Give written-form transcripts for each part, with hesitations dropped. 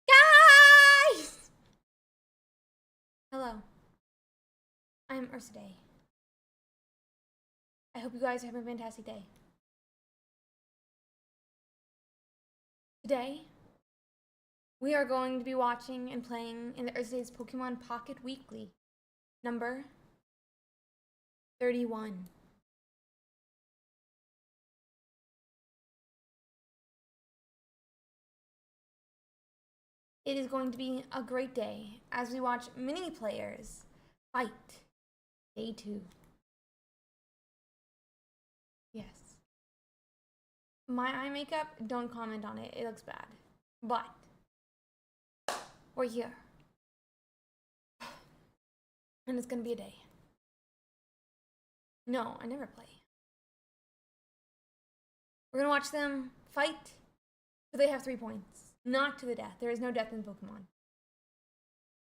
Guys! Hello. I'm Ursiiday. I hope you guys are having a fantastic day. Today, we are going to be watching and playing in the Ursiiday's Pokemon Pocket Weekly, number 31. It is going to be a great day as we watch mini players fight day 2. Yes. My eye makeup, don't comment on it. It looks bad. But we're here. And it's gonna be a day. No, I never play. We're gonna watch them fight till they have 3 points. Not to the death. There is no death in Pokemon.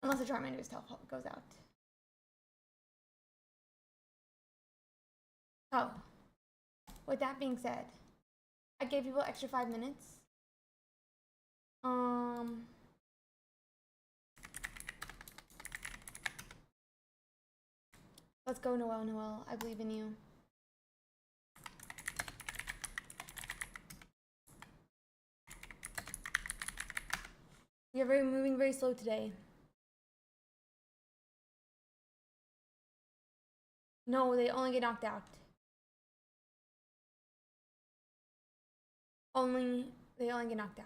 Unless the Charmander's tail goes out. Oh. With that being said, I gave people extra 5 minutes. Let's go, Noelle. Noelle, I believe in you. We are moving very slow today. No, they only get knocked out. They only get knocked out.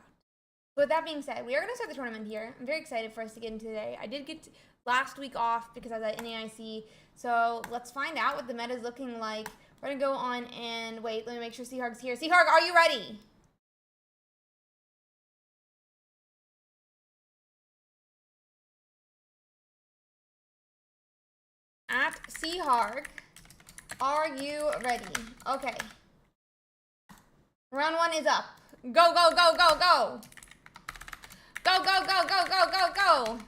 But with that being said, we are going to start the tournament here. I'm very excited for us to get into today. I did get last week off because I was at NAIC. So let's find out what the meta is looking like. We're going to go on and wait. Let me make sure Seaharg's here. Seaharg, are you ready? At Seaharg, are you ready? Okay. Round 1 is up. Go, go, go, go, go. Go, go, go, go, go, go, go.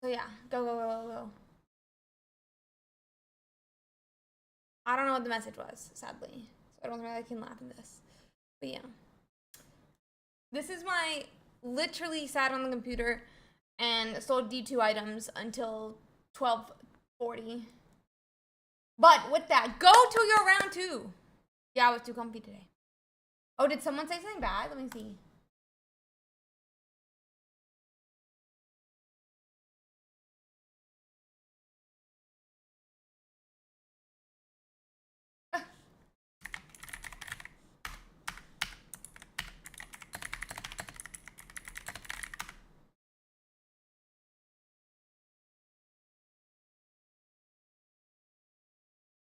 So yeah, go, go, go, go, go. I don't know what the message was, sadly. So I don't think I can laugh at this. But yeah. This is my literally sat on the computer and sold D2 items until 12:40. But with that, go to your round 2. Yeah, I was too comfy today. Oh, did someone say something bad? Let me see.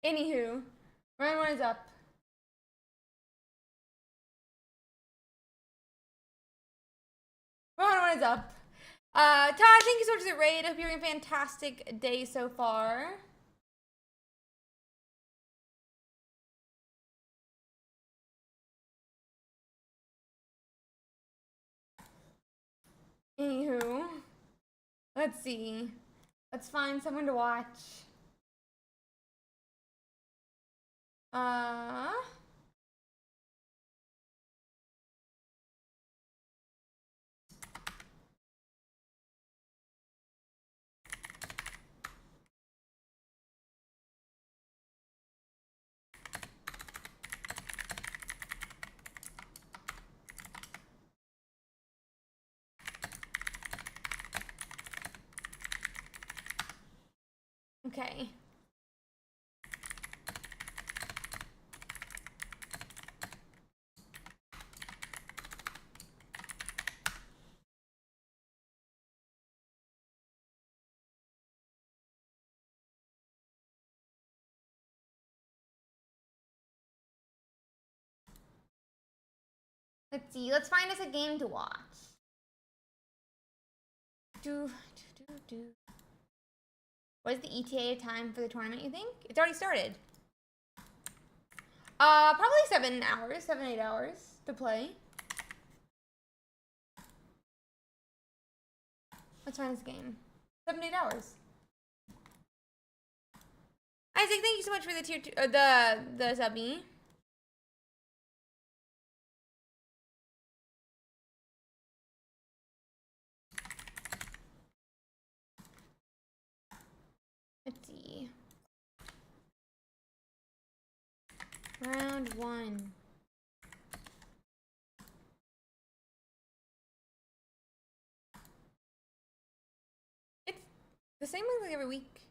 Anywho, round 1 is up. Round 1 is up. Todd, thank you so much for the raid. I hope you're having a fantastic day so far. Anywho, let's see. Let's find someone to watch. Okay. Let's see. Let's find us a game to watch. What is the ETA time for the tournament, you think? It's already started. Probably 7 hours, 7, 8 hours to play. Let's find this game. 7, 8 hours. Isaac, thank you so much for the tier 2, the subby. Let's see. Round 1. It's the same like every week.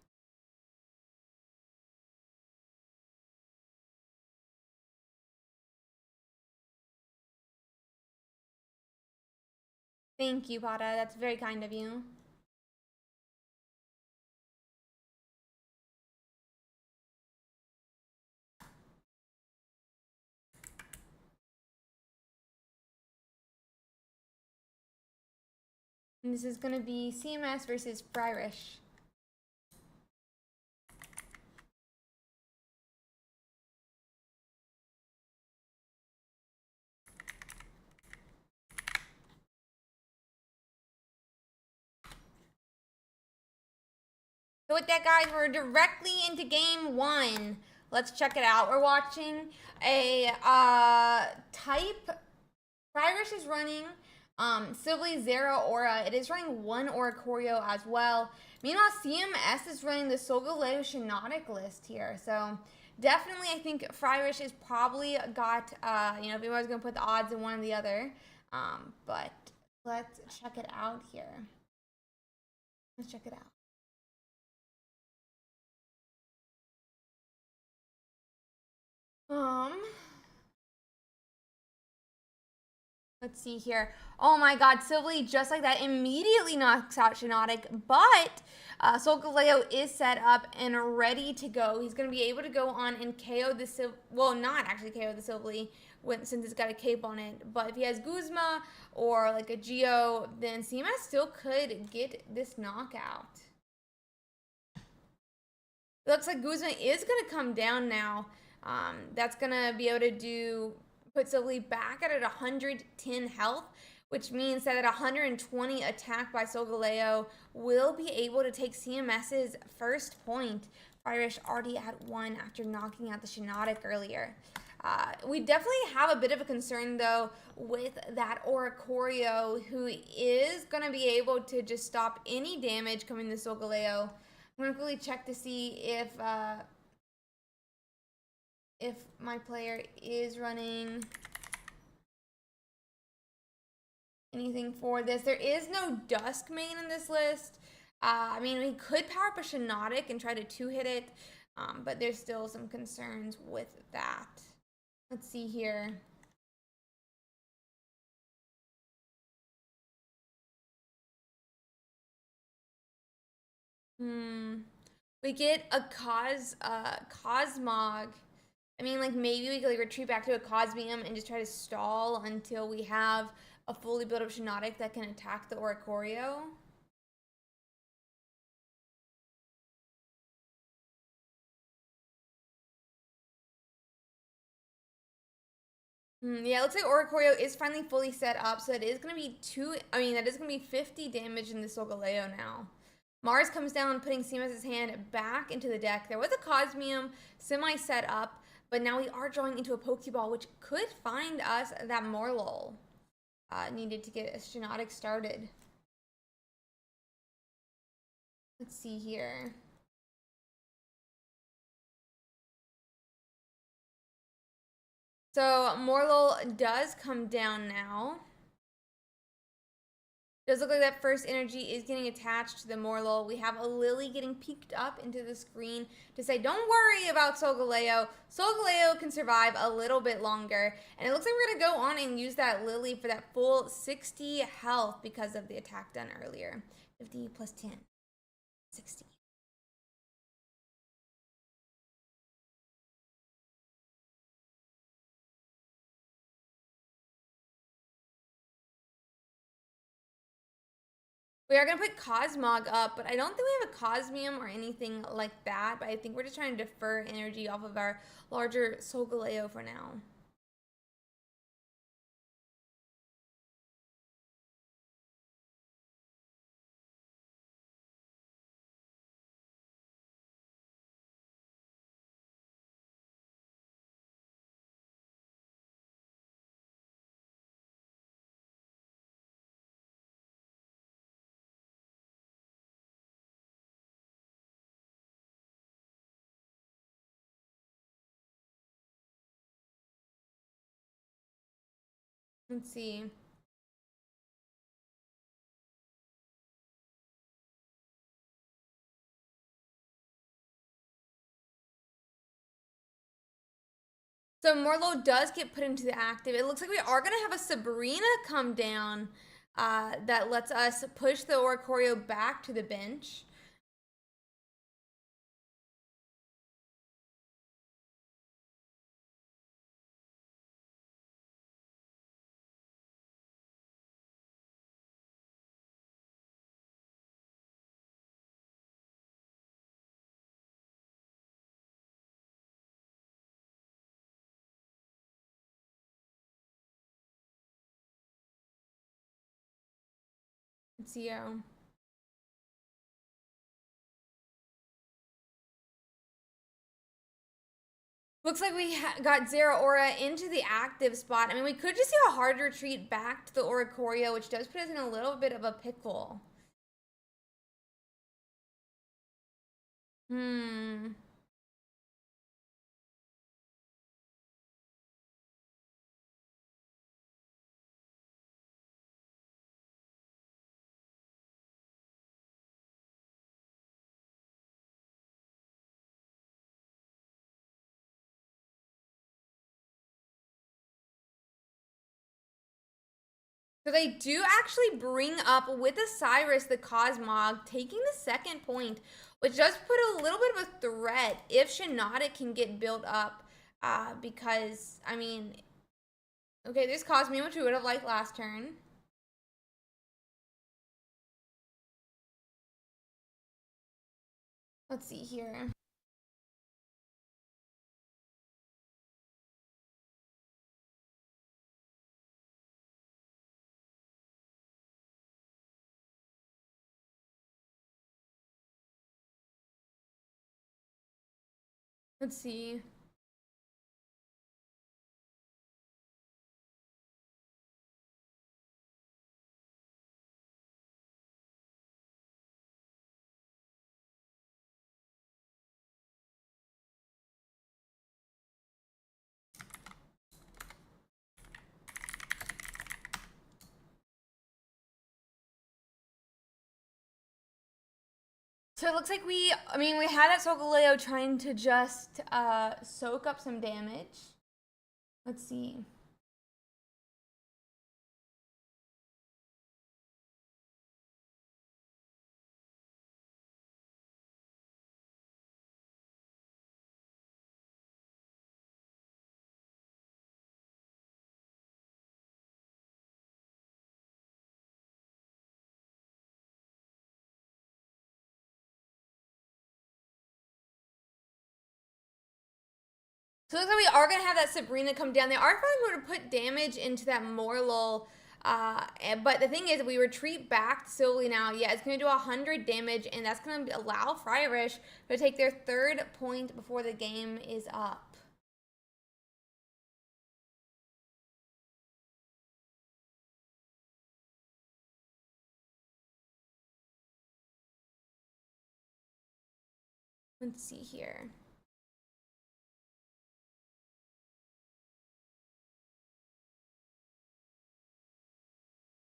Thank you, Pata. That's very kind of you. And this is going to be CMS versus Fryrish. So with that, guys, we're directly into game 1. Let's check it out. We're watching a type. Fryrish is running Sibley Zero Aura. It is running 1 Oricorio as well. Meanwhile, CMS is running the Solgaleo Shiinotic list here. So definitely, I think Fryrish has probably got, you know, if anyone's going to put the odds in one or the other. But let's check it out here. Let's check it out. Let's see here. Oh my god, Sibley, just like that, immediately knocks out Shiinotic, but Solgaleo is set up and ready to go. He's going to be able to go on and KO the Sibley. Well, not actually KO the Sibley since it's got a cape on it. But if he has Guzma or like a Geo, then CMS still could get this knockout. It looks like Guzma is going to come down now. That's going to be able to put Sibley back at 110 health, which means that at 120 attack by Solgaleo will be able to take CMS's first point. Fryrish already at 1 after knocking out the Shiinotic earlier. We definitely have a bit of a concern, though, with that Oricorio, who is going to be able to just stop any damage coming to Solgaleo. I'm going to quickly check to see if my player is running anything for this. There is no Dusk main in this list. I mean, we could power up a Shiinotic and try to 2-hit it, but there's still some concerns with that. Let's see here. We get a Cosmog. I mean, like, maybe we could like retreat back to a Cosmium and just try to stall until we have a fully built up Shiinotic that can attack the Oricorio. Yeah, it looks like Oricorio is finally fully set up, so it is going to be that is going to be 50 damage in the Solgaleo now. Mars comes down, putting CMS's hand back into the deck. There was a Cosmium semi-set up, but now we are drawing into a Pokeball, which could find us that Morlul needed to get a Shiinotic started. Let's see here. So Morlul does come down now. Does look like that first energy is getting attached to the Morlul. We have a Lily getting peeked up into the screen to say, don't worry about Solgaleo. Solgaleo can survive a little bit longer. And it looks like we're going to go on and use that Lily for that full 60 health because of the attack done earlier. 50 plus 10. 60. We are going to put Cosmog up, but I don't think we have a Cosmium or anything like that. But I think we're just trying to defer energy off of our larger Solgaleo for now. Let's see. So Morlo does get put into the active. It looks like we are going to have a Sabrina come down that lets us push the Oricorio back to the bench. Let's see. Looks like we got Zeraora into the active spot. I mean, we could just see a hard retreat back to the Oricorio, which does put us in a little bit of a pickle. So they do actually bring up with Osiris the Cosmog, taking the second point, which does put a little bit of a threat if Shenata can get built up. Because, I mean, okay, there's Cosmium, which we would have liked last turn. Let's see here. Let's see. So it looks like we had that Solgaleo trying to just soak up some damage. Let's see. So it looks like we are going to have that Sabrina come down. They are probably going to put damage into that Morlul. But the thing is, we retreat back slowly now. Yeah, it's going to do 100 damage, and that's going to allow Frierish to take their third point before the game is up. Let's see here.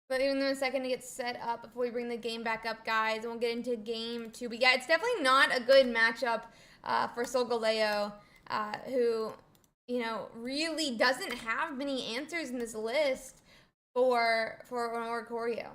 But even in a second to get set up before we bring the game back up, guys, and we'll get into game two. But yeah, it's definitely not a good matchup for Solgaleo, who, you know, really doesn't have many answers in this list for an Oricorio.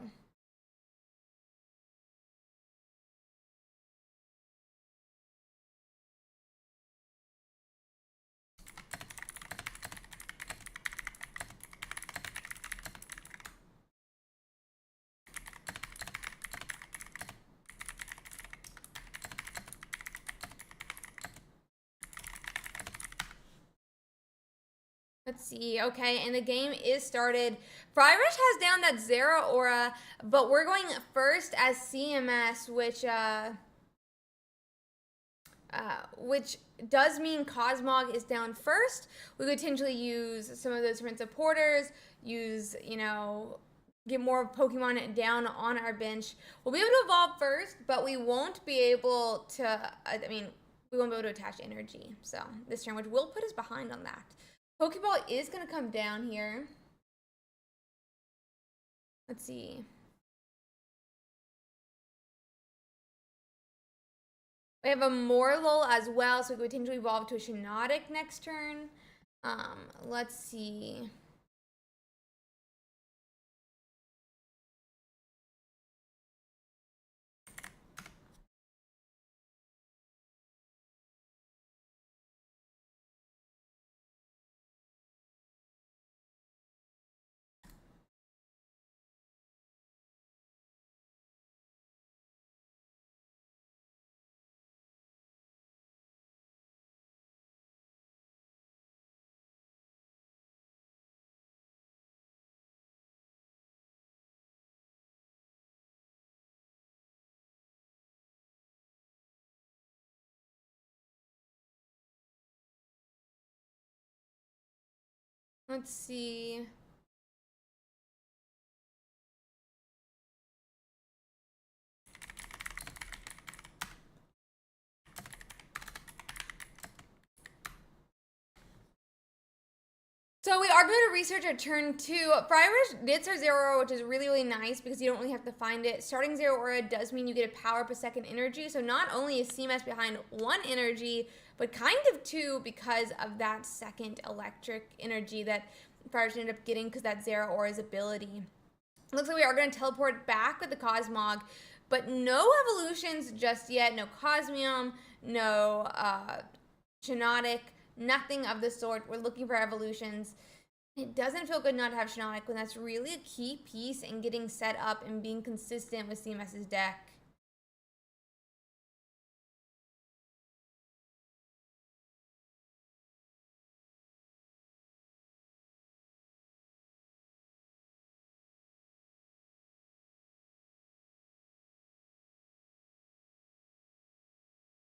Let's see. Okay, and the game is started. Frierish has down that Zeraora, but we're going first as CMS, which does mean Cosmog is down first. We could potentially use some of those different supporters, use, you know, get more Pokemon down on our bench. We'll be able to evolve first, but we won't be able to, we won't be able to attach energy. So this turn, which will put us behind on that. Pokeball is going to come down here. Let's see. We have a Morlul as well, so we could potentially evolve to a Shiinotic next turn. Let's see. Let's see. So we are going to research our turn 2. Friarish did start Zero Aura, which is really, really nice because you don't really have to find it. Starting Zero Aura does mean you get a power up a second energy. So not only is CMS behind 1 energy, but kind of 2 because of that second electric energy that Friarish ended up getting because that Zero Aura's ability. Looks like we are going to teleport back with the Cosmog, but no evolutions just yet. No Cosmium, no Shiinotic, nothing of the sort. We're looking for evolutions. It doesn't feel good not to have Shiinotic when that's really a key piece in getting set up and being consistent with CMS's deck.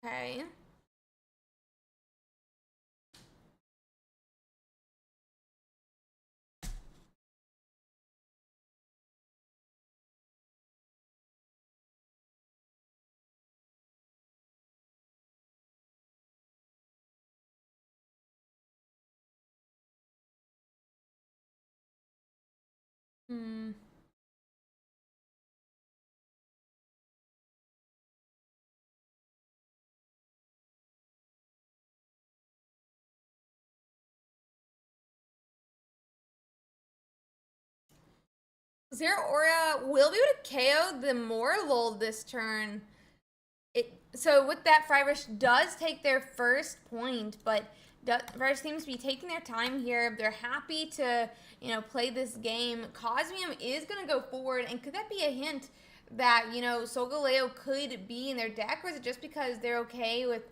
Okay. Hmm. Zero Aura will be able to KO the Morlul this turn. So with that, Friarish does take their first point, but Friarish seems to be taking their time here. They're happy to, play this game. Cosmium is going to go forward, and could that be a hint that, Solgaleo could be in their deck, or is it just because they're okay with,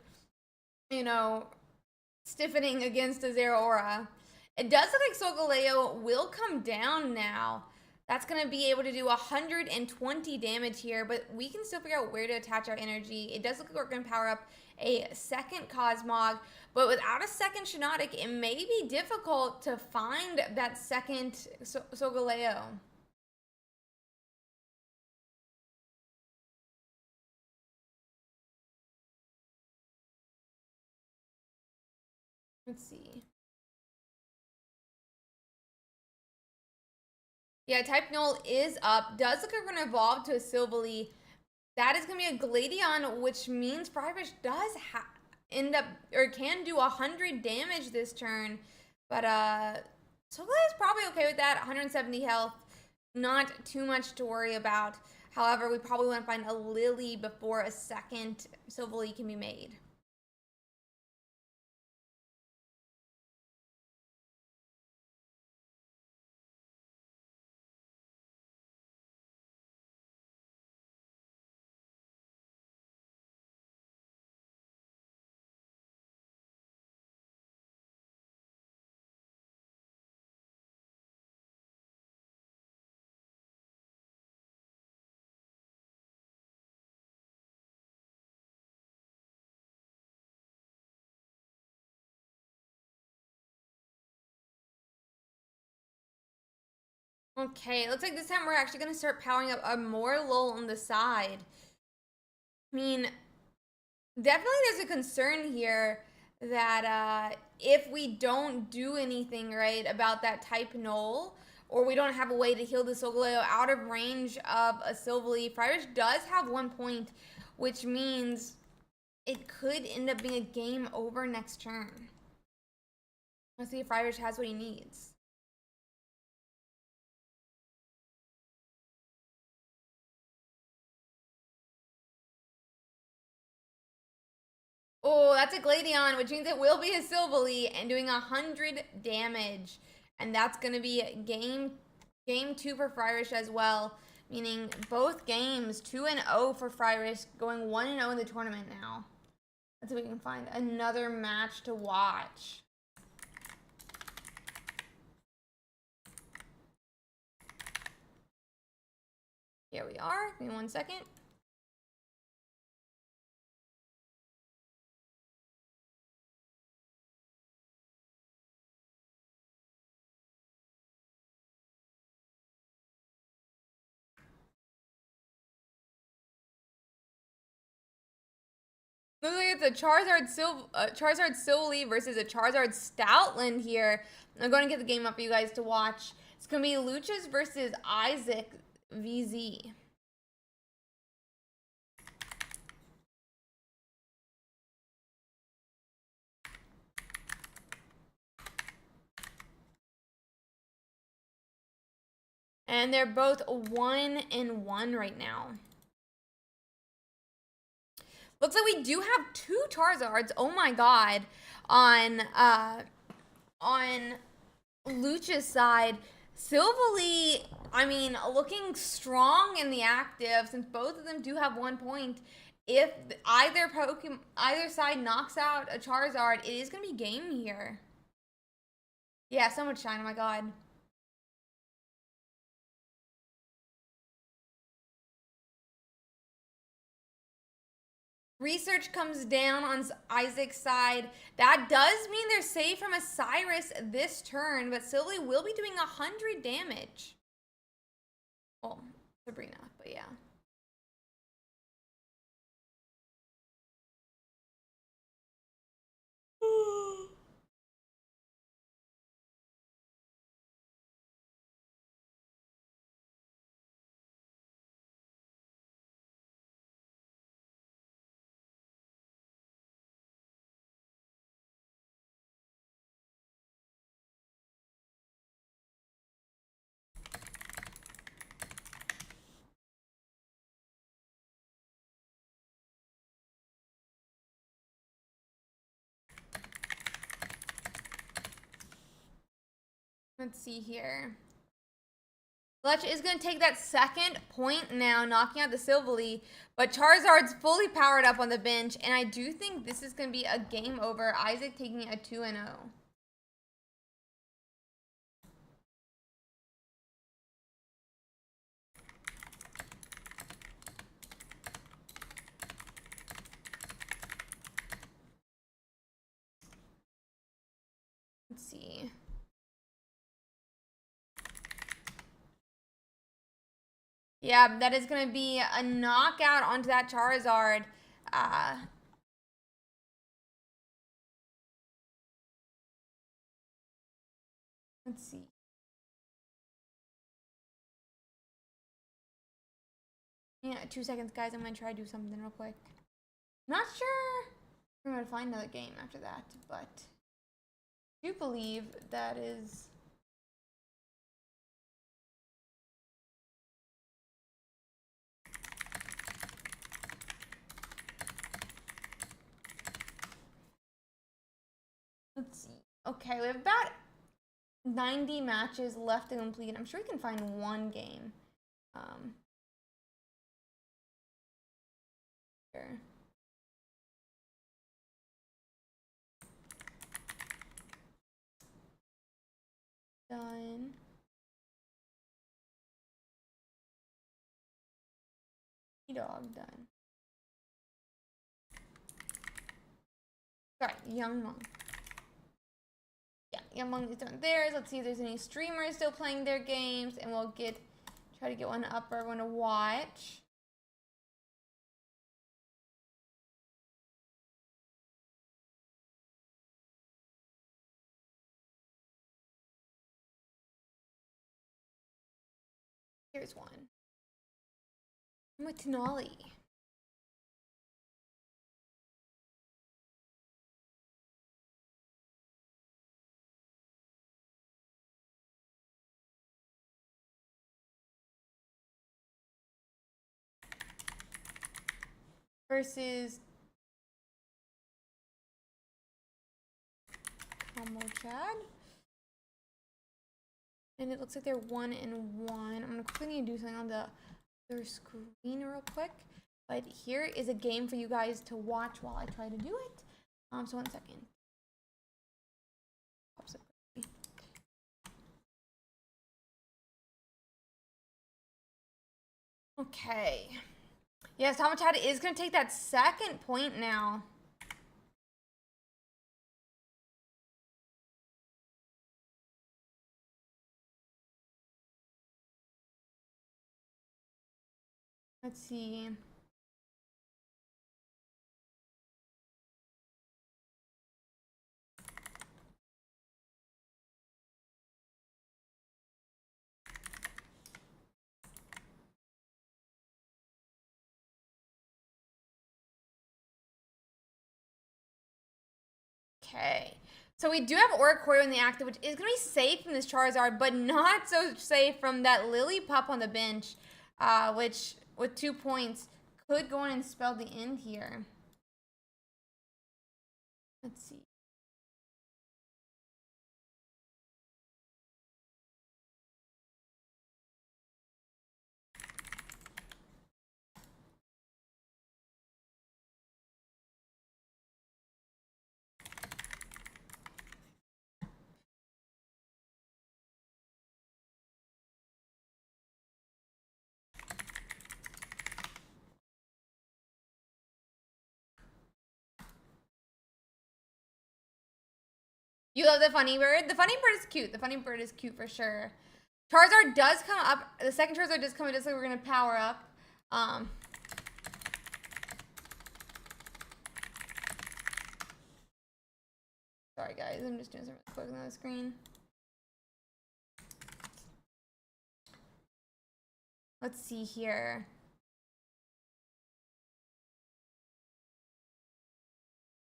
stiffening against a Zero Aura? It does look like Solgaleo will come down now. That's going to be able to do 120 damage here, but we can still figure out where to attach our energy. It does look like we're going to power up a second Cosmog, but without a second Shiinotic, it may be difficult to find that second Solgaleo. Let's see. Yeah, type Null is up. Does look like we're going to evolve to a Silvally. That is going to be a Gladion, which means Friarish does end up, or can do 100 damage this turn. But Solgaleo is probably okay with that. 170 health. Not too much to worry about. However, we probably want to find a Lily before a second Silvally can be made. Okay, it looks like this time we're actually going to start powering up a Morlul on the side. I mean, definitely there's a concern here that if we don't do anything right about that type null, or we don't have a way to heal the Solgaleo out of range of a Silvally. Friarish does have 1 point, which means it could end up being a game over next turn. Let's see if Friarish has what he needs. Oh, that's a Gladion, which means it will be a Silvally and doing 100 damage. And that's going to be game 2 for Friarish as well. Meaning both games, 2-0 for Friarish, going 1-0 in the tournament now. Let's see if we can find another match to watch. Here we are. Give me 1 second. Looks like it's a Charizard Silvally versus a Charizard Stoutland here. I'm going to get the game up for you guys to watch. It's going to be Lucius versus Isaac VZ. And they're both 1-1 right now. Looks like we do have 2 Charizards. Oh my god. On Lucha's side. Silvally, I mean, looking strong in the active since both of them do have 1 point. If either side knocks out a Charizard, it is going to be game here. Yeah, so much shine. Oh my god. Research comes down on Isaac's side. That does mean they're safe from a Cyrus this turn, but Silvally will be doing 100 damage. Well, Sabrina, but yeah. Let's see here. Fletch is going to take that 2nd point now, knocking out the Silvally. But Charizard's fully powered up on the bench, and I do think this is going to be a game over. Isaac taking a 2-0. Let's see. Yeah, that is going to be a knockout onto that Charizard. Let's see. Yeah, 2 seconds, guys. I'm going to try to do something real quick. Not sure I'm going to find another game after that, but I do believe that is... Let's see. Okay, we have about 90 matches left to complete. I'm sure we can find one game. Here. Done. Dog done. Sorry, Young Monk. Yeah, Young Monk is done theirs. Let's see if there's any streamers still playing their games, and we'll try to get one up for everyone to watch. Here's one. I'm with Tenali. Versus Combo Chad. And it looks like they're 1-1. I'm gonna quickly do something on the other screen real quick. But here is a game for you guys to watch while I try to do it. So 1 second. Okay. Yes, Tomatata is gonna take that second point now. Let's see. Okay. So we do have Oricorio in the active, which is going to be safe from this Charizard, but not so safe from that Lillipup on the bench, which, with 2 points, could go in and spell the end here. Let's see. You love the funny bird? The funny bird is cute. The funny bird is cute for sure. Charizard does come up. The second Charizard does come up just like we're going to power up. Sorry, guys. I'm just doing something quick on the screen. Let's see here.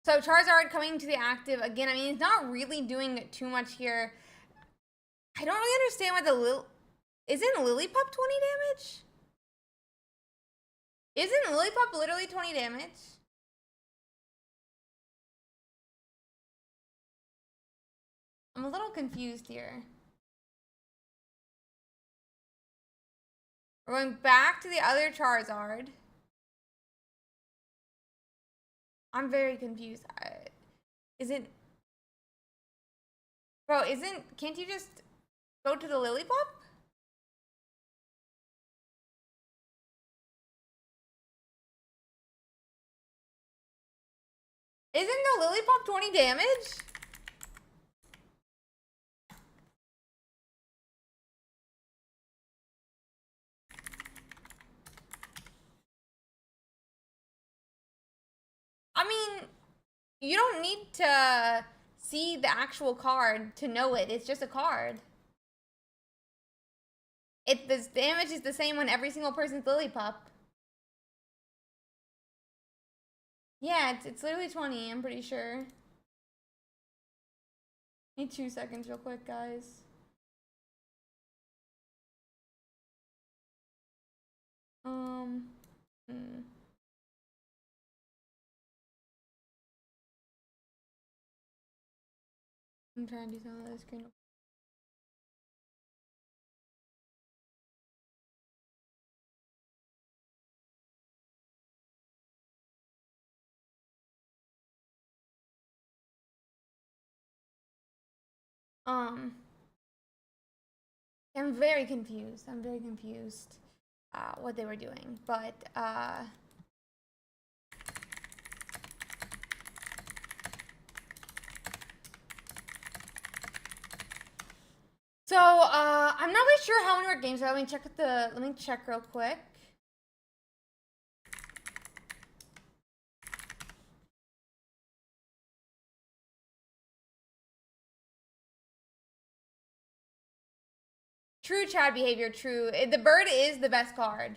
So Charizard coming to the active again. I mean, it's not really doing too much here. I don't really understand why the isn't Lillipup 20 damage? Isn't Lillipup literally 20 damage? I'm a little confused here. We're going back to the other Charizard. I'm very confused. Can't you just go to the Lillipup? Isn't the Lillipup 20 damage? I mean, you don't need to see the actual card to know it. It's just a card. The damage is the same on every single person's Lillipup. Yeah, it's literally 20, I'm pretty sure. Need 2 seconds real quick, guys. I'm trying to do something on the screen. I'm very confused. What they were doing, but so I'm not really sure how many more games are. Let me check real quick. True Chad behavior, true. The bird is the best card.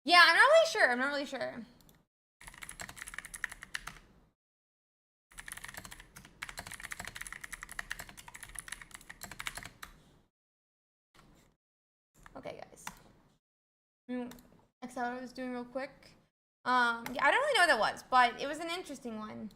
Yeah, I'm not really sure. I'm not really sure. Okay, guys. X out what I was doing real quick. Yeah, I don't really know what that was, but it was an interesting one.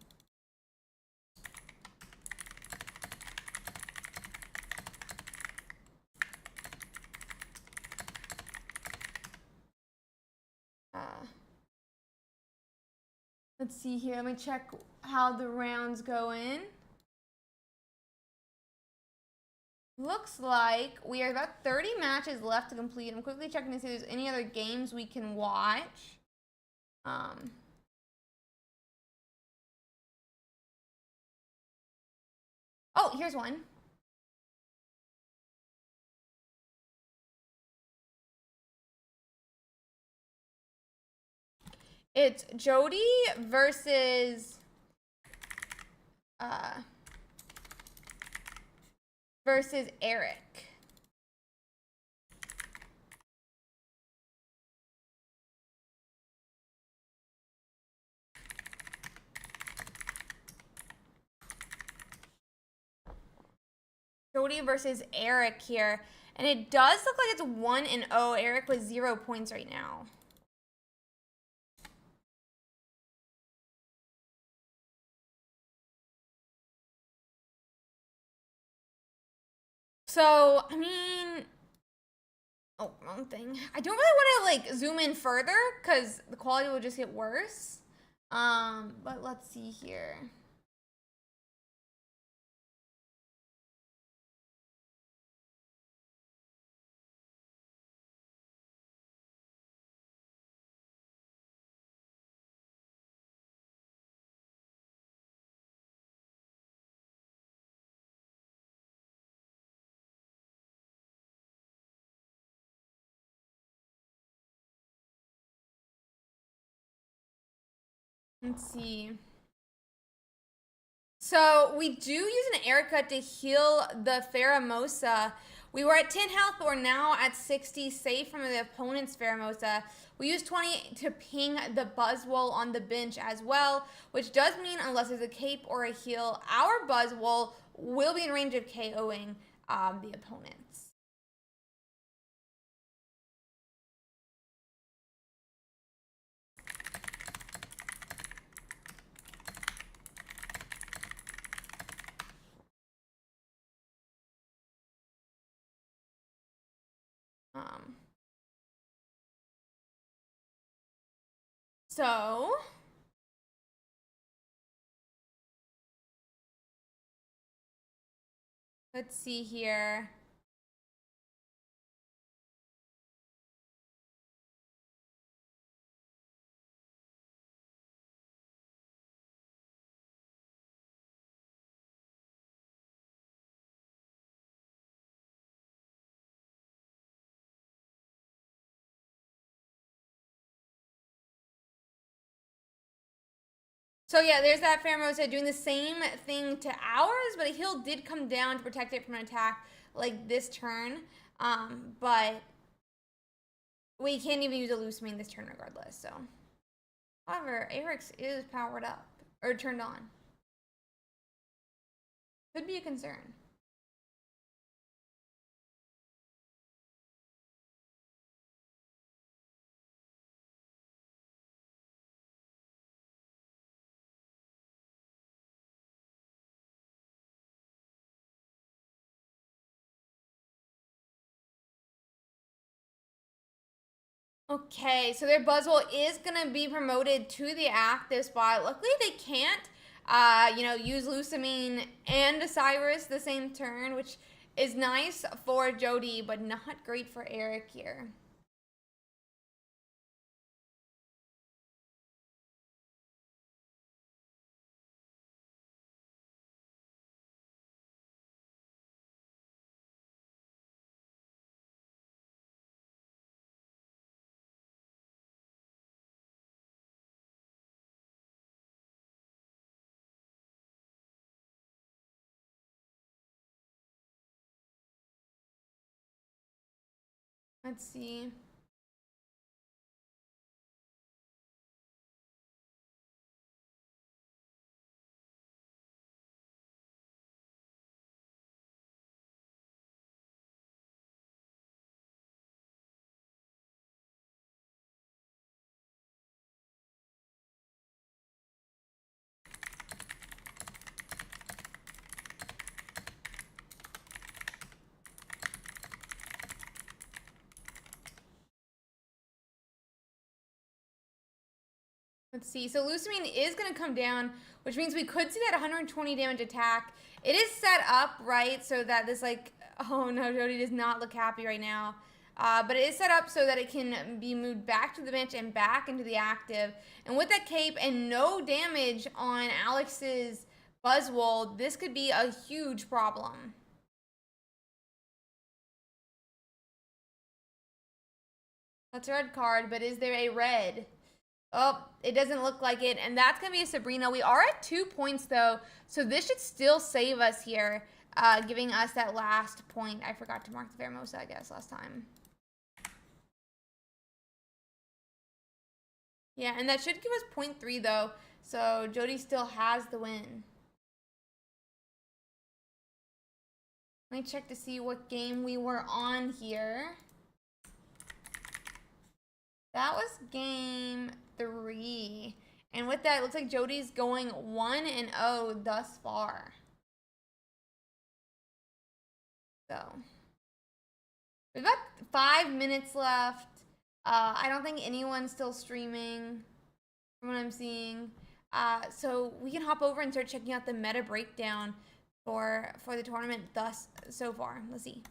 Let's see here. Let me check how the rounds go in. Looks like we are about 30 matches left to complete. I'm quickly checking to see if there's any other games we can watch. Oh, here's one. It's Jody versus Eric. Jody versus Eric here. And it does look like it's 1-0. Eric with 0 points right now. So, I mean, oh, wrong thing. I don't really want to like zoom in further because the quality will just get worse. But let's see here. Let's see. So we do use an Erica to heal the Pheromosa. We were at 10 health, but we're now at 60, safe from the opponent's Pheromosa. We use 20 to ping the Buzzwole on the bench as well, which does mean unless there's a cape or a heal, our Buzzwole will be in range of KOing the opponents. So let's see here. So yeah, there's that Pheromosa doing the same thing to ours, but a heal did come down to protect it from an attack like this turn. But we can't even use a loose main this turn regardless, so. However, Eric's is powered up, or turned on. Could be a concern. Okay, so their Buzzwole is gonna be promoted to the active spot. Luckily, they can't, use Lusamine and Cyrus the same turn, which is nice for Jody, but not great for Eric here. Let's see. Let's see. So Lusamine is going to come down, which means we could see that 120 damage attack. It is set up, right, so that this, like, oh no, Jody does not look happy right now. But it is set up so that it can be moved back to the bench and back into the active. And with that cape and no damage on Alex's Buzzwole, this could be a huge problem. That's a red card, but is there a red? Oh, it doesn't look like it, and that's going to be a Sabrina. We are at 2 points, though, so this should still save us here, giving us that last point. I forgot to mark the Pheromosa, I guess, last time. Yeah, and that should give us 0.3, though, so Jody still has the win. Let me check to see what game we were on here. That was game 3. And with that, it looks like Jody's going 1-0 thus far. So, we've got 5 minutes left. I don't think anyone's still streaming from what I'm seeing. So we can hop over and start checking out the meta breakdown for the tournament so far. Let's see.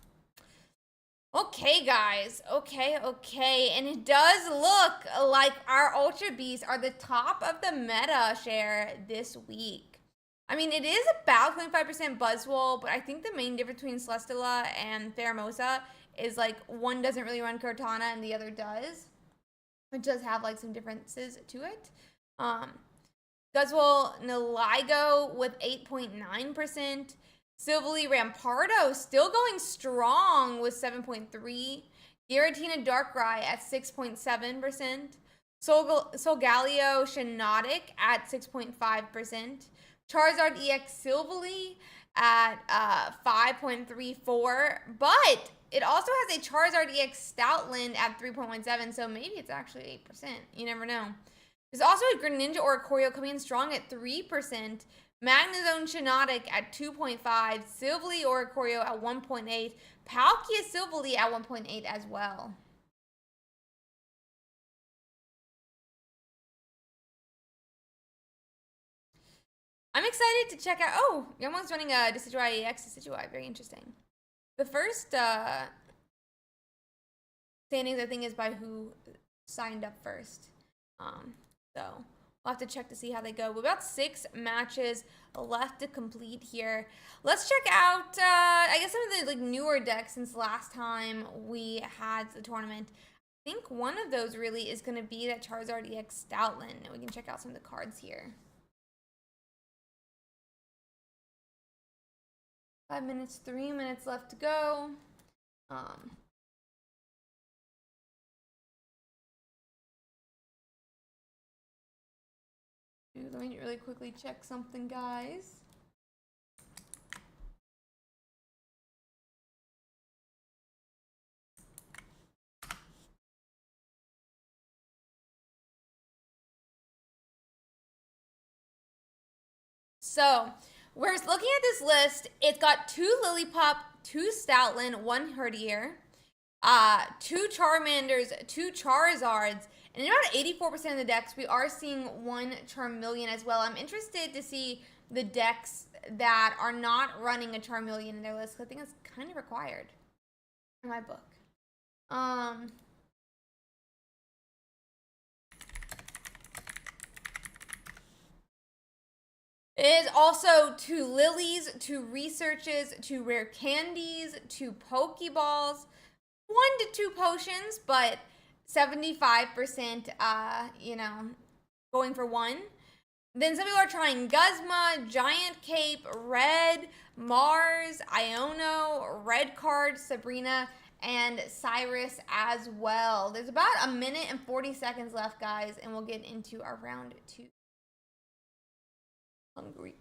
Okay, guys. Okay. And it does look like our Ultra Beasts are the top of the meta share this week. I mean, it is about 25% Buzzwole, but I think the main difference between Celesteela and Pheromosa is, like, one doesn't really run Cortana and the other does. It does have, like, some differences to it. Buzzwole Naligo with 8.9%. Silvally Rampardo still going strong with 7.3%. Giratina Darkrai at 6.7%. Solgaleo Shiinotic at 6.5%. Charizard EX Silvally at 5.34%. But it also has a Charizard EX Stoutland at 3.17%, so maybe it's actually 8%. You never know. There's also a Greninja Oricorio coming in strong at 3%. Magnezone Shiinotic at 2.5%, Silvally Oricorio at 1.8%, Palkia Silvally at 1.8% as well. I'm excited to check out. Oh, Youngmon's running a Decidueye EX Decidueye. Very interesting. The first standings, I think, is by who signed up first. So we'll have to check to see how they go. We've got 6 matches left to complete here. Let's check out, I guess, some of the, like, newer decks since last time we had the tournament. I think one of those really is going to be that Charizard EX Stoutland, and we can check out some of the cards here. 5 minutes, 3 minutes left to go. Let me really quickly check something, guys. So, we're looking at this list. It's got 2 Lillipup, 2 Stoutland, 1 Herdier, 2 Charmanders, 2 Charizards, and in about 84% of the decks, we are seeing 1 Charmeleon as well. I'm interested to see the decks that are not running a Charmeleon in their list, because I think it's kind of required in my book. It is also 2 Lilies, 2 Researches, 2 Rare Candies, 2 Pokeballs, 1 to 2 Potions, but 75%, you know, going for 1. Then some people are trying Guzma, Giant Cape, Red, Mars, Iono, Red Card, Sabrina, and Cyrus as well. There's about a minute and 40 seconds left, guys, and we'll get into our round 2. Hungry.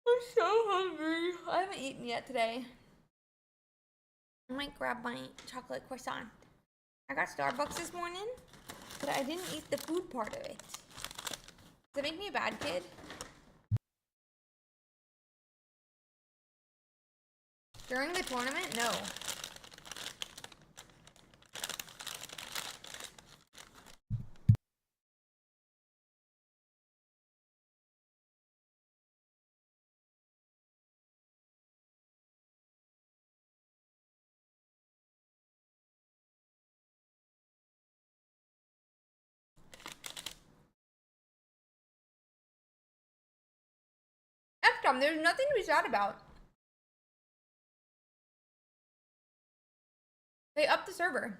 I'm so hungry. I haven't eaten yet today. I might grab my chocolate croissant. I got Starbucks this morning, but I didn't eat the food part of it. Does that make me a bad kid? During the tournament? No. XCOM, there's nothing to be sad about. They upped the server.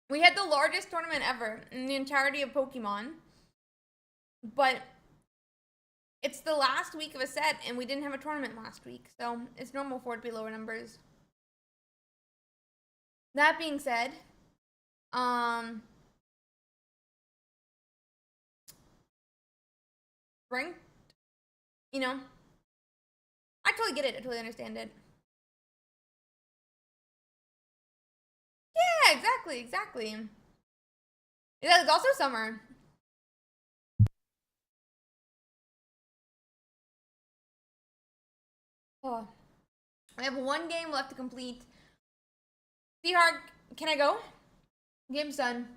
We had the largest tournament ever in the entirety of Pokemon. But it's the last week of a set, and we didn't have a tournament last week. So it's normal for it to be lower numbers. That being said, ranked, you know, I totally get it. I totally understand it. Yeah, exactly. Yeah, it's also summer. Oh, I have one game left to complete. Seahawk, can I go? Game's done.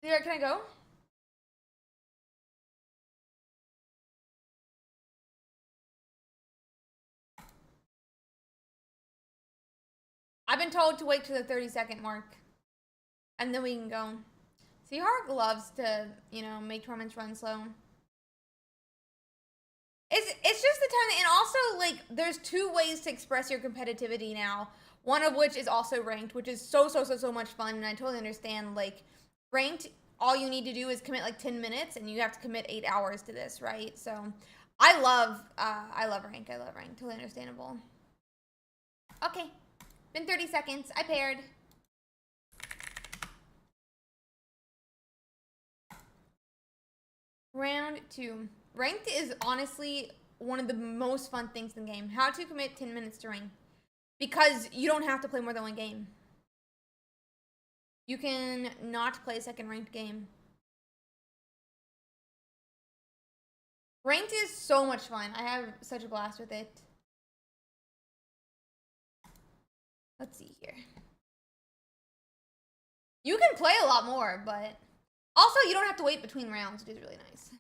Seahawk, can I go? I've been told to wait to the 30-second mark, and then we can go. Seahawk loves to, you know, make tournaments run slow. It's just the time, and also, like, there's 2 ways to express your competitivity now. One of which is also ranked, which is so much fun, and I totally understand. Like, ranked, all you need to do is commit like 10 minutes, and you have to commit 8 hours to this, right? So, I love rank. Totally understandable. Okay, been 30 seconds. I paired. Round 2. Ranked is honestly one of the most fun things in the game. How to commit 10 minutes to rank. Because you don't have to play more than one game. You can not play a second ranked game. Ranked is so much fun. I have such a blast with it. Let's see here. You can play a lot more, but also you don't have to wait between rounds, which is really nice.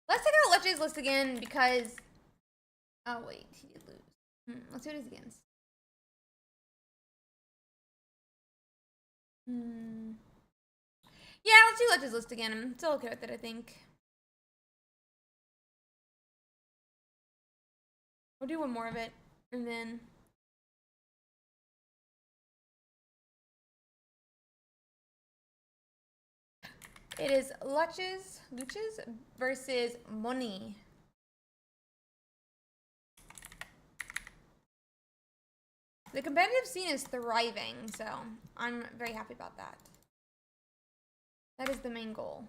Let's take out Lech's list again because... Oh, wait. He did lose. Let's see what he's against. Yeah, let's do Lech's list again. I'm still okay with it, I think. We'll do one more of it, and then... It is Luches versus Money. The competitive scene is thriving, so I'm very happy about that. That is the main goal.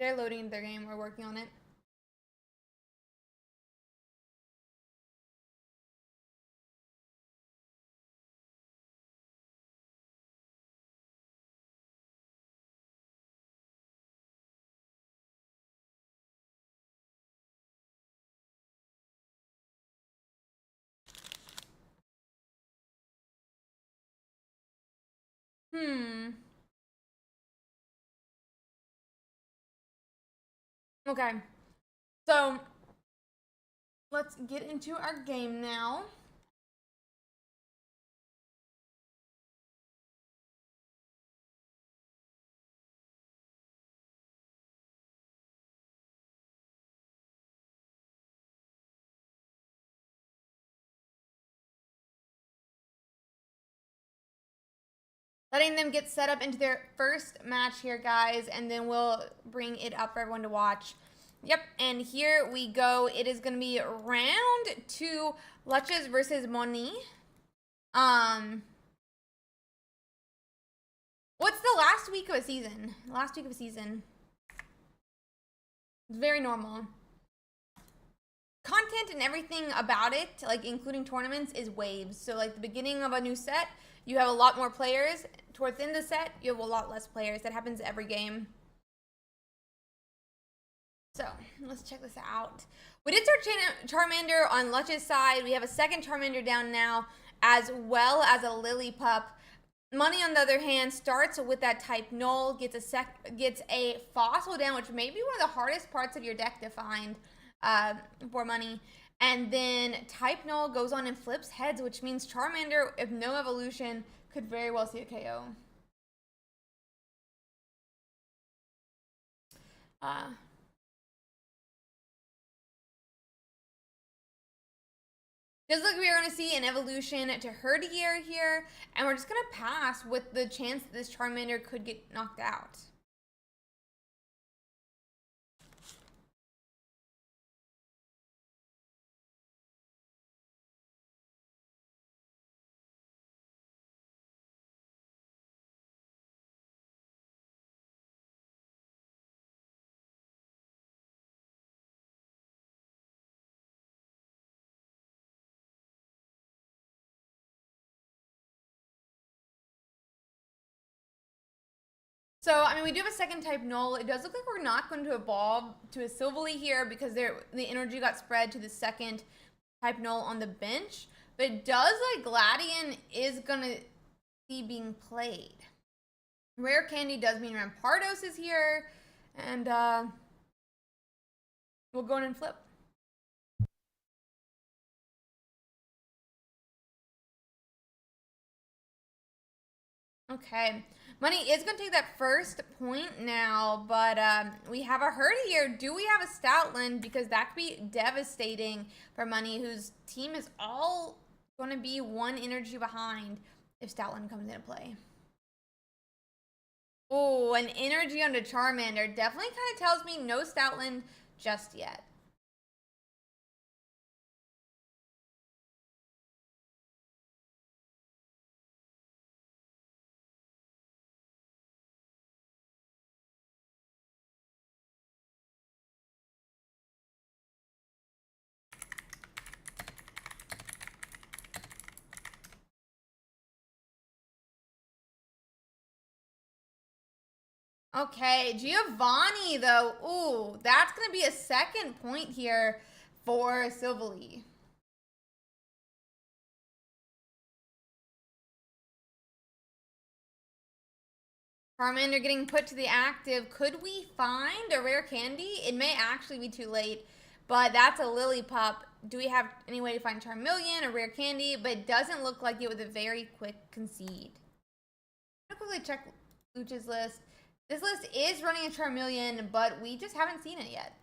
They're loading their game. We're working on it. Okay. So, let's get into our game now. letting them get set up into their first match here, guys, and then we'll bring it up for everyone to watch. Yep, and here we go. It is going to be round 2, Luches versus Moni. What's the last week of a season? Last week of a season. It's very normal. Content and everything about it, like including tournaments, is waves. So like the beginning of a new set, you have a lot more players. Towards the end of the set, you have a lot less players. That happens every game. So let's check this out. We did start Charmander on Luch's side. We have a second Charmander down now, as well as a Lillipup. Money, on the other hand, starts with that type Null, gets a Fossil down, which may be one of the hardest parts of your deck to find for Money. And then type Null goes on and flips heads, which means Charmander, if no evolution, could very well see a KO. Does look like we are going to see an evolution to Herdier here, and we're just going to pass with the chance that this Charmander could get knocked out. So, I mean, we do have a second type Null. It does look like we're not going to evolve to a Silvally here because the energy got spread to the second type Null on the bench. But it does like Gladion is going to be being played. Rare Candy does mean Rampardos is here. And we'll go in and flip. Okay. Money is going to take that first point now, but we have a Herdier. Do we have a Stoutland? Because that could be devastating for Money, whose team is all going to be one energy behind if Stoutland comes into play. Oh, an energy onto Charmander. Definitely kind of tells me no Stoutland just yet. Okay, Giovanni, though. Ooh, that's going to be a second point here for Silvally. Charmander getting put to the active. Could we find a rare candy? It may actually be too late, but that's a Lillipup. Do we have any way to find Charmeleon, a rare candy? But it doesn't look like it with a very quick concede. I'm going to quickly check Luch's list. This list is running a Charmeleon, but we just haven't seen it yet.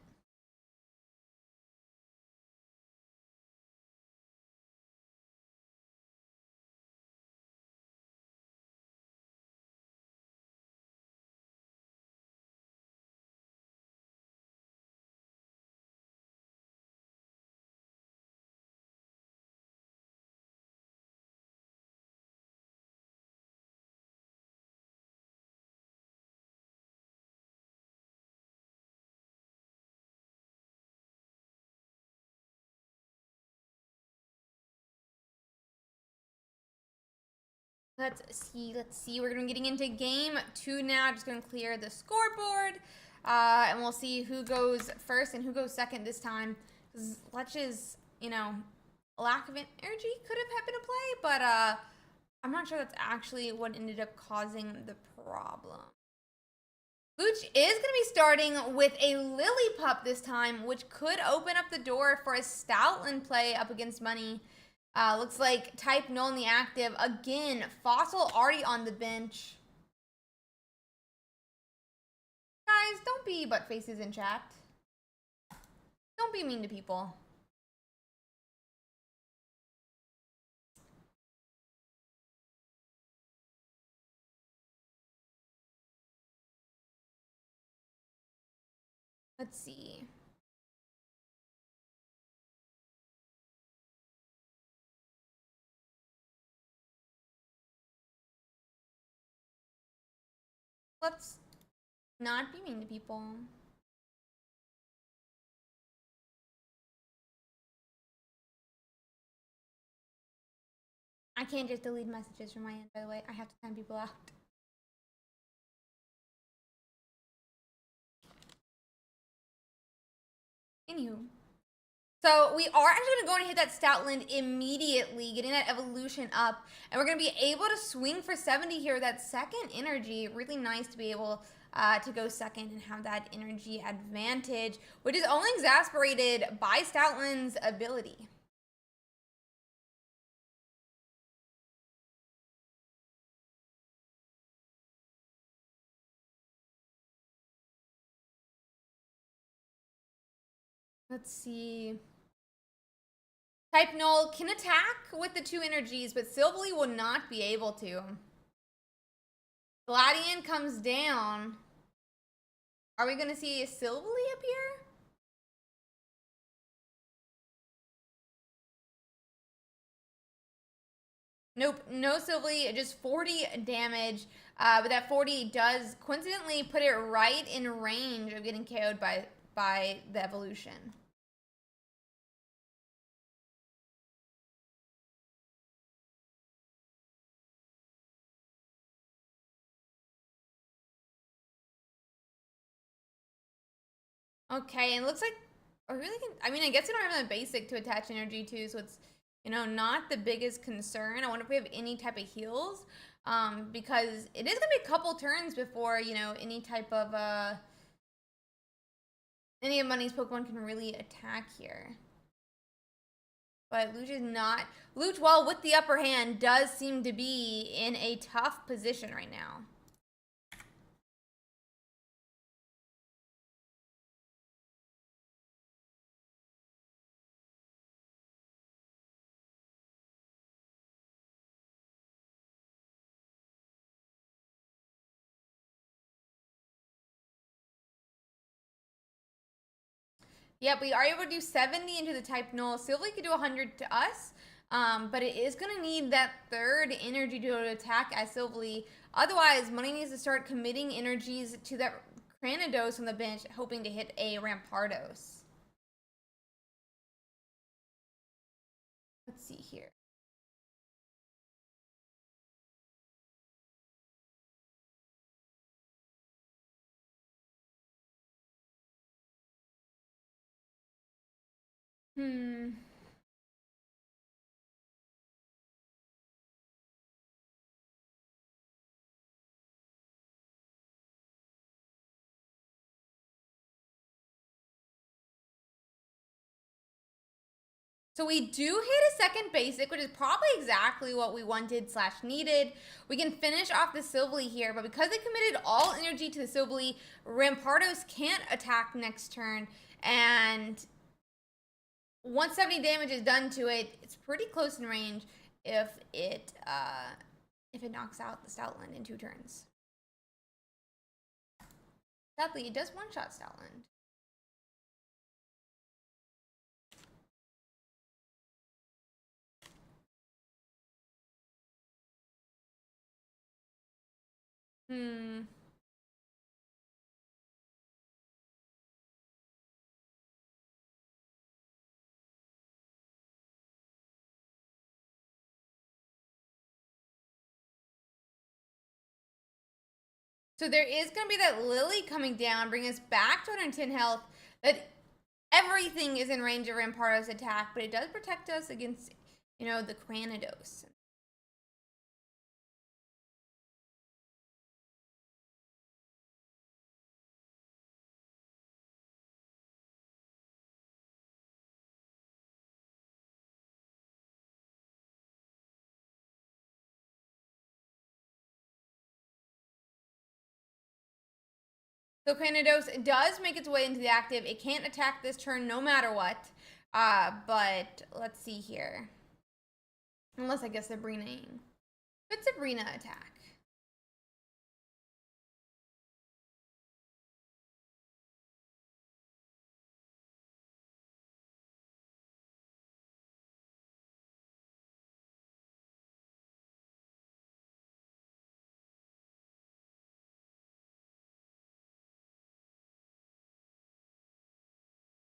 Let's see. We're going to be getting into game 2 now. Just going to clear the scoreboard. And we'll see who goes first and who goes second this time. Because Luch's, you know, lack of energy could have happened to play. But I'm not sure that's actually what ended up causing the problem. Luch is going to be starting with a Lillipup this time, which could open up the door for a Stoutland play up against Money. Looks like type Null in the active. Again, Fossil already on the bench. Guys, don't be butt faces in chat. Don't be mean to people. Let's see. Let's not be mean to people. I can't just delete messages from my end, by the way. I have to time people out. Anywho. So we are actually going to go and hit that Stoutland immediately, getting that evolution up. And we're going to be able to swing for 70 here with that second energy. Really nice to be able to go second and have that energy advantage, which is only exasperated by Stoutland's ability. Let's see. Type Null can attack with the 2 energies, but Silvally will not be able to. Gladian comes down. Are we going to see Silvally appear? Nope, no Silvally, just 40 damage. But that 40 does coincidentally put it right in range of getting KO'd by the evolution. Okay, and it looks like I really can. I mean, I guess we don't have the basic to attach energy to, so it's, you know, not the biggest concern. I wonder if we have any type of heals, because it is gonna be a couple turns before, you know, any type of any of Money's Pokemon can really attack here. But Luch is not. Luch, while with the upper hand, does seem to be in a tough position right now. Yep, we are able to do 70 into the type null. Silvally could do 100 to us, but it is going to need that third energy to attack as Silvally. Otherwise, Money needs to start committing energies to that Cranidos on the bench, hoping to hit a Rampardos. Let's see here. So we do hit a second basic, which is probably exactly what we wanted / needed. We can finish off the Silvally here, but because they committed all energy to the Silvally, Rampardos can't attack next turn. And once 70 damage is done to it, it's pretty close in range if it knocks out the Stoutland in 2 turns. Sadly, it does one-shot Stoutland. So there is going to be that Lily coming down, bringing us back to 110 health. That everything is in range of Rampardos' attack, but it does protect us against, you know, the Cranidos. So Cranidos does make its way into the active. It can't attack this turn no matter what. But let's see here. Unless I guess Sabrina-ing. But Sabrina attack.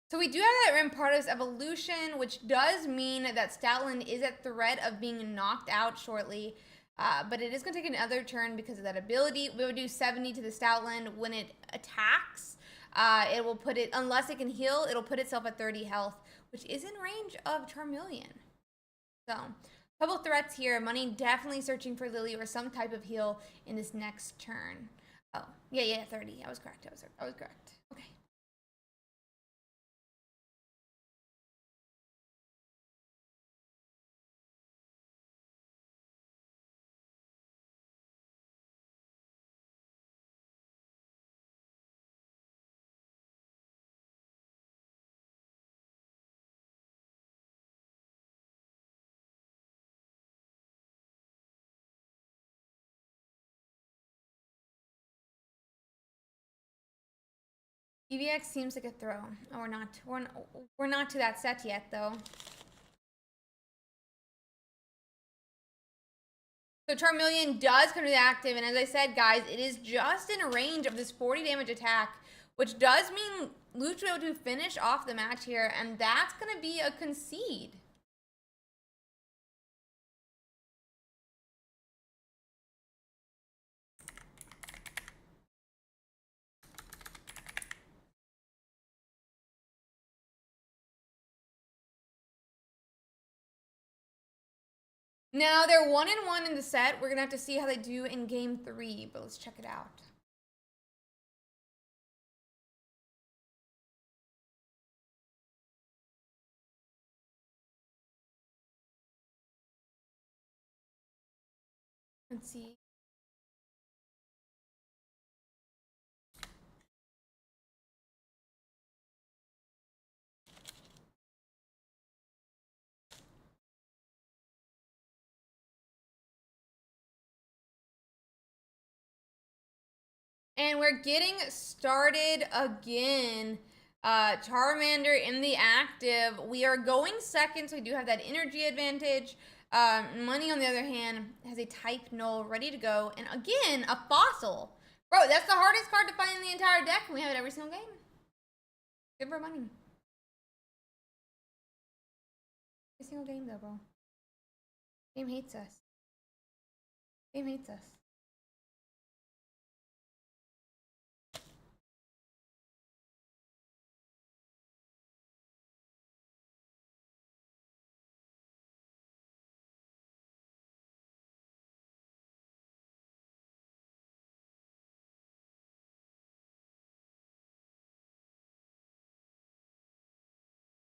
So we do have that Rampardos evolution, which does mean that Stoutland is at threat of being knocked out shortly. But it is going to take another turn because of that ability. We would do 70 to the Stoutland when it attacks. It will put it, unless it can heal, it'll put itself at 30 health, which is in range of Charmeleon. So, couple threats here. Money definitely searching for Lily or some type of heal in this next turn. Oh, yeah, 30. I was correct. I was correct. Okay. EVX seems like a throw. Oh, we're not. We're not to that set yet, though. So Charmeleon does come to the active, and as I said, guys, it is just in range of this 40 damage attack, which does mean Luch will be able to finish off the match here, and that's going to be a concede. Now, they're 1-1 in the set. We're going to have to see how they do in game 3, but let's check it out. Let's see. And we're getting started again. Charmander in the active. We are going second, so we do have that energy advantage. Money, on the other hand, has a type null ready to go. And again, a fossil. Bro, that's the hardest card to find in the entire deck, and we have it every single game. Good for money. Every single game, though, bro. Game hates us. Game hates us.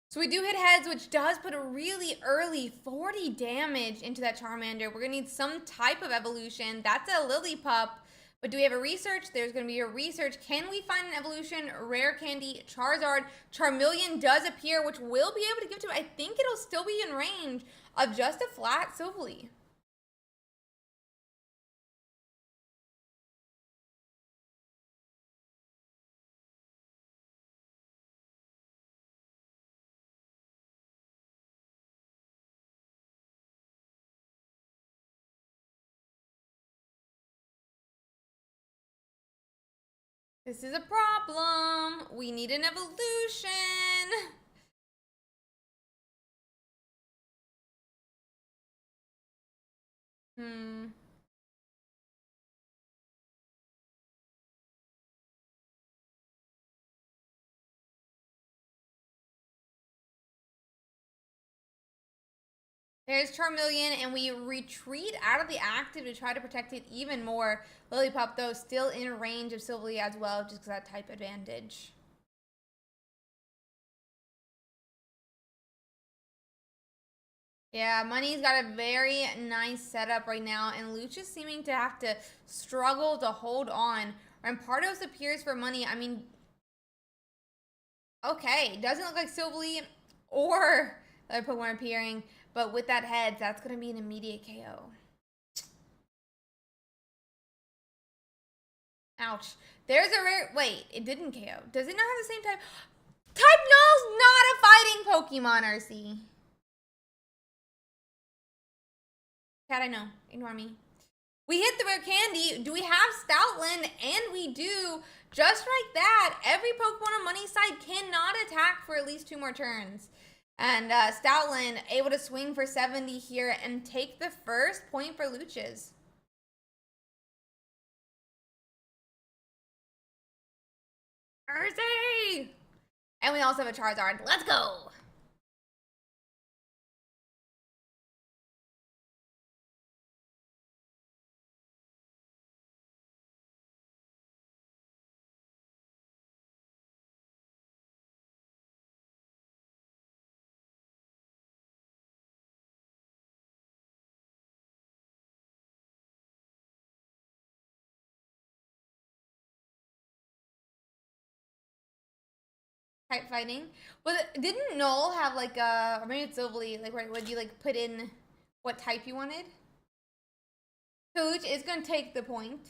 So we do hit heads, which does put a really early 40 damage into that Charmander. We're going to need some type of evolution. That's a Lillipup. But do we have a research? There's going to be a research. Can we find an evolution? Rare Candy, Charizard. Charmeleon does appear, which we'll be able to give to it. I think it'll still be in range of just a flat Silvally. This is a problem. We need an evolution. There's Charmeleon, and we retreat out of the active to try to protect it even more. Lillipup, though, still in range of Silvally as well, just because that type advantage. Yeah, Money's got a very nice setup right now, and Luch is seeming to have to struggle to hold on. Rampardos appears for Money. I mean, okay, doesn't look like Silvally or other Pokemon appearing, but with that heads, that's going to be an immediate KO. Ouch. There's a rare... Wait, it didn't KO. Does it not have the same type? Type Null's not a fighting Pokemon, Ursi. Cat, I know. Ignore me. We hit the rare candy. Do we have Stoutland? And we do. Just like that, every Pokemon on money side cannot attack for at least 2 more turns. And Stoutland able to swing for 70 here and take the first point for Luches. Ursiiday! And we also have a Charizard. Let's go! Type fighting. Didn't Null have like a, or maybe it's Silvally, like where would you like put in what type you wanted? So Luch is gonna take the point.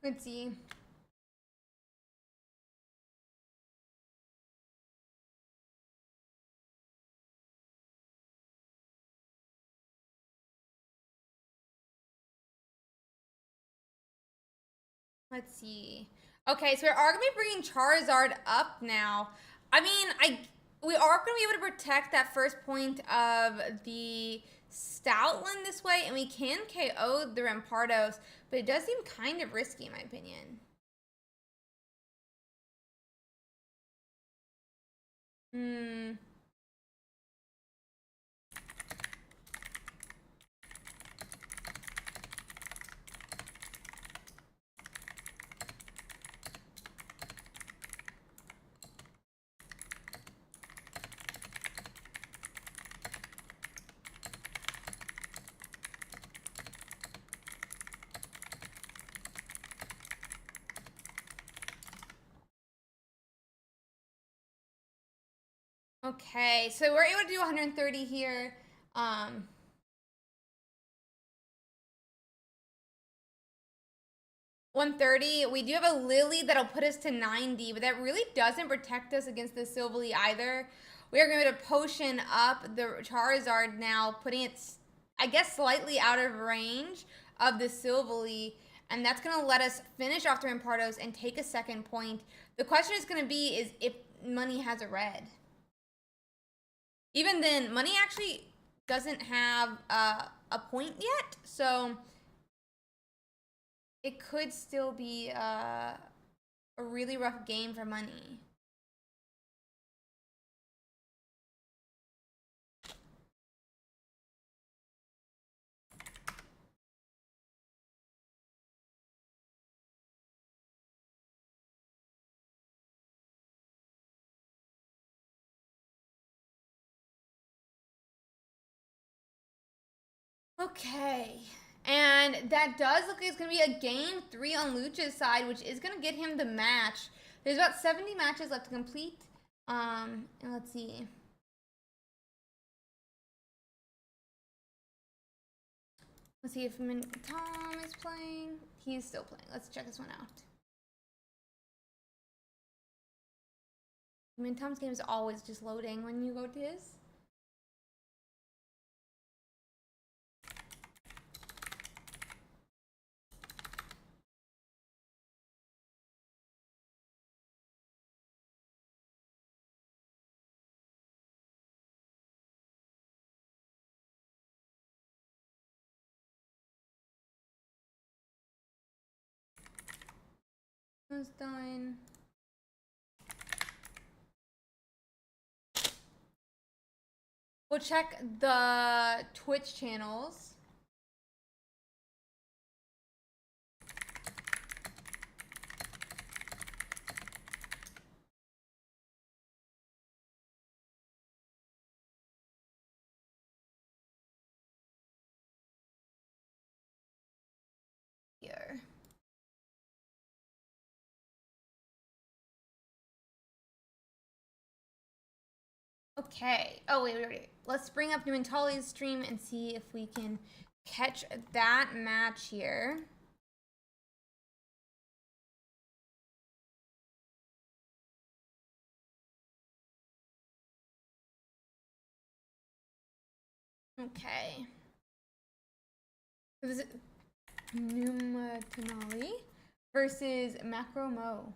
Let's see. Let's see. Okay, so we are gonna be bringing Charizard up now. I mean, we are gonna be able to protect that first point of the Stoutland this way, and we can KO the Rampardos, but it does seem kind of risky in my opinion. Hmm. Okay, so we're able to do 130 here. 130. We do have a Lily that'll put us to 90, but that really doesn't protect us against the Silvally either. We are going to potion up the Charizard now, putting it, I guess, slightly out of range of the Silvally, and that's going to let us finish off the Rampardos and take a second point. The question is going to be is if Money has a red. Even then, Money actually doesn't have a point yet, so it could still be a really rough game for Money. Okay. And that does look like it's going to be a game 3 on Lucha's side, which is going to get him the match. There's about 70 matches left to complete. And let's see. Let's see if Tom is playing. He's still playing. Let's check this one out. Tom's game is always just loading when you go to his. One's done. We'll check the Twitch channels. Here. Okay. Oh, wait. Let's bring up Numentali's stream and see if we can catch that match here. Okay. This is Numentali versus Macro Mo.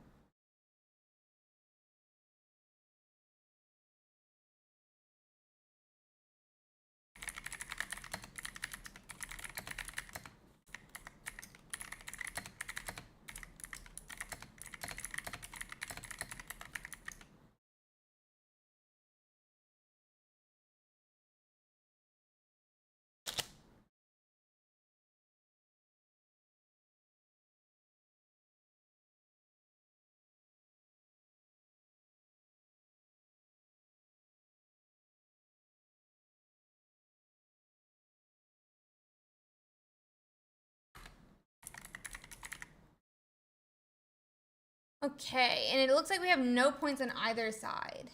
Okay, and it looks like we have no points on either side.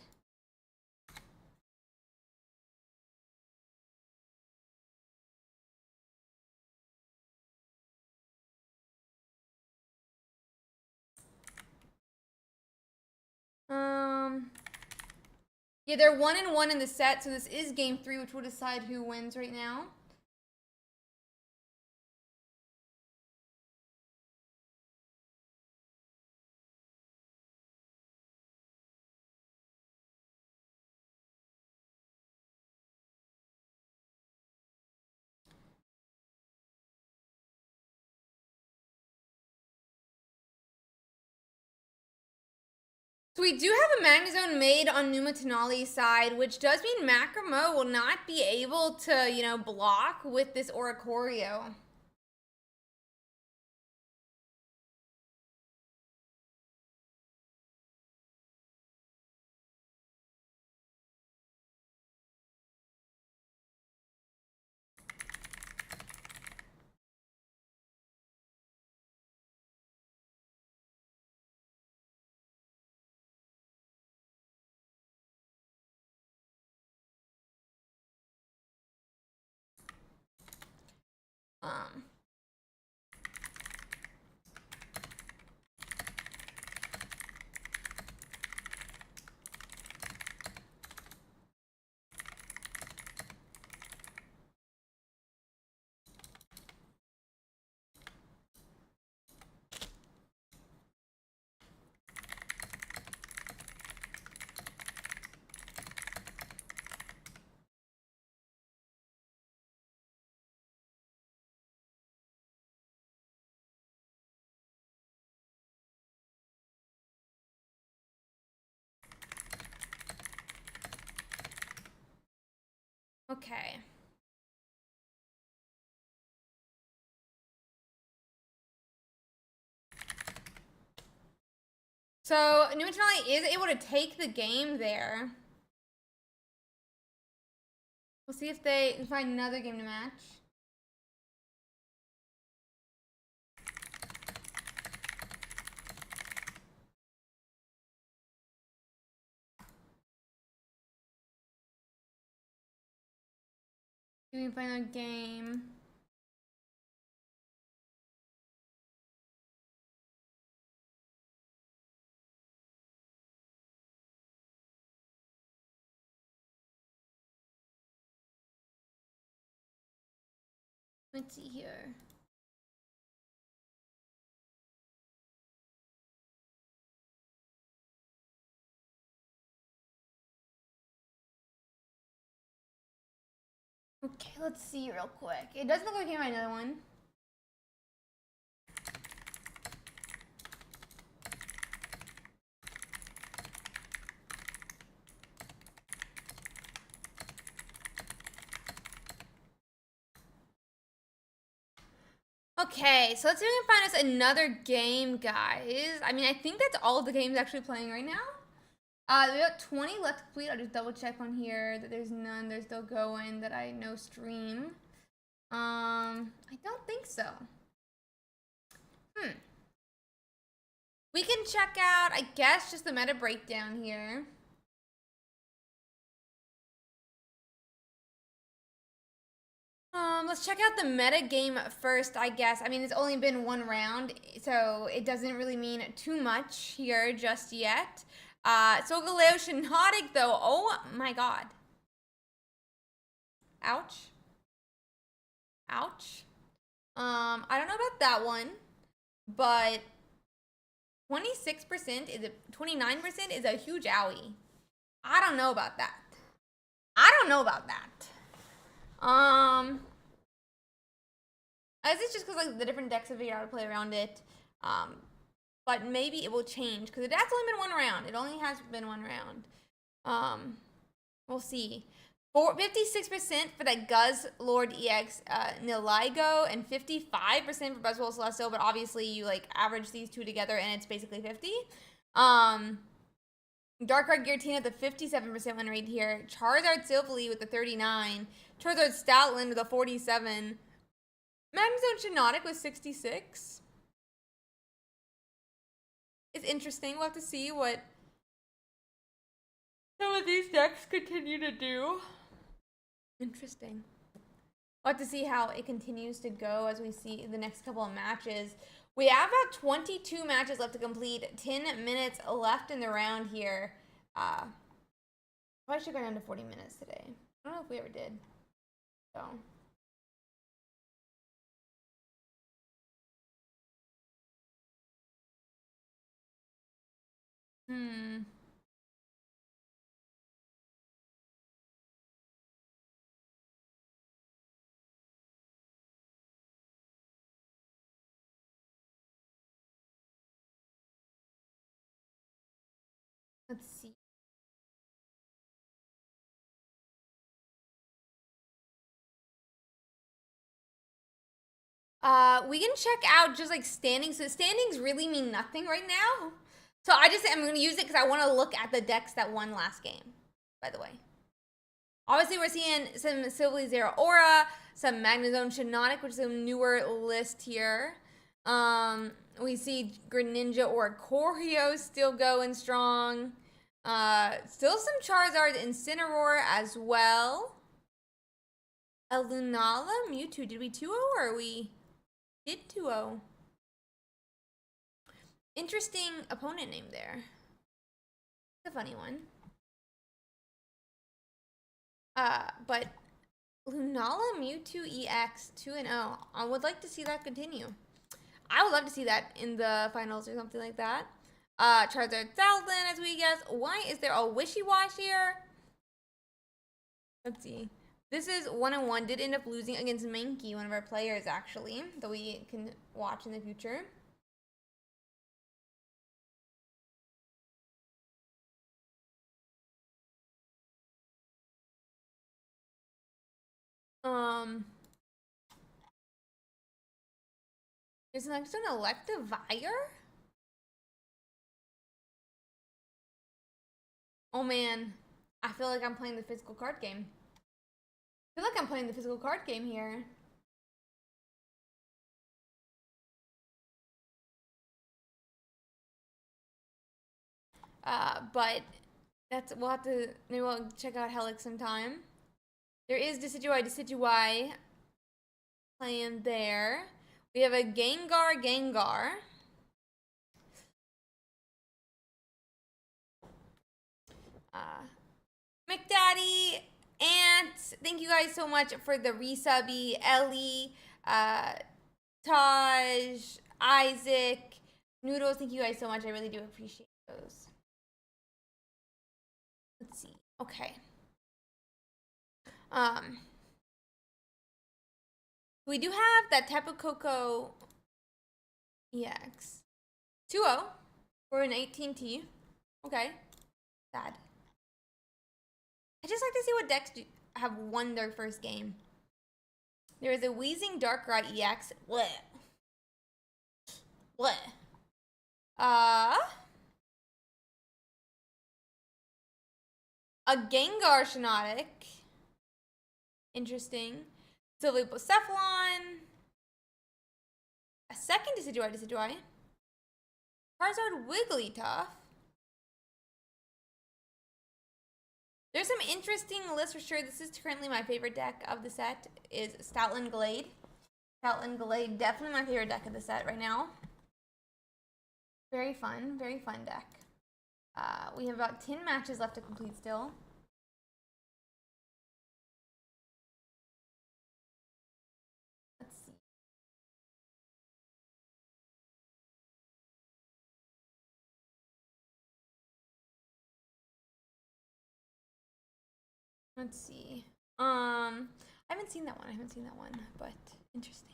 Yeah, they're 1-1 in the set, so this is game 3, which will decide who wins right now. So we do have a Magnezone made on Numentali's side, which does mean Macromo will not be able to, you know, block with this Oricorio. Okay. So Numentali is able to take the game there. We'll see if they can find another game to match. We can find a game. Let's see here. Okay, let's see real quick. It doesn't look like we can find another one. Okay, so let's see if we can find us another game, guys. I mean, I think that's all the games actually playing right now. We got 20 left to complete. I'll just double check on here that there's none. They're still going that I know stream. I don't think so. We can check out, I guess, just the meta breakdown here. Let's check out the meta game first, I guess. I mean, it's only been one round, so it doesn't really mean too much here just yet. Solgaleo Shinotic, though. Oh my god. Ouch. Ouch. I don't know about that one, but 26% is a 29% is a huge owie. I don't know about that. I don't know about that. I guess it's just because like the different decks have figured out how to play around it. But maybe it will change because that's only been one round. It only has been one round. We'll see. 56% for that Guz Lord EX Niligo and 55% for Buzzwole Celestial, but obviously you like average these two together and it's basically 50. Darkrai Giratina with a 57% win rate here. Charizard Silvally with a 39. Charizard Stoutland with a 47. Magnezone Shinotic with 66. It's interesting. We'll have to see what some of these decks continue to do. Interesting. We'll have to see how it continues to go as we see the next couple of matches. We have about 22 matches left to complete. 10 minutes left in the round here. Probably should go down to 40 minutes today. I don't know if we ever did. So. Let's see. We can check out just like standings. So standings really mean nothing right now. So I'm going to use it because I want to look at the decks that won last game, by the way. Obviously, we're seeing some Silvally Zero Aura, some Magnezone Shinotic, which is a newer list here. We see Greninja or Choreo still going strong. Still some Charizard Incineroar as well. A Lunala Mewtwo. Did we 2-0 or we did 2-0? Interesting opponent name there. It's a funny one. But Lunala Mewtwo EX 2-0. I would like to see that continue. I would love to see that in the finals or something like that. Charizard Southland, as we guess. Why is there a Wishy-Wash here? Let's see. This is 1-1. Did end up losing against Mankey, one of our players, actually, that we can watch in the future. Is next an Electivire? Oh man, I feel like I'm playing the physical card game. I feel like I'm playing the physical card game here. But we'll have to, maybe we'll check out Helix sometime. There is Decidueye playing there. We have a Gengar. McDaddy, Ant, thank you guys so much for the resubby. Ellie, Taj, Isaac, Noodles, thank you guys so much. I really do appreciate those. Let's see. Okay. We do have that Tapu Koko EX. 2-0 for an 18T. Okay. Sad. I just like to see what decks have won their first game. There is a Wheezing Darkrai EX. Blech. What? A Gengar Shiinotic. Interesting. Sylveocephalon. A second Decidueye. Charizard Wigglytuff. There's some interesting lists for sure. This is currently my favorite deck of the set, is Stoutland Glade. Stoutland Glade, definitely my favorite deck of the set right now. Very fun deck. We have about 10 matches left to complete still. Let's see. Let's see. I haven't seen that one. But interesting.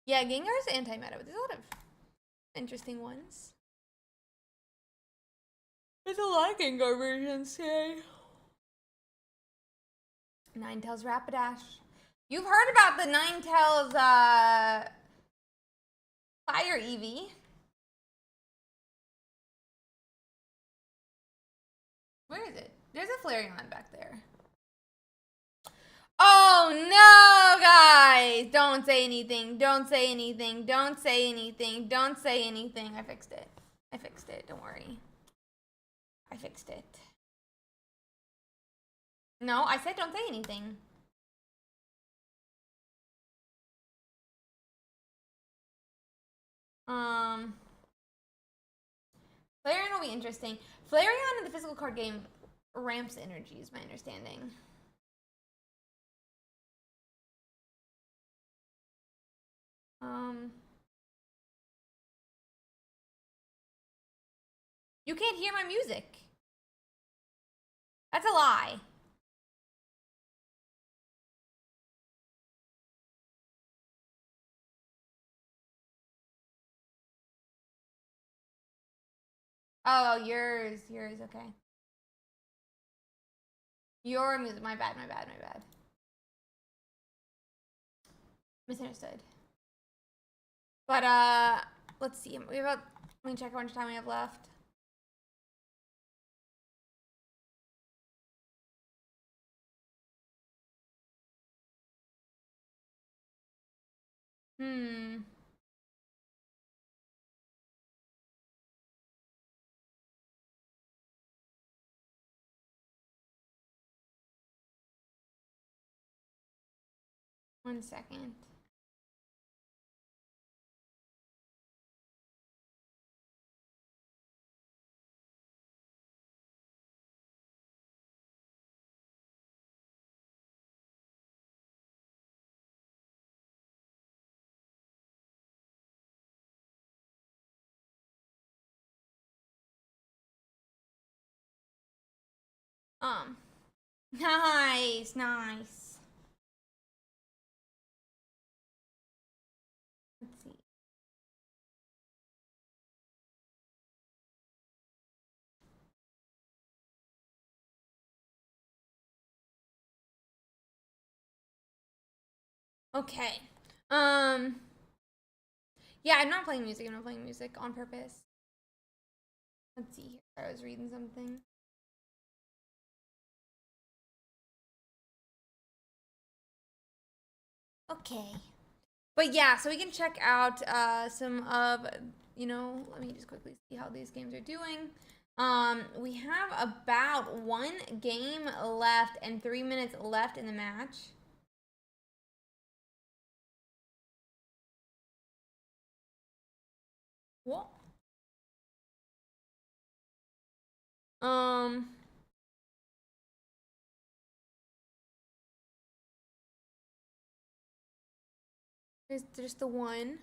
Yeah, Gengar's anti-meta, but there's a lot of interesting ones. There's a lot of Gengar versions, okay? Ninetales Rapidash. You've heard about the Ninetales Fire Eevee. Where is it? There's a Flareon back there. Oh no, guys! Don't say anything. Don't say anything. Don't say anything. Don't say anything. I fixed it. I fixed it. Don't worry. I fixed it. No, I said don't say anything. Flareon will be interesting. Flareon in the physical card game ramps energy, is my understanding. You can't hear my music. That's a lie. Oh, yours, okay. Your music, my bad. Misunderstood. But, let's see. We have about, let me check how much time we have left. One second. Nice. Let's see. Okay. Yeah, I'm not playing music. On purpose. Let's see here. I was reading something. Okay. But yeah, so we can check out some of, let me just quickly see how these games are doing. We have about 1 game left and 3 minutes left in the match. What? There's the one.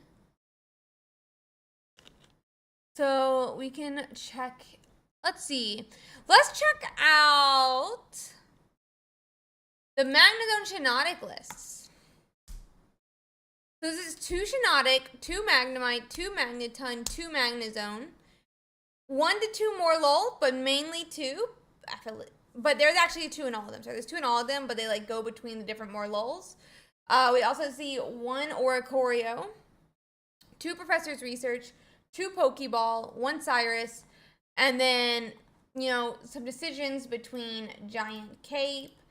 So we can check. Let's see. Let's check out the Magnezone Shiinotic lists. So this is 2 Shiinotic, 2 Magnemite, 2 Magneton, 2 Magnezone. 1 to 2 more lol, but mainly 2. But there's actually 2 in all of them. So there's 2 in all of them, but they like go between the different more lols. We also see 1 Oricorio, 2 Professor's Research, 2 Pokeball, 1 Cyrus, and then, you know, some decisions between Giant Cape,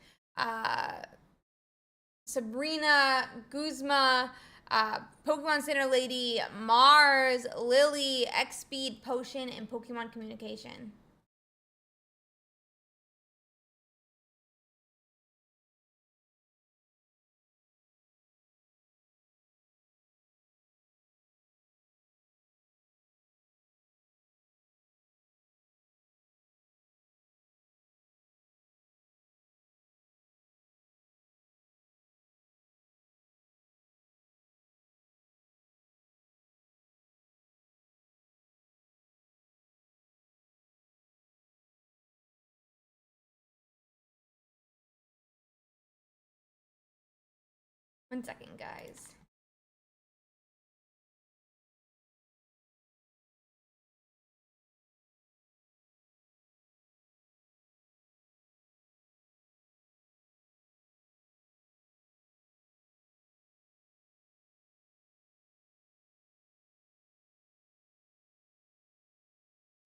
Sabrina, Guzma, Pokemon Center Lady, Mars, Lily, X-Speed, Potion, and Pokemon Communication. One second, guys.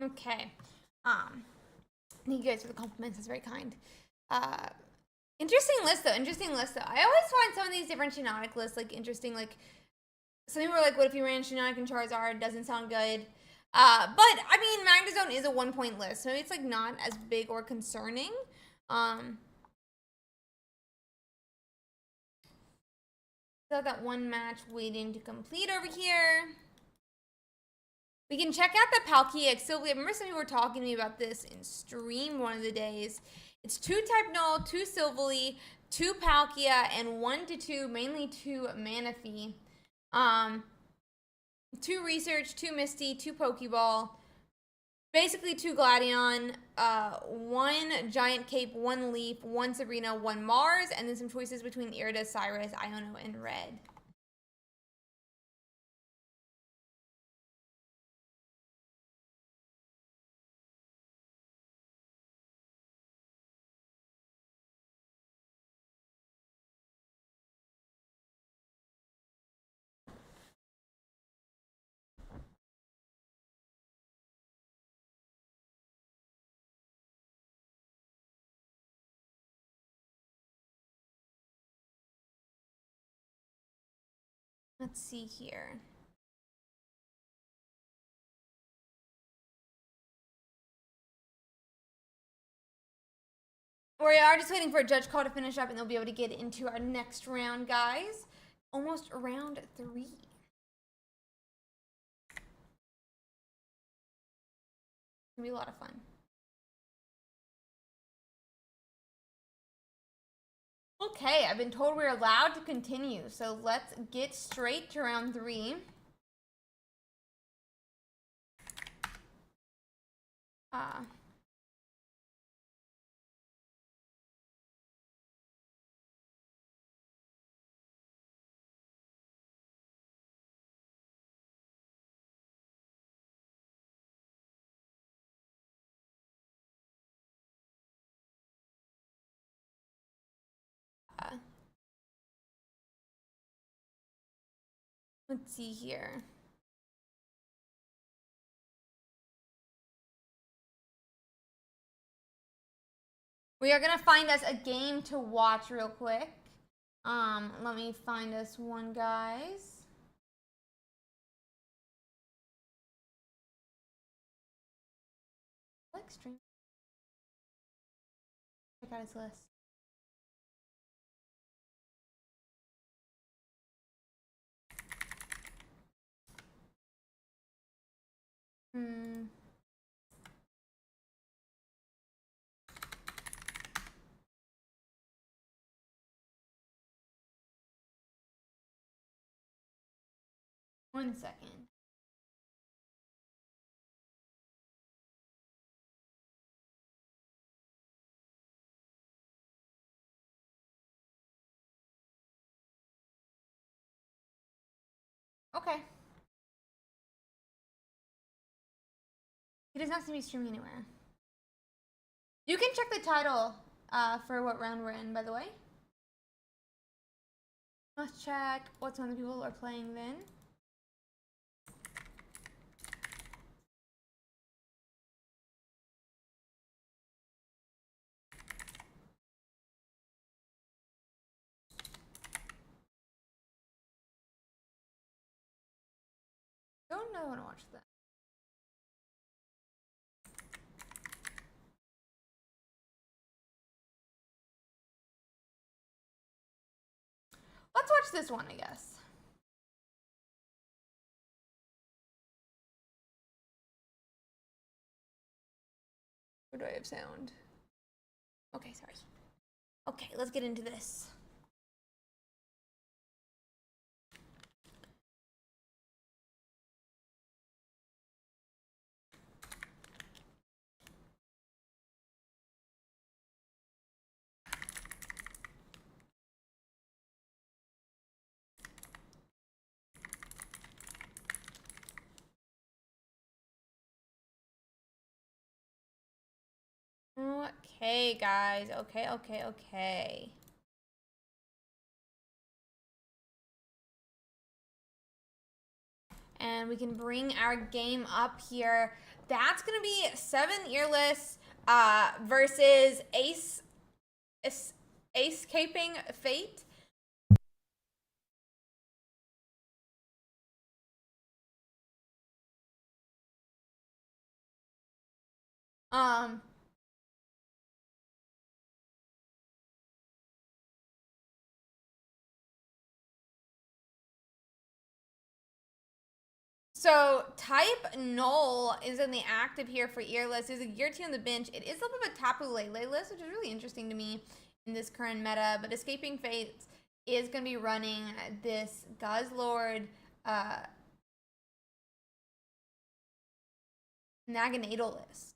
Okay. Thank you guys for the compliments. That's very kind. Interesting list though. Interesting list though. I always find some of these different Shiinotic lists like interesting. Like some people are like, "What if you ran Shiinotic and Charizard?" Doesn't sound good. But I mean, Magnezone is a 1-point list, so it's like not as big or concerning. Still that one match waiting to complete over here. We can check out the Palkia. Sylvia, I remember some people were talking to me about this in stream one of the days. It's 2 Type Null, 2 Silvally, 2 Palkia, and 1 to 2, mainly 2 Manaphy. 2 Research, 2 Misty, 2 Pokeball. Basically 2 Gladion, 1 Giant Cape, 1 Leaf, 1 Sabrina, 1 Mars, and then some choices between Irida, Cyrus, Iono, and Red. Let's see here. We are just waiting for a judge call to finish up, and they'll be able to get into our next round, guys. Almost round 3. It's gonna be a lot of fun. Okay, I've been told we're allowed to continue, so let's get straight to round 3. Let's see here. We are gonna find us a game to watch real quick. Let me find us one, guys. Like stream. Check out his list. One second. Okay. He does not seem to be streaming anywhere. You can check the title for what round we're in, by the way. Let's check what some of the people are playing then. Don't know when to watch that. Let's watch this one, I guess. Where do I have sound? Okay, sorry. Okay, let's get into this. Okay, guys. Okay. And we can bring our game up here. That's gonna be 7 earless versus escaping fate. So type null is in the active here for earless. There's a Gearty on the bench. It is a little bit of a Tapu Lele list, which is really interesting to me in this current meta. But Escaping Fates is going to be running this Guzzlord Naganadel list.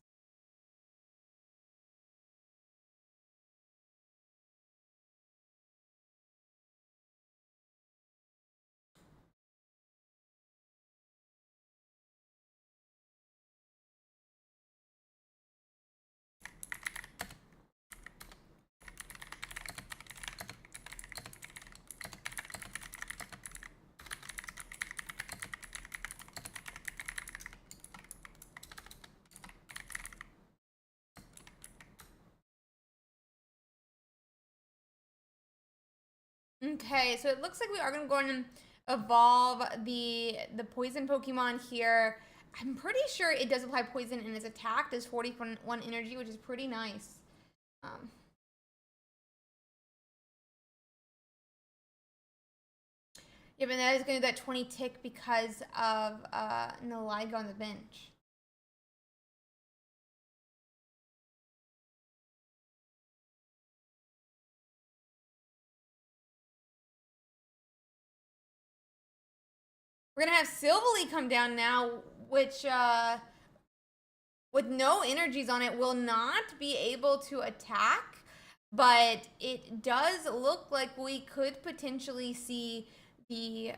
Okay, so it looks like we are going to go and evolve the poison Pokemon here. I'm pretty sure it does apply poison and its attack does 41 energy, which is pretty nice. Yeah, but that is going to do that 20 tick because of Naligo on the bench. We're going to have Silvally come down now, which with no energies on it will not be able to attack. But it does look like we could potentially see the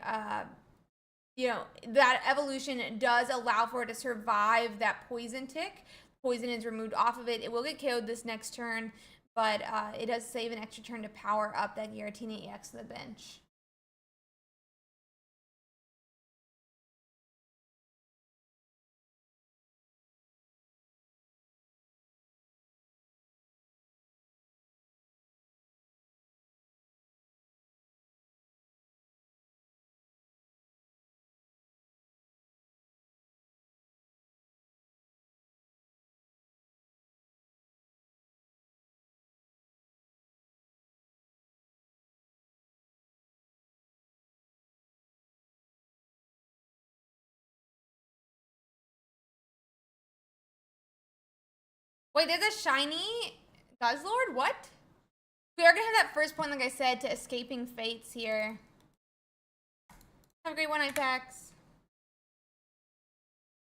that evolution does allow for it to survive that poison tick. Poison is removed off of it. It will get KO'd this next turn, but it does save an extra turn to power up that Giratina EX to the bench. Wait, there's a shiny Guzzlord? What? We are going to have that first point, like I said, to Escaping Fates here. Have a great one, Ipex.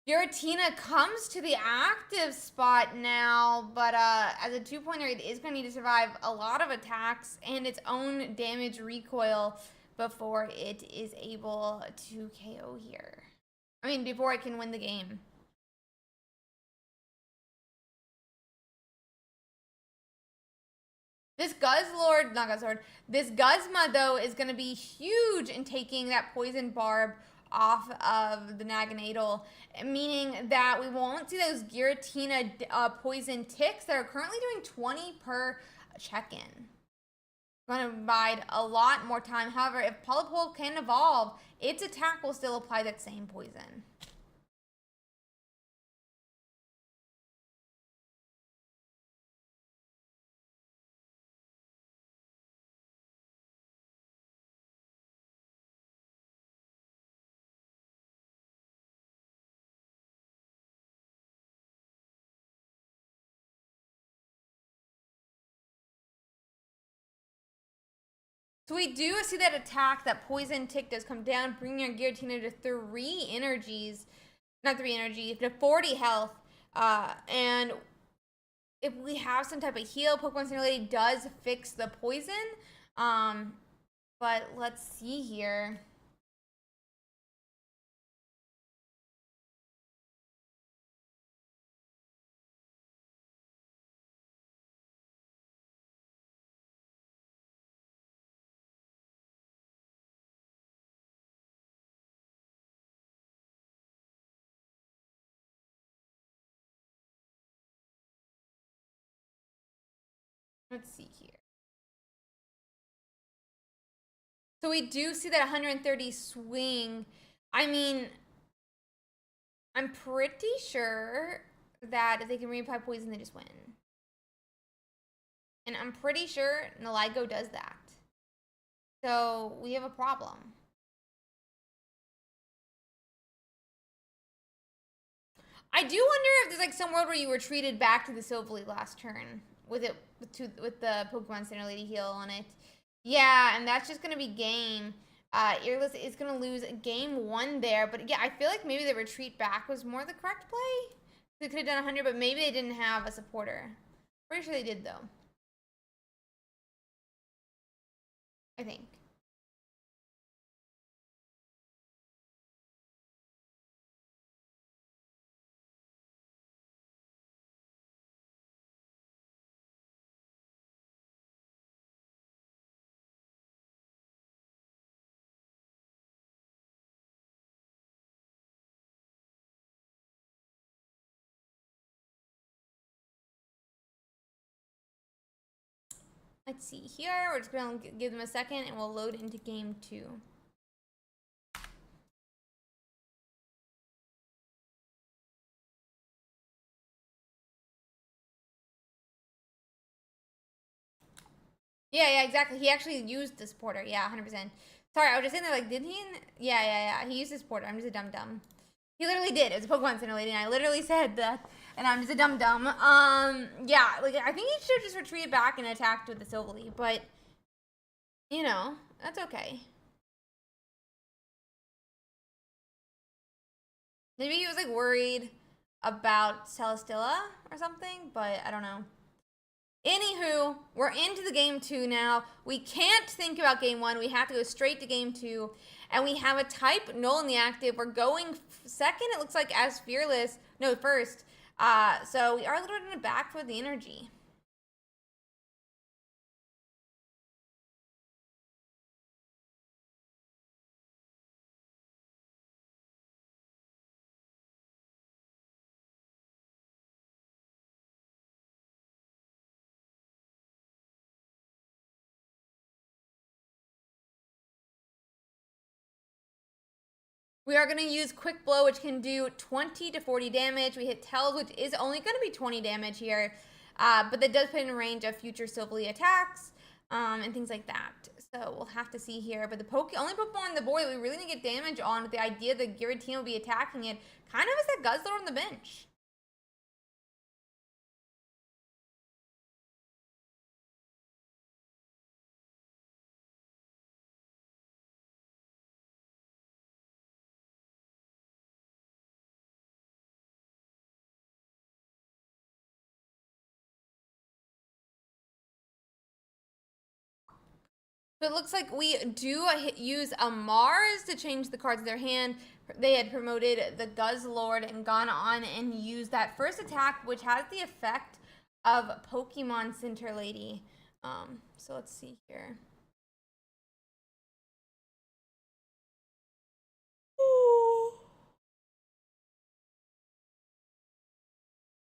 Giratina comes to the active spot now, but as a 2-pointer, it is going to need to survive a lot of attacks and its own damage recoil before it is able to KO here. I mean, before it can win the game. This Guzzlord, not Guzzlord, this Guzma, though, is going to be huge in taking that Poison Barb off of the Naganadel, meaning that we won't see those Giratina poison ticks that are currently doing 20 per check-in. Going to provide a lot more time. However, if Polipole can evolve, its attack will still apply that same poison. So we do see that attack, that poison tick does come down, bringing our Giratina to 3 energies. Not 3 energy, to 40 health. And if we have some type of heal, Pokemon Center Lady does fix the poison. But let's see here. Let's see here. So we do see that 130 swing. I mean, I'm pretty sure that if they can reapply poison, they just win. And I'm pretty sure Naligo does that. So we have a problem. I do wonder if there's like some world where you retreated back to the Silvally last turn with the Pokemon Center Lady heal on it. Yeah, and that's just gonna be game. Earless is gonna lose game 1 there, but yeah, I feel like maybe the retreat back was more the correct play. They could have done 100, but maybe they didn't have a supporter. Pretty sure they did though. I think. Let's see here. We're just gonna give them a second and we'll load into game 2. Yeah, exactly. He actually used the supporter. Yeah, 100%. Sorry, I was just saying that, like, did he? Yeah. He used the supporter. I'm just a dum-dum. He literally did. It was a Pokemon Center Lady, and I literally said that, and I'm just a dum-dum. Yeah, like, I think he should have just retreated back and attacked with the Silvally, but, you know, that's okay. Maybe he was, like, worried about Celesteela or something, but I don't know. Anywho, we're into the game 2 now. We can't think about game 1. We have to go straight to game 2. And we have a type null in the active. We're going second, it looks like, as Fearless. No, first. So we are a little bit in the back for the energy. We are going to use Quick Blow, which can do 20 to 40 damage. We hit Tails, which is only going to be 20 damage here. But that does put in range of future Silvally attacks and things like that. So we'll have to see here. But the only Pokemon on the board that we really need to get damage on with the idea that Giratina will be attacking it kind of is that Guzzlord on the bench. So it looks like we do use a Mars to change the cards in their hand. They had promoted the Guzzlord and gone on and used that first attack, which has the effect of Pokemon Center Lady. So let's see here.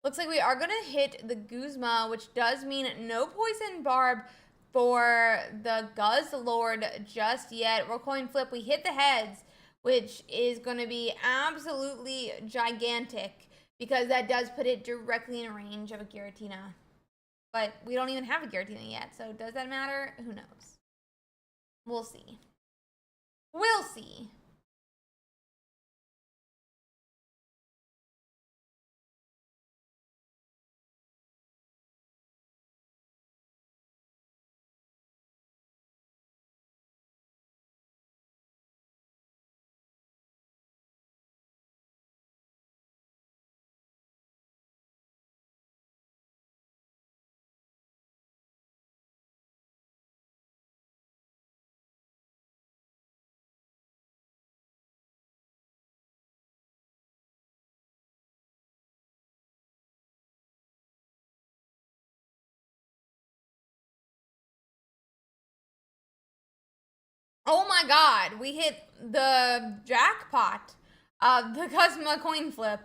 Looks like we are gonna hit the Guzma, which does mean no poison barb for the Guzzlord just yet. We're coin flip. We hit the heads, which is gonna be absolutely gigantic because that does put it directly in range of a Giratina. But we don't even have a Giratina yet, so does that matter? Who knows? We'll see. We'll see. Oh my god, we hit the jackpot of the Guzma coin flip.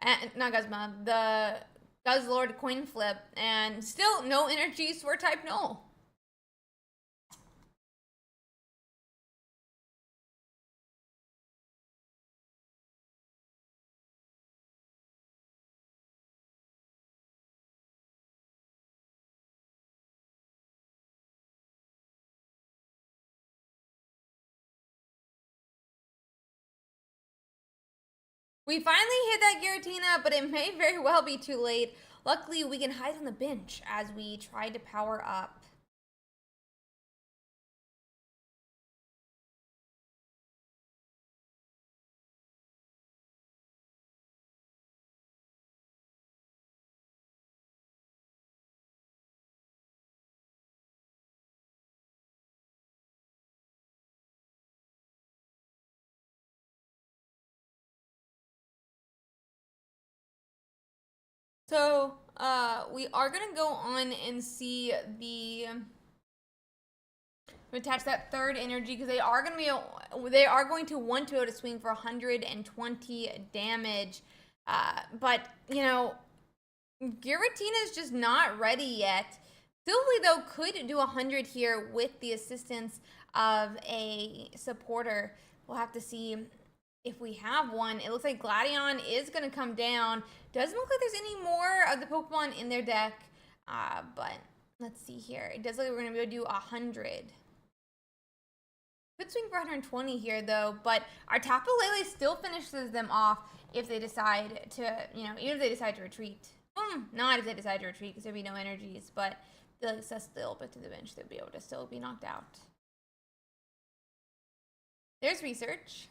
And not Guzma, the Guzzlord coin flip. And still no energies for type null. We finally hit that Giratina, but it may very well be too late. Luckily, we can hide on the bench as we try to power up. So, we are gonna go on and see the attach that third energy because they are going to want to be able to swing for 120 damage. But you know, Giratina is just not ready yet. Sylvie though could do 100 here with the assistance of a supporter. We'll have to see if we have one. It looks like Gladion is going to come down. Doesn't look like there's any more of the Pokemon in their deck. But let's see here. It does look like we're going to be able to do 100. Could swing for 120 here though, but our Tapu Lele still finishes them off if they decide to, even if they decide to retreat. Not if they decide to retreat because there'd be no energies, but they'll access a little bit to the bench. They'll be able to still be knocked out. There's research.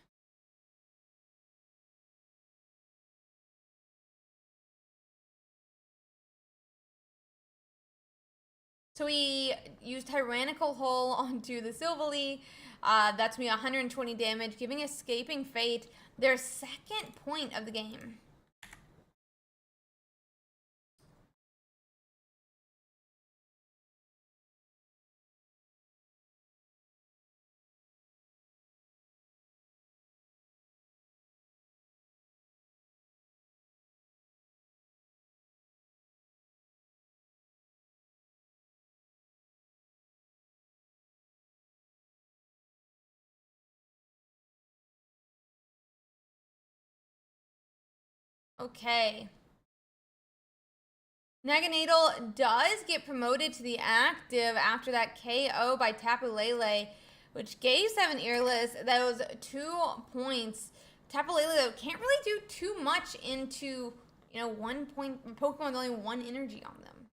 So we use Tyrannical Hull onto the Silvally. That's me 120 damage, giving Escaping Fate their second point of the game. Okay. Naganadel does get promoted to the active after that KO by Tapu Lele, which gave 7 Earless those 2 points. Tapu Lele, though, can't really do too much into, 1 point. Pokemon with only 1 energy on them.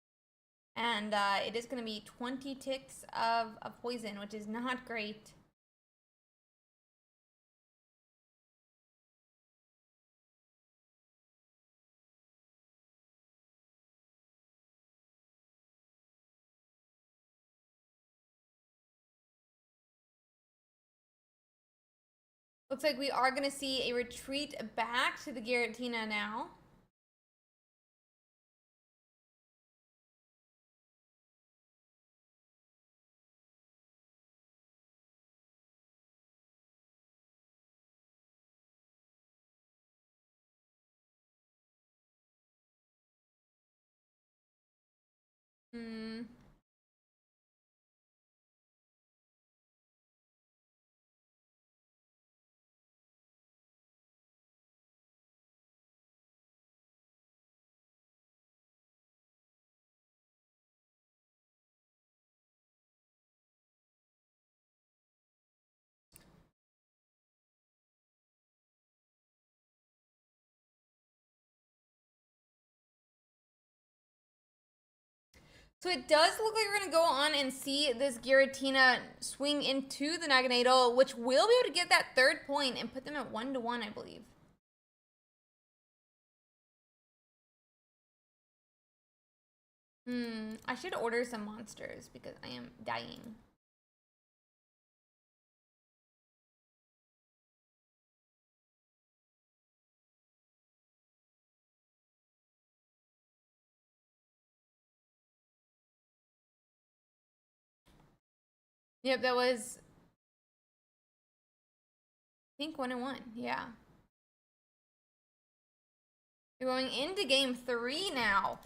And it is going to be 20 ticks of poison, which is not great. Looks like we are going to see a retreat back to the Giratina now. Hmm. So it does look like we're going to go on and see this Giratina swing into the Naganadel, which will be able to get that third point and put them at 1-1, I believe. I should order some monsters because I am dying. Yep, that was, I think, 1-1. Yeah. We're going into game 3 now.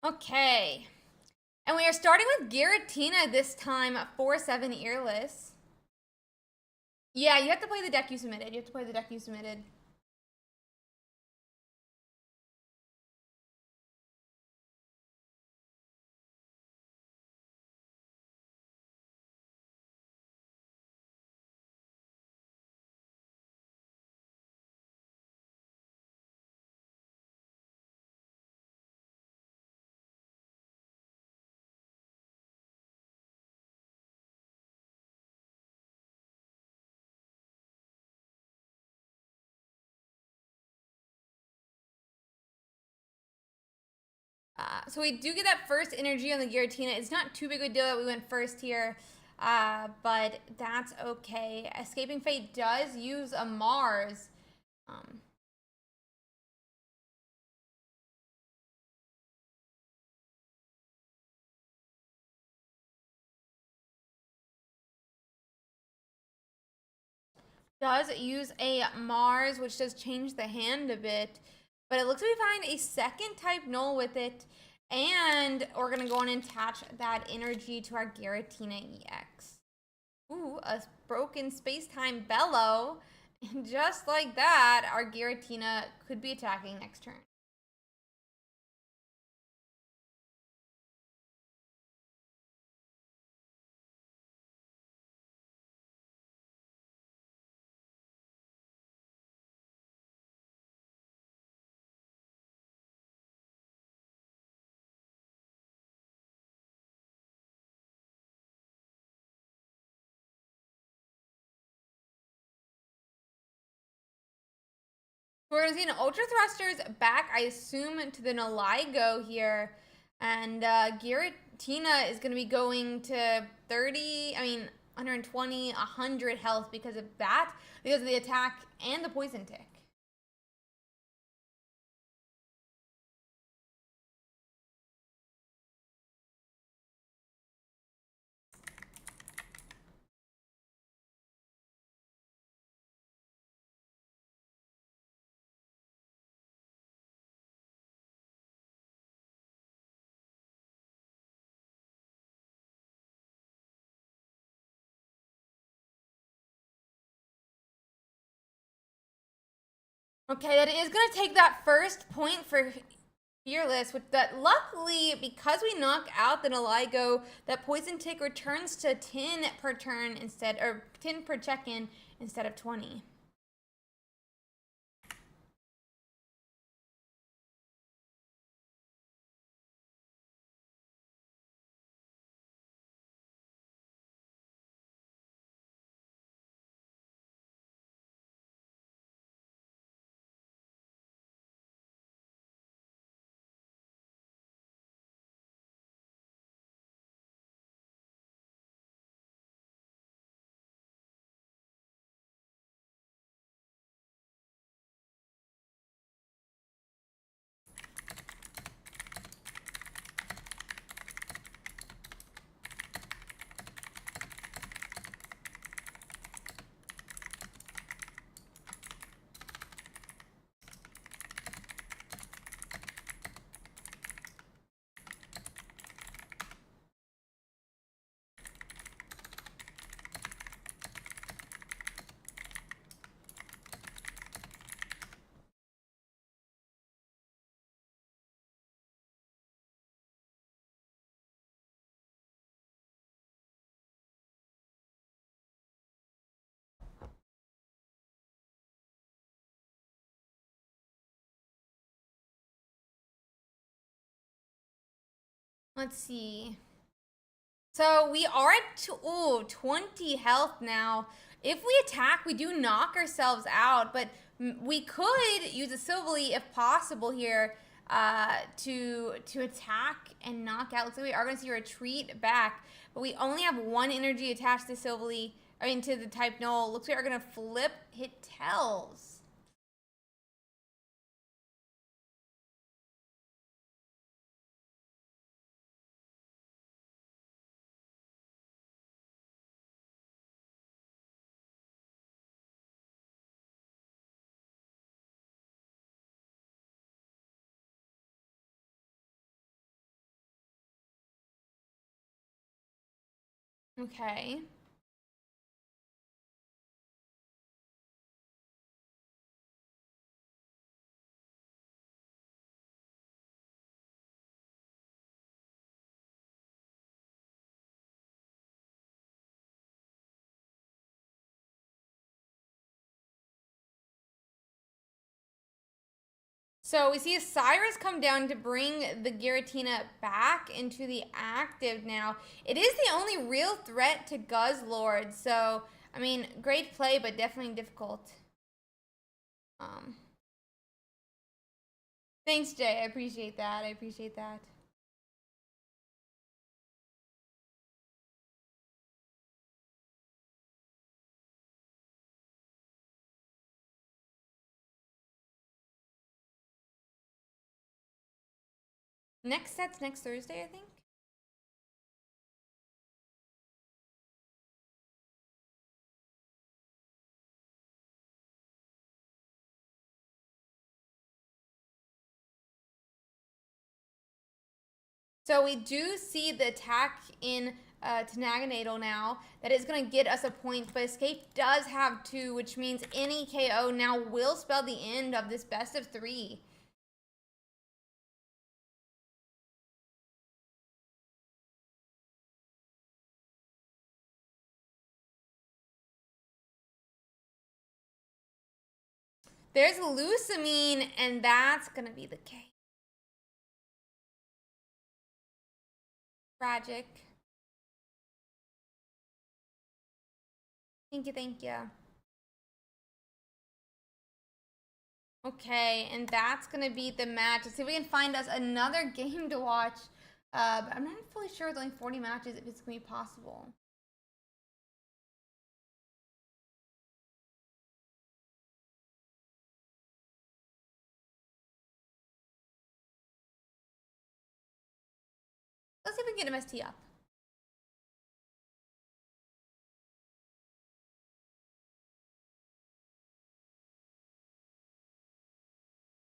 Okay. And we are starting with Giratina this time, 4-7 earless. Yeah, you have to play the deck you submitted. You have to play the deck you submitted. So we do get that first energy on the Giratina. It's not too big a deal that we went first here, but that's okay. Escaping Fate does use a Mars. Does use a Mars, which does change the hand a bit. But it looks like we find a second type null with it. And we're going to go on and attach that energy to our Giratina EX. Ooh, a broken space-time bellow. And just like that, our Giratina could be attacking next turn. We're going to see an Ultra Thrusters back, I assume, to the Naligo here. And Giratina is going to be going to 120, 100 health because of that, because of the attack and the poison tick. Okay, that is going to take that first point for Fearless, which that luckily, because we knock out the Naligo, that poison tick returns to 10 per turn instead, or 10 per check-in instead of 20. Let's see. So we are at 20 health now. If we attack, we do knock ourselves out, but we could use a Silvally if possible here to attack and knock out. Looks like we are going to see a retreat back, but we only have one energy attached to Silvally. I mean, to the type null. Looks like we're going to flip hit Tails. Okay. So we see Cyrus come down to bring the Giratina back into the active now. It is the only real threat to Guzzlord, so, I mean, great play, but definitely difficult. Thanks, Jay. I appreciate that. I appreciate that. Next set's next Thursday, I think. So we do see the attack in Tenaganadal now. That is going to get us a point, but Escape does have 2, which means any KO now will spell the end of this best of 3. There's Lusamine, and that's going to be the K. Tragic. Thank you, thank you. Okay, and that's gonna be the match. Let's see if we can find us another game to watch. But I'm not fully sure with only 40 matches if it's gonna be possible. Let's see if we can get MST up.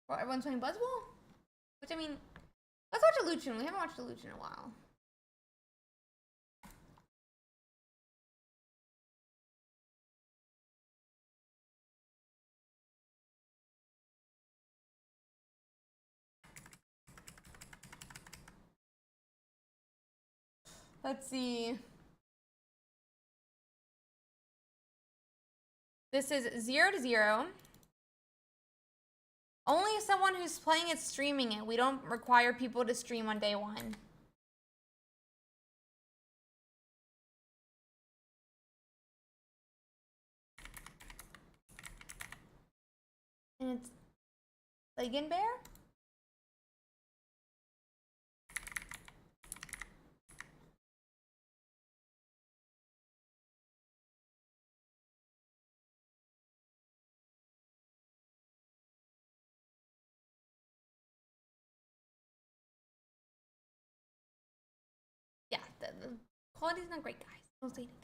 Well, everyone's playing Buzzwole? Which, I mean, let's watch a Luchin. We haven't watched a Luchin in a while. Let's see. This is 0-0. Only someone who's playing it streaming it. We don't require people to stream on day 1. And it's Lagan Bear? Yeah, the quality's not great, guys. Don't say anything.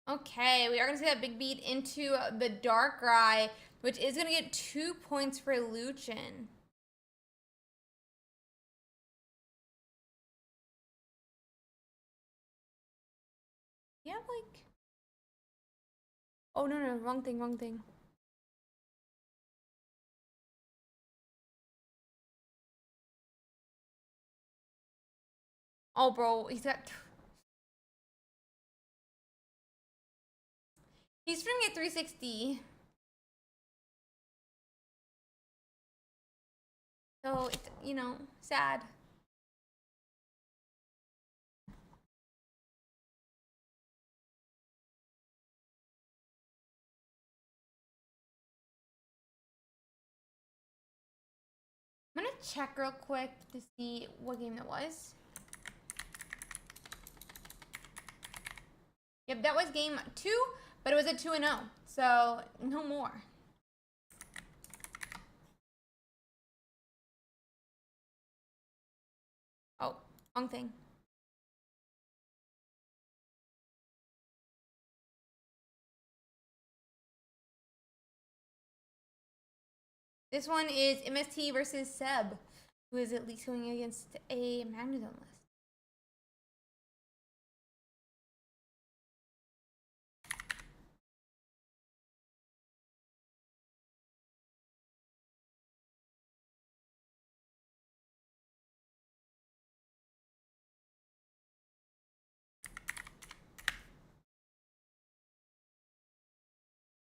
Okay, we are going to see that big beat into the Darkrai, which is going to get 2 points for Luchin. Yeah, like... Oh, no, wrong thing, wrong thing. Oh, bro, he's got... He's streaming at 360. So it's, you know, sad. I'm gonna check real quick to see what game that was. Yep, that was game 2, but it was a 2-0, so no more. Oh, wrong thing. This one is MST versus Seb, who is at least going against a Magnezone list.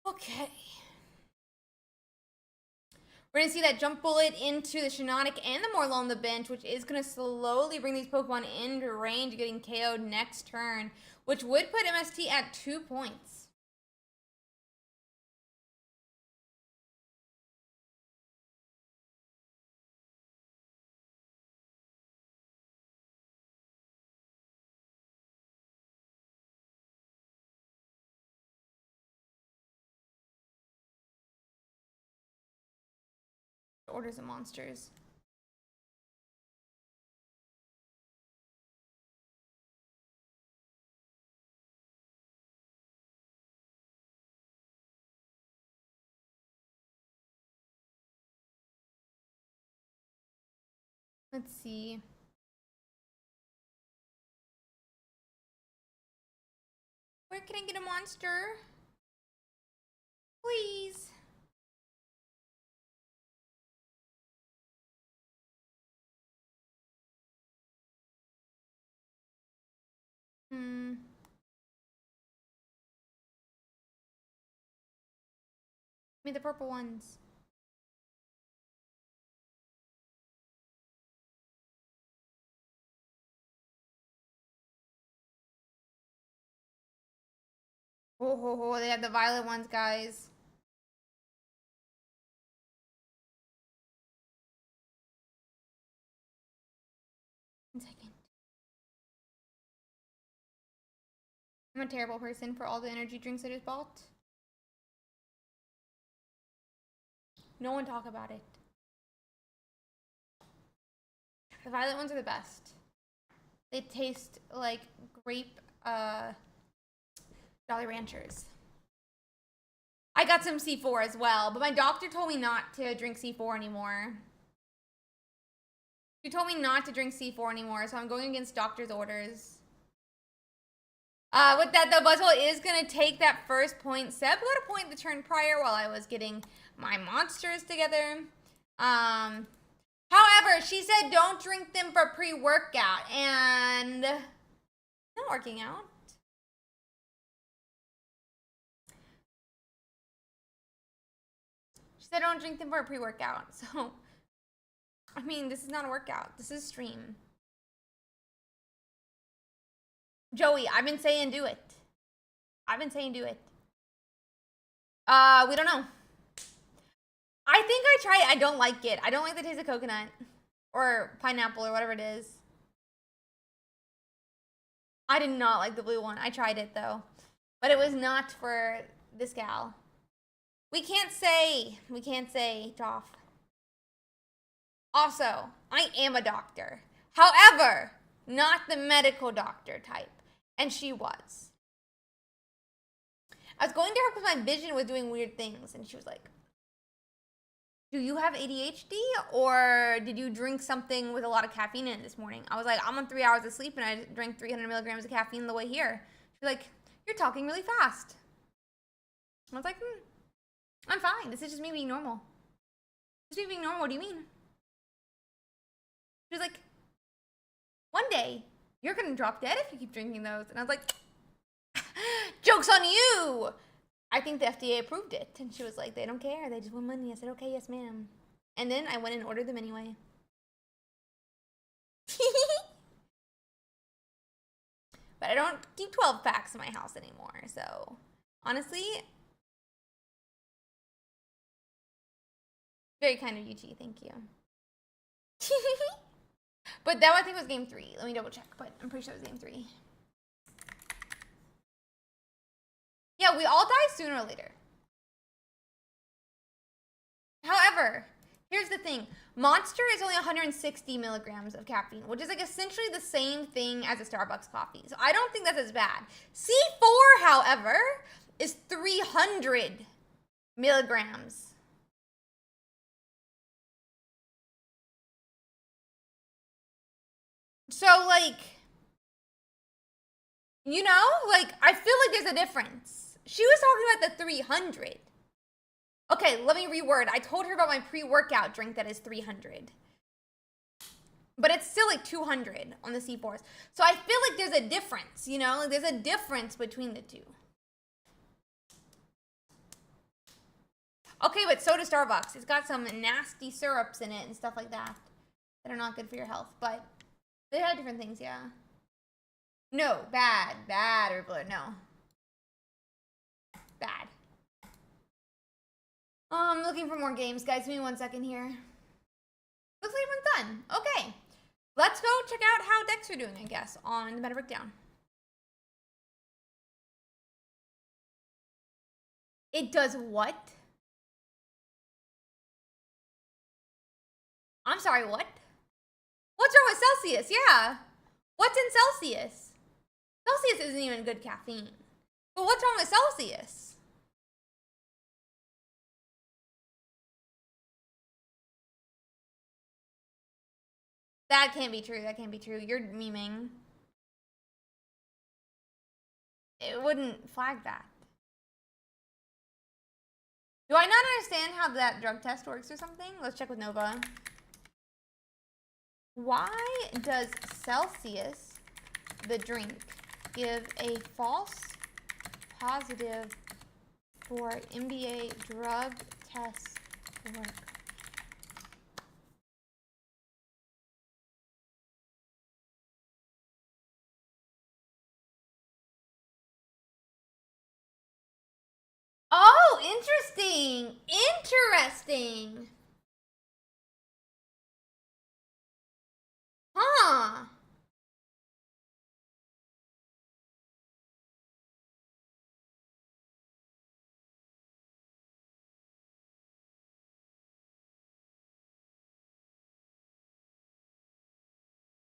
Okay. We're going to see that Jump Bullet into the Shiinotic and the Morlo on the bench, which is going to slowly bring these Pokemon into range, getting KO'd next turn, which would put MST at 2 points. Orders of monsters. Let's see. Where can I get a monster? Please. Give me the purple ones. Oh, they have the violet ones, guys. One second. I'm a terrible person for all the energy drinks I just bought. No one talk about it. The violet ones are the best. They taste like grape Jolly Ranchers. I got some C4 as well, but my doctor told me not to drink C4 anymore. She told me not to drink C4 anymore, so I'm going against doctor's orders. With that, though, Buzzwole is going to take that first point. Seb got a point the turn prior while I was getting my monsters together. However, she said don't drink them for pre-workout, and not working out. She said don't drink them for a pre-workout, so, I mean, this is not a workout. This is a stream. Joey, I've been saying do it. I've been saying do it. We don't know. I think I tried it. I don't like it. I don't like the taste of coconut. Or pineapple or whatever it is. I did not like the blue one. I tried it, though. But it was not for this gal. We can't say. We can't say, Joff. Also, I am a doctor. However, not the medical doctor type. And she was. I was going to her because my vision was doing weird things. And she was like, do you have ADHD? Or did you drink something with a lot of caffeine in it this morning? I was like, I'm on 3 hours of sleep and I drank 300 milligrams of caffeine on the way here. She's like, you're talking really fast. I was like, I'm fine. This is just me being normal. Just me being normal. What do you mean? She was like, one day, you're going to drop dead if you keep drinking those. And I was like, joke's on you. I think the FDA approved it. And she was like, they don't care. They just want money. I said, okay, yes, ma'am. And then I went and ordered them anyway. But I don't keep 12 packs in my house anymore, so honestly, very kind of you, G. Thank you. But that I think was game 3. Let me double check, but I'm pretty sure it was game 3. Yeah, we all die sooner or later. However, here's the thing. Monster is only 160 milligrams of caffeine, which is like essentially the same thing as a Starbucks coffee. So I don't think that's as bad. C4, however, is 300 milligrams. So, like, you know, like, I feel like there's a difference. She was talking about the 300. Okay, let me reword. I told her about my pre-workout drink that is 300. But it's still like 200 on the C4s. So I feel like there's a difference, you know? Like there's a difference between the two. Okay, but so does Starbucks. It's got some nasty syrups in it and stuff like that that are not good for your health. But they have different things, yeah. No, bad, Rippler, no. Bad. I'm looking for more games, guys. Give me 1 second here. Looks like everyone's done. Okay. Let's go check out how decks are doing, I guess, on the meta breakdown. It does what? I'm sorry, what? What's wrong with Celsius? Yeah. What's in Celsius? Celsius isn't even good caffeine. But what's wrong with Celsius? That can't be true. That can't be true. You're memeing. It wouldn't flag that. Do I not understand how that drug test works or something? Let's check with Nova. Why does Celsius, the drink, give a false positive for NBA drug test work? Oh, interesting. Interesting. Huh.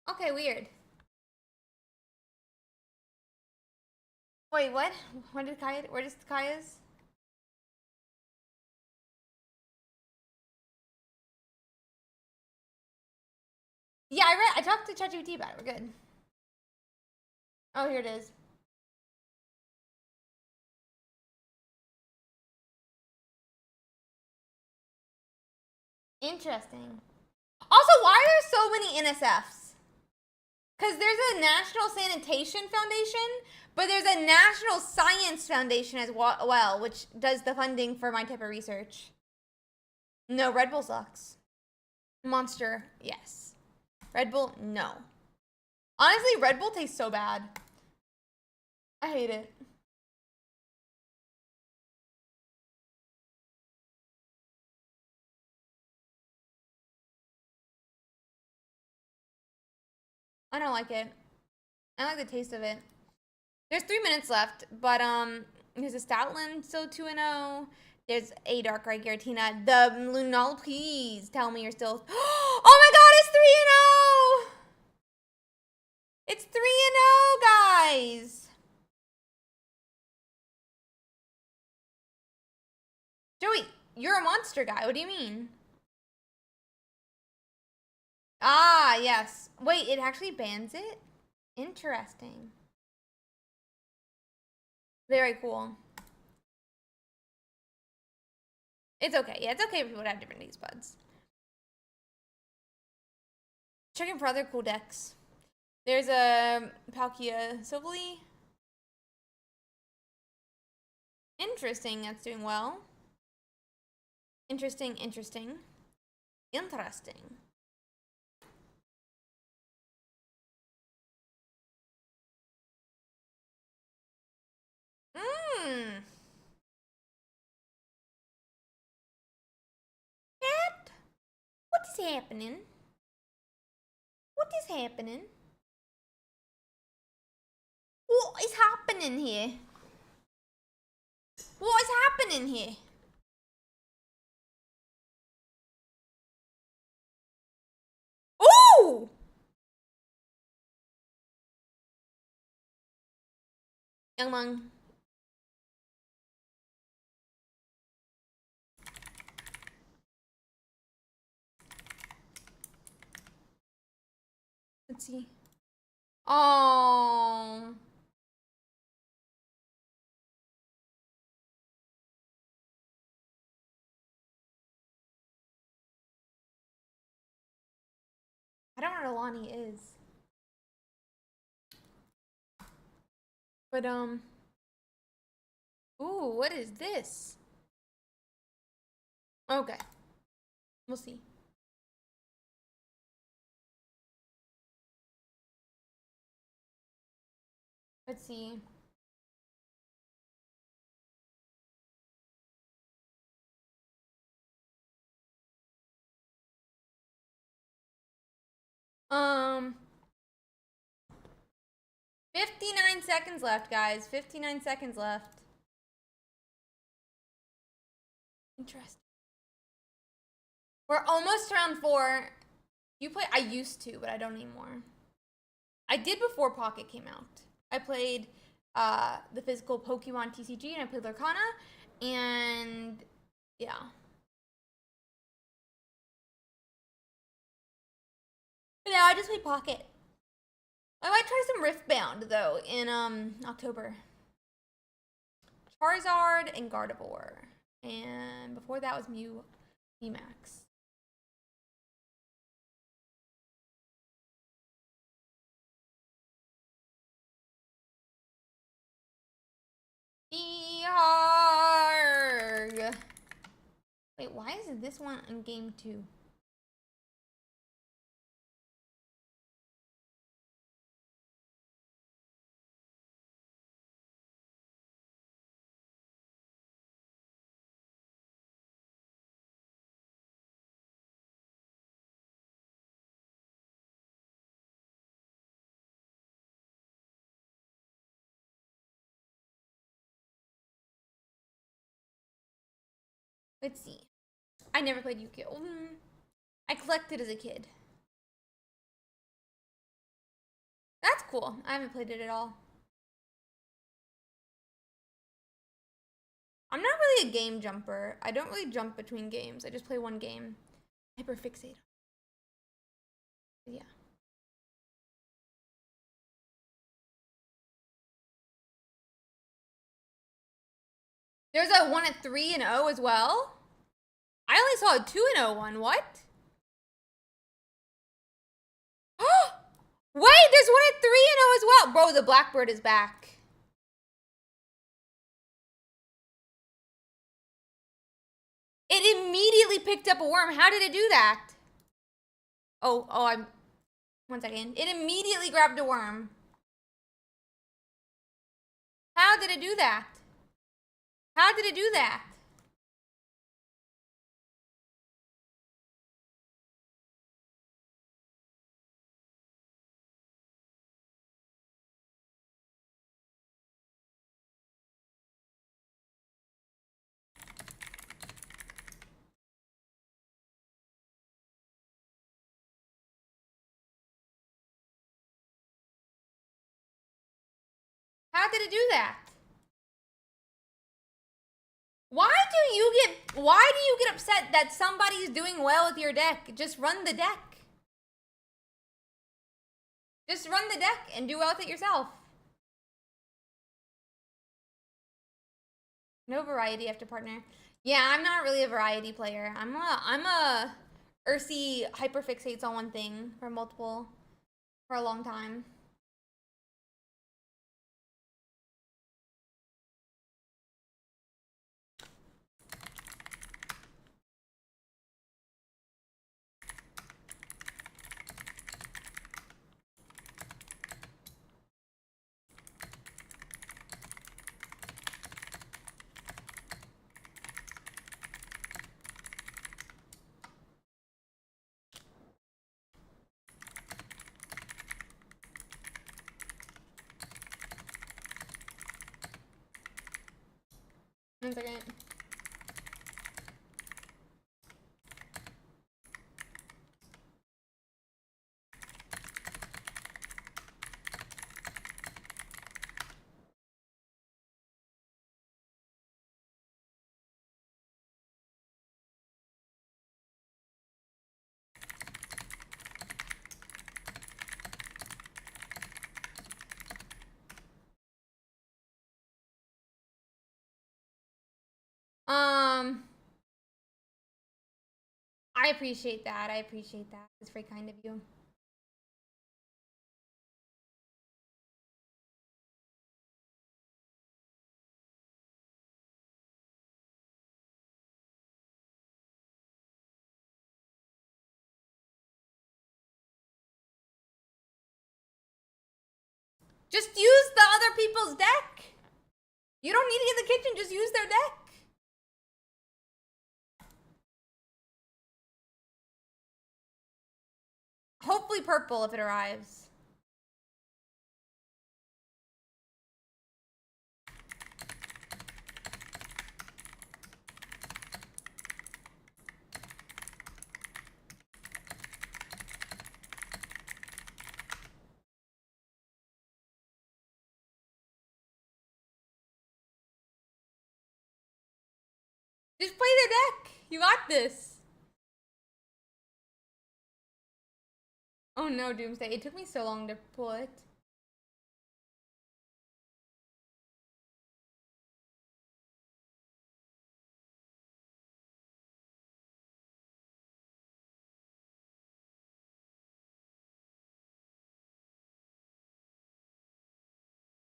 Okay, weird. Wait, what? Where does Kaya's? Yeah, I talked to ChatGPT about it. We're good. Oh, here it is. Interesting. Also, why are there so many NSFs? Because there's a National Sanitation Foundation, but there's a National Science Foundation as well, which does the funding for my type of research. No, Red Bull sucks. Monster, yes. Red Bull, no. Honestly, Red Bull tastes so bad. I hate it. I don't like it. I like the taste of it. There's 3 minutes left, but there's a Stoutland still 2-0. There's a Dark right here, Tina. The Lunal, please tell me you're still. Oh my God, it's 3-0. It's 3-0, guys. Joey, you're a monster guy. What do you mean? Ah, yes. Wait, it actually bans it? Interesting. Very cool. It's okay. Yeah, it's okay for people to have different taste buds. Checking for other cool decks. There's a Palkia Silvally. Interesting, that's doing well. Interesting. Interesting. Mmm. What is happening? What is happening? What is happening here? What is happening here? Ooh! Young Mung. Let's see. Oh. I don't know what Alani is. But, ooh, what is this? Okay. We'll see. Let's see. Um, 59 seconds left, guys. 59 seconds left. Interesting. We're almost to round 4. You play? I used to, but I don't anymore. I did before Pocket came out. I played the physical Pokemon TCG, and I played Lurkana, and yeah. But now I just play Pocket. I might try some Riftbound though in October. Charizard and Gardevoir, and before that was Max. Yarg. Wait, why isn't this one in game 2? Let's see. I never played Yu-Gi-Oh. I collected as a kid. That's cool. I haven't played it at all. I'm not really a game jumper. I don't really jump between games. I just play one game. Hyperfixate. Yeah. There's a 1 at 3 and 0 as well? I only saw a 2 and 0 one. What? Wait, there's 1 at 3 and 0 as well. Bro, the Blackbird is back. It immediately picked up a worm. How did it do that? I'm... 1 second. It immediately grabbed a worm. How did it do that? How did it do that? How did it do that? Why do you get upset that somebody's doing well with your deck? Just run the deck. Just run the deck and do well with it yourself. No variety after partner. Yeah, I'm not really a variety player. I'm a Ursiiday hyperfixates on one thing for a long time. 1 second. I appreciate that. I appreciate that. It's very kind of you. Just use the other people's deck. You don't need to get in the kitchen. Just use their deck. Hopefully purple if it arrives. Just play their deck. You got this. Oh no, Doomsday. It took me so long to pull it.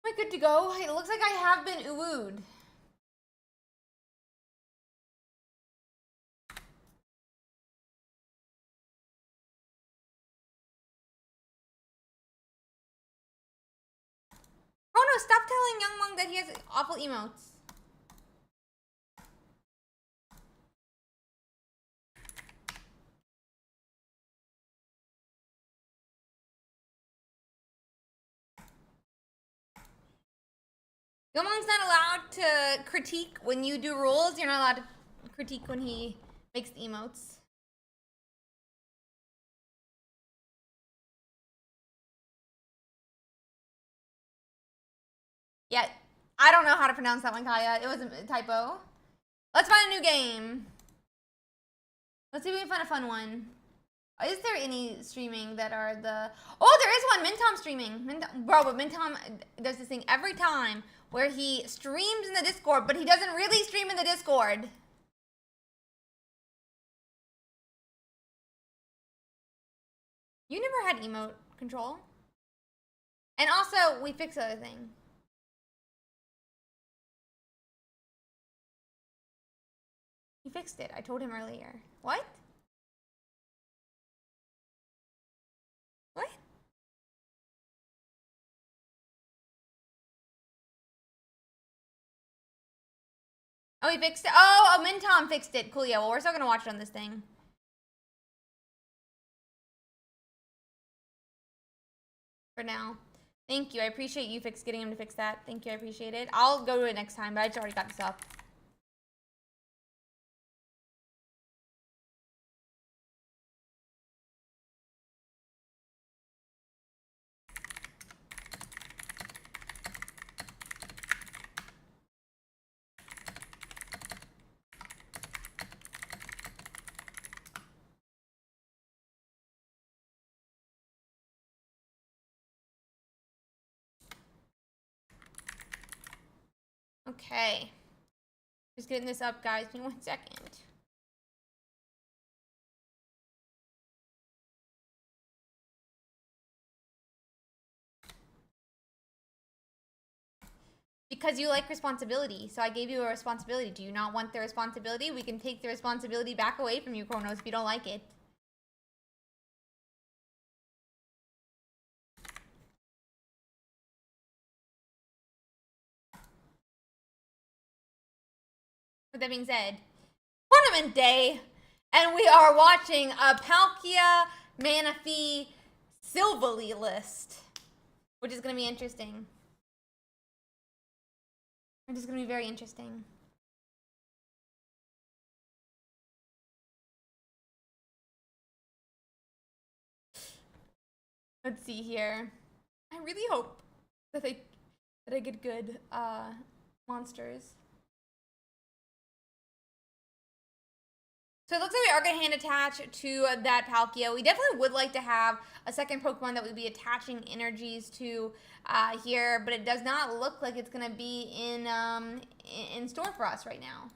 Am I good to go? It looks like I have been ooed. Oh no, stop telling Young Monk that he has awful emotes. Young Monk's not allowed to critique when you do rules. You're not allowed to critique when he makes the emotes. Yeah, I don't know how to pronounce that one, Kaya. It was a typo. Let's find a new game. Let's see if we can find a fun one. Is there any streaming that are the... Oh, there is one! Mintom streaming. Bro, but Mintom does this thing every time where he streams in the Discord, but he doesn't really stream in the Discord. You never had emote control. And also, we fixed the other thing. He fixed it. I told him earlier. What? What? Oh, he fixed it. Oh, Mintom fixed it. Cool, yeah. Well, we're still gonna watch it on this thing. For now. Thank you. I appreciate you getting him to fix that. Thank you. I appreciate it. I'll go to it next time, but I just already got this up. Okay. Just getting this up, guys. Give me 1 second. Because you like responsibility, so I gave you a responsibility. Do you not want the responsibility? We can take the responsibility back away from you, Kronos, if you don't like it. With that being said, tournament day, and we are watching a Palkia Manaphy Silvally list, which is going to be interesting. Which is going to be very interesting. Let's see here. I really hope that I get good monsters. So it looks like we are going to hand attach to that Palkia. We definitely would like to have a second Pokemon that we'd be attaching energies to here, but it does not look like it's going to be in store for us right now.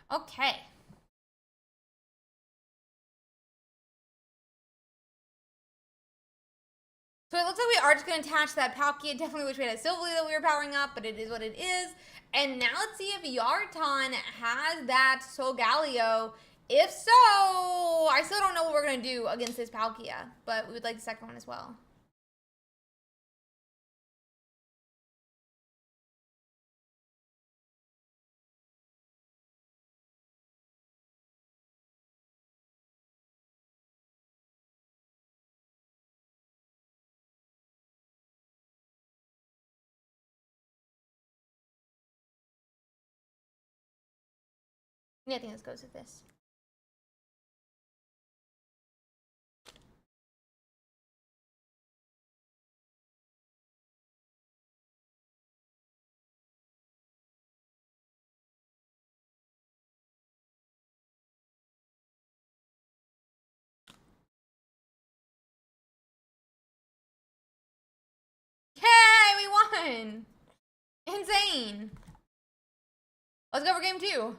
Okay. So it looks like we are just going to attach that Palkia. Definitely wish we had a Silvally that we were powering up, but it is what it is. And now let's see if Yarton has that Solgaleo. If so, I still don't know what we're going to do against this Palkia, but we would like the second one as well. Yeah, I think this goes with this. Yay, we won! Insane! Let's go for game 2.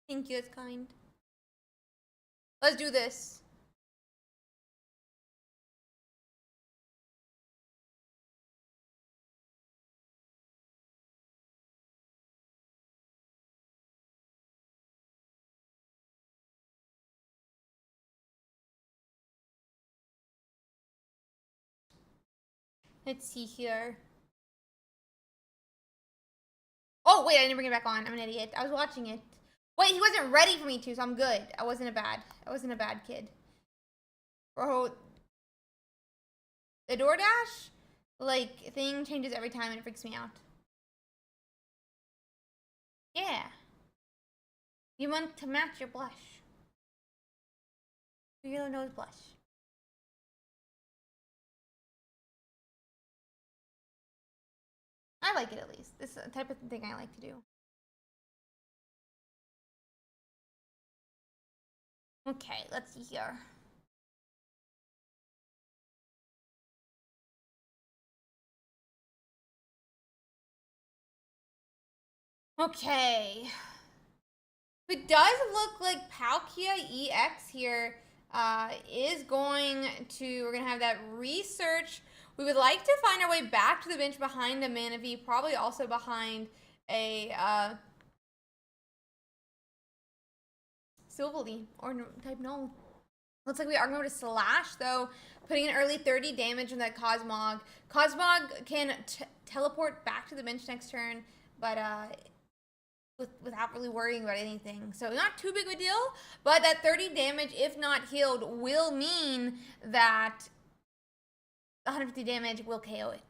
Thank you, it's kind. Let's do this. Let's see here. Oh, wait, I didn't bring it back on. I'm an idiot. I was watching it. Wait, he wasn't ready for me to, so I'm good. I wasn't a bad kid. Bro, the DoorDash, like, thing changes every time and it freaks me out. Yeah. You want to match your blush. Your yellow nose blush. I like it at least. This is the type of thing I like to do. Okay, let's see here. Okay. It does look like Palkia EX here is going to, we're going to have that research. We would like to find our way back to the bench behind a Manaphy, probably also behind a Silvally or type null. Looks like we are going to slash though, putting an early 30 damage on that Cosmog. Cosmog can teleport back to the bench next turn, but without really worrying about anything. So not too big of a deal, but that 30 damage, if not healed, will mean that 150 damage will KO it.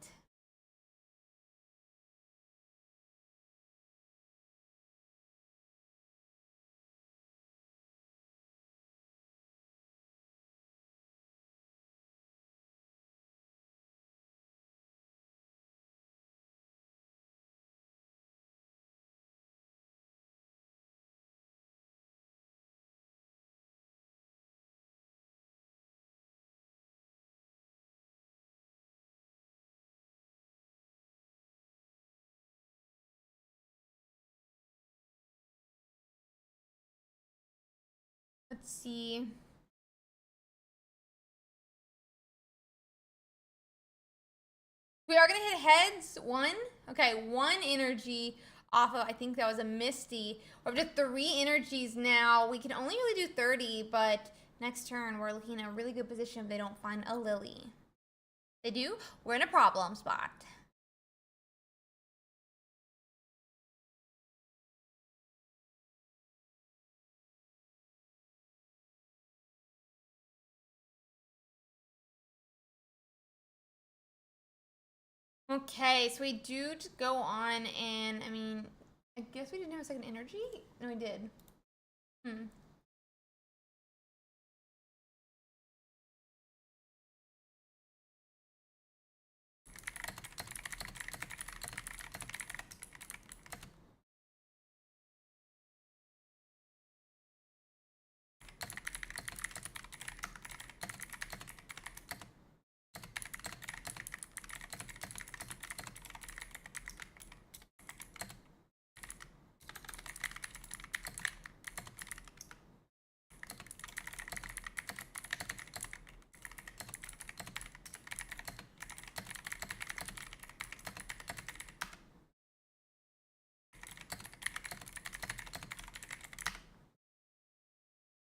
Let's see. We are gonna hit heads. One. Okay, one energy off of, I think that was a Misty. We're up to 3 energies now. We can only really do 30, but next turn we're looking in a really good position if they don't find a Lily. They do? We're in a problem spot. Okay, so we do go on and, I mean, I guess we didn't have a second energy? No, we did.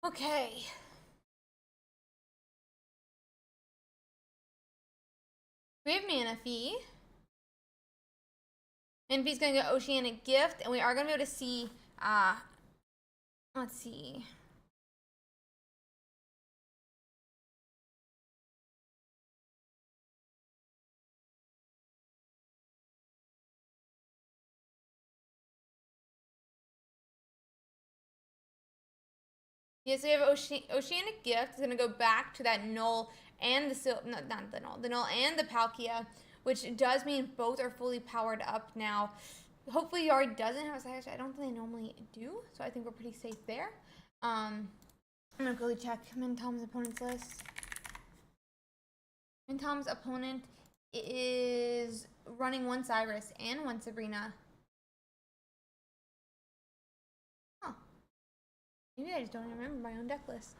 Okay. We have Mana Fee. Mana Fee's gonna get Oceanic Gift, and we are gonna be able to see, let's see. Yeah, so we have Oceanic Gift. It's gonna go back to that null and the not the null and the Palkia, which does mean both are fully powered up now. Hopefully, Yard doesn't have a side. I don't think they normally do, so I think we're pretty safe there. I'm gonna quickly check Min Tom's opponent's list. Min Tom's opponent is running 1 Cyrus and 1 Sabrina. Huh. Maybe I just don't remember my own deck list.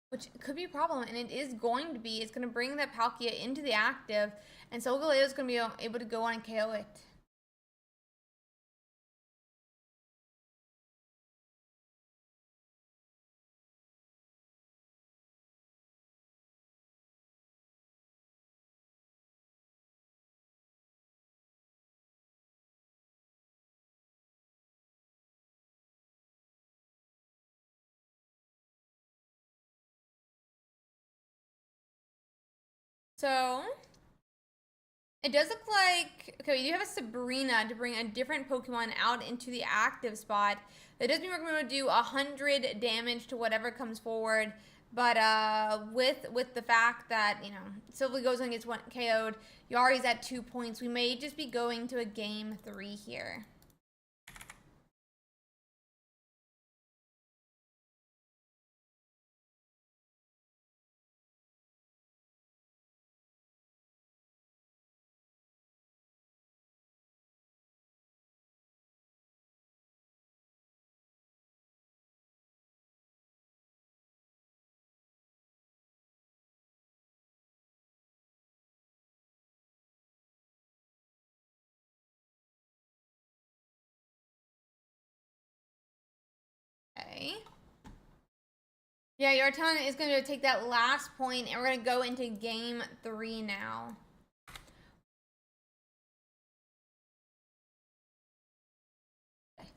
Which could be a problem, and it is going to be. It's going to bring that Palkia into the active, and Solgaleo is going to be able to go on and KO it. So, it does look like, okay, we do have a Sabrina to bring a different Pokemon out into the active spot. That does mean we're going to do 100 damage to whatever comes forward. But with the fact that, you know, Sylvie goes and gets KO'd, Yari's at 2 points, we may just be going to a game 3 here. Okay. Yeah, your talent is going to take that last point, and we're going to go into game 3 now. Okay.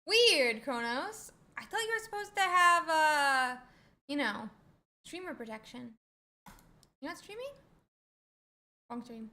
Weird, Kronos. I thought you were supposed to have, you know, streamer protection. You're not streaming? Wrong stream.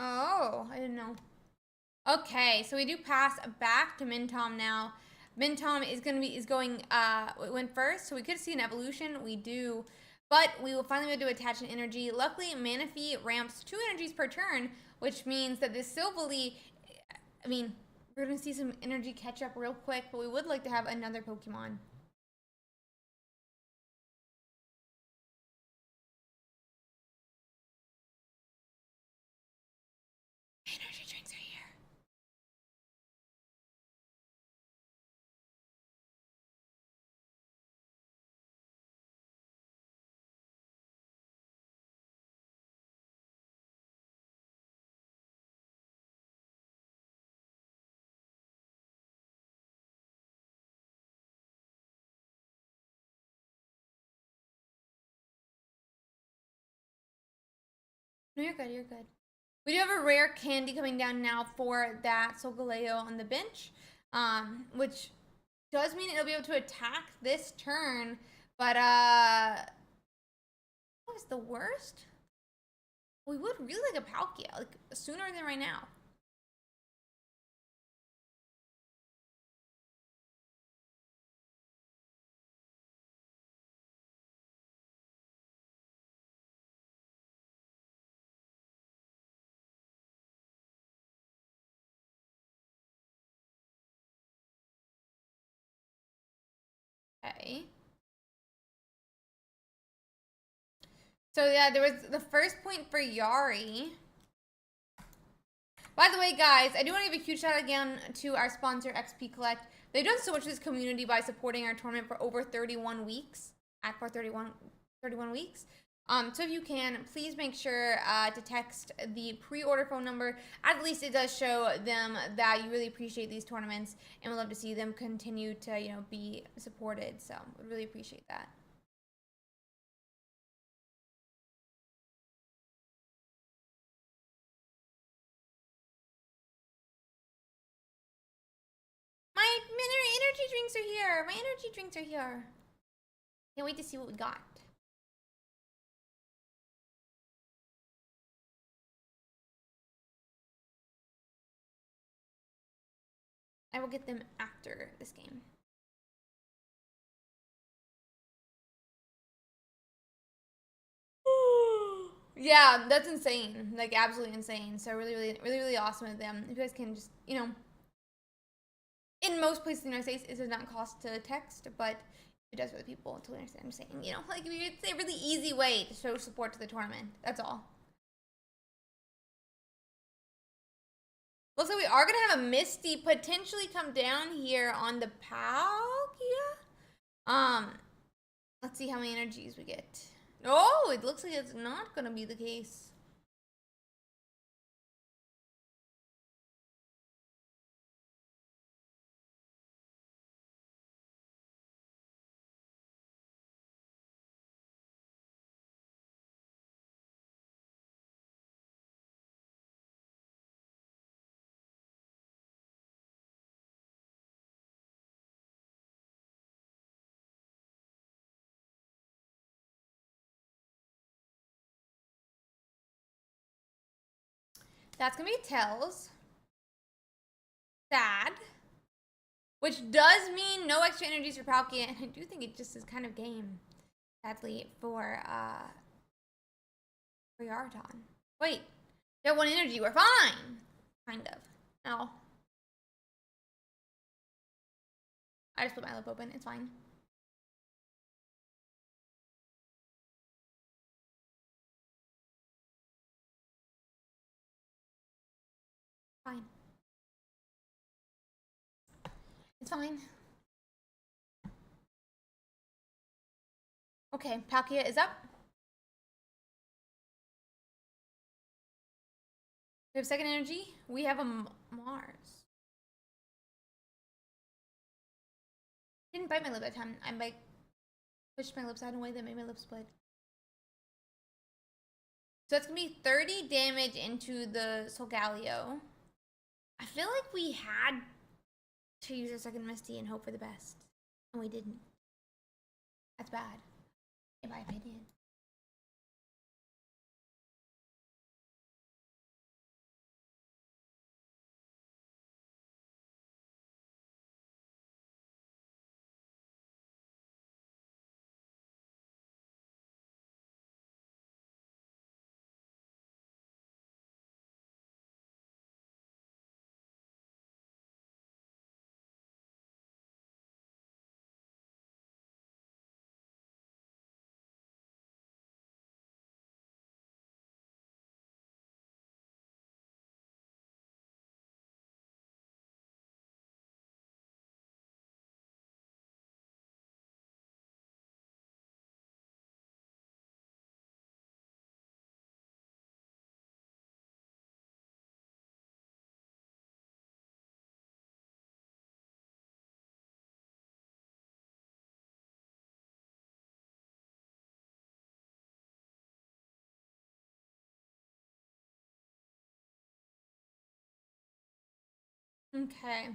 Oh, I didn't know. Okay, so we do pass back to Mintom now. Mintom is going went first, so we could see an evolution. We do, but we will finally be able to attach an energy. Luckily, Manaphy ramps 2 energies per turn, which means that this Silvally, I mean, we're gonna see some energy catch up real quick, but we would like to have another Pokemon. Energy drinks are here. No, you're good, you're good. We do have a rare candy coming down now for that Solgaleo on the bench, which does mean it'll be able to attack this turn, but what was the worst? We would really like a Palkia, like sooner than right now. Okay. So yeah, there was the first point for Yari. By the way, guys, I do want to give a huge shout out again to our sponsor, XP Collect. They've done so much for this community by supporting our tournament for over 31 weeks. For 31 weeks. So if you can, please make sure to text the pre-order phone number. At least it does show them that you really appreciate these tournaments and would love to see them continue to, you know, be supported. So would really appreciate that. My energy drinks are here. My energy drinks are here. Can't wait to see what we got. I will get them after this game. Yeah, that's insane. Like, absolutely insane. So really awesome of them. If you guys can just, you know, in most places in the United States, it does not cost to text, but it does for the people to understand. I'm saying, you know, like, it's a really easy way to show support to the tournament. That's all. Looks like we are going to have a Misty potentially come down here on the Palkia. Let's see how many energies we get. Oh, it looks like it's not going to be the case. That's going to be Tails. Sad. Which does mean no extra energies for Palkia, and I do think it just is kind of game, sadly, for Yarton. Wait, they have 1 energy, we're fine! Kind of. No. I just put my lip open, it's fine. Fine. It's fine. Okay, Palkia is up. We have second energy. We have a Mars. Didn't bite my lip that time. I like pushed my lips out in a way that made my lips split. So that's gonna be 30 damage into the Solgaleo. I feel like we had to use our second Misty and hope for the best. And we didn't. That's bad, in my opinion. Okay.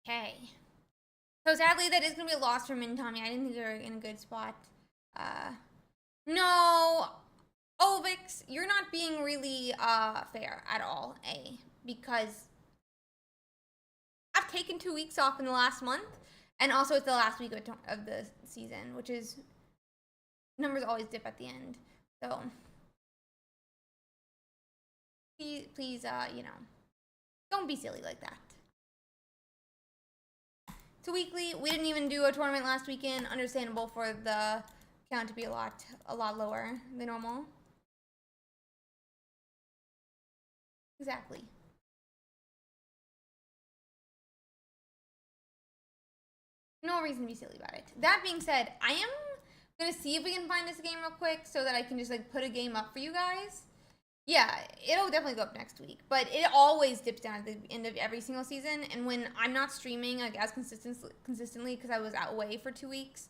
Okay. So sadly, that is gonna be a loss for Min Tommy. I didn't think they were in a good spot. No, Ovix, you're not being really fair at all. Because I've taken 2 weeks off in the last month, and also it's the last week of the season, which is numbers always dip at the end. So please, you know, don't be silly like that. To weekly, we didn't even do a tournament last weekend. Understandable for the count to be a lot lower than normal. Exactly. No reason to be silly about it. That being said, I am gonna see if we can find this game real quick so that I can just like put a game up for you guys. Yeah, it'll definitely go up next week, but it always dips down at the end of every single season. And when I'm not streaming like as consistently because I was away for 2 weeks,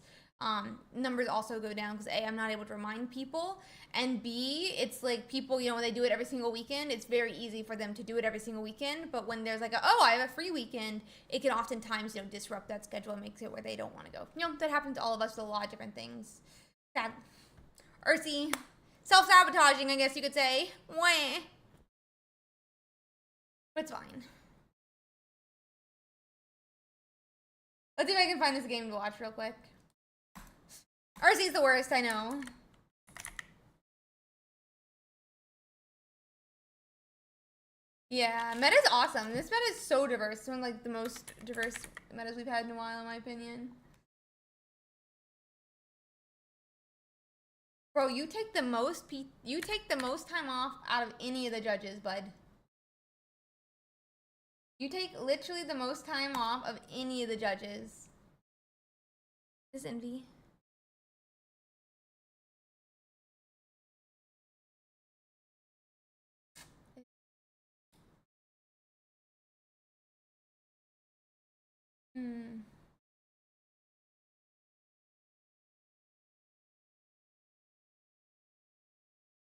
numbers also go down because A, I'm not able to remind people, and B, it's like people, you know, when they do it every single weekend, it's very easy for them to do it every single weekend. But when there's like oh, I have a free weekend, it can oftentimes, you know, disrupt that schedule and makes it where they don't want to go. You know, that happens to all of us with a lot of different things. Sad. Ursi. Self-sabotaging, I guess you could say. Wah. But it's fine. Let's see if I can find this game to watch real quick. Ursi's the worst, I know. Yeah, meta's awesome. This meta is so diverse. It's one of like the most diverse metas we've had in a while, in my opinion. Bro, you take the most time off out of any of the judges, bud. You take literally the most time off of any of the judges. This envy.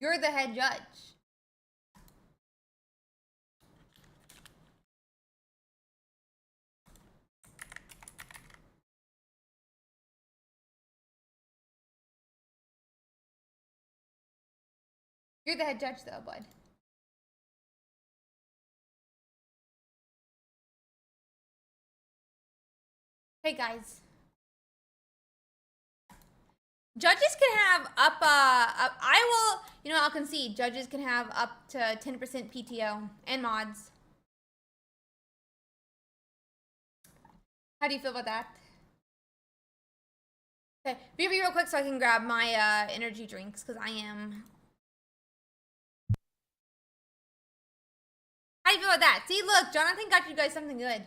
You're the head judge. You're the head judge though, bud. Hey guys. Judges can have I will, you know, I'll concede. Judges can have up to 10% PTO and mods. How do you feel about that? Okay, be real quick so I can grab my energy drinks because I am. How do you feel about that? See, look, Jonathan got you guys something good.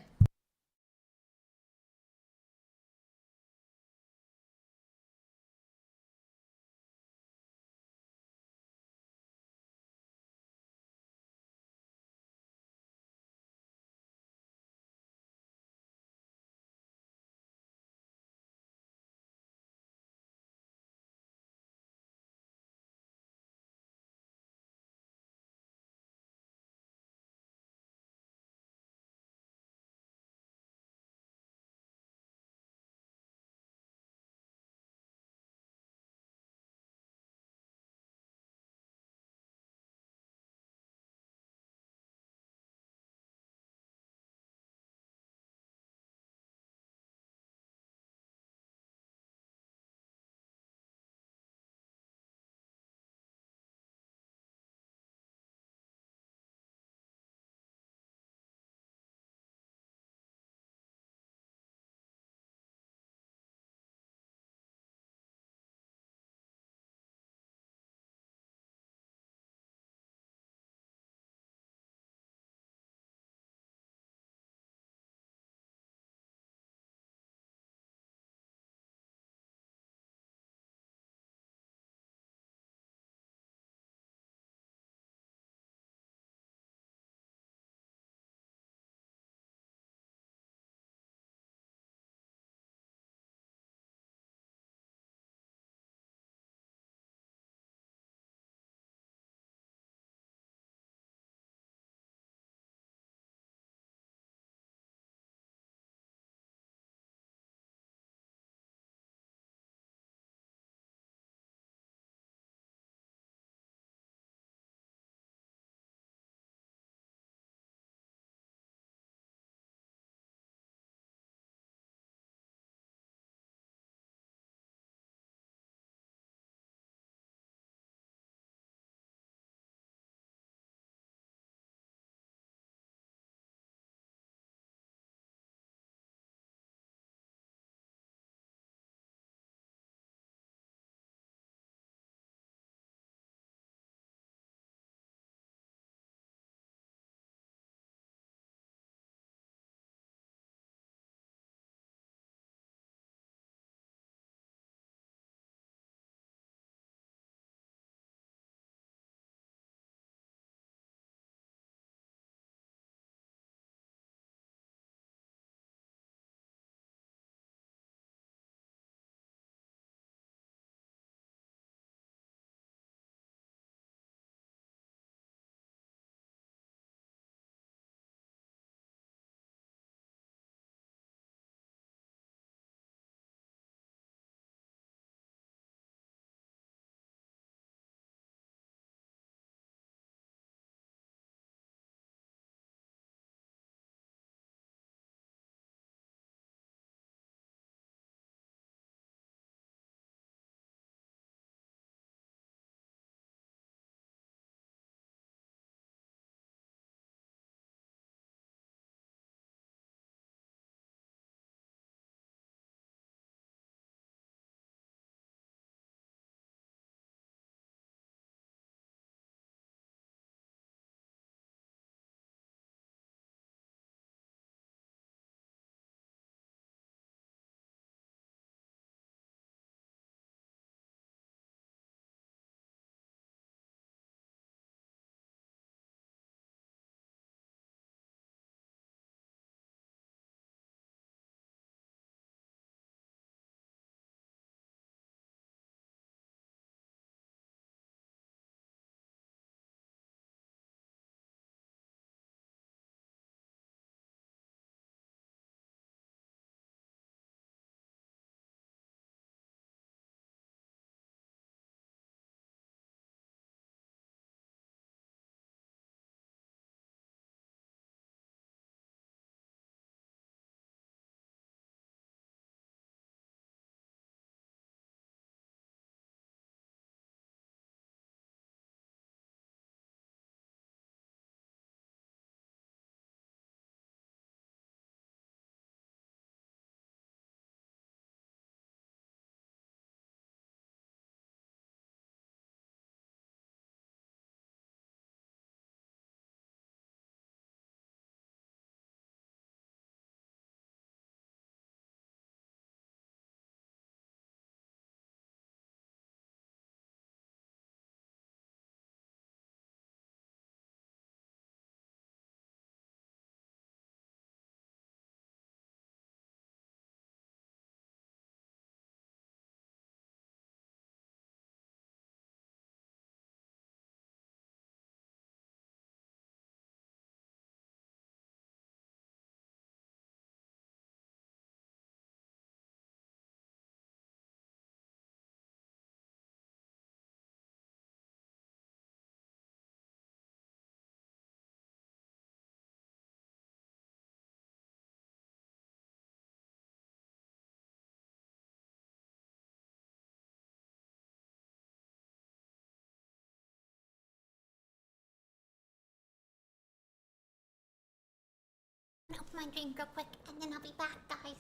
my drink real quick, and then I'll be back, guys.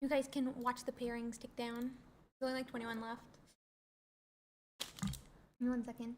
You guys can watch the pairings tick down. There's only like 21 left. Give me 1 second.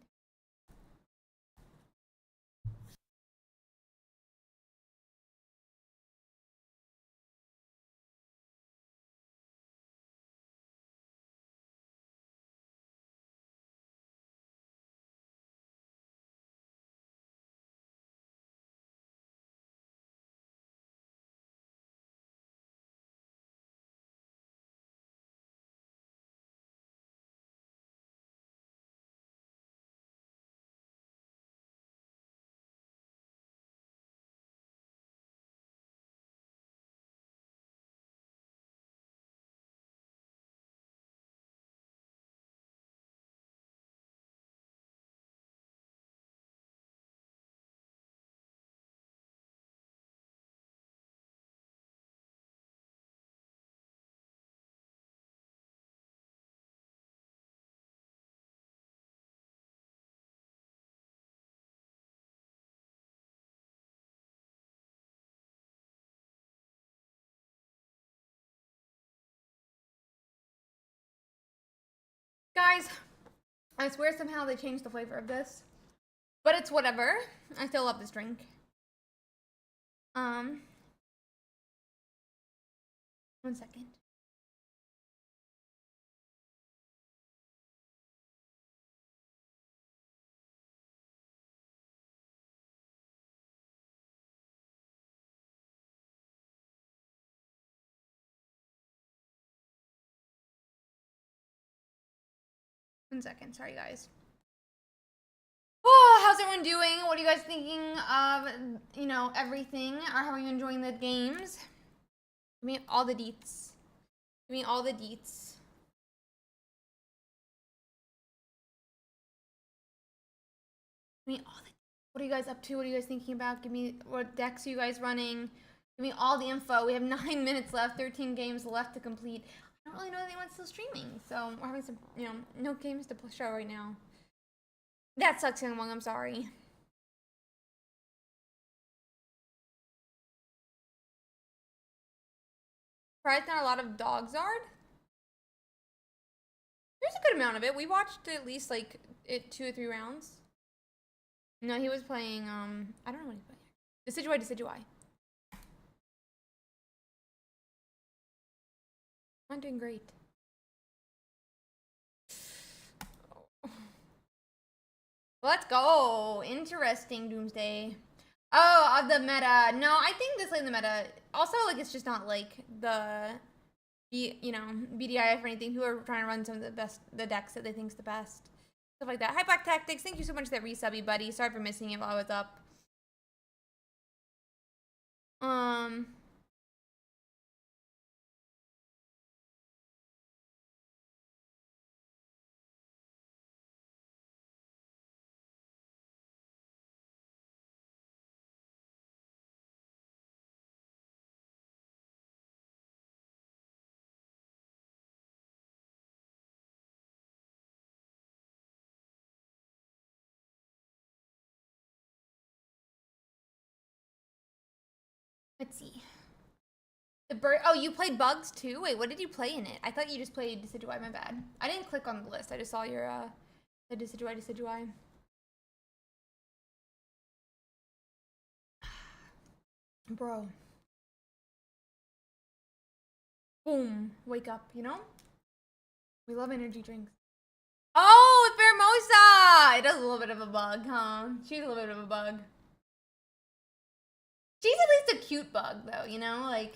Guys, I swear somehow they changed the flavor of this. But it's whatever. I still love this drink. 1 second. Sorry, guys. Oh, how's everyone doing? What are you guys thinking of, you know, everything? Or how are you enjoying the games? Give me all the deets. Give me all the deets. Give me all the. What are you guys up to? What are you guys thinking about? Give me what decks are you guys running? Give me all the info. We have 9 minutes left, 13 games left to complete. I don't really know if anyone's still streaming, so we're having some, you know, no games to show right now. That sucks, Young Wong. I'm sorry. Probably not a lot of Dogzard. There's a good amount of it. We watched at least like 2 or 3 rounds. No, he was playing. I don't know what he played. Decidueye. I'm doing great. Let's go. Interesting, Doomsday. Oh, of the meta. No, I think this late in the meta. Also, like, it's just not like the, you know, BDIF or anything. Who are trying to run some of the decks that they think's the best. Stuff like that. Hi, Black Tactics. Thank you so much for that resubby, buddy. Sorry for missing it while I was up. Let's see. The bird. Oh, you played Bugs too? Wait, what did you play in it? I thought you just played Decidueye. My bad. I didn't click on the list. I just saw your the Decidueye. Bro. Boom. Wake up. You know. We love energy drinks. Oh, Pheromosa! It does a little bit of a bug, huh? She's a little bit of a bug. She's at least a cute bug, though, you know? Like...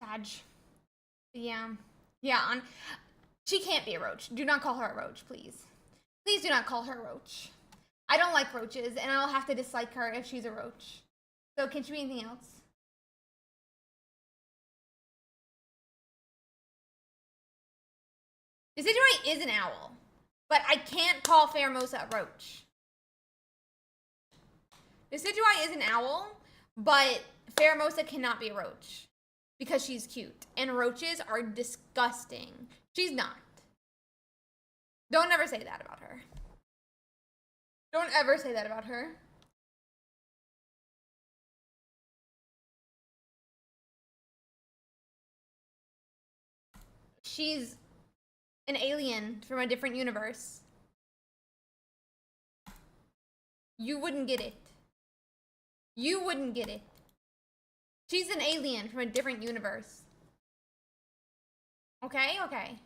Badge. Yeah. Yeah, she can't be a roach. Do not call her a roach, please. Please do not call her a roach. I don't like roaches, and I'll have to dislike her if she's a roach. So can she be anything else? Decidueye is an owl, but I can't call Pheromosa a roach. Decidueye is an owl, but Pheromosa cannot be a roach because she's cute, and roaches are disgusting. She's not. Don't ever say that about her. Don't ever say that about her. She's an alien from a different universe. You wouldn't get it. You wouldn't get it. She's an alien from a different universe. Okay? Okay.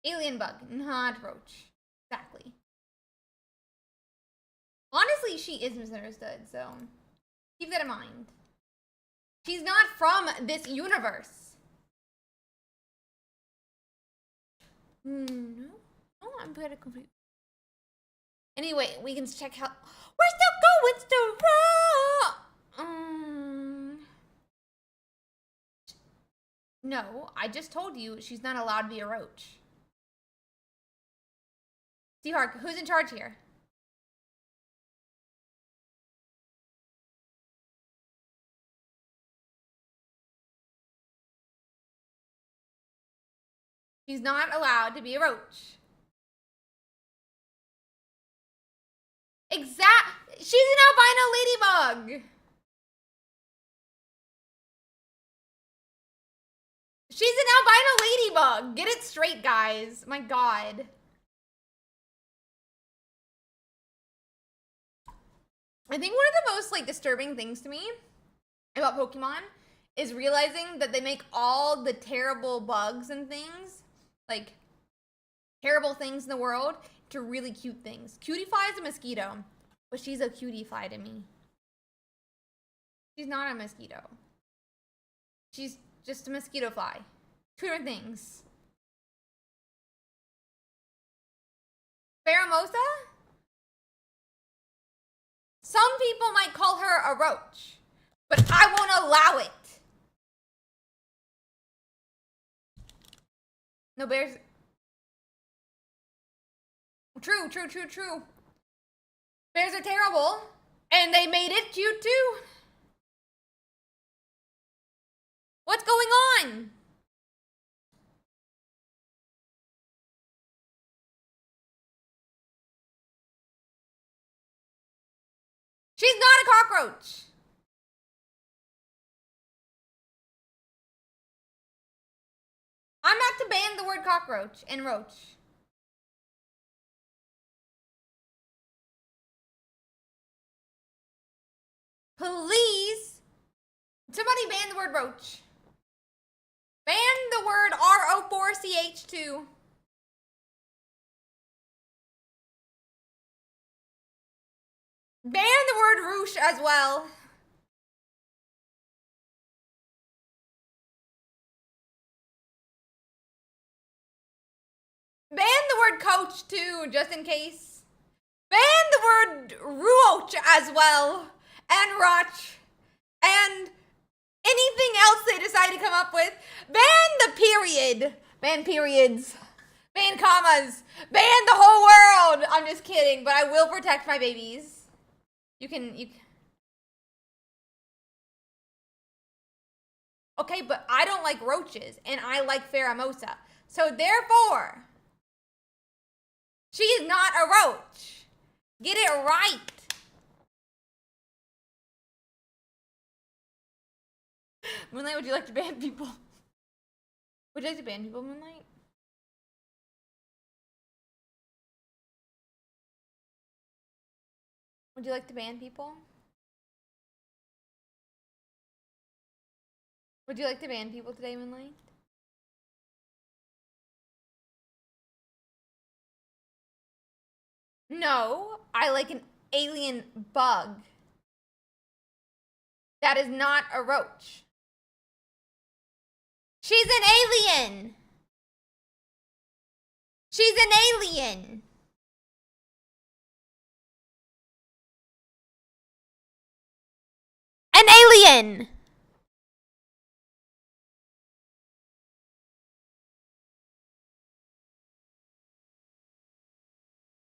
Alien bug, not roach. Exactly. Honestly, she is misunderstood, so keep that in mind. She's not from this universe. No, I'm very confused. Anyway, we can check how. We're still going strong. No, I just told you she's not allowed to be a roach. Seahawk, who's in charge here? She's not allowed to be a roach. She's an albino ladybug. She's an albino ladybug. Get it straight, guys. My God. I think one of the most like disturbing things to me about Pokemon is realizing that they make all the terrible bugs and things, like terrible things in the world, to really cute things. Cutie Fly is a mosquito, but she's a cutie fly to me. She's not a mosquito. She's just a mosquito fly. Two different things. Pheromosa? Some people might call her a roach, but I won't allow it. No bears. True. Bears are terrible, and they made it cute too. What's going on? She's not a cockroach. I'm not to ban the word cockroach and roach. Please, somebody ban the word roach. Ban the word RO4CH2. Ban the word roosh as well. Ban the word coach too, just in case. Ban the word ruoch as well. And roch. And anything else they decide to come up with. Ban the period. Ban periods. Ban commas. Ban the whole world. I'm just kidding, but I will protect my babies. You can. Okay, but I don't like roaches, and I like Pheromosa. So therefore, she is not a roach. Get it right. Moonlight, would you like to ban people? Would you like to ban people, Moonlight? Would you like to ban people? Would you like to ban people today, Moonlight? No, I like an alien bug. That is not a roach. She's an alien. She's an alien. An alien.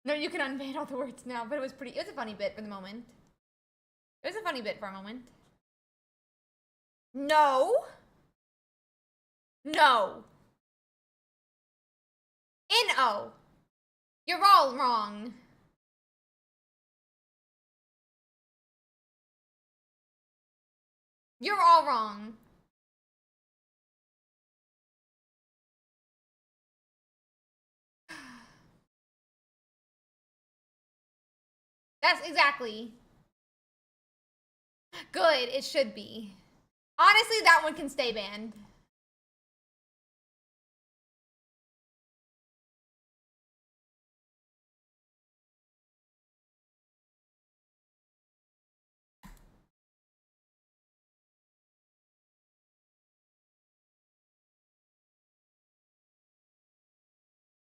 No, you can unban all the words now, but it was a funny bit for the moment. It was a funny bit for a moment. No. No. N-O. You're all wrong. You're all wrong. That's exactly. Good, it should be. Honestly, that one can stay banned.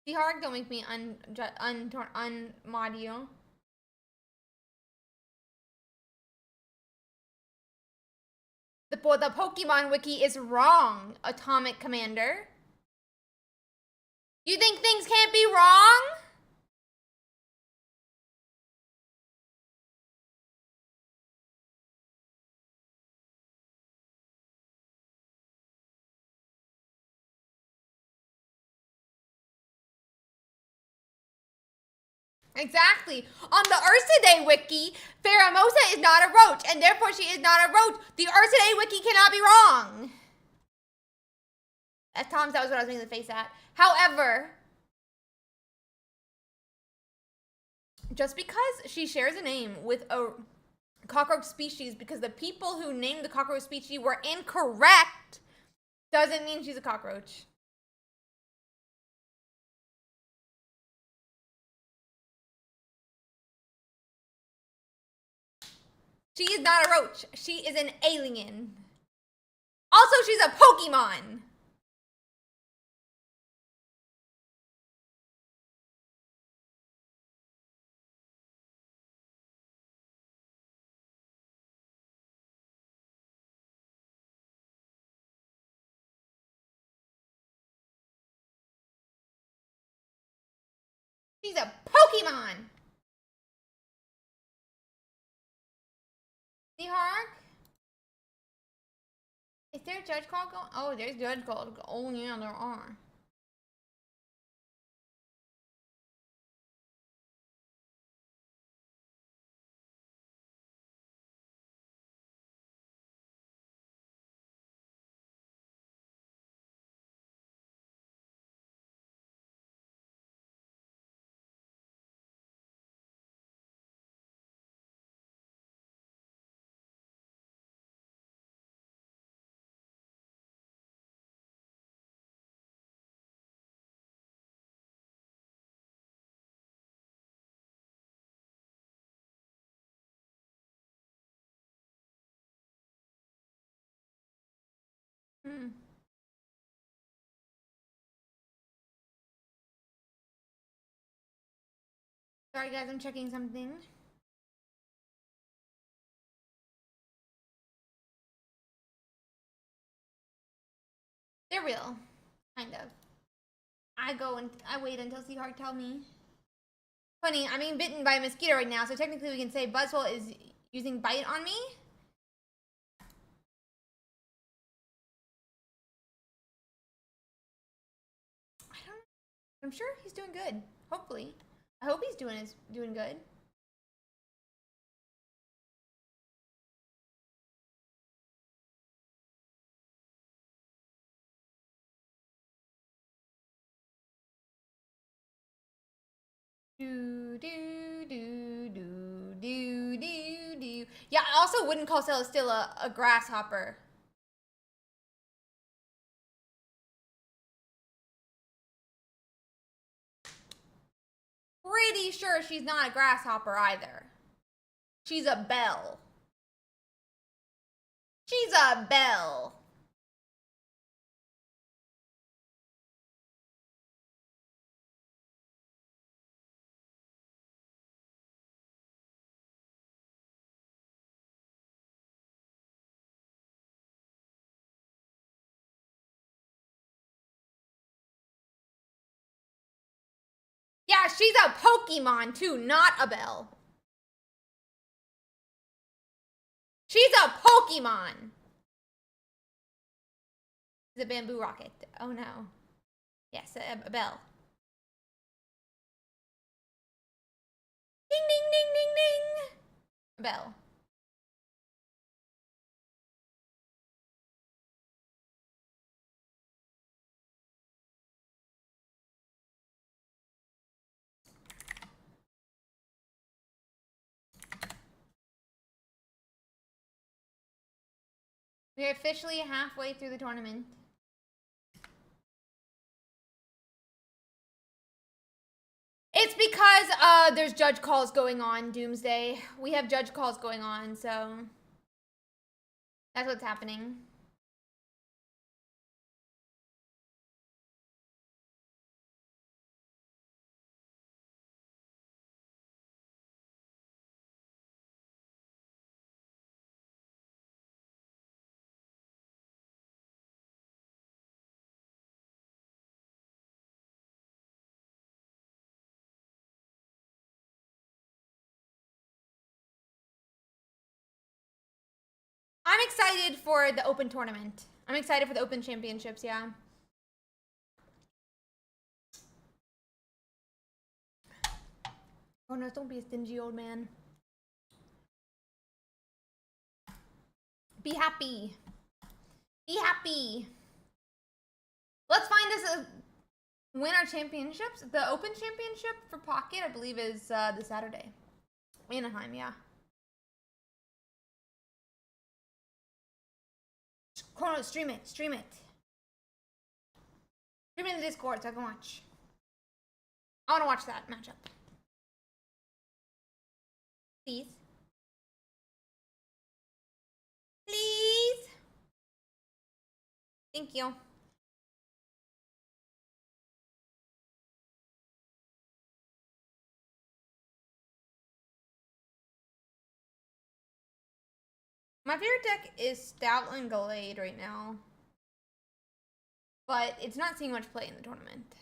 The hard don't make me unmod you. The Pokemon wiki is wrong, Atomic Commander. You think things can't be wrong? Exactly. On the Ursiiday wiki, Pheromosa is not a roach, and therefore she is not a roach. The Ursiiday wiki cannot be wrong. Tom, that was what I was making the face at. However, just because she shares a name with a cockroach species, because the people who named the cockroach species were incorrect, doesn't mean she's a cockroach. She is not a roach. She is an alien. Also, she's a Pokemon. She's a Pokemon. Seahawk? Is there a judge call going? Oh, there's judge call. Oh, yeah, there are. Sorry, guys, I'm checking something. They're real. Kind of. I wait until Seahawk tell me. Funny, I'm being bitten by a mosquito right now, so technically we can say Buzzwell is using bite on me. I'm sure he's doing good. Hopefully. I hope he's doing good. Do. Yeah, I also wouldn't call Celesteela a grasshopper. Pretty sure she's not a grasshopper either. She's a bell. She's a bell. Yeah, she's a Pokemon too, not a Belle. She's a Pokemon. It's a bamboo rocket. Oh no. Yes, a Belle. Ding, ding, ding, ding, ding. A Belle. We're officially halfway through the tournament. It's because there's judge calls going on, Doomsday. We have judge calls going on, so that's what's happening. I'm excited for the open tournament. I'm excited for the open championships, yeah. Oh no, don't be a stingy old man. Be happy. Be happy. Let's find us a win our championships. The open championship for Pocket, I believe, is this Saturday. Anaheim, yeah. Chrono, stream it. Stream it. Stream it in the Discord so I can watch. I want to watch that matchup. Please. Please. Thank you. My favorite deck is Stout and Glade right now. But it's not seeing much play in the tournament.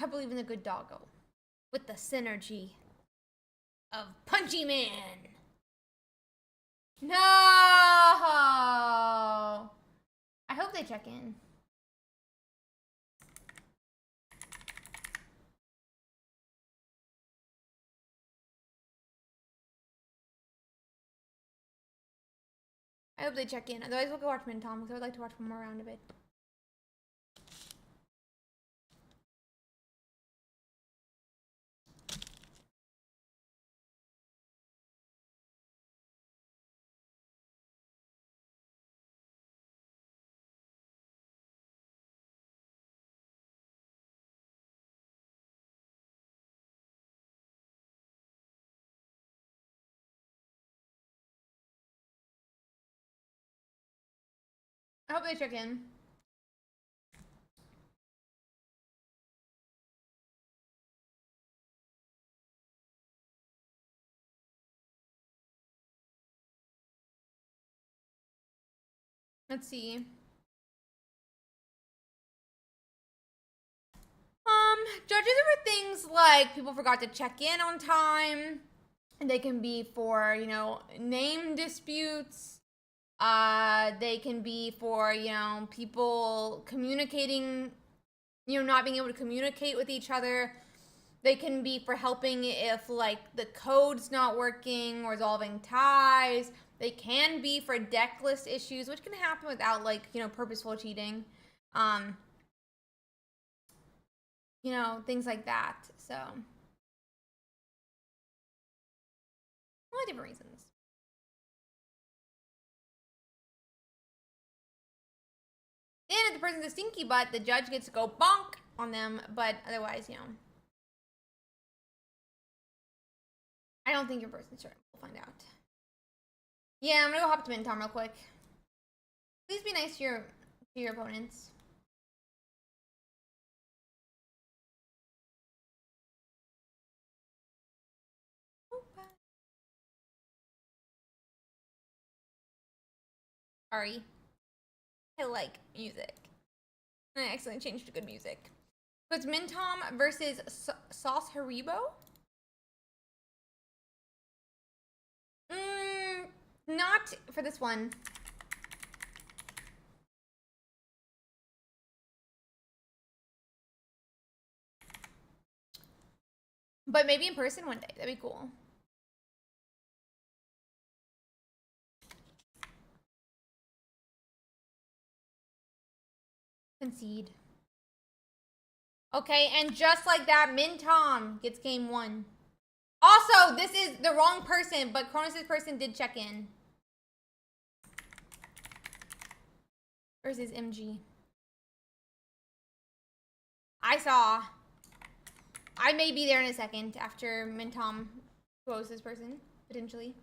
I believe in the good doggo. With the synergy of Punchy Man. No! I hope they check in. I hope they check in. Otherwise, we'll go watch Min Tom because I would like to watch one more round of it. I hope they check in. Let's see. Judges are for things like people forgot to check in on time. And they can be for, you know, name disputes. They can be for, you know, people communicating, you know, not being able to communicate with each other. They can be for helping if, like, the code's not working or resolving ties. They can be for deck list issues, which can happen without, like, you know, purposeful cheating. You know, things like that. So, a lot of different reasons. And if the person's a stinky butt, the judge gets to go bonk on them, but otherwise, you know. I don't think your person's certain. We'll find out. Yeah, I'm gonna go hop to Min Tom real quick. Please be nice to your to your opponents. Sorry. I like music. And I accidentally changed to good music. So it's Mintom versus Sauce Haribo. Not for this one. But maybe in person one day. That'd be cool. Concede. Okay, and just like that, Mintom gets game 1. Also, this is the wrong person, but Cronus' person did check in. Versus MG. I saw. I may be there in a second after Mintom goes this person, potentially.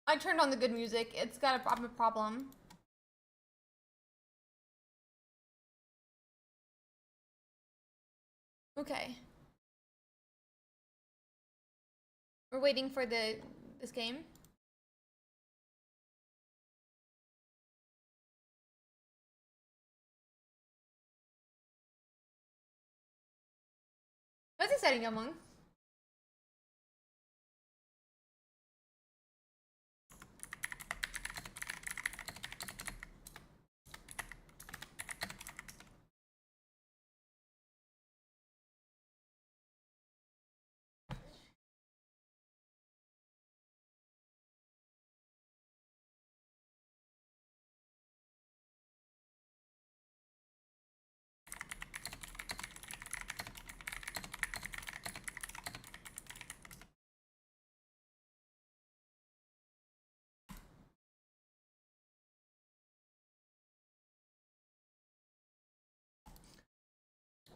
I turned on the good music. It's got a problem. Okay. We're waiting for this game. What's he setting among?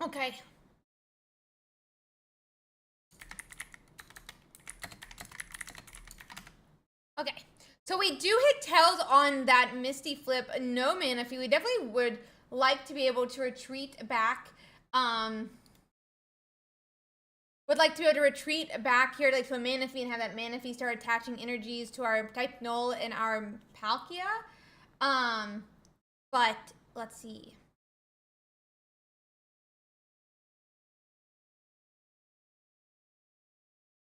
Okay. Okay. So we do hit tails on that Misty flip. No mana fee. We definitely would like to be able to retreat back. Would like to be able to retreat back here like to a mana fee and have that mana fee start attaching energies to our type null and our Palkia. But let's see.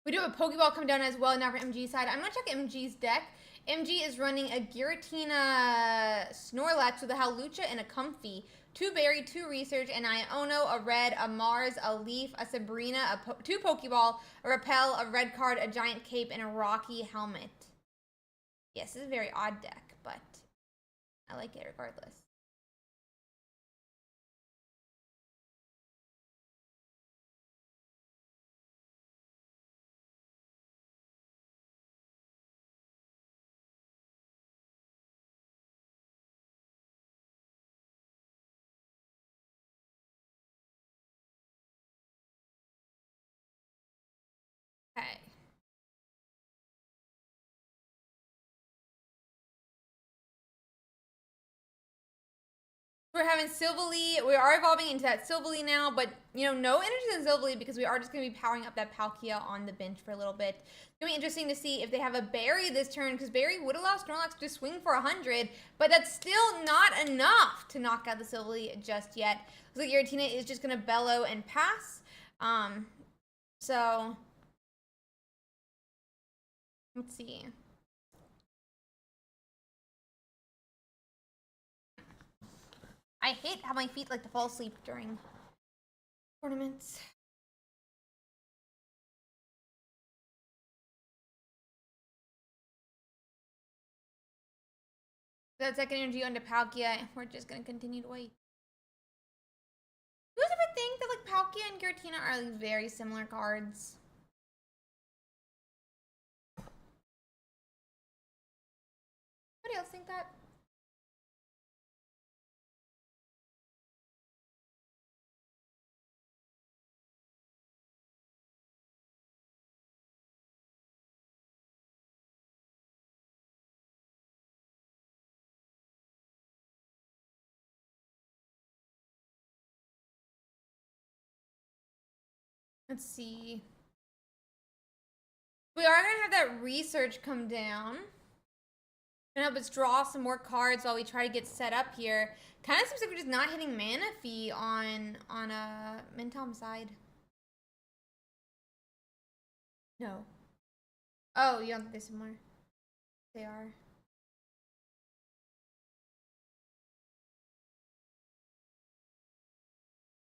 We do have a Pokeball come down as well now for MG's side. I'm gonna check MG's deck. MG is running a Giratina Snorlax with a Hawlucha and a Comfey. 2 Berry, 2 Research, an Iono, a Red, a Mars, a Leaf, a Sabrina, 2 Pokeball, a Repel, a Red Card, a Giant Cape, and a Rocky Helmet. Yes, this is a very odd deck, but I like it regardless. Okay. We're having Silvally. We are evolving into that Silvally now, but, you know, no energy in Silvally because we are just going to be powering up that Palkia on the bench for a little bit. It's going to be interesting to see if they have a Berry this turn because Berry would allow Snorlax to swing for 100, but that's still not enough to knock out the Silvally just yet. Looks like Giratina is just going to bellow and pass. So, let's see. I hate how my feet like to fall asleep during tournaments. That second energy onto Palkia, we're just gonna continue to wait. Do you guys ever think that like Palkia and Giratina are like very similar cards? Anybody else think that? Let's see. We are gonna have that research come down. Gonna help us draw some more cards while we try to get set up here. Kind of seems like we're just not hitting mana fee on Mintom's side. No. Oh, you don't think there's some more? They are.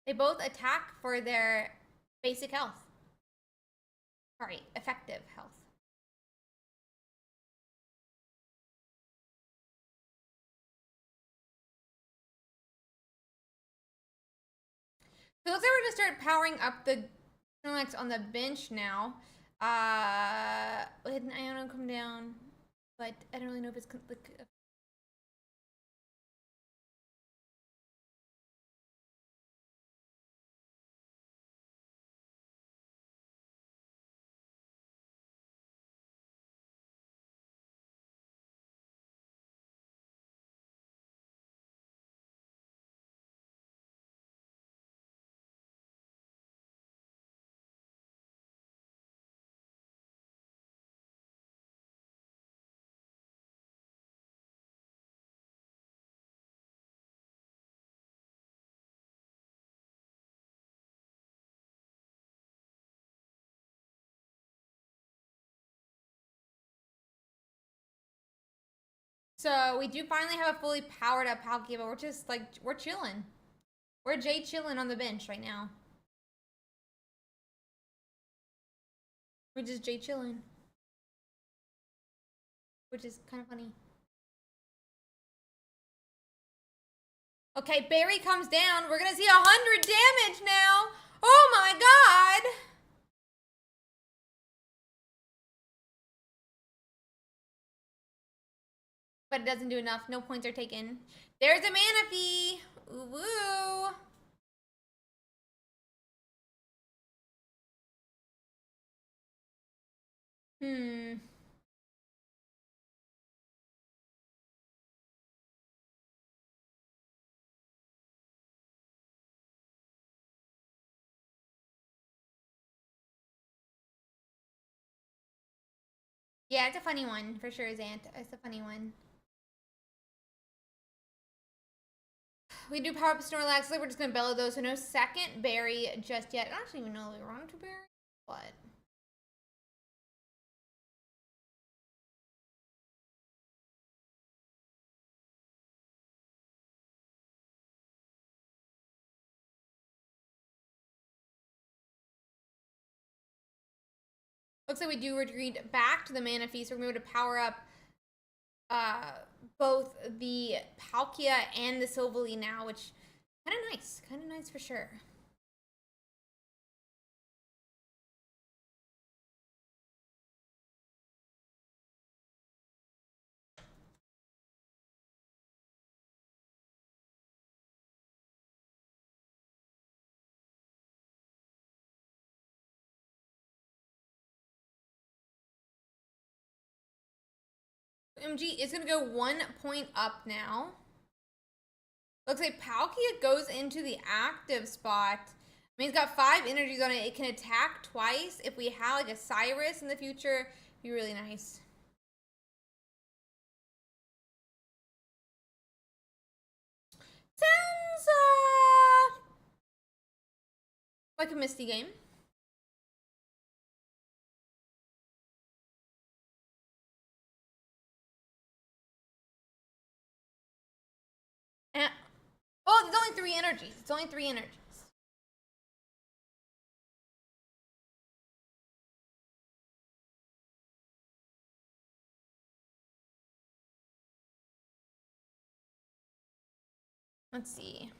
They both attack for their basic health. Sorry, effective health. So it looks like we're gonna start powering up the Snorlax on the bench now. Let an Iono come down, but I don't really know if it's like. So we do finally have a fully powered up Palkia, but we're just like, we're chilling. We're Jay chilling on the bench right now. We're just Jay chilling. Which is kind of funny. Okay, Barry comes down. We're gonna see 100 damage now. Oh my god! But it doesn't do enough. No points are taken. There's a mana fee. Ooh, woo. Yeah, it's a funny one for sure, Zant. It's a funny one. We do power up Snorlax. Like we're just gonna bellow those. So no second berry just yet. I don't actually even know if we were on to berry, but. Looks like we do retreat back to the mana feast. We're going to power up both the Palkia and the Silvally now, which kind of nice for sure. MG is going to go 1 point up now. Looks like Palkia goes into the active spot. I mean, it's got 5 energies on it. It can attack twice. If we have like a Cyrus in the future, it'd be really nice. Sounds like a Misty game. And, oh, there's only 3 energies. It's only 3 energies. Let's see.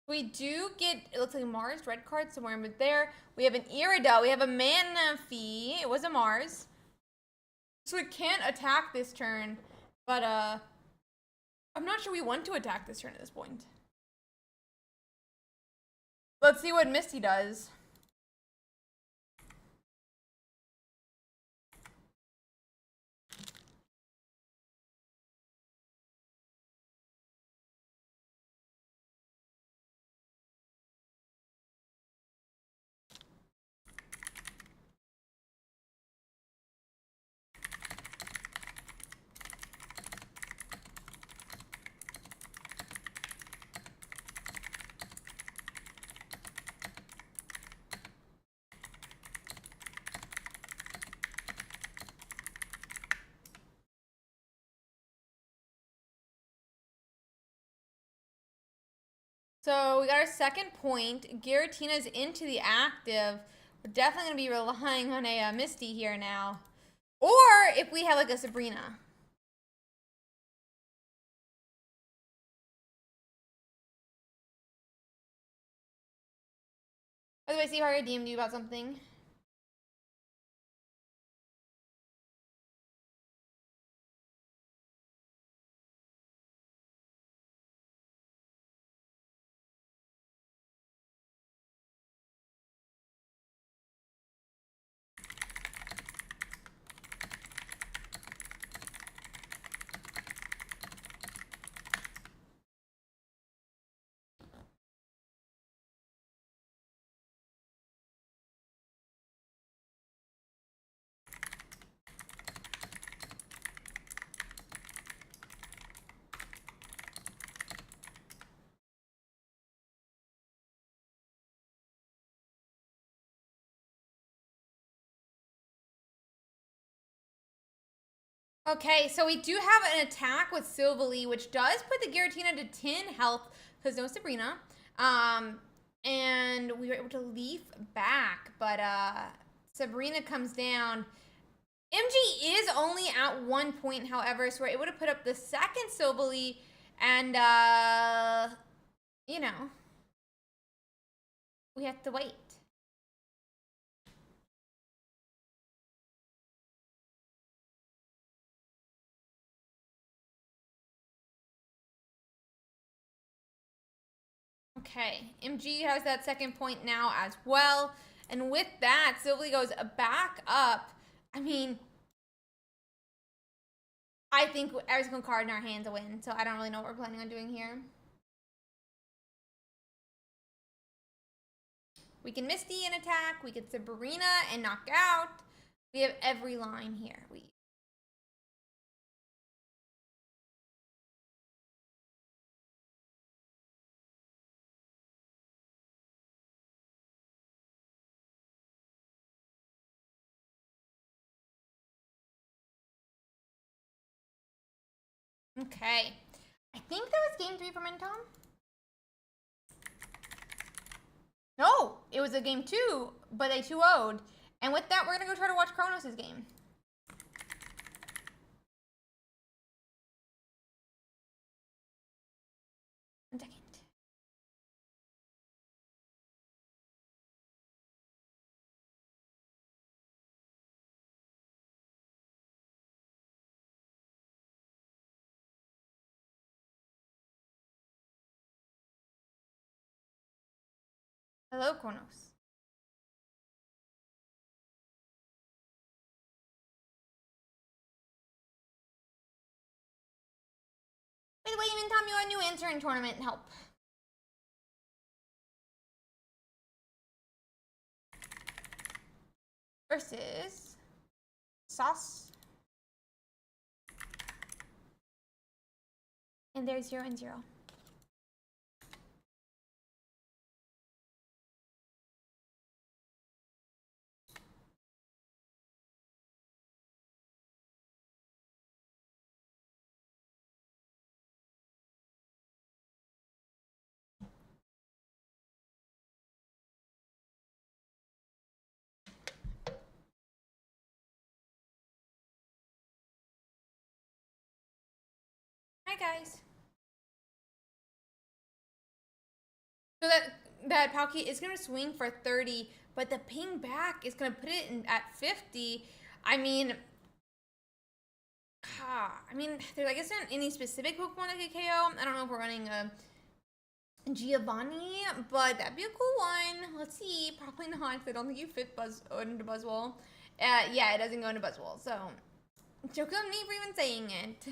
We do get, it looks like a Mars red card somewhere, but there we have an Iridel. We have a mana fee. It was a Mars. So we can't attack this turn, but I'm not sure we want to attack this turn at this point. Let's see what Misty does. So we got our second point. Giratina's into the active. We're definitely going to be relying on a Misty here now. Or if we have like a Sabrina. By the way, see how I DM'd you about something? Okay, so we do have an attack with Silvally, which does put the Giratina to 10 health because no Sabrina. And we were able to leaf back, but Sabrina comes down. MG is only at 1 point, however, so we're able to put up the second Silvally, and you know, we have to wait. Okay, MG has that second point now as well. And with that, Silvally goes back up. I mean, I think every single card in our hands a win, so I don't really know what we're planning on doing here. We can Misty and attack. We can Sabrina and knock out. We have every line here. Okay. I think that was game 3 for Mintom. No, it was a game 2, but they 2-0'd. And with that, we're going to go try to watch Kronos' game. One second. Hello, Kronos. By the way, Mintom, you have a new answering tournament help. Versus Sauce. And there's 0 and 0. Hi, guys. So that Palkia is going to swing for 30, but the ping back is going to put it in at 50. I mean, there I guess not any specific Pokemon that could KO. I don't know if we're running a Giovanni, but that'd be a cool one. Let's see. Probably not, because I don't think you fit into Buzzwole. Yeah, it doesn't go into Buzzwole, so joke on me for even saying it.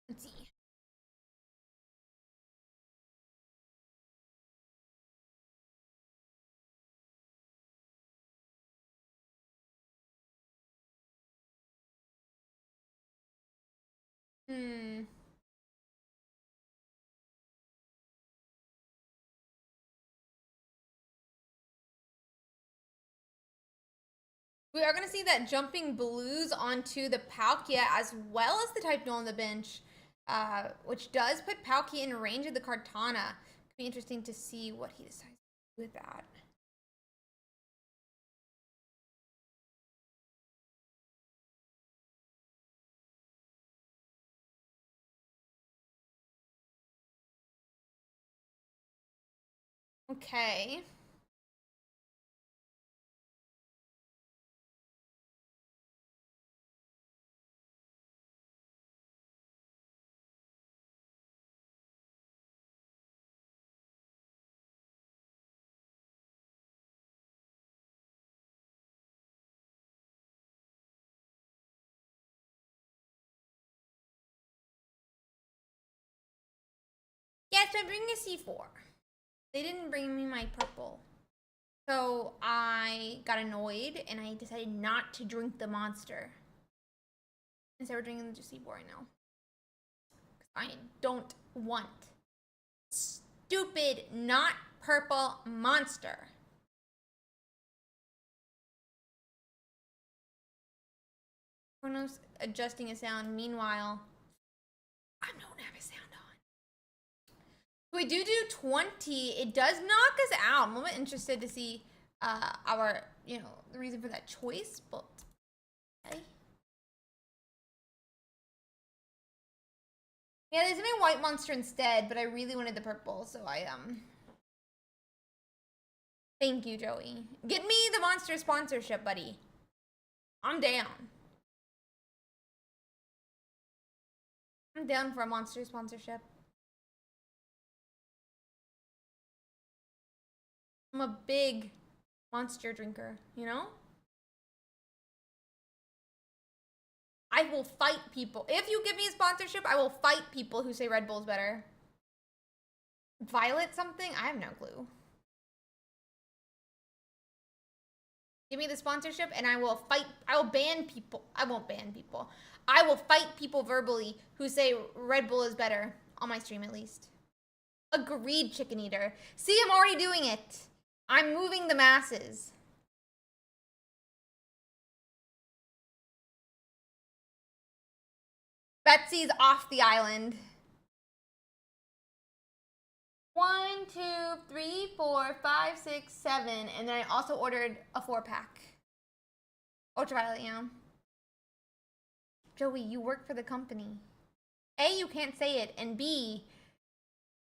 Let's see. We are going to see that jumping blues onto the Palkia as well as the type null on the bench, which does put Palkia in range of the Kartana. It'll be interesting to see what he decides to do with that. Okay. Yes, I'm bringing a C4. They didn't bring me my purple. So I got annoyed and I decided not to drink the monster. Instead, we're drinking the C4 right now. I don't want stupid, not purple monster. Chronos adjusting his sound. Meanwhile, I don't have his sound on. We do 20. It does knock us out. I'm a little bit interested to see our, the reason for that choice, but okay. Yeah, there's a white monster instead, but I really wanted the purple, so Thank you, Joey. Get me the monster sponsorship, buddy. I'm down. I'm down for a monster sponsorship. I'm a big monster drinker, I will fight people. If you give me a sponsorship, I will fight people who say Red Bull's better. Violet something? I have no clue. Give me the sponsorship and I will fight. I will ban people. I won't ban people. I will fight people verbally who say Red Bull is better. On my stream, at least. Agreed, chicken eater. See, I'm already doing it. I'm moving the masses. Betsy's off the island. 1, 2, 3, 4, 5, 6, 7. And then I also ordered a 4-pack. Ultraviolet, yeah. Joey, you work for the company. A, you can't say it. And B,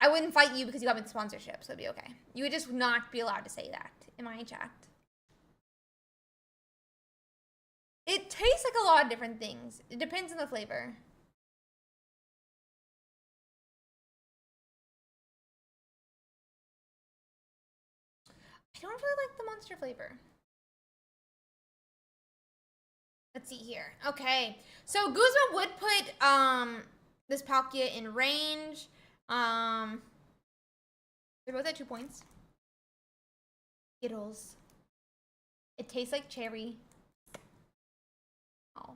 I wouldn't fight you because you have a sponsorship, so it'd be okay. You would just not be allowed to say that in my chat. It tastes like a lot of different things. It depends on the flavor. I don't really like the monster flavor. Let's see here. Okay. So Guzma would put this Palkia in range. They're both at 2 points. Skittles. It tastes like cherry. Oh.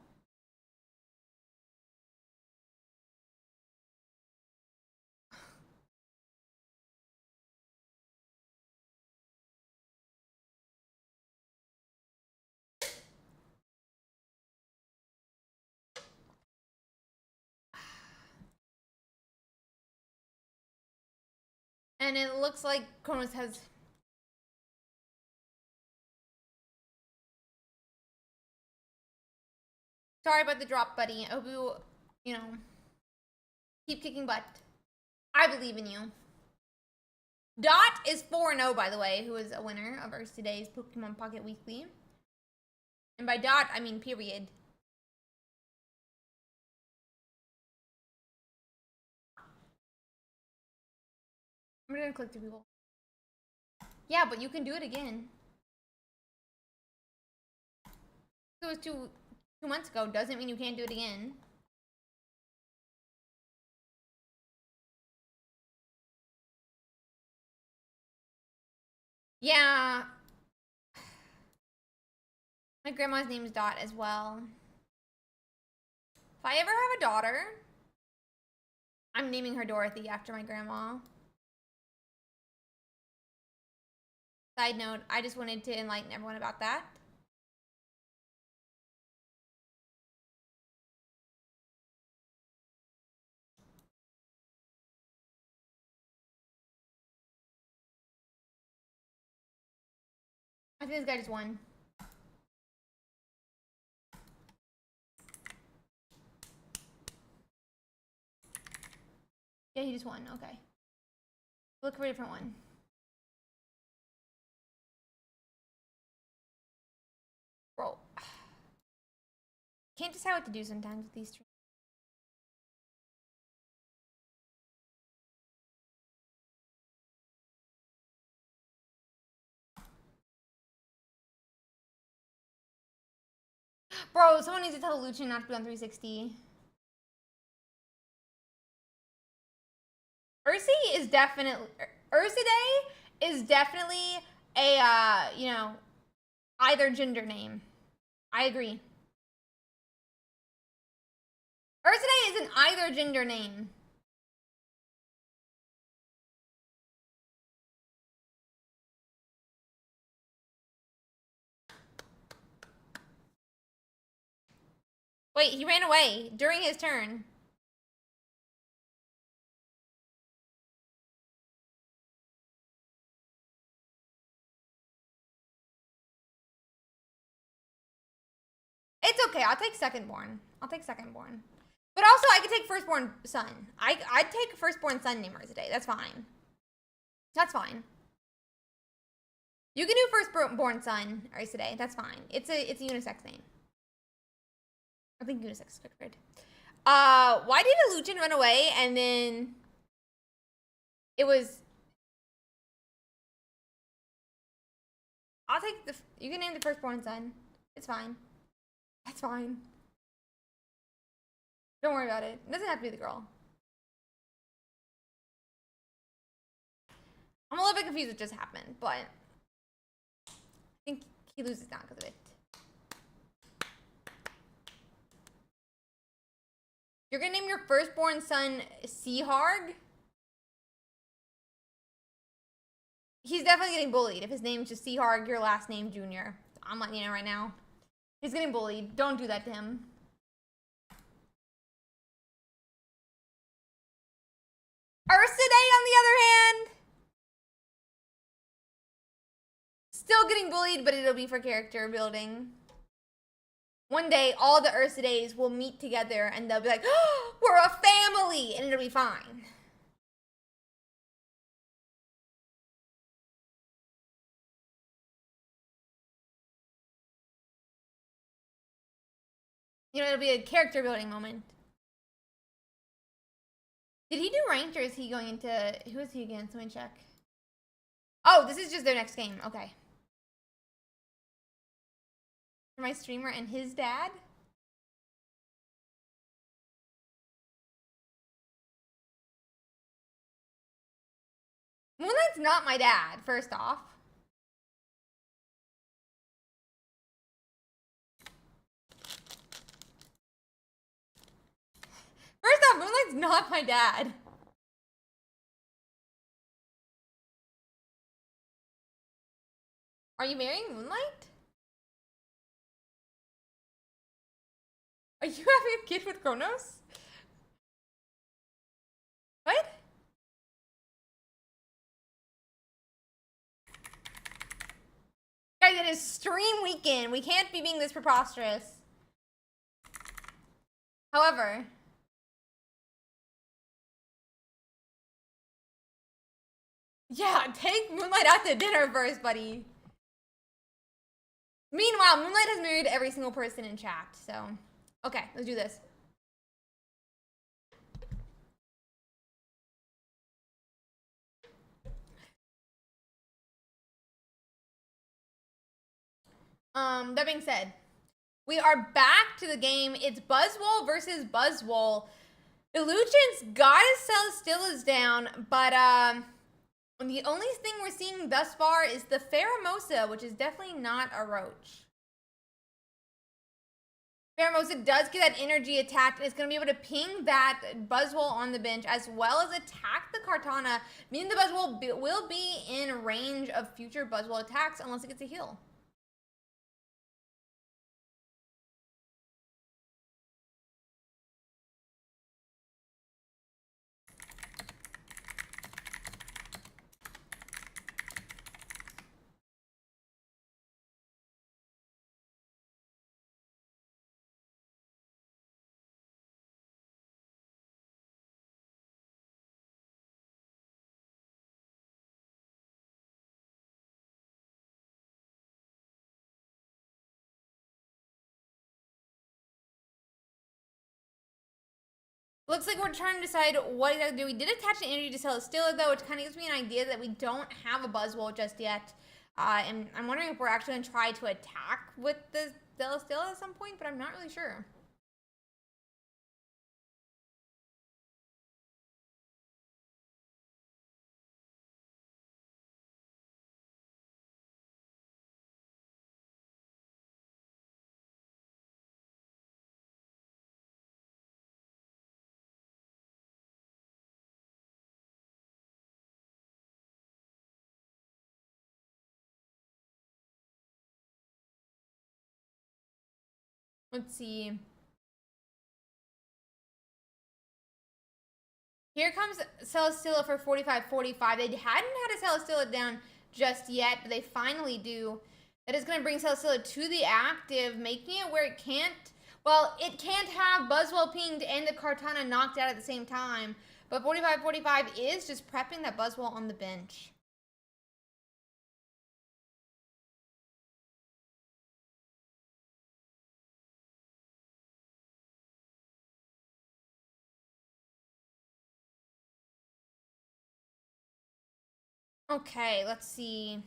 And it looks like Kronos has... Sorry about the drop, buddy. I hope you, keep kicking butt. I believe in you. Dot is 4-0, by the way, who is a winner of Ursiiday's Pokemon Pocket Weekly. And by dot, I mean period. I'm gonna click to people. Yeah, but you can do it again. It was 2 months ago. Doesn't mean you can't do it again. Yeah. My grandma's name is Dot as well. If I ever have a daughter, I'm naming her Dorothy after my grandma. Side note, I just wanted to enlighten everyone about that. I think this guy just won. Yeah, he just won. Okay. Look for a different one. Bro. Can't decide what to do sometimes with these streams. Bro, someone needs to tell Luchin not to be on 360. Ursiiday is definitely a, you know, either gender name. I agree. Ursiiday is an either gender name. Wait, he ran away during his turn. It's okay. I'll take secondborn. I'll take secondborn. But also, I could take firstborn son. I'd take firstborn son named Ursiiday. That's fine. That's fine. You can do firstborn son Ursiiday. That's fine. It's a unisex name. I think unisex is good. Why did a Luchin run away and then it was? I'll take the. You can name the firstborn son. It's fine. That's fine. Don't worry about it. It doesn't have to be the girl. I'm a little bit confused what just happened, but I think he loses now because of it. You're gonna name your firstborn son Seaharg? He's definitely getting bullied if his name's just Seaharg, your last name Junior. I'm letting you know right now. He's getting bullied. Don't do that to him. Ursiiday, on the other hand, still getting bullied, but it'll be for character building. One day, all the Ursiidays will meet together and they'll be like, oh, we're a family, and it'll be fine. You know, it'll be a character building moment. Did he do ranked or is he going into, who is he against? Let me check. Oh, this is just their next game. Okay. For my streamer and his dad? Moonlight's not my dad, first off. First off, Moonlight's not my dad. Are you marrying Moonlight? Are you having a kid with Kronos? What? Guys, it is stream weekend. We can't be being this preposterous. However, yeah, take Moonlight out to dinner first, buddy. Meanwhile, Moonlight has married every single person in chat, so okay, let's do this. That being said, we are back to the game. It's Buzzwole versus Buzzwole. Illusion's goddess cell still is down, but the only thing we're seeing thus far is the Pheromosa, which is definitely not a roach. Pheromosa does get that energy attacked, and it's going to be able to ping that Buzzwole on the bench, as well as attack the Kartana, meaning the Buzzwole will be in range of future Buzzwole attacks unless it gets a heal. Looks like we're trying to decide what exactly to do. We did attach an energy to Celesteela, though, which kind of gives me an idea that we don't have a Buzzwole just yet. And I'm wondering if we're actually going to try to attack with the Celesteela at some point, but I'm not really sure. Let's see. Here comes Celesteela for 45-45. They hadn't had a Celesteela down just yet, but they finally do. That is going to bring Celesteela to the active, making it where it can't... Well, it can't have Buzzwole pinged and the Kartana knocked out at the same time. But 45-45 is just prepping that Buzzwole on the bench. Okay, let's see.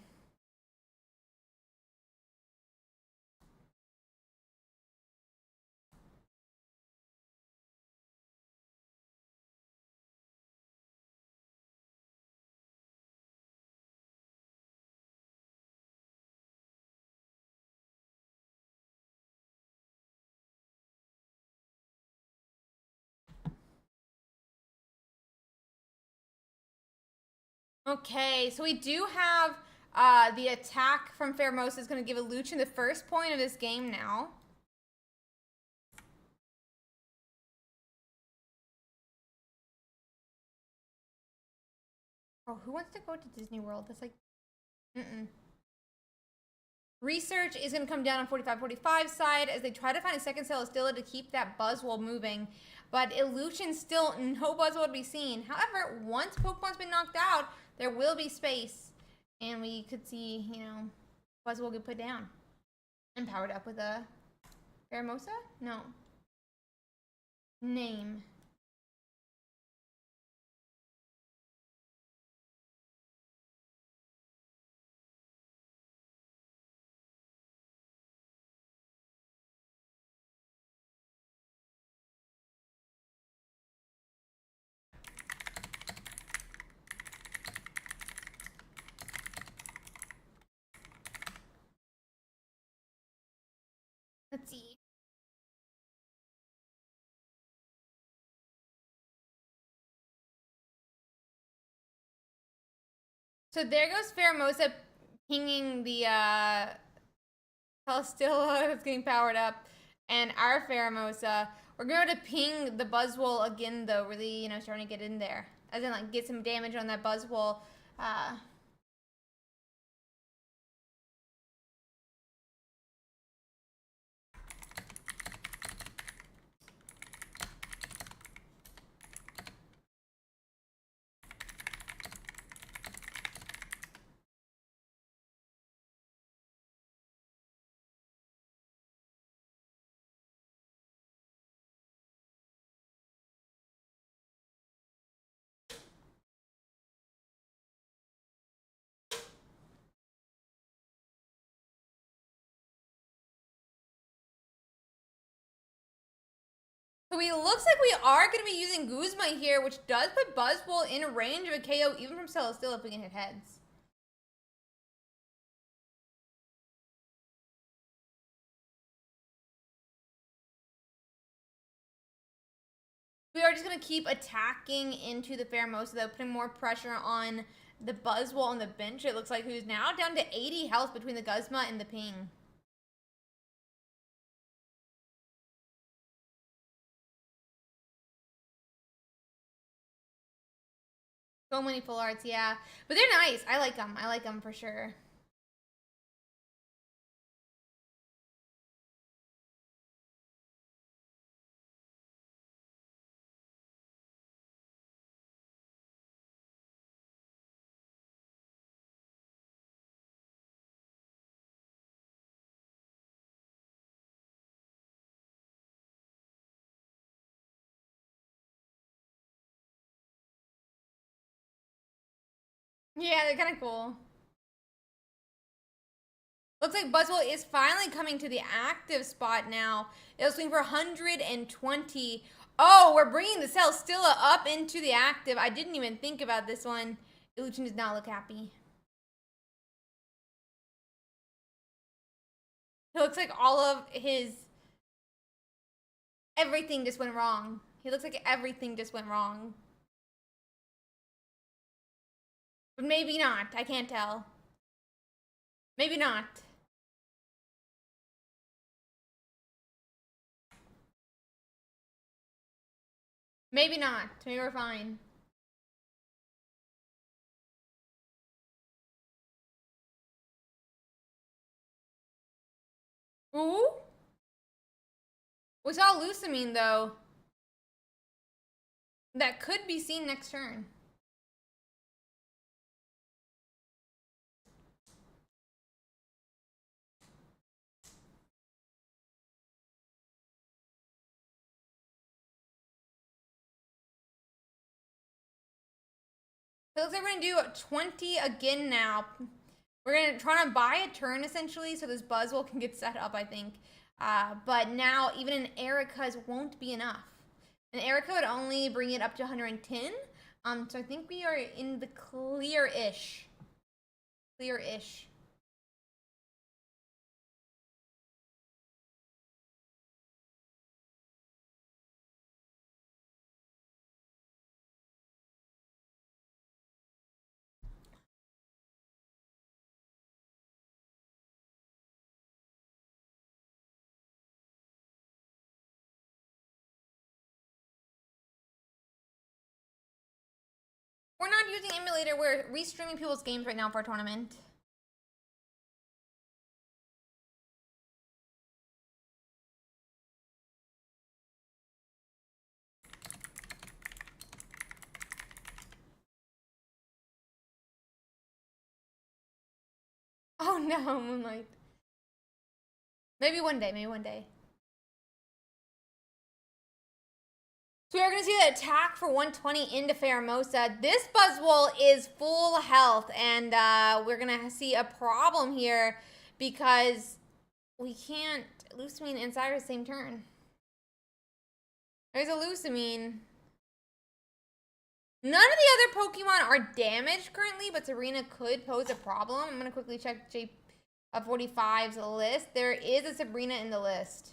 Okay, so we do have the attack from Pheromosa is going to give Illusion the first point of this game now. Oh, who wants to go to Disney World? That's like, Research is going to come down on 45-45 side as they try to find a second Celesteela to keep that Buzzwole moving. But Illusion still, no Buzzwole to be seen. However, once Pokemon's been knocked out, there will be space. And we could see, you know, Buzzwole get put down. And powered up with a Pheromosa? No. Name. Let's see. So there goes Pheromosa pinging the Celesteela is getting powered up. And our Pheromosa, we're going to ping the Buzzwole again, though, really, you know, starting to get in there. As in, like, get some damage on that Buzzwole. So it looks like we are going to be using Guzma here, which does put Buzzwole in range of a KO, even from Celesteela if we can hit heads. We are just going to keep attacking into the Pheromosa, though, putting more pressure on the Buzzwole on the bench. It looks like who's now down to 80 health between the Guzma and the ping. So many full arts, yeah. But they're nice. I like them. I like them for sure. Yeah, they're kind of cool. Looks like Buzzwole is finally coming to the active spot now. It was swing for 120. Oh, we're bringing the Celsteela up into the active. I didn't even think about this one. Illusion does not look happy. It looks like all of his... everything just went wrong. He looks like everything just went wrong. But maybe not. I can't tell. Maybe not. Maybe not. Maybe we're fine. Ooh? We saw Lucamine, though. That could be seen next turn. So it looks like we're going to do 20 again now. We're going to try to buy a turn, essentially, so this Buzzwole can get set up, I think. But now, even an Erica's won't be enough. An Erica would only bring it up to 110. So I think we are in the clear-ish. Clear-ish. We're not using emulator. We're restreaming people's games right now for a tournament. Oh no, Moonlight. Maybe one day, maybe one day. So we are going to see the attack for 120 into Pheromosa. This Buzzwole is full health, and we're going to see a problem here because we can't Lucamine inside of the same turn. There's a Lucamine. None of the other Pokemon are damaged currently, but Sabrina could pose a problem. I'm going to quickly check J45's list. There is a Sabrina in the list.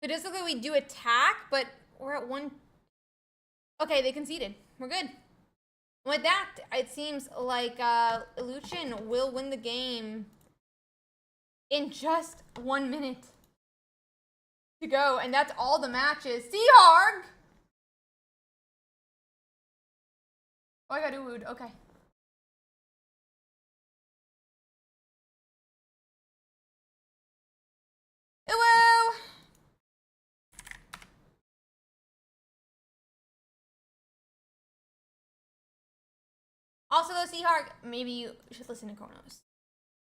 It does look like we do attack, but we're at one. Okay, they conceded. We're good. With that, it seems like Illusion will win the game in just 1 minute to go, and that's all the matches. Seaharg! Oh, I got Uwooed. Okay. Uwoo! Also, though, Seaharg, maybe you should listen to Kronos.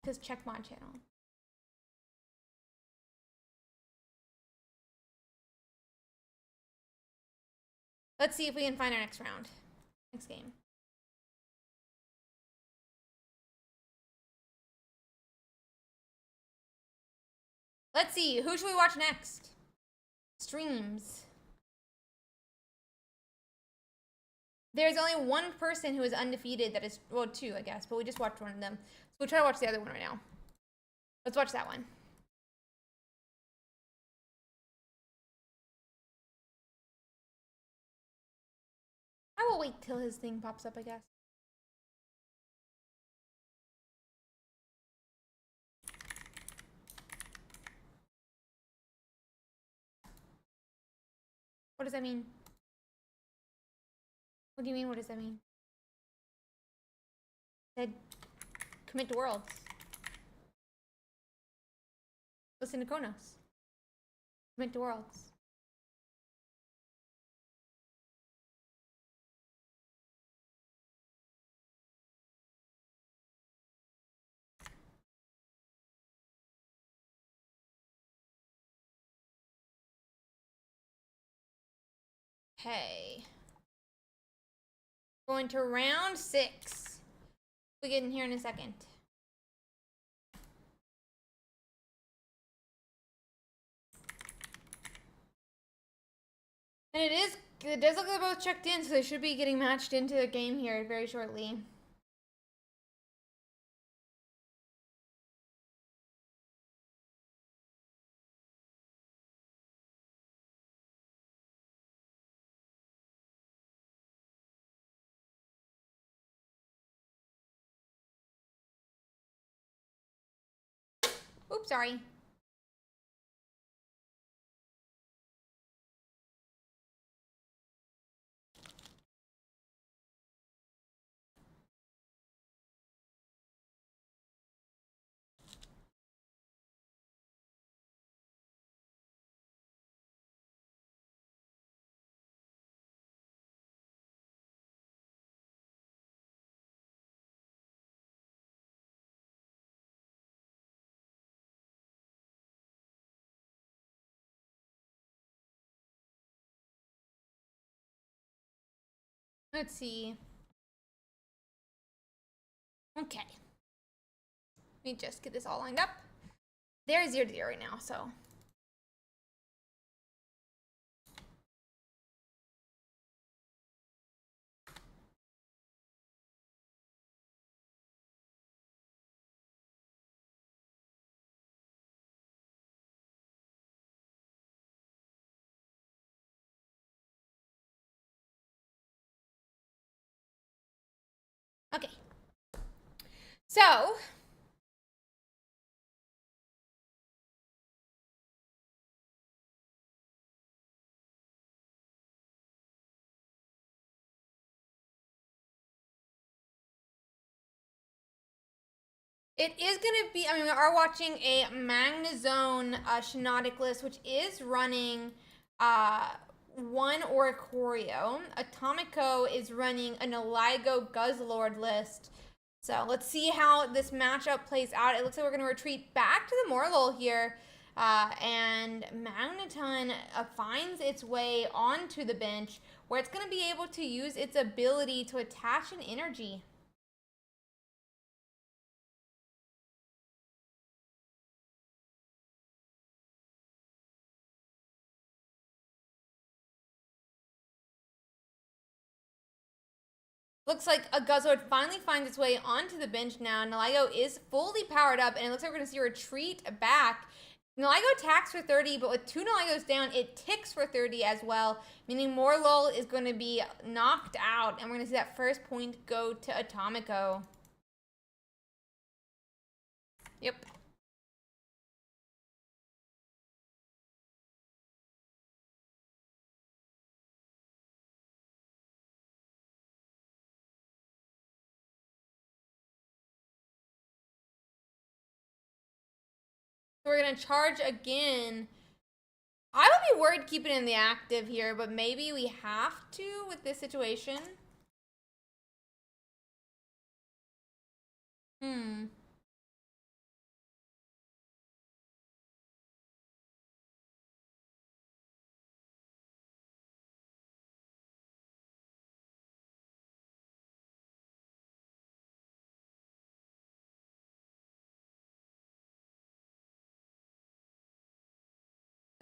Because check my channel. Let's see if we can find our next round. Next game. Let's see. Who should we watch next? Streams. There's only one person who is undefeated that is, well, two, I guess, but we just watched one of them. So we'll try to watch the other one right now. Let's watch that one. I will wait till his thing pops up, I guess. What does that mean? What do you mean, what does that mean? Said commit to worlds. Listen to Kronos. Commit to worlds. Okay. Going to round 6. We'll get in here in a second. And it does look like they're both checked in, so they should be getting matched into the game here very shortly. Oops, sorry. Let's see. Okay. Let me just get this all lined up. They're 0-0 right now, so. Okay. So, it is going to be, I mean, we are watching a Magnezone Shiinotic list, which is running one Oricorio. Atomico is running an Eligo Guzzlord list. So let's see how this matchup plays out. It looks like we're going to retreat back to the Morlul here. And Magneton finds its way onto the bench, where it's going to be able to use its ability to attach an energy. Looks like a Guzzlord finally finds its way onto the bench now. Nalago is fully powered up, and it looks like we're going to see a retreat back. Nalago attacks for 30, but with 2 Nalagos down, it ticks for 30 as well, meaning Morlul is going to be knocked out, and we're going to see that first point go to Atomico. Yep. So we're going to charge again. I would be worried keeping it in the active here, but maybe we have to with this situation.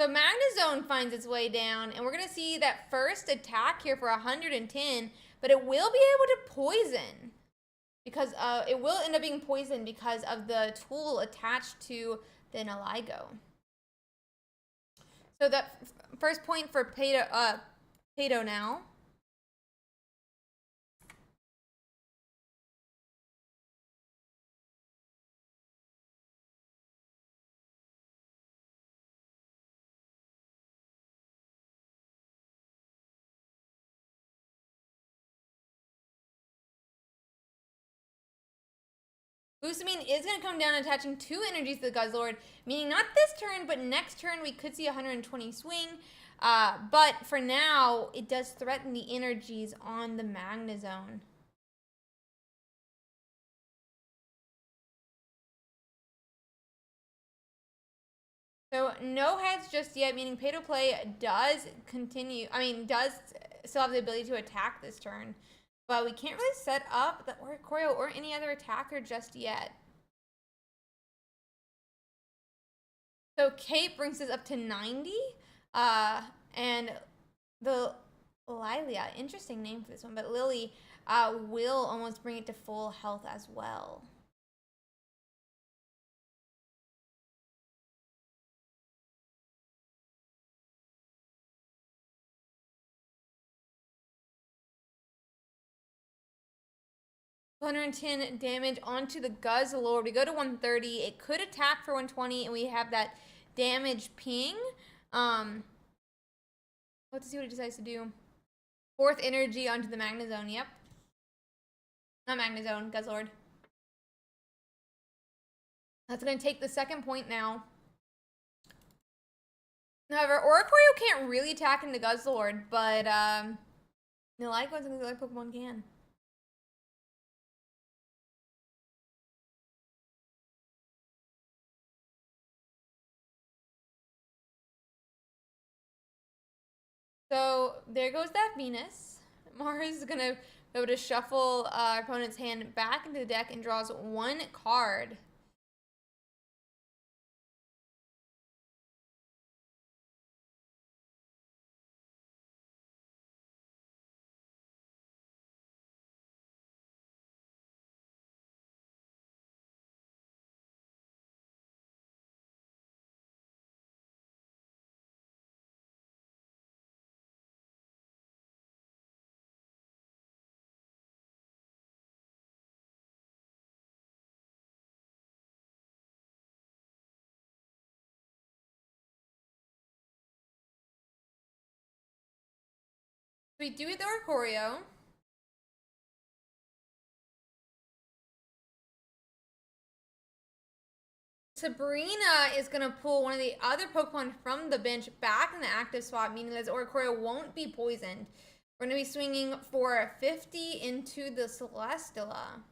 So Magnezone finds its way down, and we're going to see that first attack here for 110, but it will be able to poison. Because it will end up being poisoned because of the tool attached to the Nalago. So that first point for Pato now. Boosamine is going to come down attaching 2 energies to the Guzzlord, meaning not this turn, but next turn we could see 120 swing. But for now, it does threaten the energies on the Magnezone. So no heads just yet, meaning pay to play does continue. Does still have the ability to attack this turn. But we can't really set up the Oricorio or any other attacker just yet. So Kate brings us up to 90. And the Lilia, interesting name for this one, but Lily will almost bring it to full health as well. $110 damage onto the Guzzlord. We go to 130. It could attack for 120, and we have that damage ping. Let's see what it decides to do. 4th energy onto the Magnezone. Yep. Not Magnezone, Guzzlord. That's going to take the 2nd point now. However, Oricorio can't really attack into Guzzlord, but Nilaico and some of the other Pokemon can. So there goes that Venus. Mars is gonna be able to shuffle our opponent's hand back into the deck and draws 1 card. We do it the Oricorio. Sabrina is going to pull one of the other Pokemon from the bench back in the active spot, meaning that Oricorio won't be poisoned. We're going to be swinging for 50 into the Celesteela.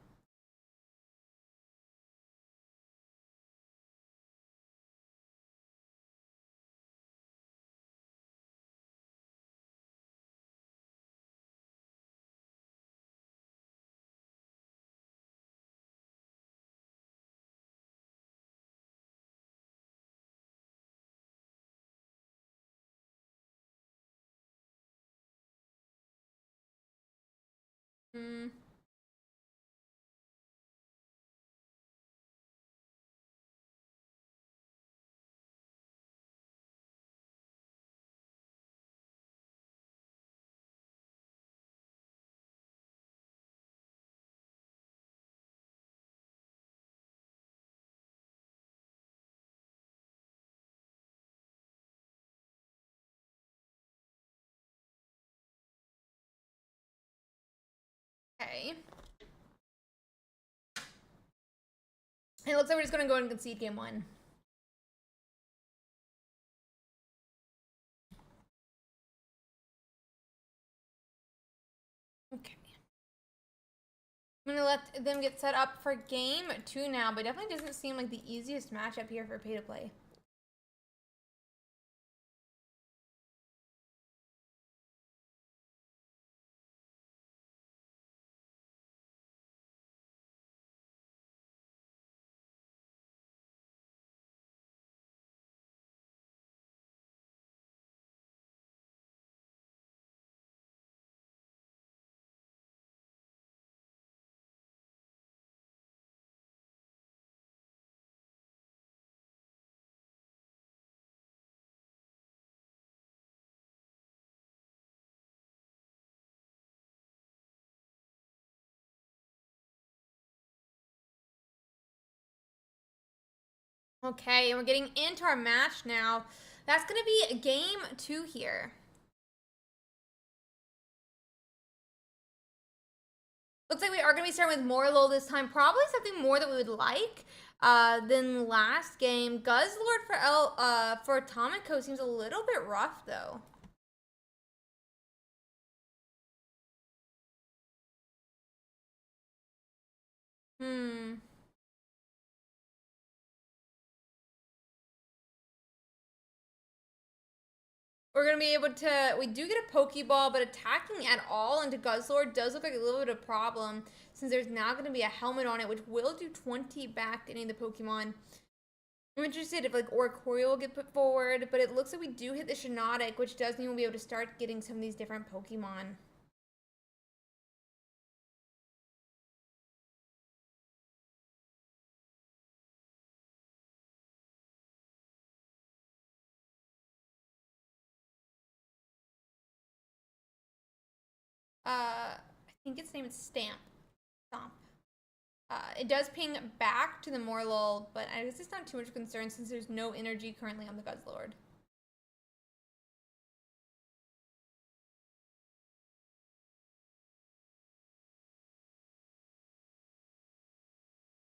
Okay. It looks like we're just going to go and concede game 1. Okay. I'm going to let them get set up for game 2 now, but it definitely doesn't seem like the easiest matchup here for pay to play. Okay, and we're getting into our match now. That's going to be game 2 here. Looks like we are going to be starting with Morlo this time. Probably something more that we would like than last game. Guzzlord for Atomico seems a little bit rough, though. We're going to be able to... We do get a Pokeball, but attacking at all into Guzzlord does look like a little bit of a problem, since there's now going to be a helmet on it, which will do 20 back to any of the Pokemon. I'm interested if, like, Oricorio will get put forward, but it looks like we do hit the Shiinotic, which does mean we'll be able to start getting some of these different Pokemon. I think its name is Stomp. It does ping back to the Morlul, but I guess it's not too much concern since there's no energy currently on the Guzzlord.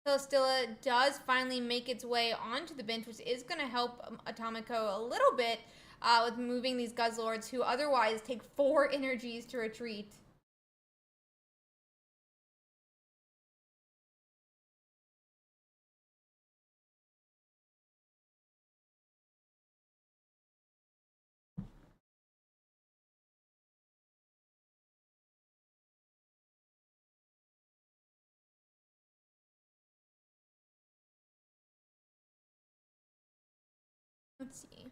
Stilla does finally make its way onto the bench, which is going to help Atomico a little bit with moving these Guzzlords, who otherwise take 4 energies to retreat. Let's see.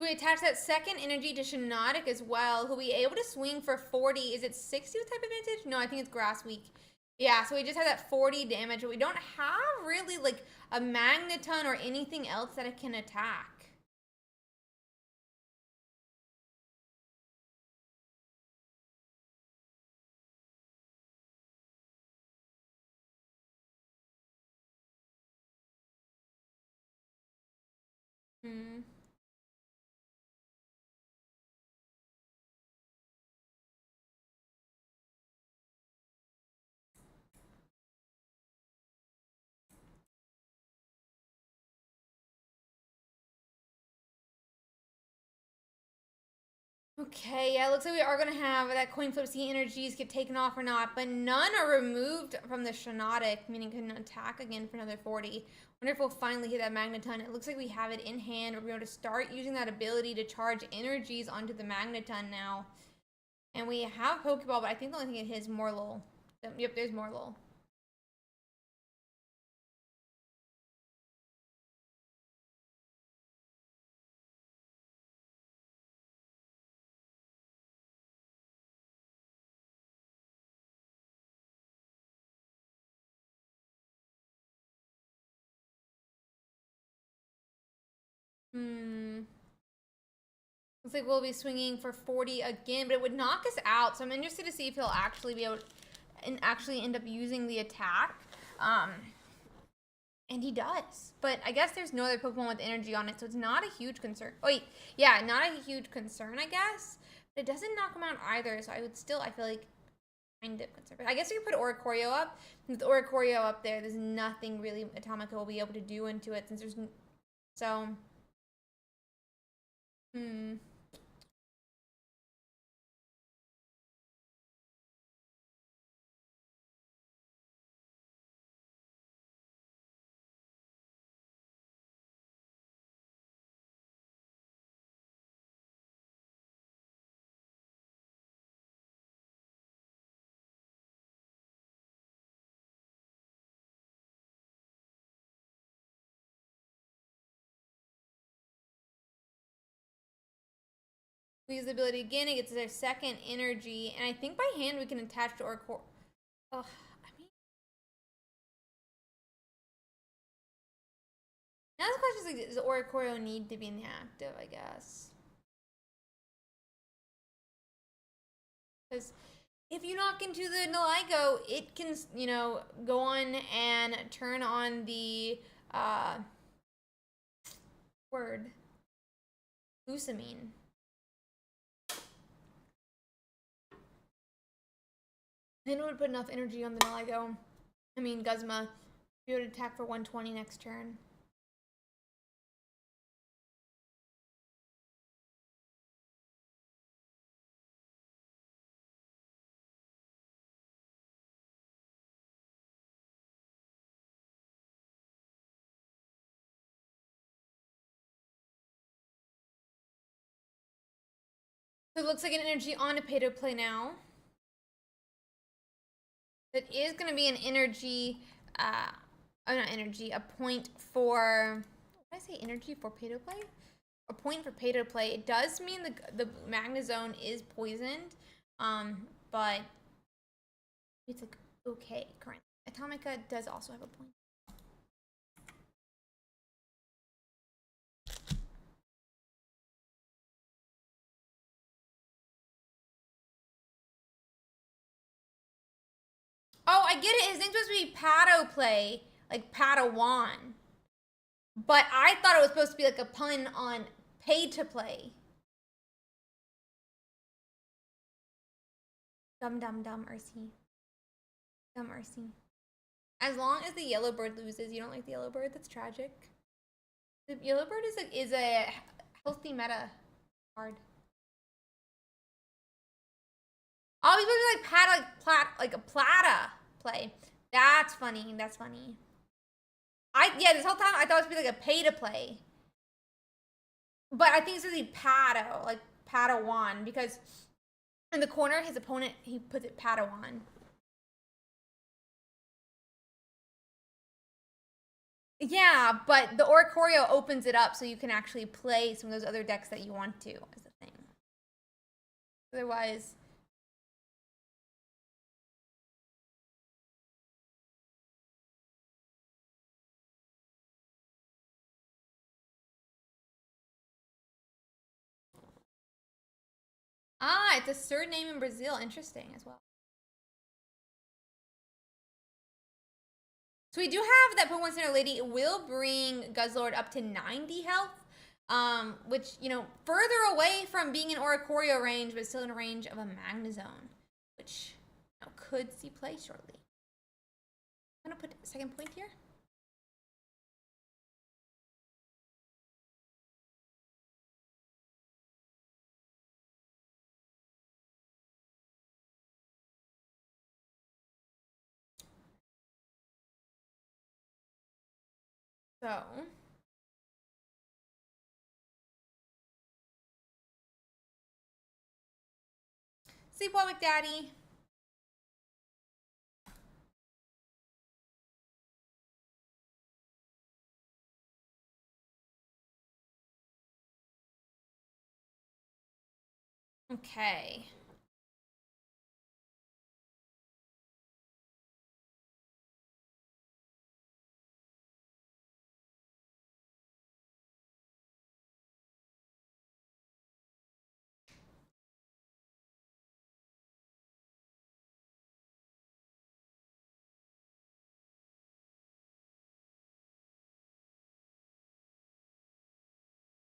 We attach that second energy to Shiinotic as well, who'll be able to swing for 40. Is it 60 with type advantage? No, I think it's Grass Weak. Yeah, so we just have that 40 damage, but we don't have really like a Magneton or anything else that it can attack. Okay, yeah, it looks like we are going to have that coin flip, see energies get taken off or not, but none are removed from the Shiinotic, meaning can attack again for another 40. Wonder if we'll finally hit that Magneton. It looks like we have it in hand. We're going to start using that ability to charge energies onto the Magneton now. And we have Pokeball, but I think the only thing it hits is Morlul. Yep, there's Morlul. Looks like we'll be swinging for 40 again, but it would knock us out. So I'm interested to see if he'll actually be able to and actually end up using the attack. And he does. But I guess there's no other Pokemon with energy on it, so it's not a huge concern. Oh, wait. Yeah, not a huge concern, I guess. But it doesn't knock him out either, so I would still, I feel like, kind of concerned. But I guess we could put Oricorio up. With Oricorio up there's nothing really Atomica will be able to do into it since there's... So... We use the ability again, it gets their second energy, and I think by hand we can attach to Oricorio. Oh, I mean... Now the question is, does Oricorio need to be in the active, I guess? Because if you knock into the Naligo, it can, you know, go on and turn on the, Glucosamine. Then it would put enough energy on the Naligo. I mean, Guzma. Be able to attack for 120 next turn. So it looks like an energy on a pay to play now. It is going to be an energy, not energy, a point for, what did I say, energy for pay to play? A point for pay to play. It does mean the Magnezone is poisoned, but it's like okay currently. Atomica does also have a point. Oh, I get it. His name's supposed to be Pado-play, like Padawan. But I thought it was supposed to be like a pun on pay to play. Dumb, Ursi. Dumb Ursi. As long as the yellow bird loses, you don't like the yellow bird? That's tragic. The yellow bird is a healthy meta card. Oh, he's supposed to be like a Plata play. That's funny. That's funny. Yeah, this whole time I thought it was supposed to be like a pay to play. But I think it's supposed to be Pado, like Padawan, because in the corner, his opponent, he puts it Padawan. Yeah, but the Oricorio opens it up so you can actually play some of those other decks that you want to, is the thing. Otherwise... Ah, it's a surname in Brazil. Interesting as well. So we do have that Pokemon Center Lady. It will bring Guzzlord up to 90 health. Which, you know, further away from being in Oricorio range, but still in range of a Magnezone. Which, you know, could see play shortly. I'm going to put a second point here. So... Sleep well, McDaddy. Okay.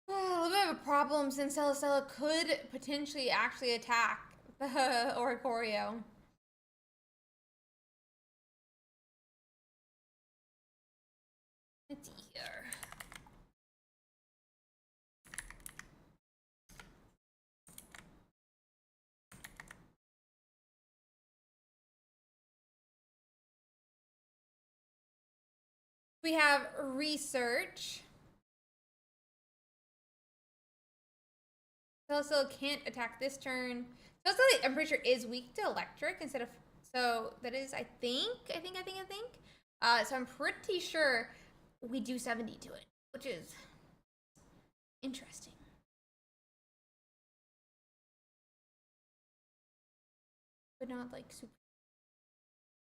A little bit of a problem since Celestella could potentially actually attack the Oricorio. It's here. We have research. Celestella can't attack this turn. Celestella, I'm pretty sure, is weak to electric instead of... So that is, I think. So I'm pretty sure we do 70 to it, which is interesting. But not like super.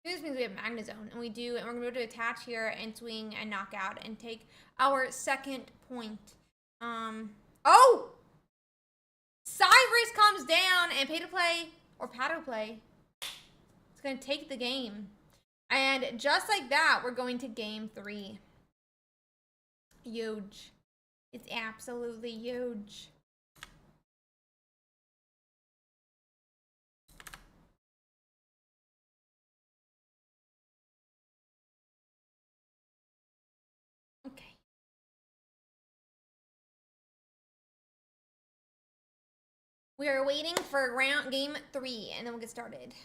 This means we have Magnezone, and we're gonna be able to attach here and swing and knock out and take our second point. Oh! Cyrus comes down and pay to play or Pato play. It's gonna take the game. And just like that, we're going to game 3. Huge. It's absolutely huge. We are waiting for game 3, and then we'll get started.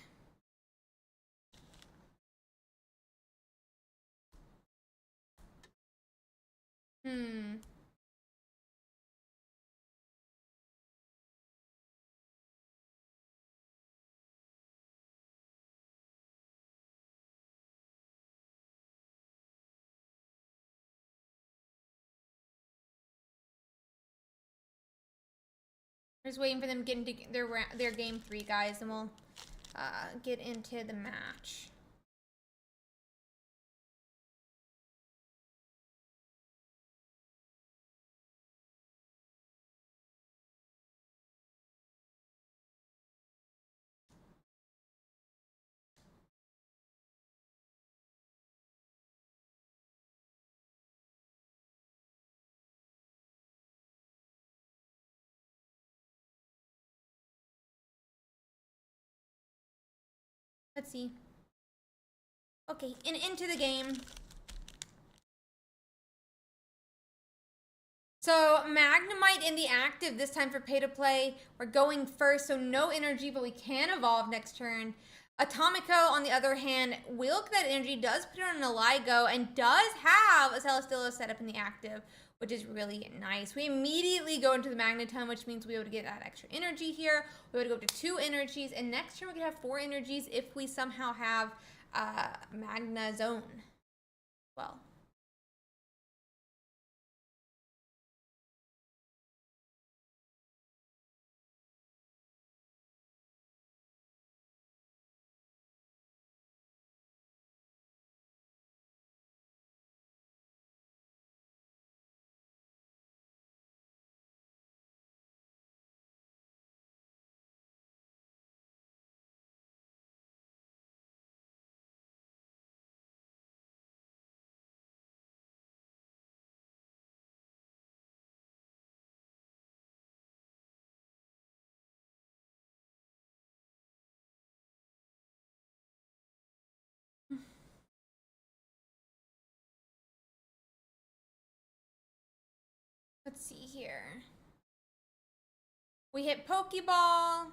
Just waiting for them to get into their game 3, guys, and we'll get into the match. Let's see. Okay, and into the game. So, Magnemite in the active this time for pay to play. We're going first, so no energy, but we can evolve next turn. Atomico, on the other hand, will get that energy, does put it on an Aligo, and does have a Celestillo set up in the active, which is really nice. We immediately go into the Magneton, which means we'll be able to get that extra energy here. We're able to go up to 2 energies, and next turn we can have 4 energies if we somehow have Magna Zone. Well. Let's see here. We hit Pokeball.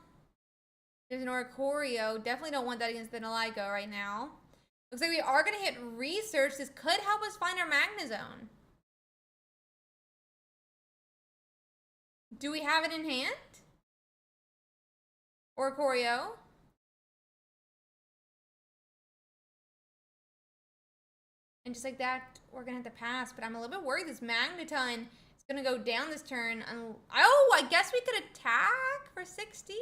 There's an Oricorio. Definitely don't want that against the Naligo right now. Looks like we are going to hit Research. This could help us find our Magnezone. Do we have it in hand? Oricorio. And just like that, we're going to have to pass. But I'm a little bit worried this Magneton is going to go down this turn. Oh, I guess we could attack for 60.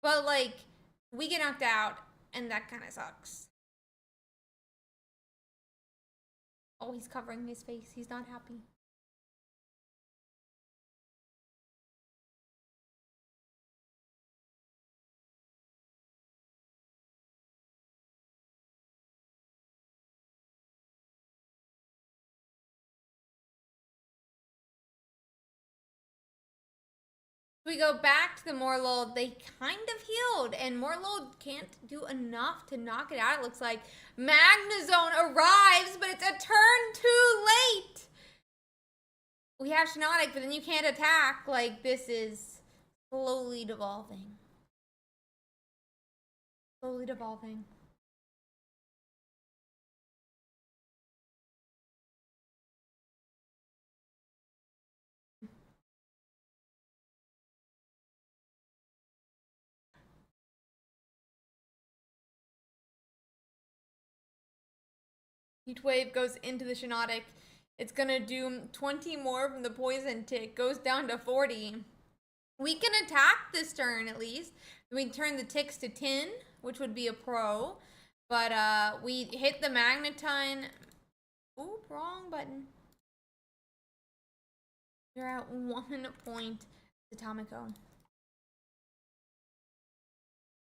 But, like, we get knocked out, and that kind of sucks. Oh, he's covering his face. He's not happy. We go back to the Morlul. They kind of healed, and Morlul can't do enough to knock it out. It looks like Magnezone arrives, but it's a turn too late. We have Shiinotic, but then you can't attack. Like, this is slowly devolving. Slowly devolving. Heat Wave goes into the Shiinotic. It's gonna do 20 more from the Poison Tick. Goes down to 40. We can attack this turn at least. We turn the ticks to 10, which would be a pro. But we hit the Magneton. Ooh, wrong button. You're at 1 point, Atomico.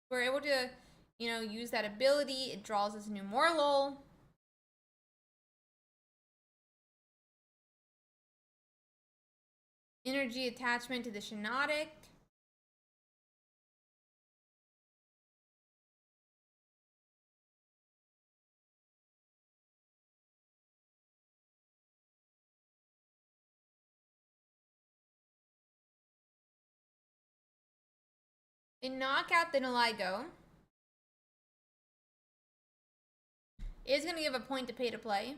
We're able to, use that ability. It draws us a new Morlul. Energy attachment to the Shiinotic. They knock out the Naligo. Is going to give a point to pay to play.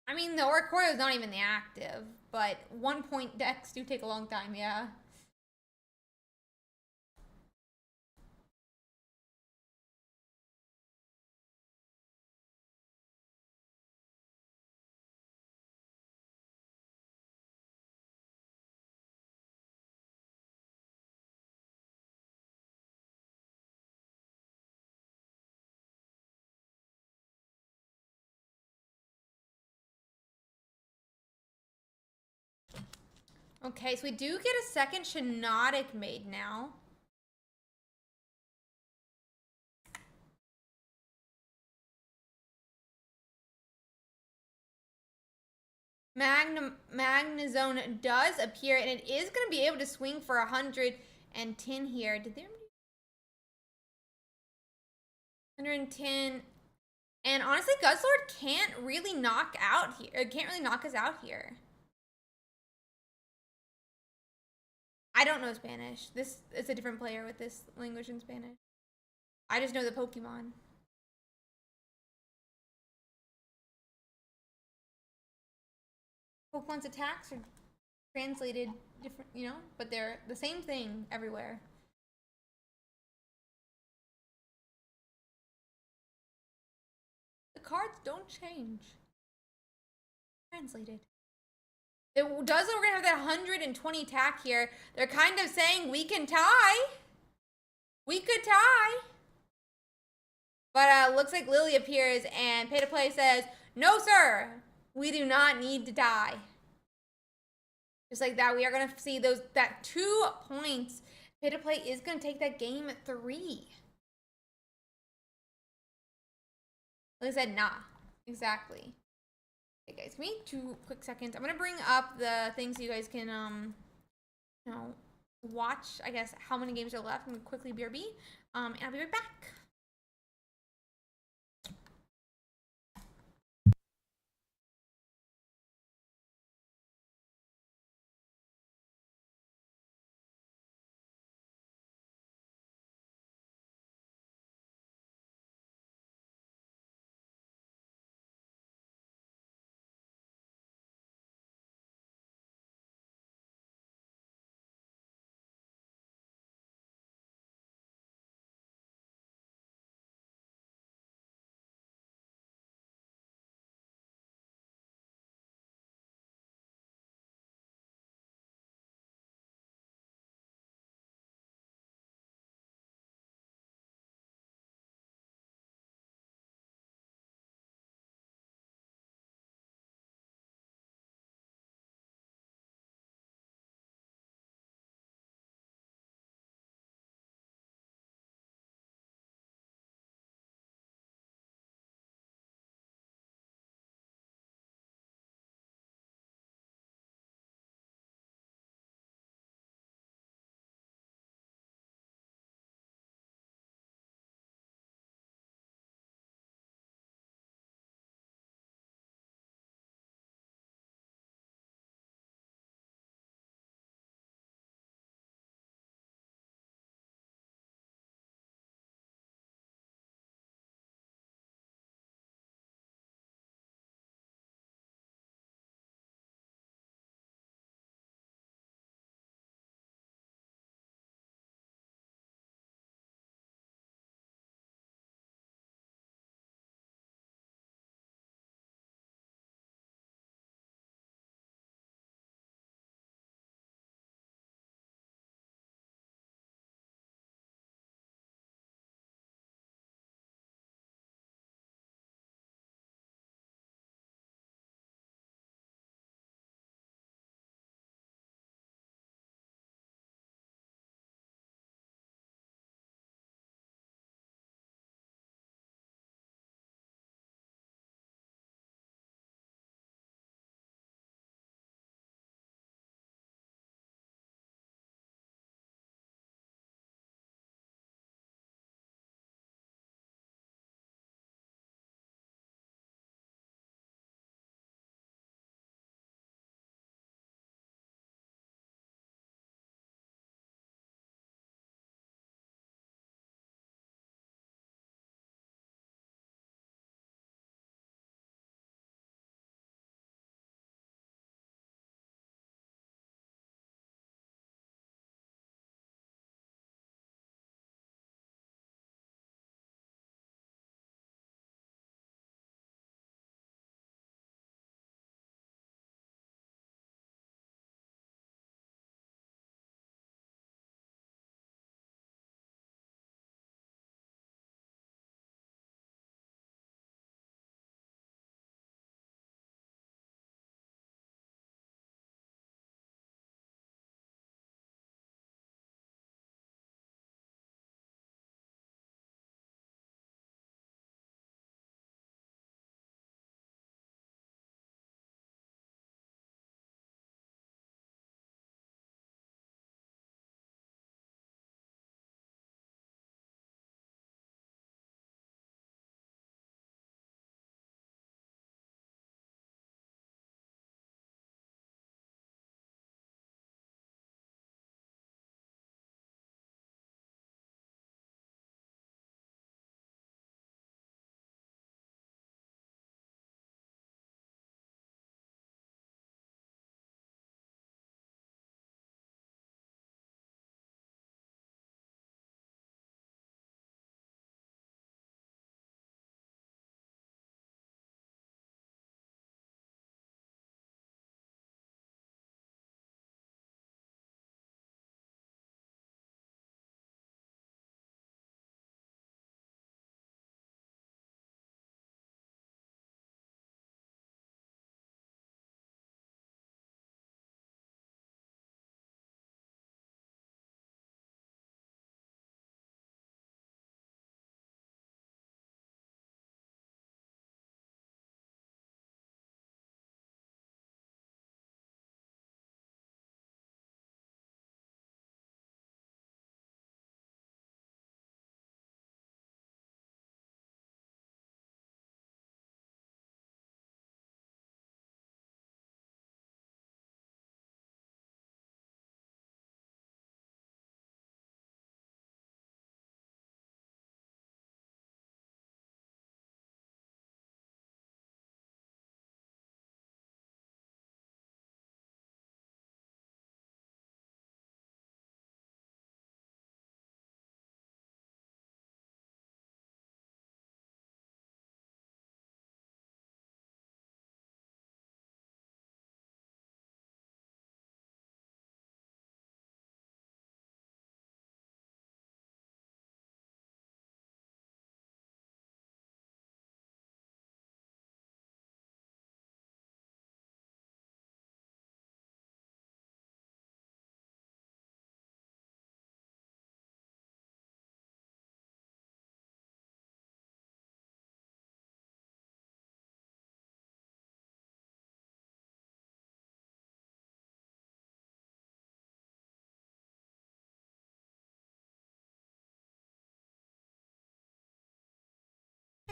I mean, the Oricorio is not even the active, but 1 point decks do take a long time, yeah. Okay, so we do get a second Shinodic made now. Magnezone does appear, and it is going to be able to swing for 110 here. Did they? 110. And honestly, Guzzlord can't really knock out here. It can't really knock us out here. I don't know Spanish. This is a different player with this language in Spanish. I just know the Pokemon. Pokemon's attacks are translated different, you know, but they're the same thing everywhere. The cards don't change. Translated. It does look we're gonna have that 120 attack here. They're kind of saying we can tie. We could tie. But looks like Lily appears and Pay to Play says, no sir, we do not need to die. Just like that, we are gonna see that 2 points. Pay to Play is gonna take that game at 3. Lily said, nah, exactly. Okay guys, give me 2 quick seconds. I'm gonna bring up the things so you guys can you know, watch, I guess, how many games are left. I'm gonna quickly BRB. And I'll be right back.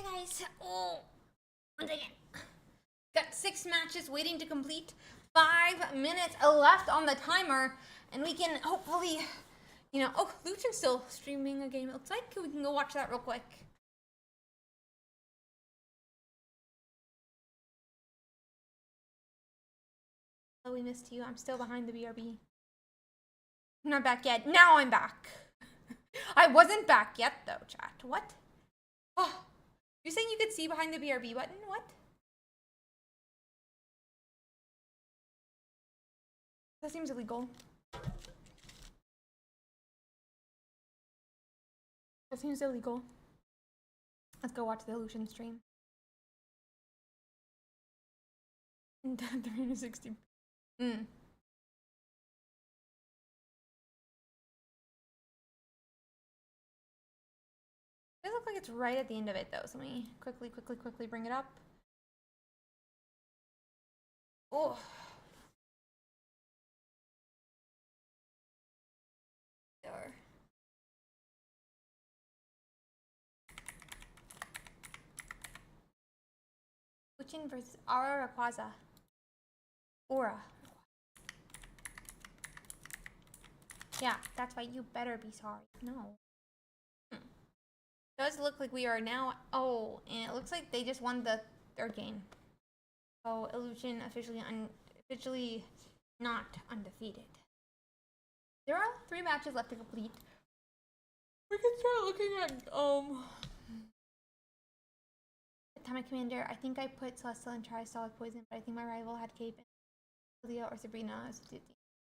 Hi guys. Oh, one second. Got 6 matches waiting to complete. 5 minutes left on the timer, and we can hopefully, oh, Lucian's still streaming a game. It looks like we can go watch that real quick. Oh, we missed you. I'm still behind the BRB. I'm not back yet. Now I'm back. I wasn't back yet though, chat. What? Oh, you're saying you could see behind the BRB button? What? That seems illegal. That seems illegal. Let's go watch the Lucian stream. 360. It looks like it's right at the end of it though, so let me quickly bring it up. Oh. There. Lucian versus Aura Rayquaza. Aura. Yeah, that's why you better be sorry. No. Does look like we are now. Oh, and it looks like they just won the 3rd game. So Illusion officially not undefeated. There are 3 matches left to complete. We can start looking at Atomic Commander. I think I put Celestial and Charizard with Poison, but I think my rival had Cape and Leo or Sabrina as the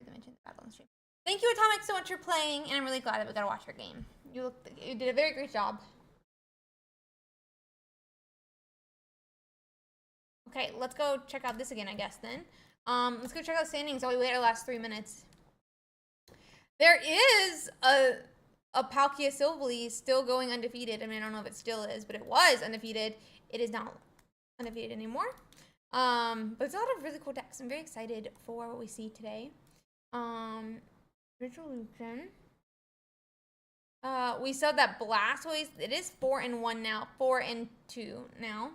mention the battle on the stream. Thank you, Atomic, so much for playing, and I'm really glad that we got to watch your game. You did a very great job. Okay, let's go check out this again, I guess, then. Let's go check out standings while we wait our last 3 minutes. There is a Palkia Silvally still going undefeated. I mean, I don't know if it still is, but it was undefeated. It is not undefeated anymore. But it's a lot of really cool decks. I'm very excited for what we see today. Virtual Lucian. We saw that Blastoise. It is 4-1 now. 4-2 now.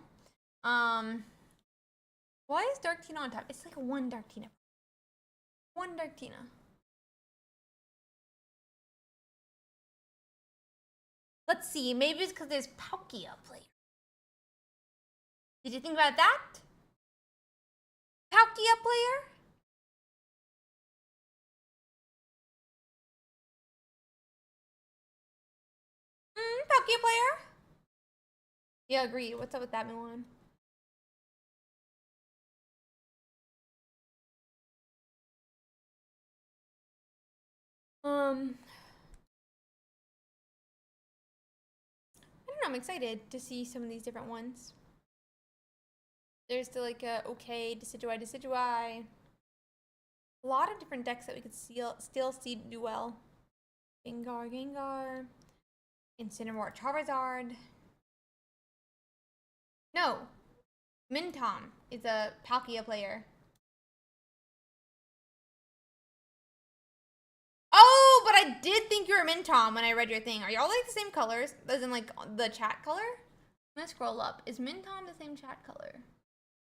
Why is Darktina on top? It's like 1 Darktina. 1 Darktina. Let's see. Maybe it's because there's Palkia player. Did you think about that? Palkia player? Palkia player? Yeah, agreed. What's up with that, Milan? I don't know. I'm excited to see some of these different ones. There's still like a okay, Decidueye. A lot of different decks that we could still see do well. Gengar. Incineroar, Charizard. No. Mintom is a Palkia player. Oh, but I did think you were Mintom when I read your thing. Are y'all like the same colors? As in like the chat color? I'm gonna scroll up. Is Mintom the same chat color?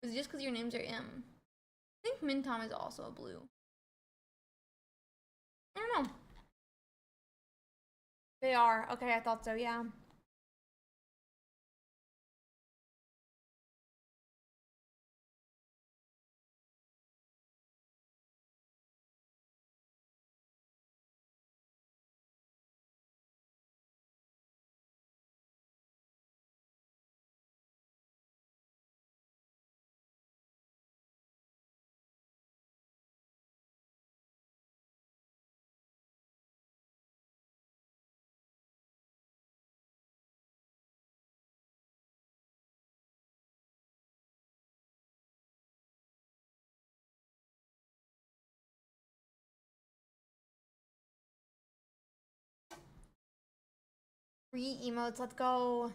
Is it just because your names are M? I think Mintom is also a blue. I don't know. They are. Okay, I thought so, yeah. Free emotes, let's go.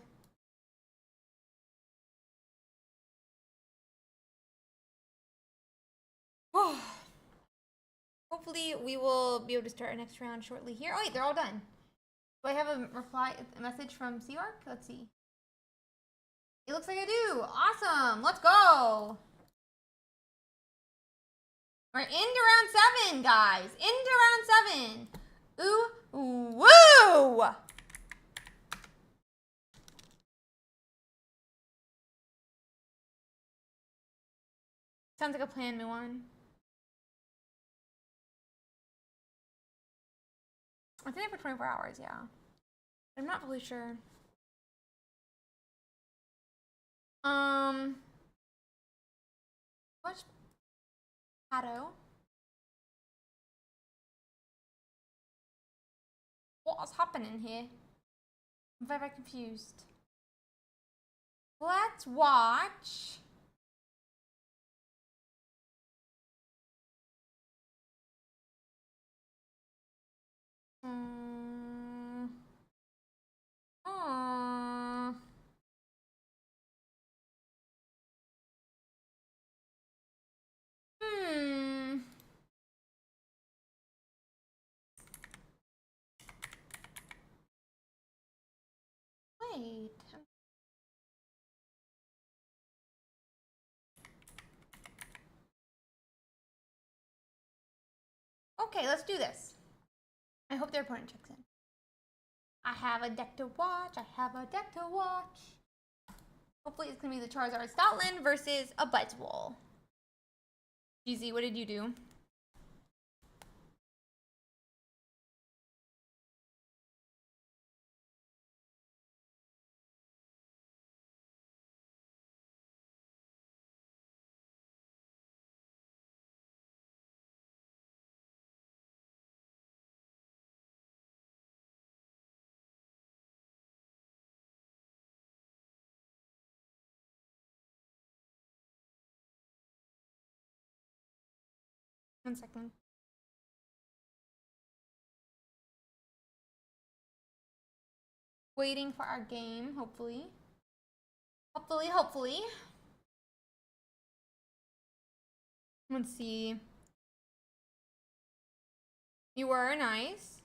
Hopefully we will be able to start our next round shortly here. Oh wait, they're all done. Do I have a message from Seaark? Let's see. It looks like I do. Awesome. Let's go. We're into round 7, guys. Into round 7. Ooh, woo! Sounds like a plan, Miwan. I think for 24 hours, yeah. I'm not really sure. What's Pato? What's happening here? I'm very confused. Let's watch. Wait. Okay, let's do this. I hope their opponent checks in. I have a deck to watch. I have a deck to watch. Hopefully it's going to be the Charizard Stoutland versus a Buzzwole. GZ, what did you do? One second. Waiting for our game, hopefully. Hopefully. Let's see. You were nice.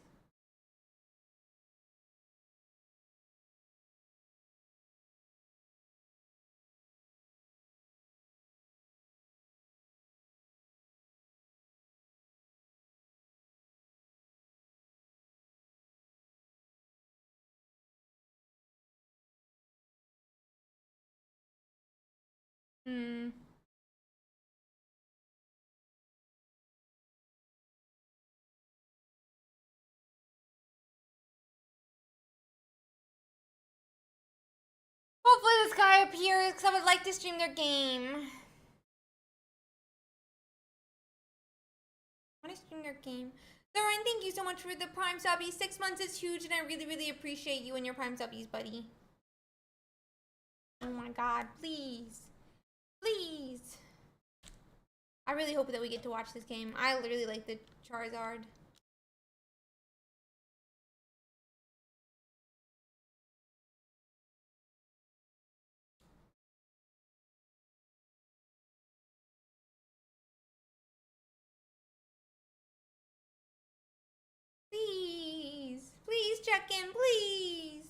Hopefully this guy appears because I would like to stream their game. I want to stream their game. Thorin, thank you so much for the Prime subbies. 6 months is huge and I really appreciate you and your Prime subbies, buddy. Oh my god, please. Please. I really hope that we get to watch this game. I really like the Charizard. Please. Please check in, please.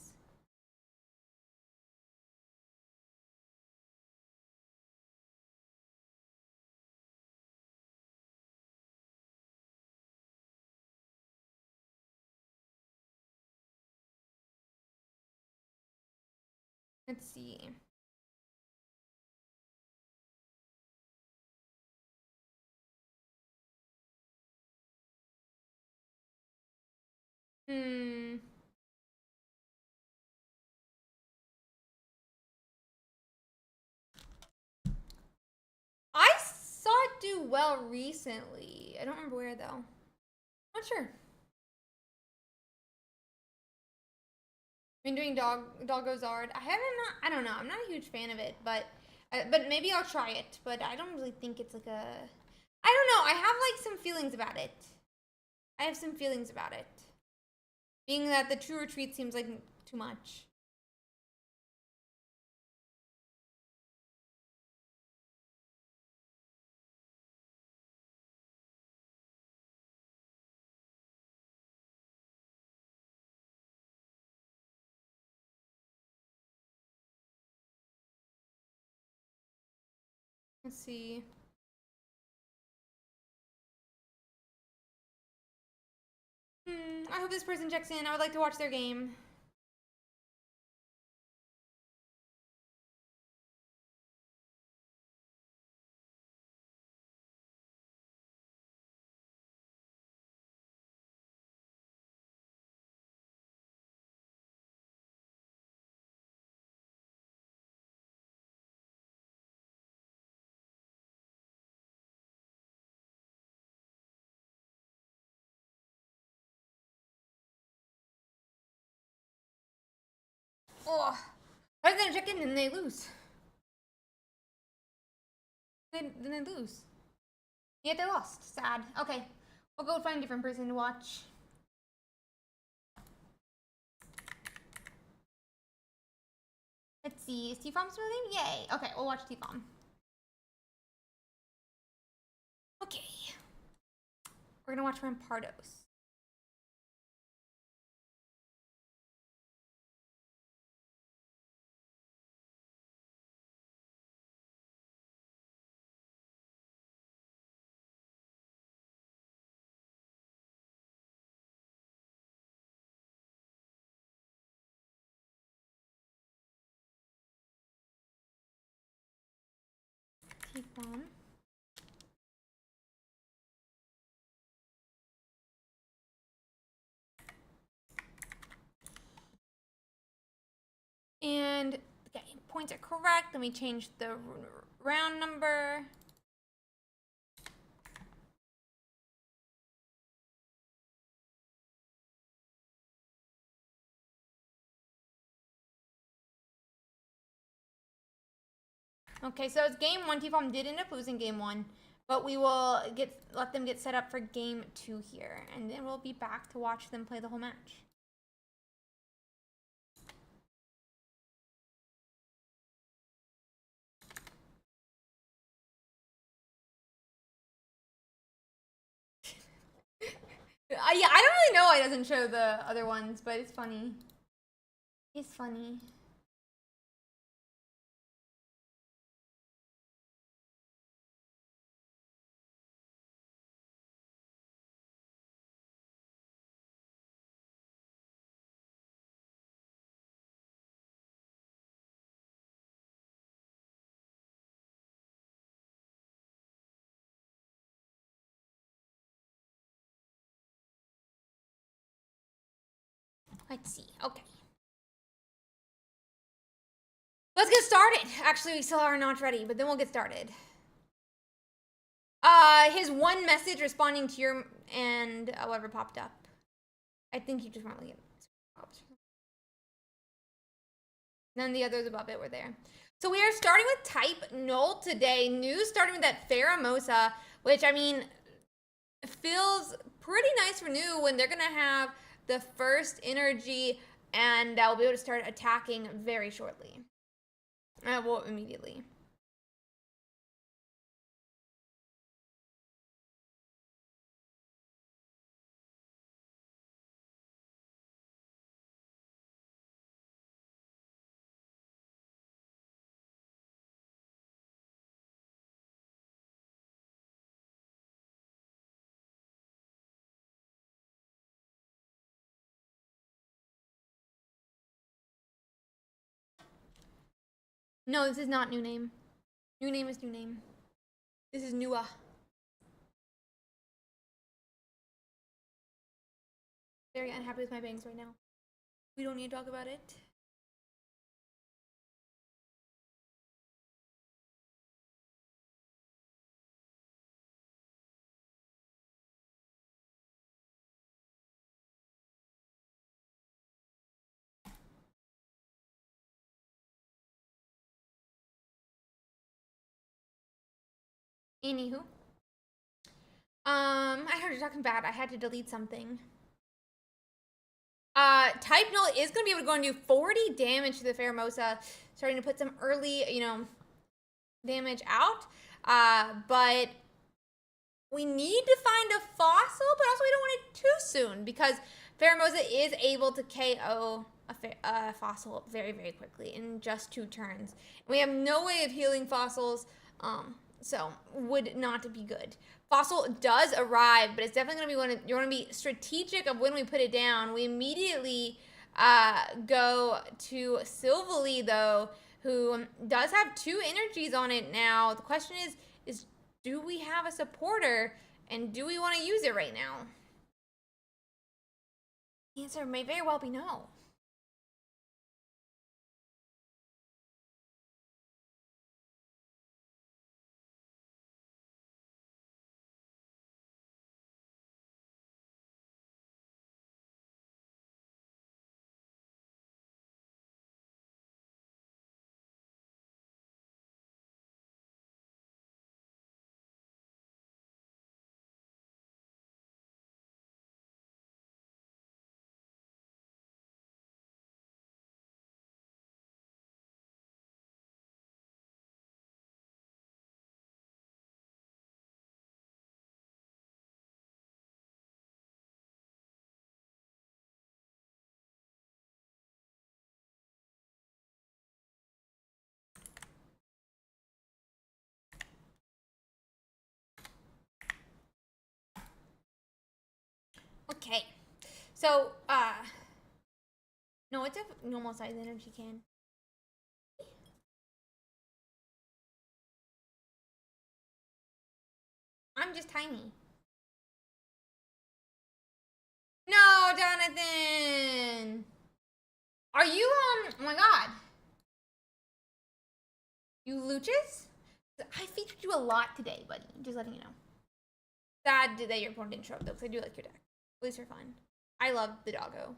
Let's see. I saw it do well recently. I don't remember where though. Not sure. Been doing Doggozard. I don't know. I'm not a huge fan of it, but maybe I'll try it. But I don't really think it's like a. I don't know. I have like some feelings about it. I have some feelings about it. Being that the True Retreat seems like too much. Let's see. I hope this person checks in. I would like to watch their game. Oh, I was gonna check in and they lose. Then they lose. Yeah, they lost. Sad. Okay, we'll go find a different person to watch. Let's see. Is T-Farm smoothing? Yay. Okay, we'll watch T-Farm. Okay. We're gonna watch Rampardos. T-Farm. And okay, points are correct. Let me change the round number. Okay, so it's game one. T-Farm did end up losing game one, but we will let them get set up for game two here, and then we'll be back to watch them play the whole match. Yeah, I don't really know why it doesn't show the other ones, but it's funny. It's funny. Let's see. Okay. Let's get started. Actually, we still are not ready, but then we'll get started. His one message responding to your and whatever popped up. I think you just weren't looking at it. None of the others above it were there. So we are starting with type null today. New starting with that Pheromosa, which I mean feels pretty nice for new when they're gonna have the first energy and we'll be able to start attacking very shortly. Well, immediately. No, this is not new name. New name is new name. This is Nua. Very unhappy with my bangs right now. We don't need to talk about it. Anywho. I heard you talking bad. I had to delete something. Type null is going to be able to go and do 40 damage to the Pheromosa, starting to put some early, damage out. But we need to find a fossil, but also we don't want it too soon because Pheromosa is able to KO a fossil very, very quickly in just 2 turns. We have no way of healing fossils, So would not be good. Fossil does arrive, but it's definitely going to be you want to be strategic of when we put it down. We immediately go to Silvally though, who does have 2 energies on it now. The question is do we have a supporter and do we want to use it right now? The answer may very well be no. Okay. So, no, it's a normal size energy can. I'm just tiny. No, Jonathan! Are you, oh my god. You Luchas? I featured you a lot today, buddy. Just letting you know. Sad that your opponent didn't show up, though, because I do like your deck. At least you're fun. I love the doggo.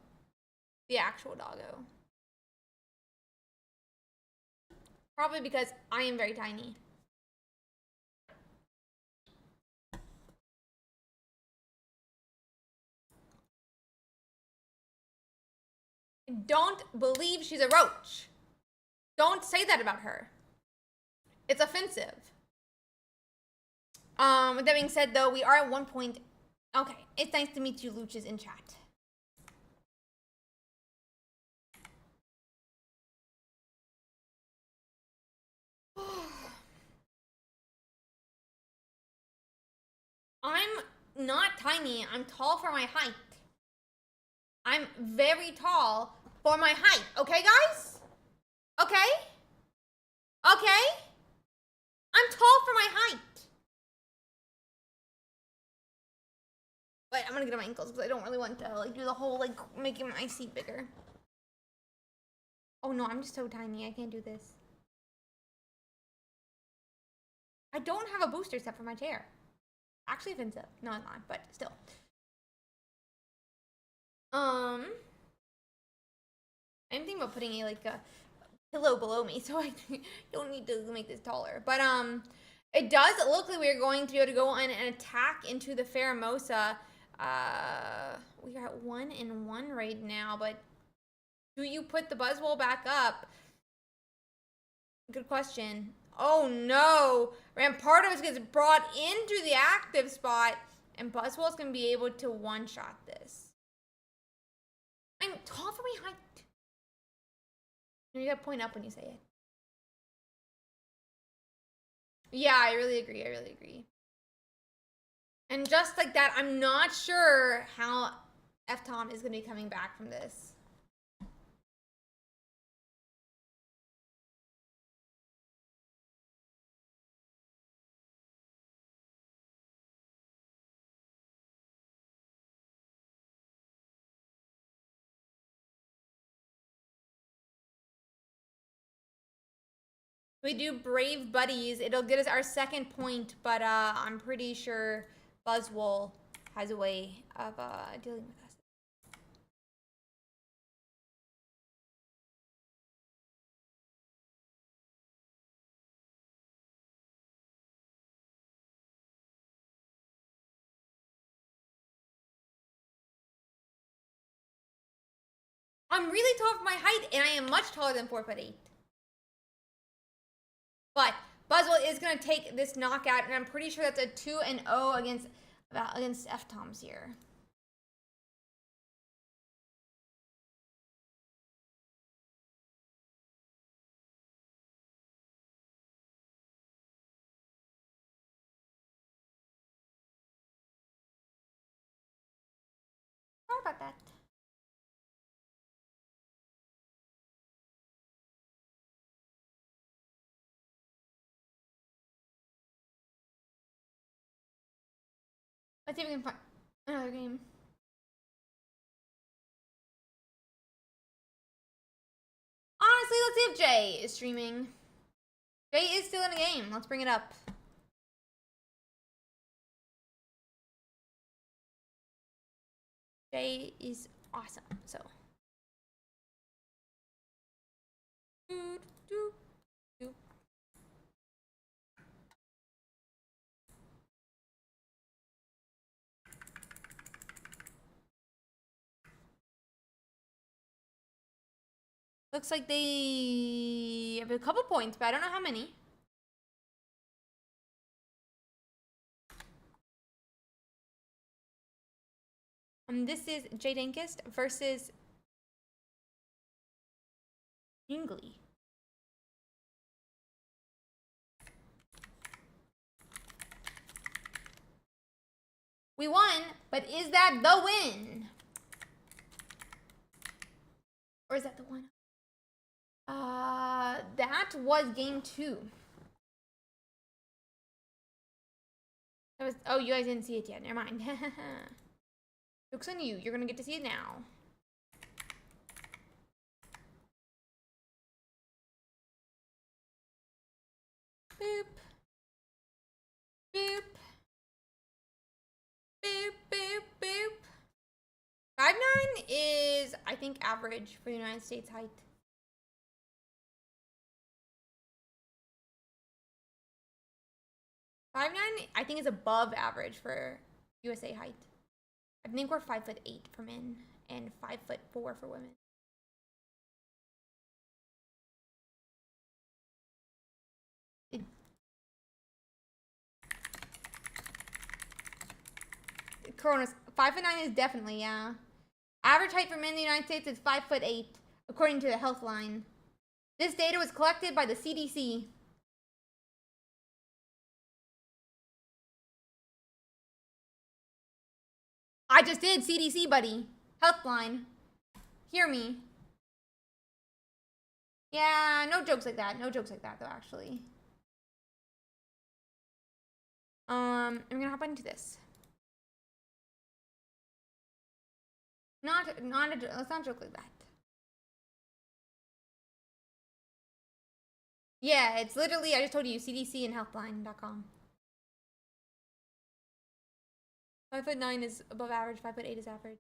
The actual doggo. Probably because I am very tiny. Don't believe she's a roach. Don't say that about her. It's offensive. With that being said, though, we are at 1 point. Okay, it's nice to meet you, Luchas, in chat. I'm not tiny. I'm tall for my height. I'm very tall for my height. Okay, guys? Okay? Okay? I'm tall for my height. Wait, I'm gonna get on my ankles because I don't really want to like do the whole like making my seat bigger. Oh no, I'm just so tiny. I can't do this. I don't have a booster set for my chair. Actually offensive. No, it's not, but still. I'm thinking about putting a pillow below me so I don't need to make this taller. But it does look like we're going to be able to go on and attack into the Pheromosa. We are at 1-1 right now, but do you put the Buzzwole back up? Good question. Oh no! Rampardos gets brought into the active spot, and Buzzwole's gonna be able to one-shot this. I'm tall for my height. You gotta point up when you say it. Yeah, I really agree. I really agree. And just like that, I'm not sure how F-Tom is gonna be coming back from this. We do Brave Buddies. It'll get us our 2nd point, but I'm pretty sure Buzzwole has a way of dealing with us. I'm really tall for my height, and I am much taller than 4'8". But Buzzwole is going to take this knockout, and I'm pretty sure that's a 2-0 against F-Toms here. about that. Let's see if we can find another game. Honestly, let's see if Jay is streaming. Jay is still in the game. Let's bring it up. Jay is awesome, so. Looks like they have a couple points, but I don't know how many. This is Jay Dankist versus Jingly. We won, but is that the win? Or is that the one? That was game 2. That was, oh, you guys didn't see it yet. Never mind. Joke's on you. You're gonna get to see it now. Boop. Boop. Boop, boop, boop. 5'9" is, I think, average for the United States height. I think is above average for USA height. I think we're 5'8" for men and 5'4" for women. Coronas, 5'9" is definitely, yeah. Average height for men in the United States is 5'8", according to the Healthline. This data was collected by the CDC. I just did CDC, buddy. Healthline. Hear me. Yeah, no jokes like that. No jokes like that, though, actually. I'm gonna hop into this. Let's not joke like that. Yeah, it's literally, I just told you, CDC and healthline.com. 5'9" is above average, 5'8" is average.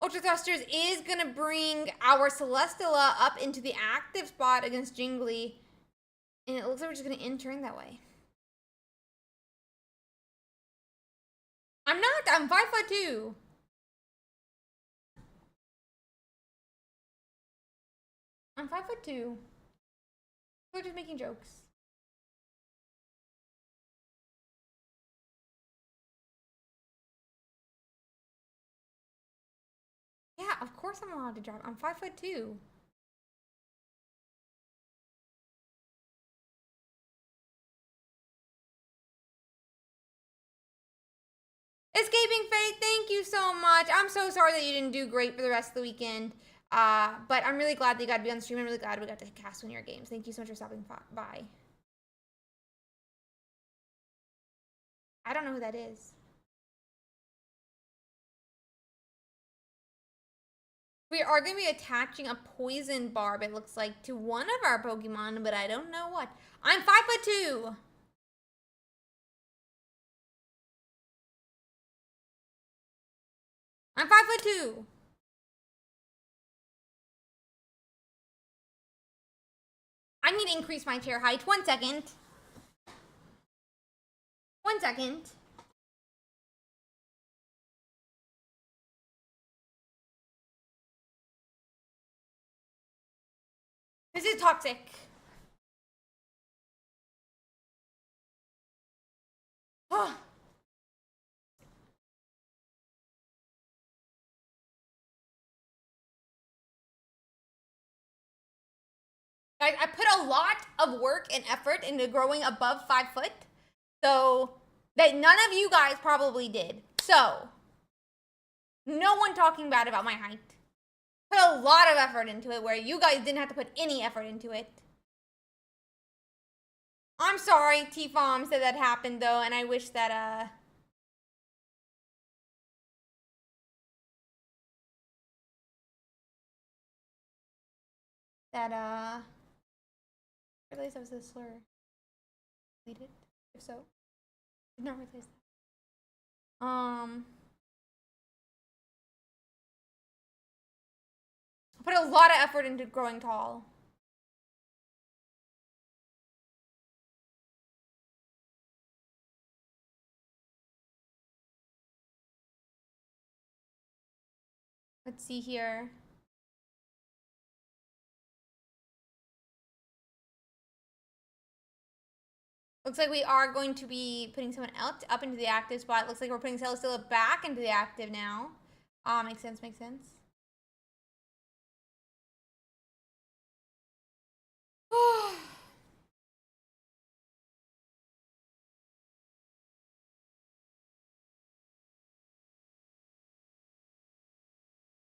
Ultra Thrusters is gonna bring our Celesteela up into the active spot against Jingly. And it looks like we're just gonna end turn that way. I'm not, I'm 5'2". I'm 5'2". We're just making jokes. Yeah, of course I'm allowed to drop. I'm 5'2". Escaping Fate, thank you so much. I'm so sorry that you didn't do great for the rest of the weekend. But I'm really glad that you got to be on stream. I'm really glad we got to cast one of your games. Thank you so much for stopping by. I don't know who that is. We are going to be attaching a poison barb, it looks like, to one of our Pokemon, but I don't know what. I'm 5'2". I'm 5'2". I need to increase my chair height. 1 second. 1 second. This is toxic. Oh. Guys, I put a lot of work and effort into growing above 5 foot. So that none of you guys probably did. So, no one talking bad about my height. Put a lot of effort into it where you guys didn't have to put any effort into it. I'm sorry, T-Fom said that happened though, and I wish that, I realized that was a slur. Delete it, if so. Did not realize that. Put a lot of effort into growing tall. Let's see here. Looks like we are going to be putting someone else up into the active spot. Looks like we're putting Celesteela back into the active now. Makes sense, makes sense.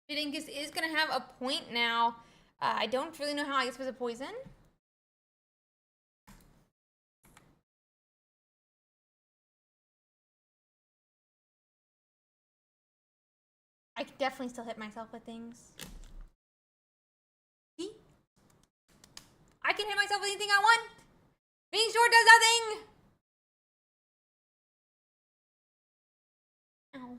Dingus is going to have a point now. I don't really know how I guess was a poison. I could definitely still hit myself with things. See? I can hit myself with anything I want. Being short does nothing. Ow.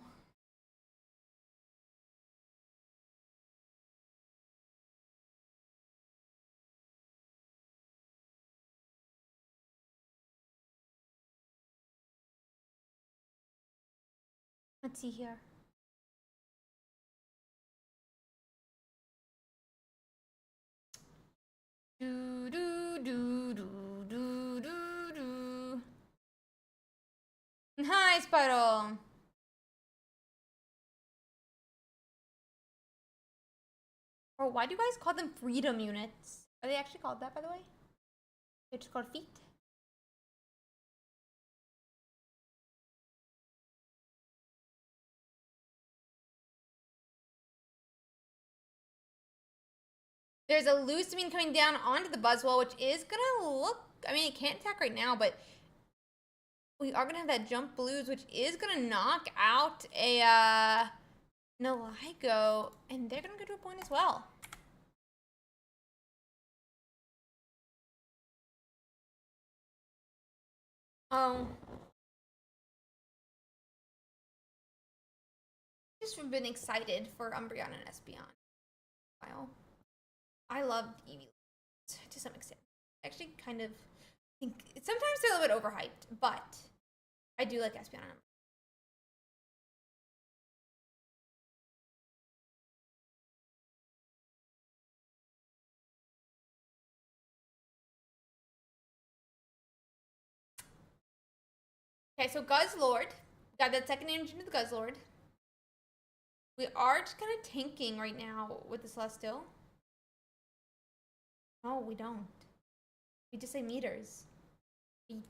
Let's see here. Do do do do do do do. Nice, Puddle. Oh, why do you guys call them freedom units? Are they actually called that, by the way? They're just called feet. There's a Lusamine coming down onto the Buzzwole, which is gonna look... I mean, it can't attack right now, but we are gonna have that Jump Blues, which is gonna knock out a Naligo, and they're gonna go to a point as well. Oh. Just been excited for Umbreon and Espeon. Wow. I love Eevee to some extent. I actually kind of think sometimes they're a little bit overhyped, but I do like Espeon. Okay, so Guzzlord. Got that second engine to the Guzzlord. We are just kind of tanking right now with the Celesteal. No, we don't. We just say meters. Feet.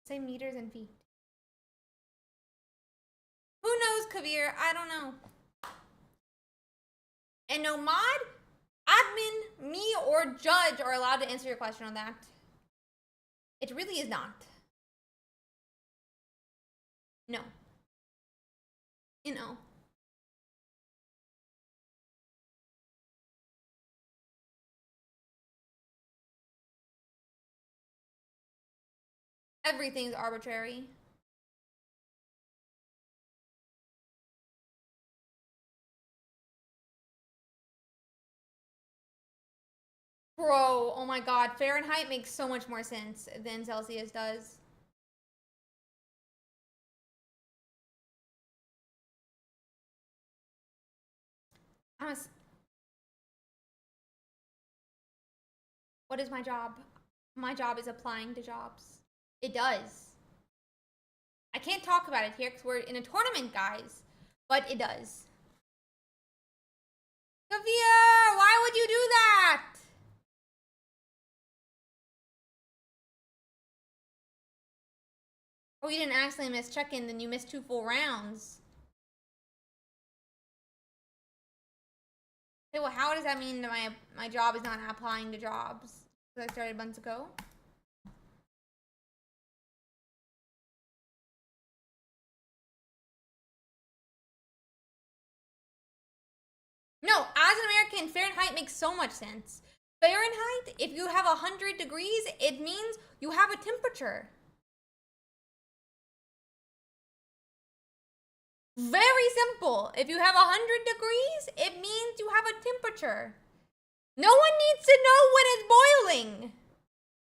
Say meters and feet. Who knows, Kavir? I don't know. And no mod, admin, me, or judge are allowed to answer your question on that. It really is not. No. You know. Everything's arbitrary. Bro, oh my god, Fahrenheit makes so much more sense than Celsius does. What is my job? My job is applying to jobs. It does. I can't talk about it here because we're in a tournament, guys. But it does. Sophia, why would you do that? Oh, you didn't accidentally miss check-in, then you missed 2 full rounds. Okay, well, how does that mean that my job is not applying to jobs? Because I started months ago. No, as an American, Fahrenheit makes so much sense. Fahrenheit, if you have 100 degrees, it means you have a temperature. Very simple. If you have 100 degrees, it means you have a temperature. No one needs to know when it's boiling.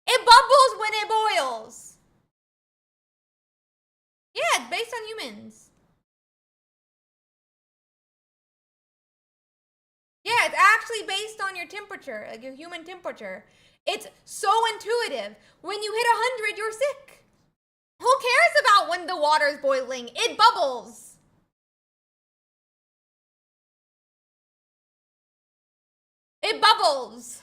It bubbles when it boils. Yeah, it's based on humans. Yeah, it's actually based on your temperature, like your human temperature. It's so intuitive. When you hit 100, you're sick. Who cares about when the water's boiling? It bubbles. It bubbles.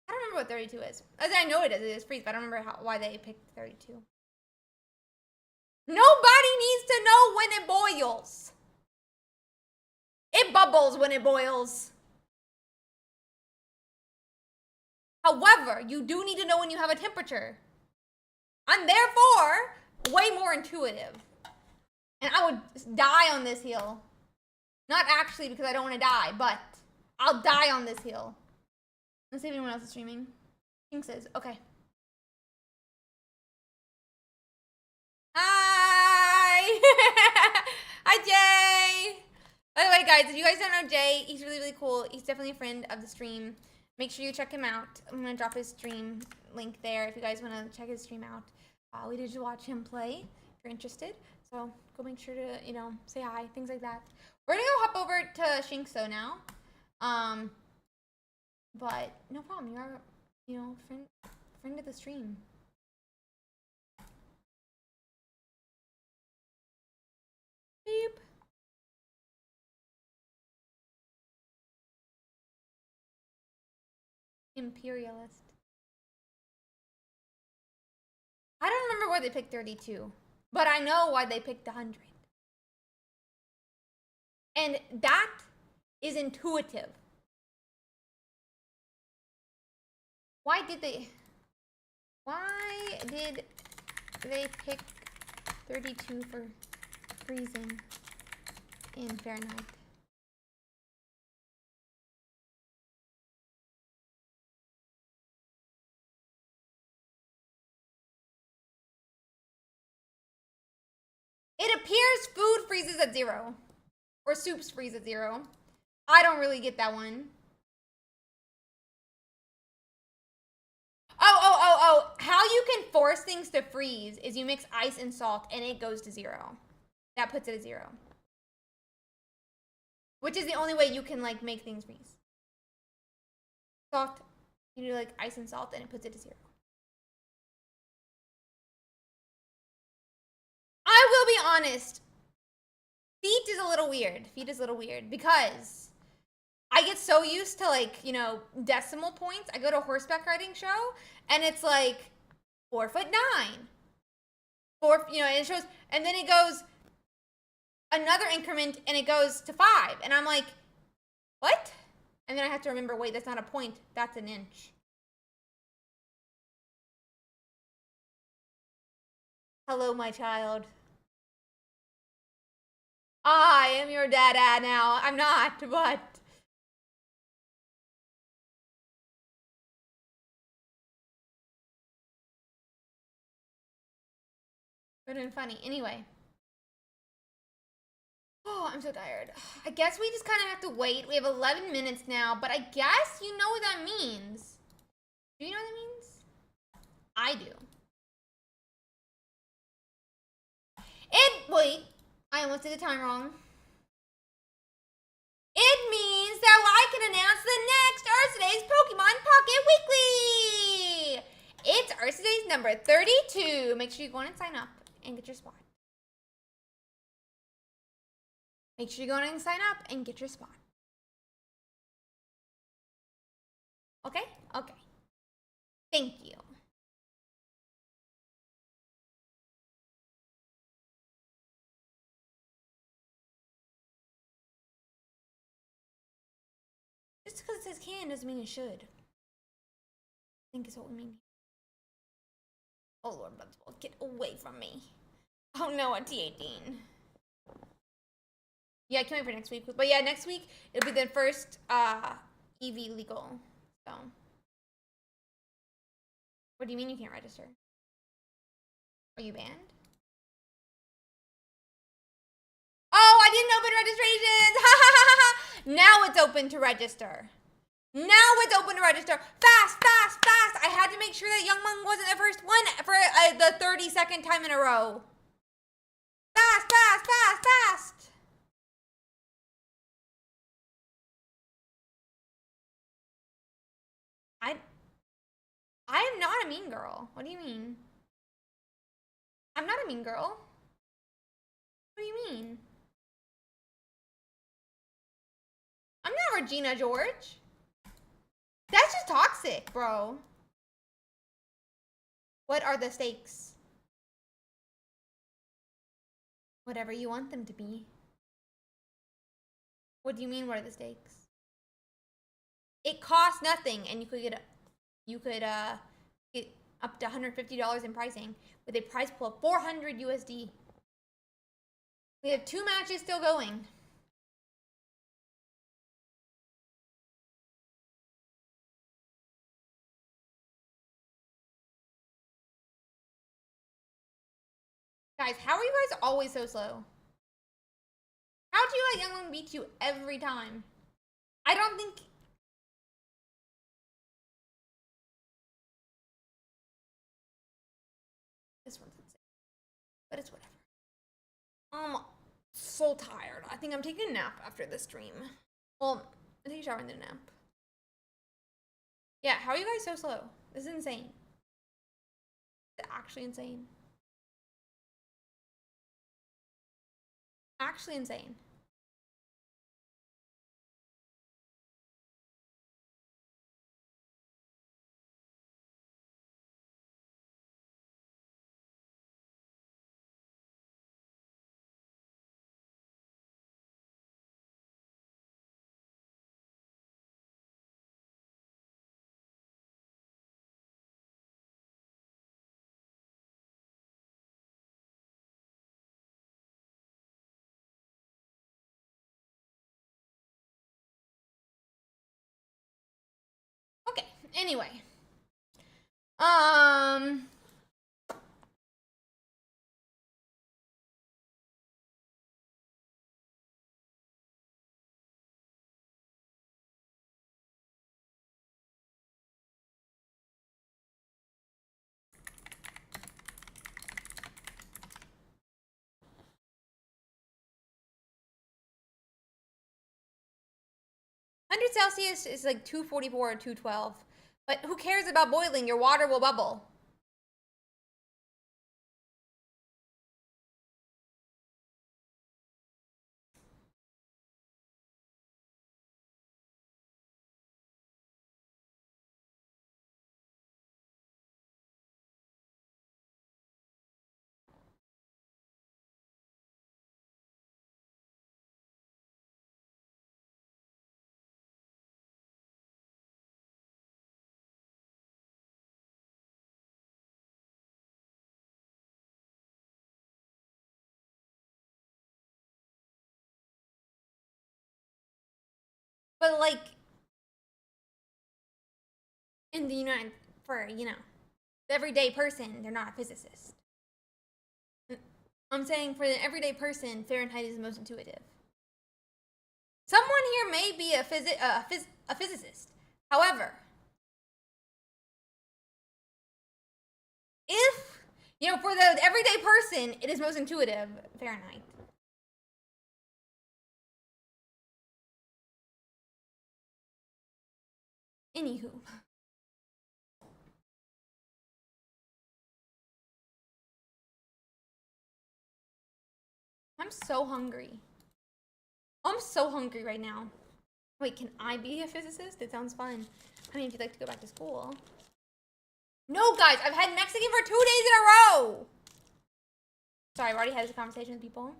I don't remember what 32 is. As I know it is freeze, but I don't remember why they picked 32. Nobody needs to know when it boils. It bubbles when it boils. However, you do need to know when you have a temperature. I'm therefore way more intuitive. And I would die on this hill. Not actually because I don't want to die, but I'll die on this hill. Let's see if anyone else is streaming. Jinx is. Okay. Hi! Hi, Jay! By the way, guys, if you guys don't know Jay, he's really, really cool. He's definitely a friend of the stream. Make sure you check him out. I'm going to drop his stream link there if you guys want to check his stream out. We did just watch him play if you're interested. So go make sure to, you know, say hi, things like that. We're going to go hop over to Shinkso now. But no problem. You are, you know, friend of the stream. Beep. Imperialist. I don't remember why they picked 32, but I know why they picked 100. And that is intuitive. Why did they pick 32 for freezing in Fahrenheit? It appears food freezes at 0. Or soups freeze at 0. I don't really get that one. Oh. How you can force things to freeze is you mix ice and salt and it goes to 0. That puts it at 0. Which is the only way you can, like, make things freeze. Salt. You do, like, ice and salt and it puts it to 0. I will be honest. Feet is a little weird because I get so used to, like, you know, decimal points. I go to a horseback riding show and it's like 4'9". You know, and it shows, and then it goes another increment and it goes to 5. And I'm like, what? And then I have to remember, wait, that's not a point. That's an inch. Hello, my child. I am your dada now. I'm not, but... Would have been funny. Anyway. Oh, I'm so tired. I guess we just kind of have to wait. We have 11 minutes now, but I guess you know what that means. Do you know what that means? I do. Wait. I almost did the time wrong. It means that I can announce the next Ursiiday's Pokemon Pocket Weekly! It's Ursiiday's number 32. Make sure you go on and sign up and get your spot. Make sure you go on and sign up and get your spot. Okay? Okay. Thank you. says can doesn't mean it should. I think is what we mean. Oh Lord, get away from me. Oh no, a T18. Yeah, I can't wait for next week. But yeah, next week it'll be the first EV legal. So. What do you mean you can't register? Are you banned? Oh, I didn't open registrations! Now it's open to register. Now it's open to register. Fast, fast, fast! I had to make sure that Young Monk wasn't the first one for the 32nd time in a row. Fast, fast, fast, fast! I am not a mean girl. What do you mean? I'm not a mean girl. What do you mean? I'm not Regina George. That's just toxic, bro. What are the stakes? Whatever you want them to be. What do you mean, what are the stakes? It costs nothing, and you could get up to $150 in pricing with a prize pool of 400 USD. We have 2 matches still going. Guys, how are you guys always so slow? How do you let Young Monk beat you every time? I don't think... This one's insane. But it's whatever. I'm so tired. I think I'm taking a nap after this stream. Well, I take a shower and then a nap. Yeah, how are you guys so slow? This is insane. It's actually insane. Actually insane. Okay, anyway. 100 Celsius is like 244 or 212. But who cares about boiling? Your water will bubble. But like in the United, for, you know, the everyday person, they're not a physicist. I'm saying for the everyday person, Fahrenheit is the most intuitive. Someone here may be a physicist. However, if, you know, for the everyday person, it is most intuitive, Fahrenheit. Anywho. I'm so hungry. I'm so hungry right now. Wait, can I be a physicist? It sounds fun. I mean, if you'd like to go back to school. No, guys, I've had Mexican for 2 days in a row. Sorry, I've already had this conversation with people.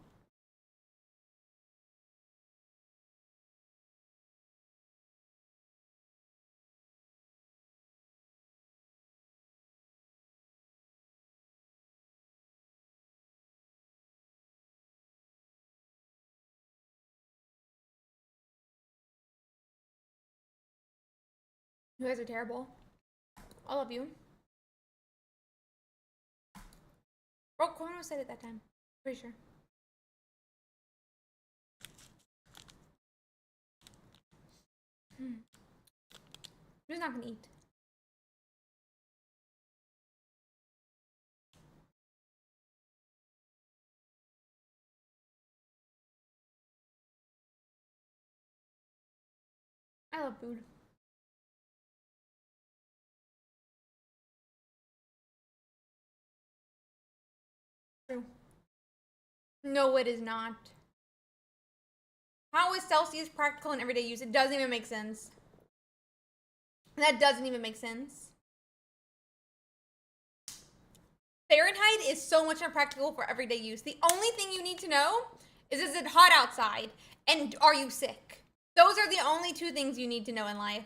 You guys are terrible. All of you. Bro, Chrono said it that time. Pretty sure. Who's not gonna eat? I love food. True. No, it is not. How is Celsius practical in everyday use? It doesn't even make sense. That doesn't even make sense. Fahrenheit is so much more practical for everyday use. The only thing you need to know is it hot outside? And are you sick? Those are the only two things you need to know in life.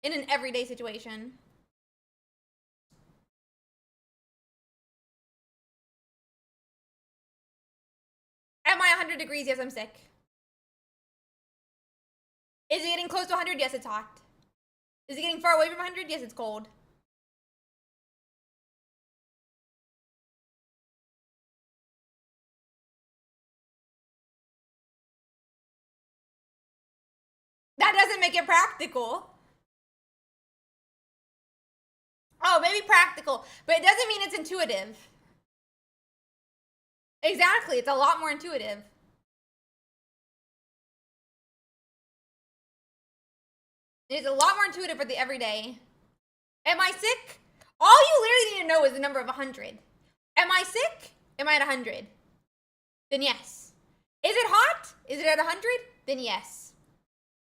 In an everyday situation. Am I 100 degrees? Yes, I'm sick. Is it getting close to 100? Yes, it's hot. Is it getting far away from 100? Yes, it's cold. That doesn't make it practical. Oh, maybe practical, but it doesn't mean it's intuitive. Exactly, it's a lot more intuitive. It's a lot more intuitive for the everyday. Am I sick? All you literally need to know is the number of 100. Am I sick? Am I at 100? Then yes. Is it hot? Is it at 100? Then yes.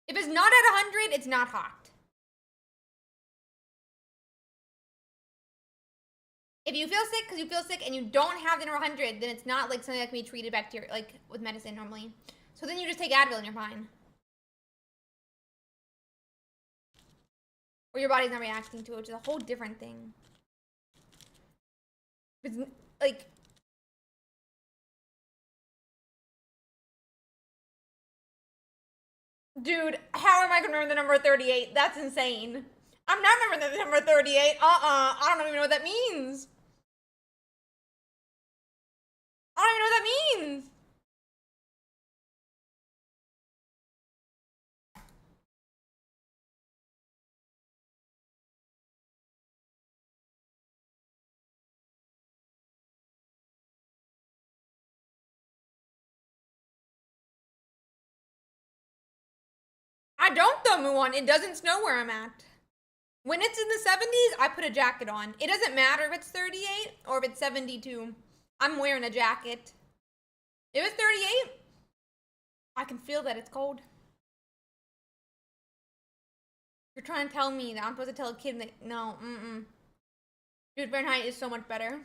If it's not at 100, it's not hot. If you feel sick because you feel sick and you don't have the number 100, then it's not like something that can be treated bacteria, like with medicine normally. So then you just take Advil and you're fine. Or your body's not reacting to it, which is a whole different thing. It's like... Dude, how am I gonna remember the number 38? That's insane. I'm not remembering the number 38. I don't even know what that means. I don't even know what that means. I don't though, Muon. It doesn't snow where I'm at. When it's in the 70s, I put a jacket on. It doesn't matter if it's 38 or if it's 72. I'm wearing a jacket. If it's 38, I can feel that it's cold. You're trying to tell me that I'm supposed to tell a kid that, no, Dude, Fahrenheit is so much better.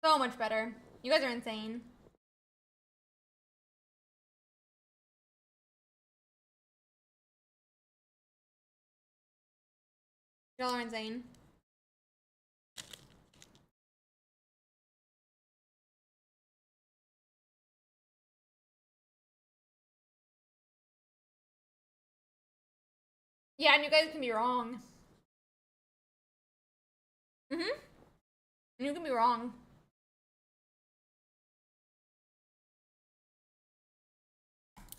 So much better. You guys are insane. Y'all are insane. Yeah, and you guys can be wrong. You can be wrong.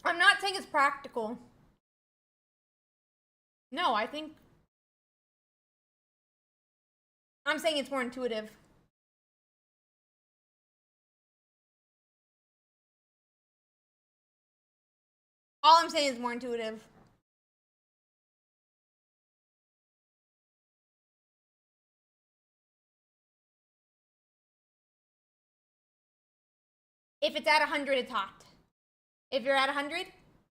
I'm not saying it's practical. No, I think... I'm saying it's more intuitive. All I'm saying is more intuitive. If it's at 100, it's hot. If you're at 100,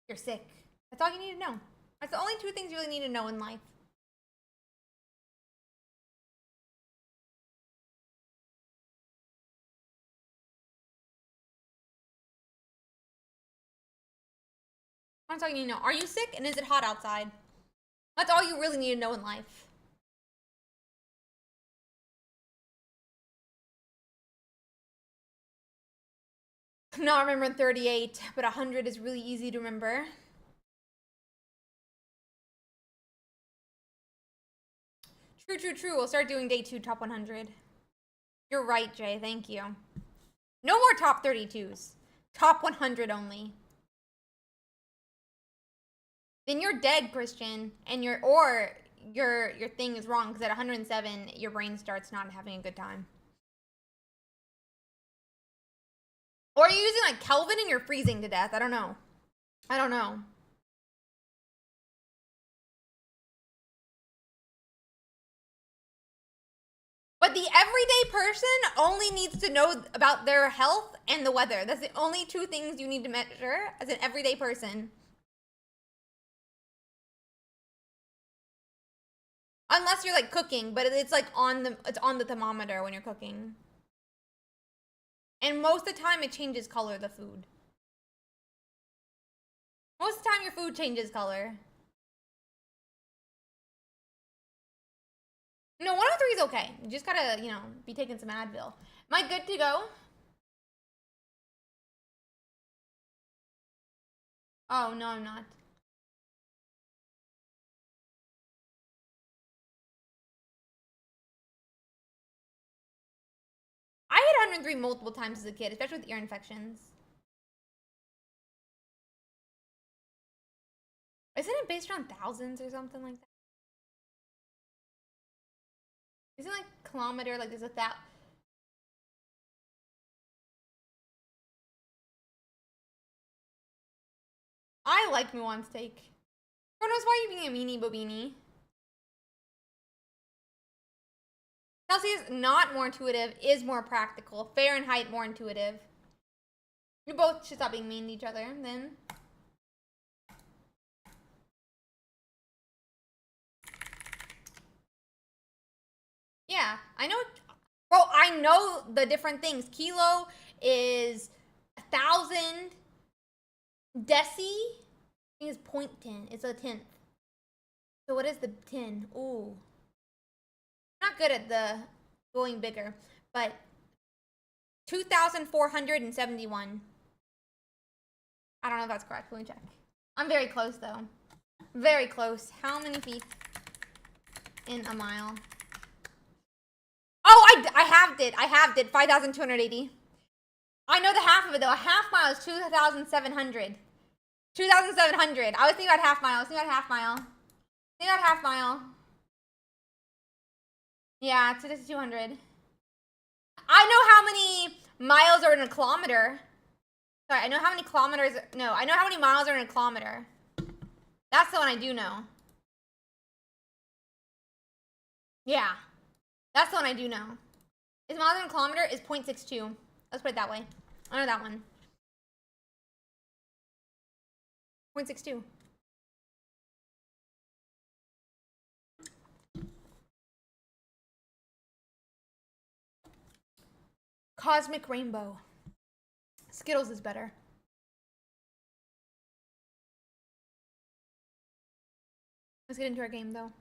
you're sick. That's all you need to know. That's the only two things you really need to know in life. That's all you need to know. Are you sick and is it hot outside? That's all you really need to know in life. I'm not remembering 38, but 100 is really easy to remember. True, true, true. We'll start doing day 2 top 100. You're right, Jay. Thank you. No more top 32s. Top 100 only. Then you're dead, Christian, and your thing is wrong because at 107 your brain starts not having a good time. Or are you using like Kelvin and you're freezing to death? I don't know. I don't know. But the everyday person only needs to know about their health and the weather. That's the only 2 things you need to measure as an everyday person. Unless you're like cooking, but it's like on the thermometer when you're cooking. And most of the time it changes color, the food. Most of the time your food changes color. No, 103 is okay. You just gotta, be taking some Advil. Am I good to go? Oh, no, I'm not. I hit 103 multiple times as a kid, especially with ear infections. Isn't it based around thousands or something like that? Isn't it like kilometer, like there's a I like Muon's take. Who knows why you're being a meanie bobini? Celsius, not more intuitive, is more practical. Fahrenheit, more intuitive. You both should stop being mean to each other, then. Yeah, I know. Bro, I know the different things. Kilo is 1,000. Deci is 0.10. It's a tenth. So what is the 10? Ooh. Not good at the going bigger, but 2,471. I don't know if that's correct. Let me check. I'm very close though. Very close. How many feet in a mile? Oh, I halved it. 5,280. I know the half of it though. A half mile is 2,700. 2,700. I was thinking about half mile. Half mile. Yeah, it's 200. I know how many miles are in a kilometer. Sorry, I know how many kilometers. No, I know how many miles are in a kilometer. That's the one I do know. Yeah. That's the one I do know. Is miles in a kilometer is 0.62. Let's put it that way. I know that one. 0.62. Cosmic Rainbow. Skittles is better. Let's get into our game though.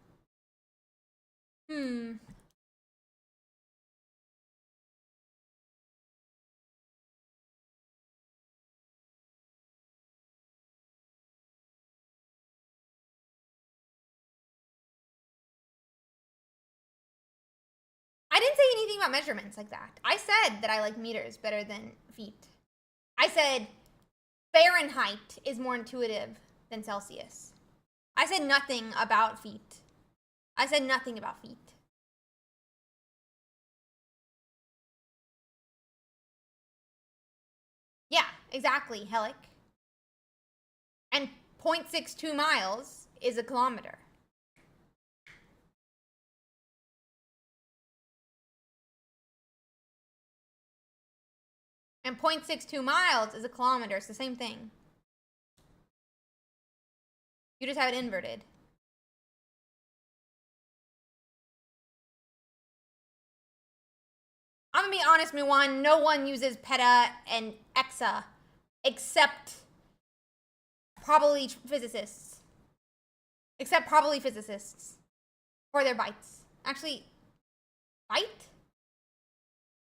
I didn't say anything about measurements like that. I said that I like meters better than feet. I said Fahrenheit is more intuitive than Celsius. I said nothing about feet. Yeah, exactly, Helic. And 0.62 miles is a kilometer. And 0.62 miles is a kilometer. It's the same thing. You just have it inverted. I'm gonna be honest, Muwan. No one uses peta and exa except probably physicists. For their bytes. Actually, byte?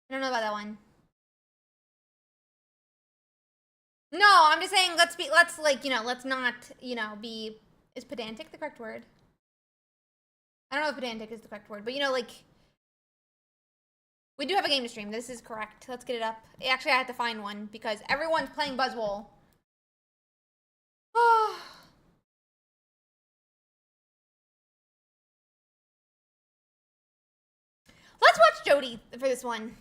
I don't know about that one. No, I'm just saying let's not, be, is pedantic the correct word? I don't know if pedantic is the correct word, but you know, like, we do have a game to stream. This is correct. Let's get it up. Actually, I had to find one because everyone's playing Buzzwole. Let's watch Jody for this one.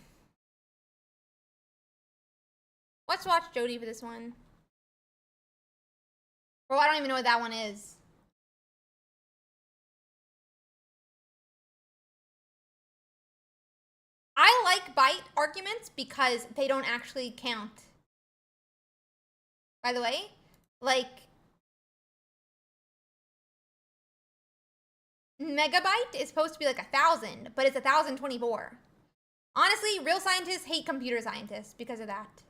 Let's watch Jody for this one. Bro, I don't even know what that one is. I like bite arguments because they don't actually count. By the way, like, megabyte is supposed to be like 1,000, but it's 1,024. Honestly, real scientists hate computer scientists because of that.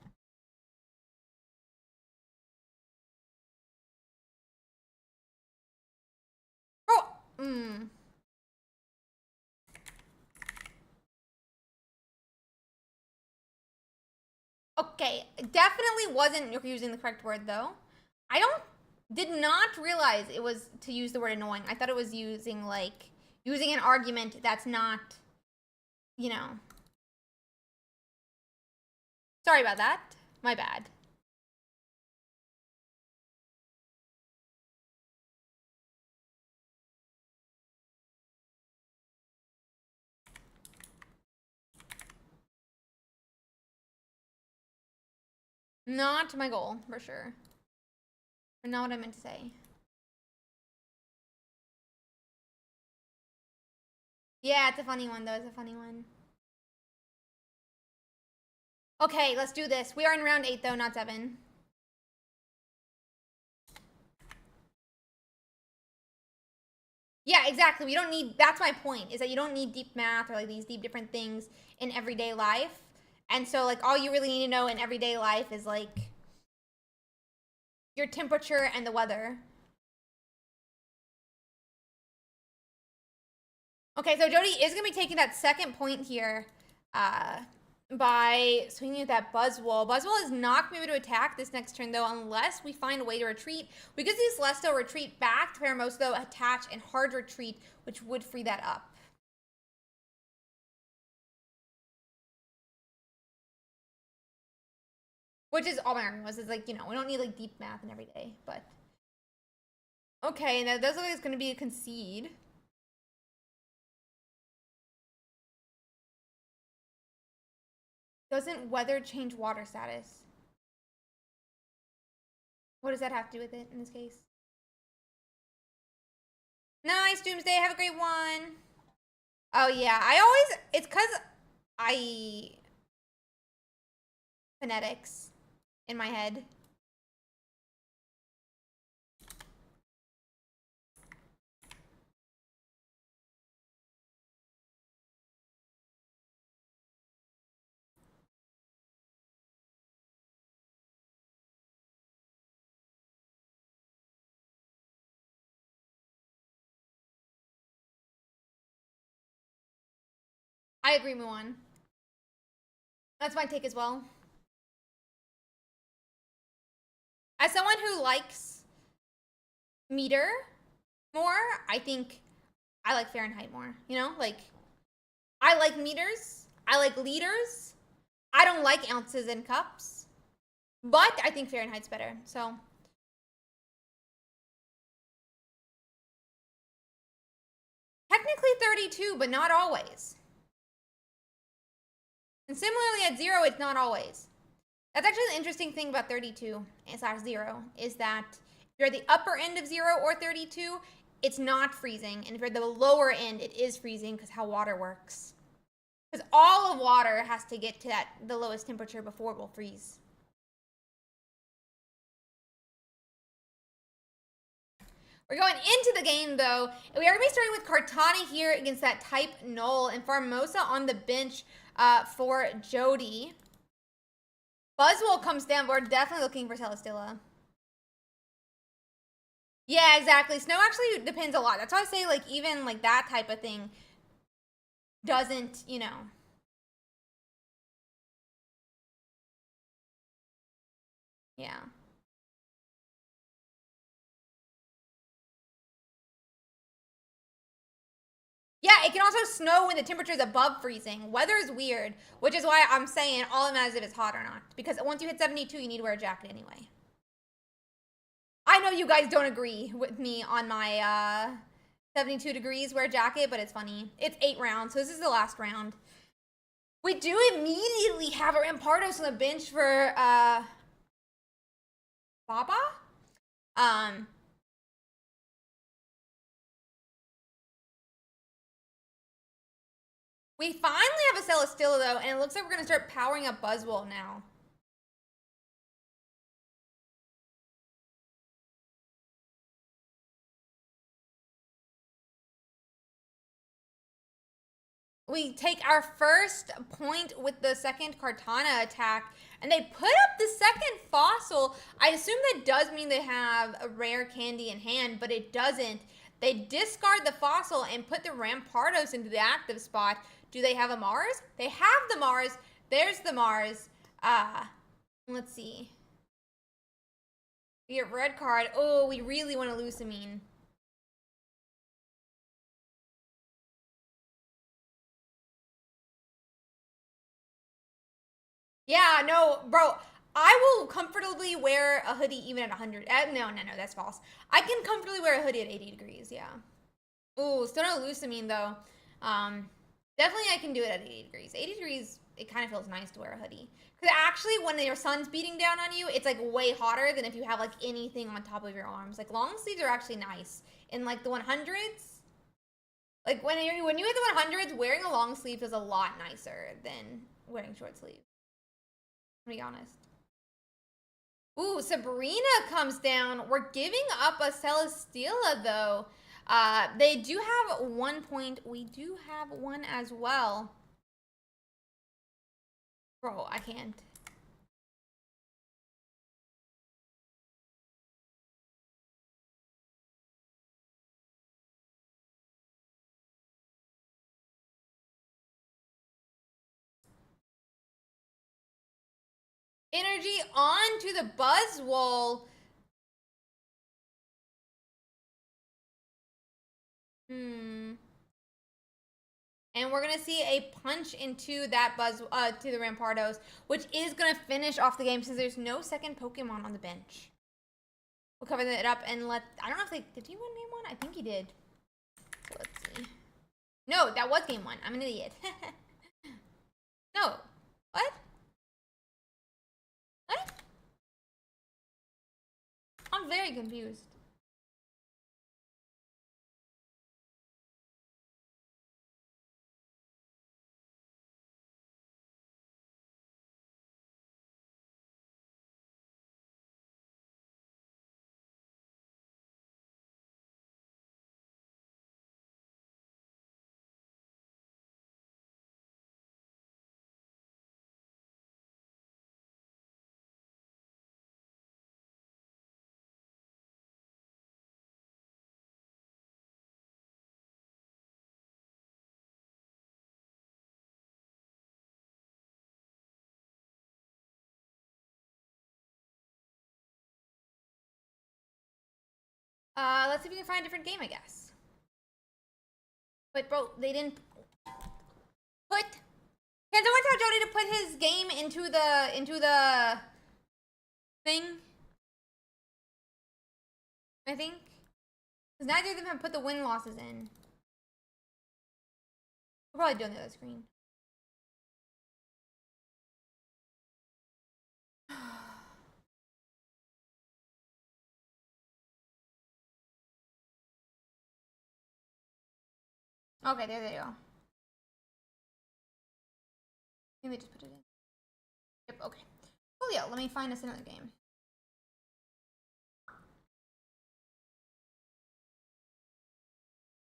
Bro, Okay, definitely wasn't using the correct word though. Did not realize it was to use the word annoying. I thought it was using an argument that's not, you know. Sorry about that. My bad. Not my goal, for sure. Or not what I meant to say. Yeah, it's a funny one, though. It's a funny one. Okay, let's do this. We are in round 8, though, not 7. Yeah, exactly. We don't need... That's my point, is that you don't need deep math or, like, these deep different things in everyday life. And so, like, all you really need to know in everyday life is, like, your temperature and the weather. Okay, so Jody is going to be taking that second point here by swinging at that Buzzwole. Buzzwole is not going to be able to attack this next turn, though, unless we find a way to retreat. We could see Celesteal retreat back to Paramosa, though, attach and hard retreat, which would free that up. Which is all my argument was, is like, you know, we don't need, like, deep math in every day, but... Okay, now this looks like it's going to be a concede. Doesn't weather change water status? What does that have to do with it in this case? Nice, Doomsday. Have a great one. Oh, yeah. It's because phonetics in my head. I agree, Muan. That's my take as well. As someone who likes meter more, I think I like Fahrenheit more. You know, like, I like meters. I like liters. I don't like ounces and cups. But I think Fahrenheit's better, so. Technically 32, but not always. And similarly at 0, it's not always. That's actually the interesting thing about 32 / 0 is that if you're at the upper end of 0 or 32, it's not freezing. And if you're at the lower end, it is freezing because how water works. Because all of water has to get to the lowest temperature before it will freeze. We're going into the game, though. We are going to be starting with Kartani here against that type Null. And Formosa on the bench for Jody. Buzzwole comes down. We're definitely looking for Celesteela. Yeah, exactly. Snow actually depends a lot. That's why I say, like, even, like, that type of thing doesn't, you know. Yeah. it can also snow when the temperature is above freezing. Weather is weird, which is why I'm saying all it matters if it's hot or not. Because once you hit 72, you need to wear a jacket anyway. I know you guys don't agree with me on my 72 degrees wear a jacket, but it's funny. It's 8 rounds, so this is the last round. We do immediately have a Rampardos on the bench for Baba. We finally have a Celesteela though, and it looks like we're gonna start powering up Buzzwole now. We take our first point with the second Kartana attack, and they put up the second fossil. I assume that does mean they have a rare candy in hand, but it doesn't. They discard the fossil and put the Rampardos into the active spot. Do they have a Mars? They have the Mars. There's the Mars. Let's see. We get red card. Oh, we really want to Lusamine. Yeah, no, bro. I will comfortably wear a hoodie even at 100. No, that's false. I can comfortably wear a hoodie at 80 degrees, yeah. Ooh, still no Lusamine, though. Definitely I can do it at 80 degrees. 80 degrees, it kind of feels nice to wear a hoodie. Because actually, when your sun's beating down on you, it's, like, way hotter than if you have, like, anything on top of your arms. Like, long sleeves are actually nice. In, like, the 100s, like, when you hit the 100s, wearing a long sleeve is a lot nicer than wearing short sleeves. To be honest. Ooh, Sabrina comes down. We're giving up a Celesteela, though. They do have 1 point. We do have one as well. Bro, I can't. Energy onto the Buzzwole. And we're gonna see a punch into that to the Rampardos, which is gonna finish off the game since there's no second Pokemon on the bench. We'll cover it up and I don't know if did he win game 1? I think he did. So let's see. No, that was game 1. I'm an idiot. No. What? What? I'm very confused. Let's see if we can find a different game, I guess. But bro, they didn't put. Can someone tell Jody to put his game into the thing? I think. Because neither of them have put the win losses in. We'll probably do it on the other screen. Okay, there they go. I think they just put it in. Yep, okay. Well, yeah, let me find us another game.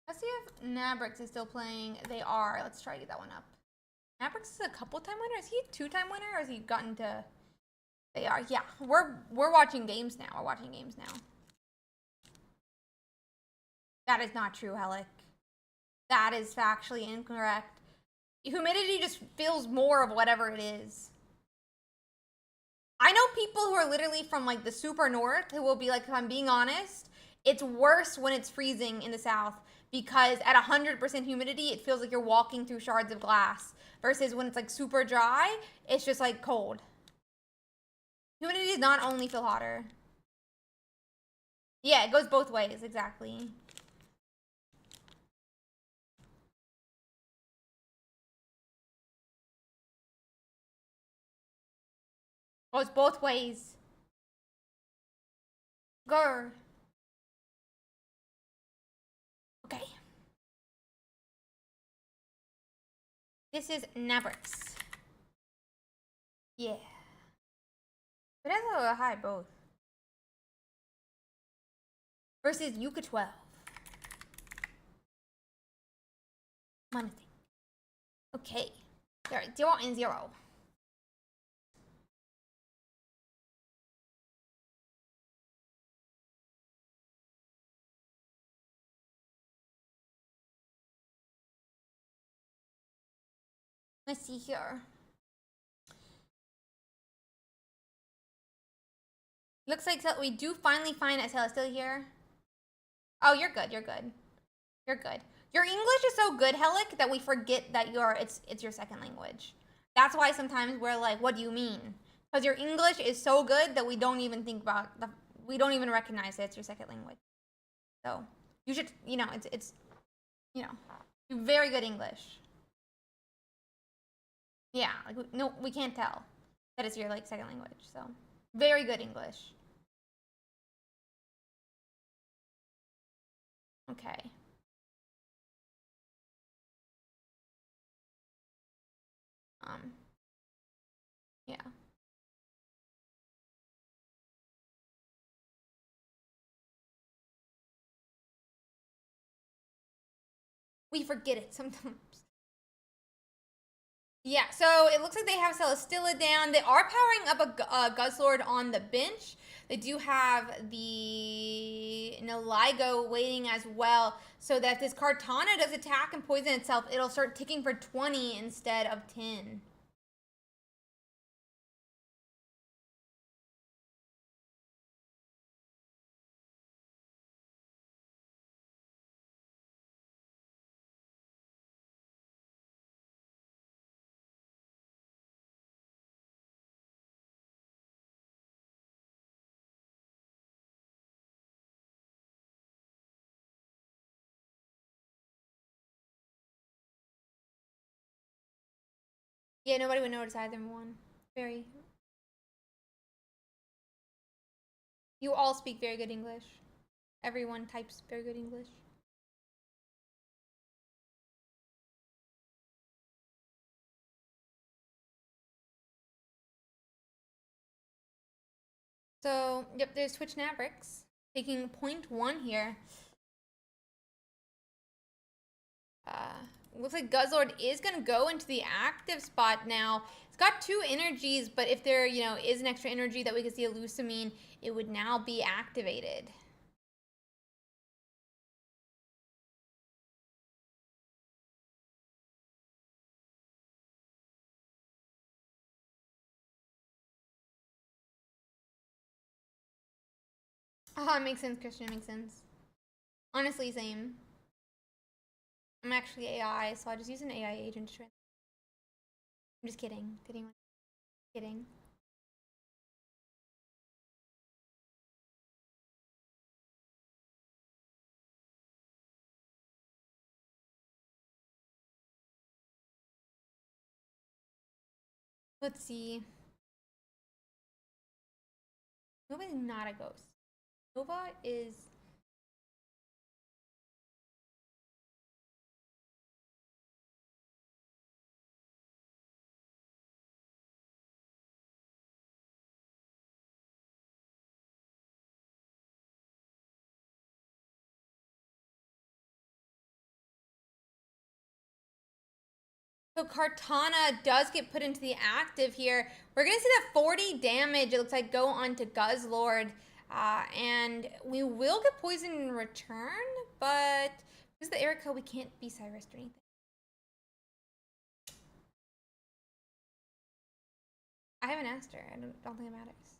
Let's see if Nabrix is still playing. They are. Let's try to get that one up. Nabrix is a couple time winner. Is he a 2-time winner, or has he gotten to? They are. Yeah, we're watching games now. We're watching games now. That is not true, Helic. That is factually incorrect. Humidity just feels more of whatever it is. I know people who are literally from like the super north who will be like, if I'm being honest, it's worse when it's freezing in the south because at 100% humidity, it feels like you're walking through shards of glass. Versus when it's like super dry, it's just like cold. Humidity does not only feel hotter. Yeah, it goes both ways, exactly. Oh, it's both ways. Grr. Okay. This is Navrix. Yeah. But that's a high both. Versus Yuka 12. Money. Okay. All right, 0 and 0. Let's see here. Looks like we do finally find Estella still here. Oh, you're good. You're good. You're good. Your English is so good, Helic, that we forget that it's your second language. That's why sometimes we're like, what do you mean? Because your English is so good that we don't even think about we don't even recognize that it's your second language. So you should, it's very good English. Yeah, like no, we can't tell that it's your like second language. So very good English. Okay. Yeah. We forget it sometimes. Yeah, so it looks like they have Celesteela down. They are powering up a Guzzlord on the bench. They do have the Naligo waiting as well, so that if this Kartana does attack and poison itself, it'll start ticking for 20 instead of 10. Yeah, nobody would notice either one. Very. You all speak very good English. Everyone types very good English. So, yep, there's Twitch Navrix taking 0.1 here. Looks like Guzzlord is going to go into the active spot now. It's got 2 energies, but if there, is an extra energy that we could see a Lusamine, it would now be activated. Ah, makes sense, Christian, makes sense. Honestly, same. I'm actually AI, so I just use an AI agent to train. I'm just kidding. Did anyone? Kidding. Let's see. Nova is not a ghost. Nova is. So Kartana does get put into the active here. We're going to see that 40 damage, it looks like, go on to Guzzlord. And we will get poisoned in return, but because of the Erica, we can't be Cyrus or anything. I haven't asked her. I don't think it matters.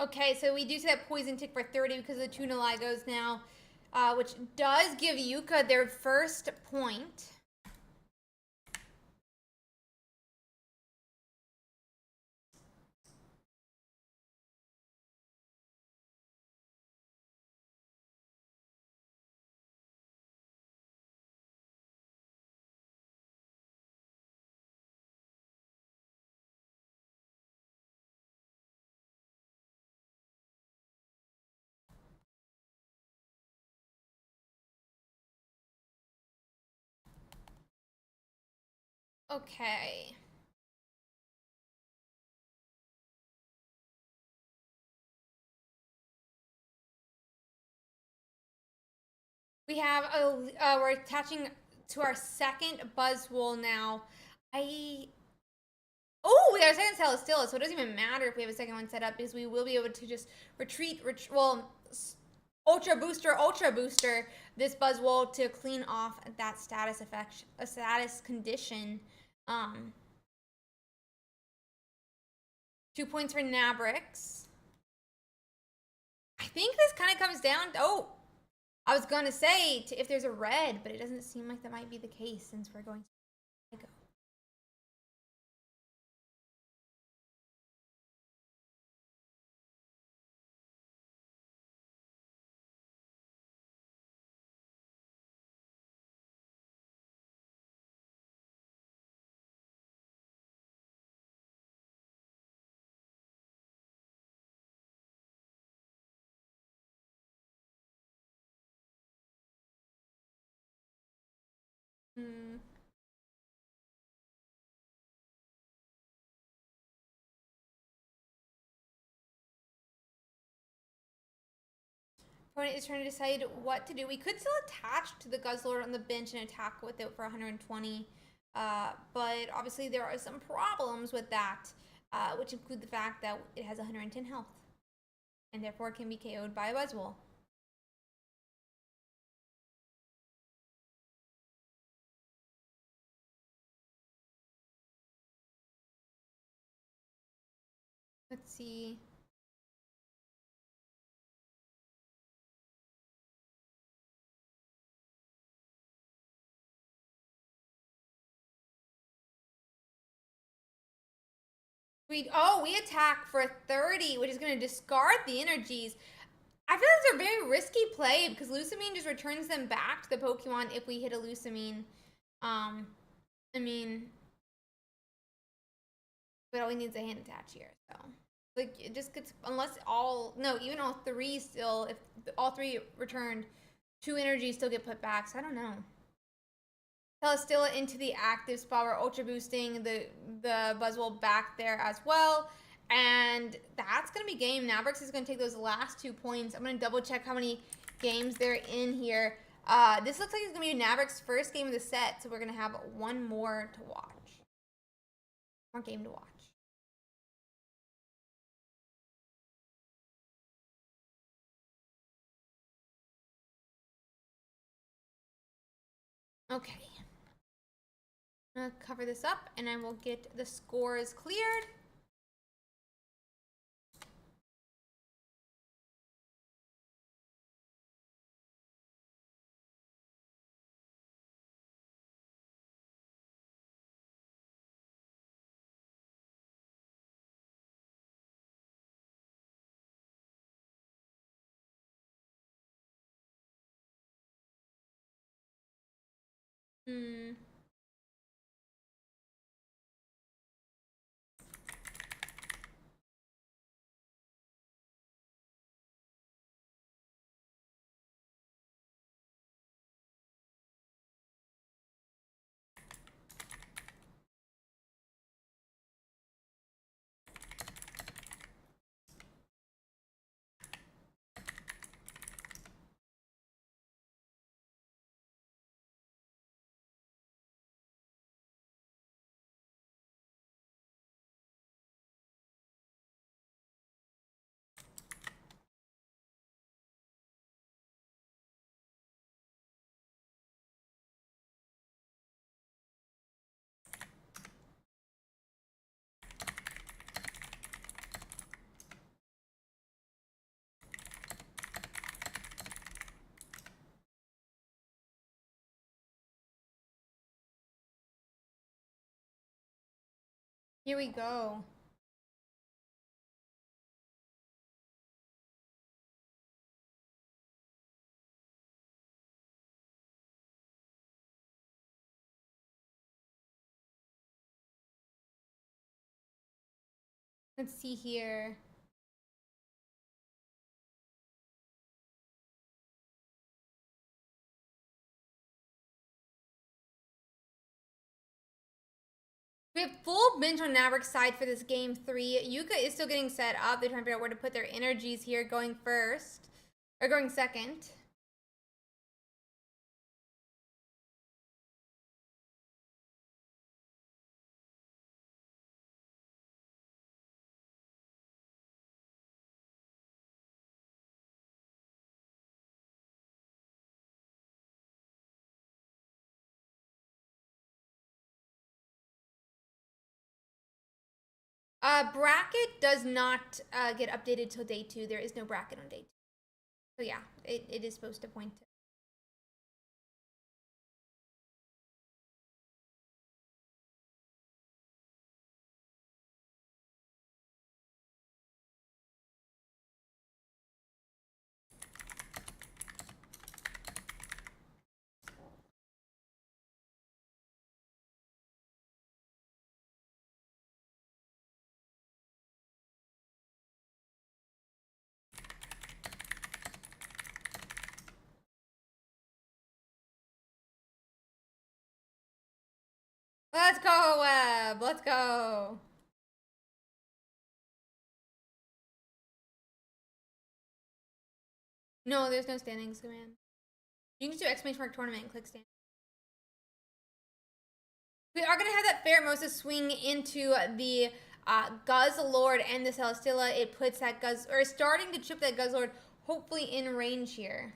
Okay, so we do see that poison tick for 30 because of the tuna Ligos now, which does give Yuka their first point. Okay. We have we're attaching to our second Buzzwole now. Oh, we got a second Celesteela, so it doesn't even matter if we have a second one set up because we will be able to just Ultra Booster this Buzzwole to clean off that status effect, a status condition. 2 points for Nabrix. I think this kind of comes down. I was gonna say if there's a red, but it doesn't seem like that might be the case since we're going to go. Opponent is trying to decide what to do. We could still attach to the Guzzlord on the bench and attack with it for 120. But obviously there are some problems with that, which include the fact that it has 110 health. And therefore can be KO'd by a Buzzwole. Let's see. We attack for 30, which is going to discard the energies. I feel like it's a very risky play because Lusamine just returns them back to the Pokemon if we hit a Lusamine. But all we need is a hand attach here, so. Like, it just gets, even all three still, if all three returned, 2 energies still get put back, so I don't know. Celesteela into the active spot. We're ultra boosting the Buzzwole back there as well. And that's going to be game. Nabrix is going to take those last 2 points. I'm going to double check how many games they're in here. This looks like it's going to be Nabrix's first game of the set, so we're going to have one more to watch. One game to watch. Okay. I'm going to cover this up and I will get the scores cleared. Here we go. Let's see here. We have full bench on Maverick's side for this game 3. Yuka is still getting set up. They're trying to figure out where to put their energies here, going first. Or going second. Bracket does not get updated till day 2. There is no bracket on day 2. So yeah, it is supposed to point to. Let's go, Web. Let's go. No, there's no standings command. You can just do exclamation mark tournament and click stand. We are going to have that Pheromosa swing into the Guzzlord and the Celesteela. It puts that or starting to chip that Guzzlord hopefully in range here.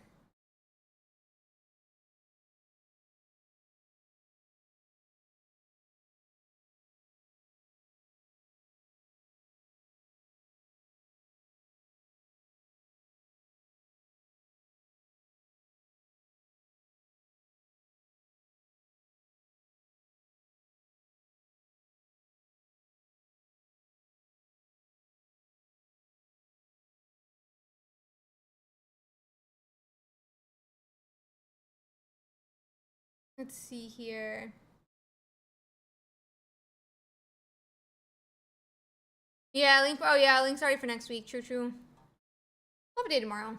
Let's see here. Yeah, Link. Oh yeah, Link's already for next week. True, true. We'll have a day tomorrow.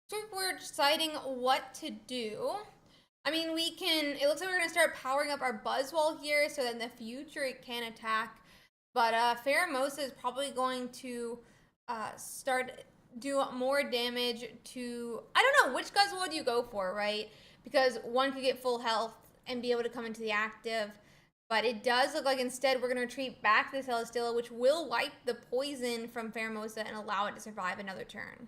So we're deciding what to do. I mean, we can. It looks like we're gonna start powering up our Buzzwole here, so that in the future it can attack. But Pheromosa is probably going to start do more damage to. I don't know which Guzzlord do you go for, right? Because one could get full health and be able to come into the active. But it does look like instead we're going to retreat back to the Celesteela, which will wipe the poison from Pheromosa and allow it to survive another turn.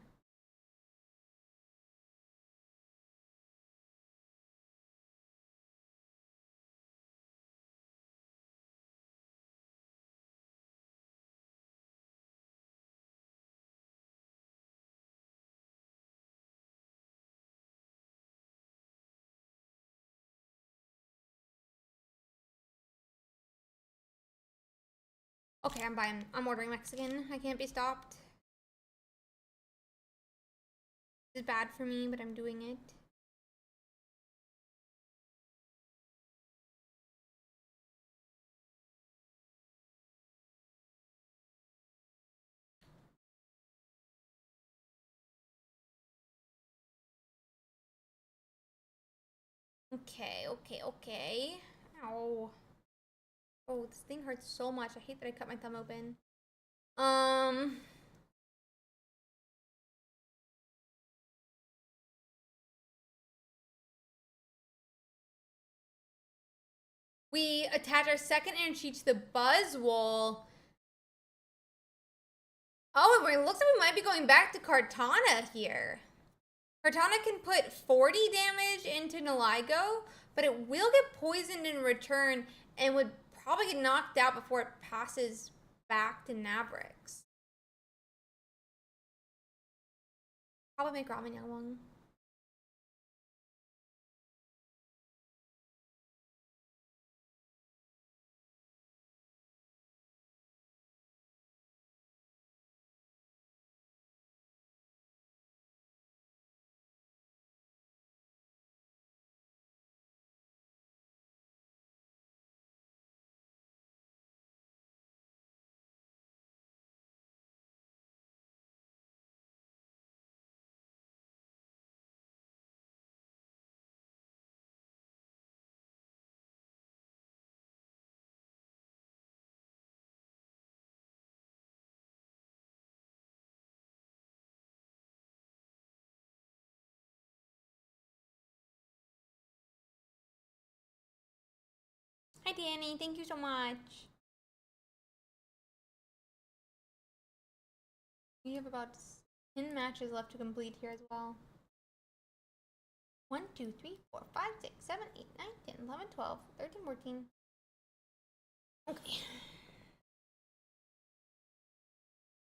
Okay, I'm ordering Mexican. I can't be stopped. This is bad for me, but I'm doing it. Okay, okay, okay. Ow. Oh, this thing hurts so much. I hate that I cut my thumb open. We attach our second energy to the Buzzwole. Oh, it looks like we might be going back to Kartana here. Kartana can put 40 damage into Naligo, but it will get poisoned in return and would probably get knocked out before it passes back to Nabrix. Probably make Ramen Yawang. Hi Danny, thank you so much. We have about 10 matches left to complete here as well. 1, 2, 3, 4, 5, 6, 7, 8, 9, 10, 11, 12, 13, 14. Okay.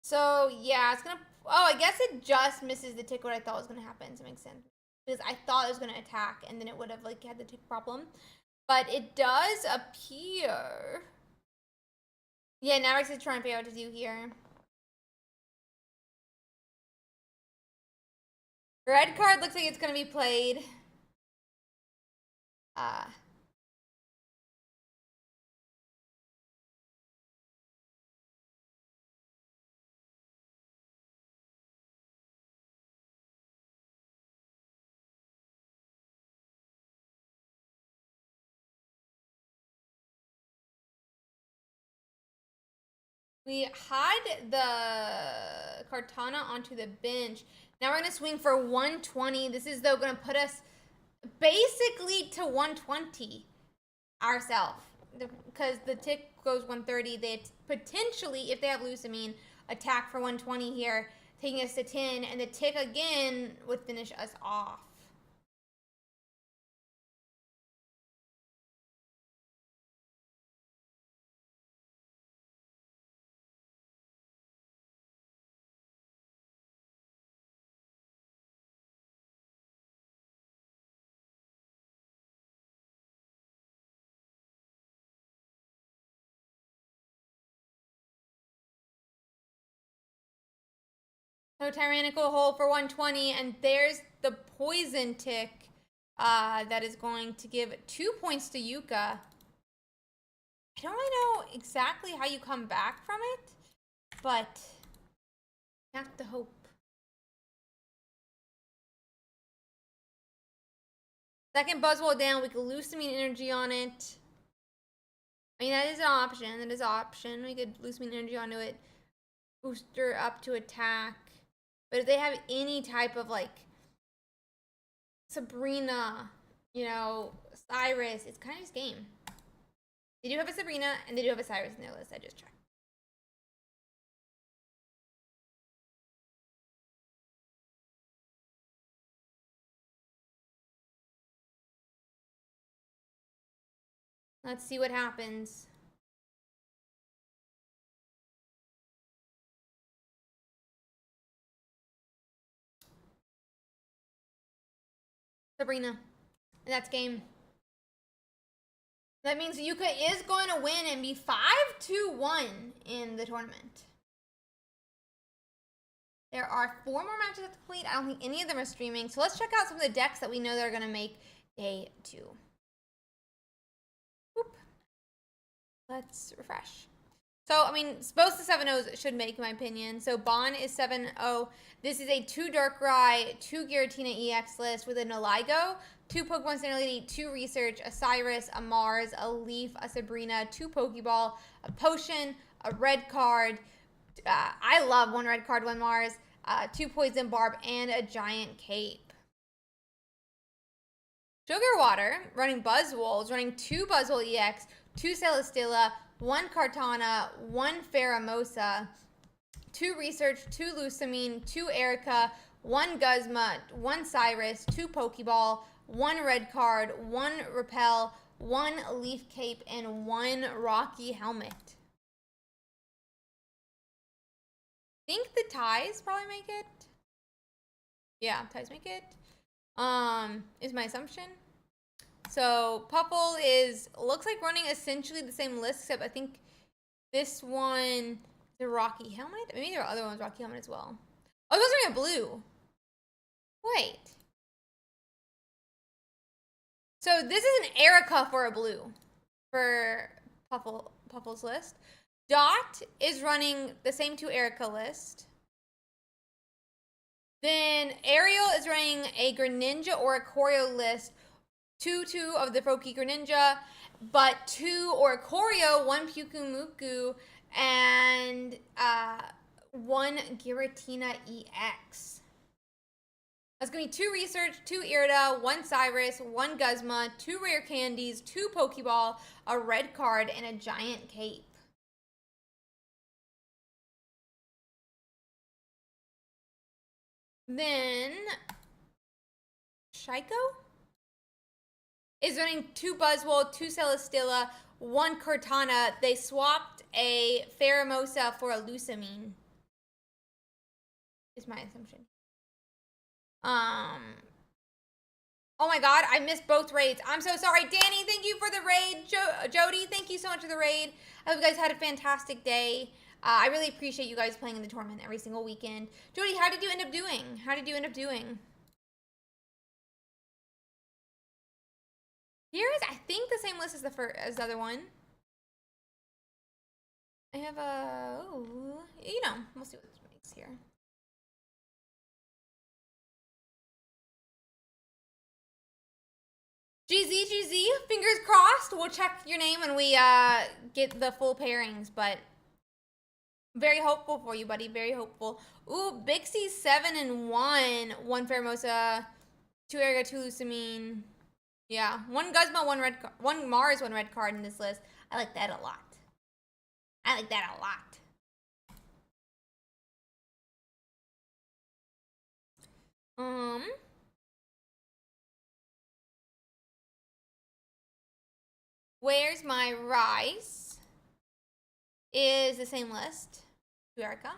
So yeah, it's gonna. Oh, I guess it just misses the tick what I thought was gonna happen. So it makes sense because I thought it was gonna attack and then it would have like had the tick problem, but it does appear. Yeah, Navrix is trying to figure out what to do here. Red card looks like it's gonna be played. We hide the Kartana onto the bench. Now we're going to swing for 120. This is, though, going to put us basically to 120 ourselves. Because the tick goes 130. They potentially, if they have Lusamine, attack for 120 here, taking us to 10. And the tick, again, would finish us off. So Tyrannical Hole for 120, and there's the Poison Tick that is going to give 2 points to Yuka. I don't really know exactly how you come back from it, but you have to hope. Second Buzzwole down, we could Lusamine Energy on it. I mean, that is an option. That is an option. We could Lusamine Energy onto it, booster up to attack. But if they have any type of, like, Sabrina, you know, Cyrus, it's kind of just game. They do have a Sabrina, and they do have a Cyrus in their list. I just checked. Let's see what happens. Sabrina. And that's game. That means Yuka is going to win and be 5-1 in the tournament. There are 4 more matches to complete. I don't think any of them are streaming. So let's check out some of the decks that we know that are going to make day 2. Boop. Let's refresh. So, I mean, both the 7-0s should make, in my opinion. So, Bon is 7-0. This is a 2 Darkrai, 2 Giratina EX list with a Noligo, 2 Pokemon Standard Lady, 2 Research, a Cyrus, a Mars, a Leaf, a Sabrina, 2 Pokeball, a Potion, a Red Card. I love 1 Red Card, 1 Mars, 2 Poison Barb, and a Giant Cape. Sugar Water, running Buzzwoles, running 2 Buzzwole EX, 2 Celesteela, 1 Kartana, 1 Pheromosa, 2 Research, 2 Lusamine, 2 Erica, 1 Guzma, 1 Cyrus, 2 Pokeball, 1 Red Card, 1 Repel, 1 leaf cape, and 1 rocky helmet. I think the ties probably make it. Yeah, ties make it. Is my assumption. So Puffle looks like running essentially the same list, except I think this one, the rocky helmet. Maybe there are other ones rocky helmet as well. Oh, those are in blue. Wait. So this is an Erica for a blue for Puffle's list. Dot is running the same 2 Erica list. Then Ariel is running a Greninja or a Choreo list. 2 of the Froakie Greninja, but 2 Oricorio, 1 Pyukumuku, and 1 Giratina EX. That's going to be 2 Research, 2 Irida, 1 Cyrus, 1 Guzma, 2 Rare Candies, 2 Pokeball, a red card, and a giant cape. Then Shaiko is running 2 Buzzwole, 2 Celesteela, 1 Cortana. They swapped a Pheromosa for a Lusamine. Is my assumption. Oh my god, I missed both raids. I'm so sorry. Danny, thank you for the raid. Jody, thank you so much for the raid. I hope you guys had a fantastic day. I really appreciate you guys playing in the tournament every single weekend. Jody, how did you end up doing? How did you end up doing? Here is, I think, the same list as the other one. I have a, you know, we'll see what this makes here. GZ, fingers crossed. We'll check your name when we get the full pairings, but very hopeful for you, buddy. Very hopeful. Ooh, Bixie's 7 and 1. 1 Pheromosa, 2 Erga, 2 Lusamine. Yeah, 1 Guzma, 1 Mars, 1 red card in this list. I like that a lot. I like that a lot. Where's My Rice is the same list. To Erica.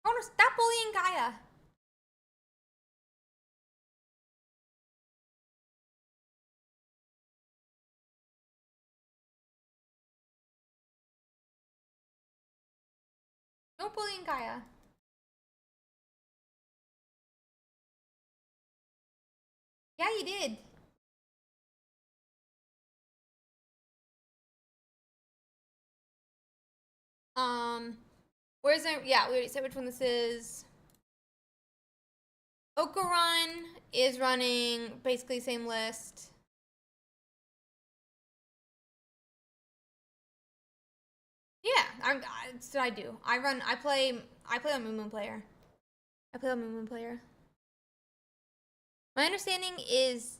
Oh no, stop bullying Gaia. No bullying Gaia. Yeah, you did. Where's it? Yeah, we already said which one this is. Okarun is running basically same list. Yeah, that's what I do. I play on Moon Player. I play on Moon Player. My understanding is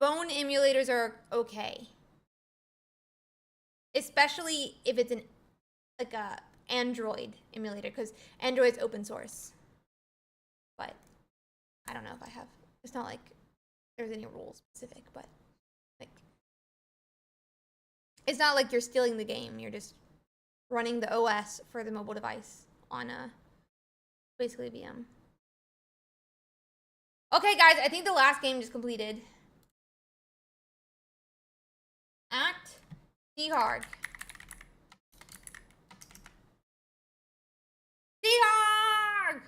phone emulators are okay. Especially if it's like a Android emulator, because Android's open source. But I don't know if I have. It's not like there's any rules specific, but like it's not like you're stealing the game. You're just running the OS for the mobile device on a basically VM. Okay, guys, I think the last game just completed. At D-Hard. D-Hard!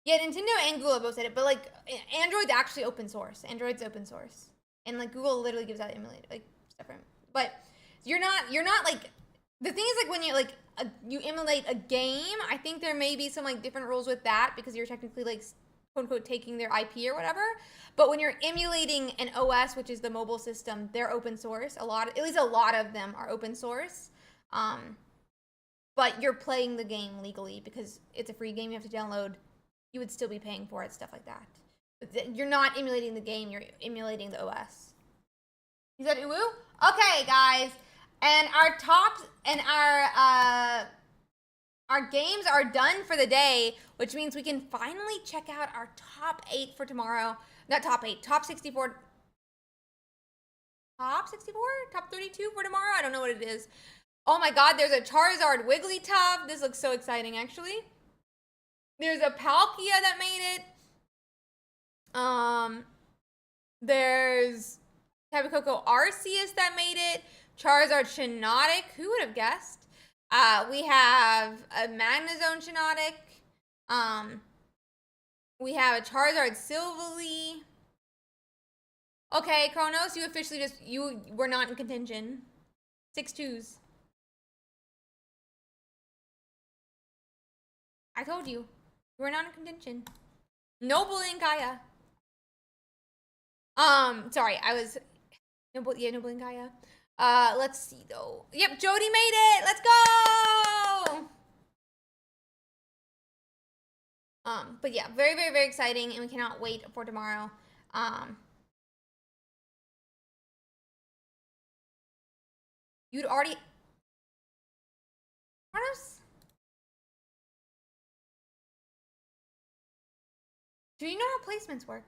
Yeah, Nintendo and Google both said it, but like Android's actually open source. Android's open source. And like Google literally gives out emulator, like separate. But you're not like, the thing is like when you like you emulate a game, I think there may be some like different rules with that because you're technically like quote unquote taking their IP or whatever. But when you're emulating an OS, which is the mobile system, they're open source. At least a lot of them are open source. But you're playing the game legally because it's a free game you have to download. You would still be paying for it, stuff like that. But you're not emulating the game, you're emulating the OS. You said uwu? Okay, guys. And our tops and our our games are done for the day, which means we can finally check out our top 8 for tomorrow. Not top 8, top 64. Top 64? Top 32 for tomorrow? I don't know what it is. Oh my god, there's a Charizard Wigglytuff. This looks so exciting, actually. There's a Palkia that made it. There's Tapu Koko Arceus that made it. Charizard Shiinotic. Who would have guessed? We have a Magnezone Shiinotic. We have a Charizard Silvally. Okay, Kronos, you officially you were not in contention. 6-2s. I told you. You were not in contention. No bullying Kaya. Sorry, I was... No bullying Kaya. Let's see, though. Yep, Jody made it! Let's go! But yeah, very, very, very exciting, and we cannot wait for tomorrow. You'd already... Kronos? Do you know how placements work?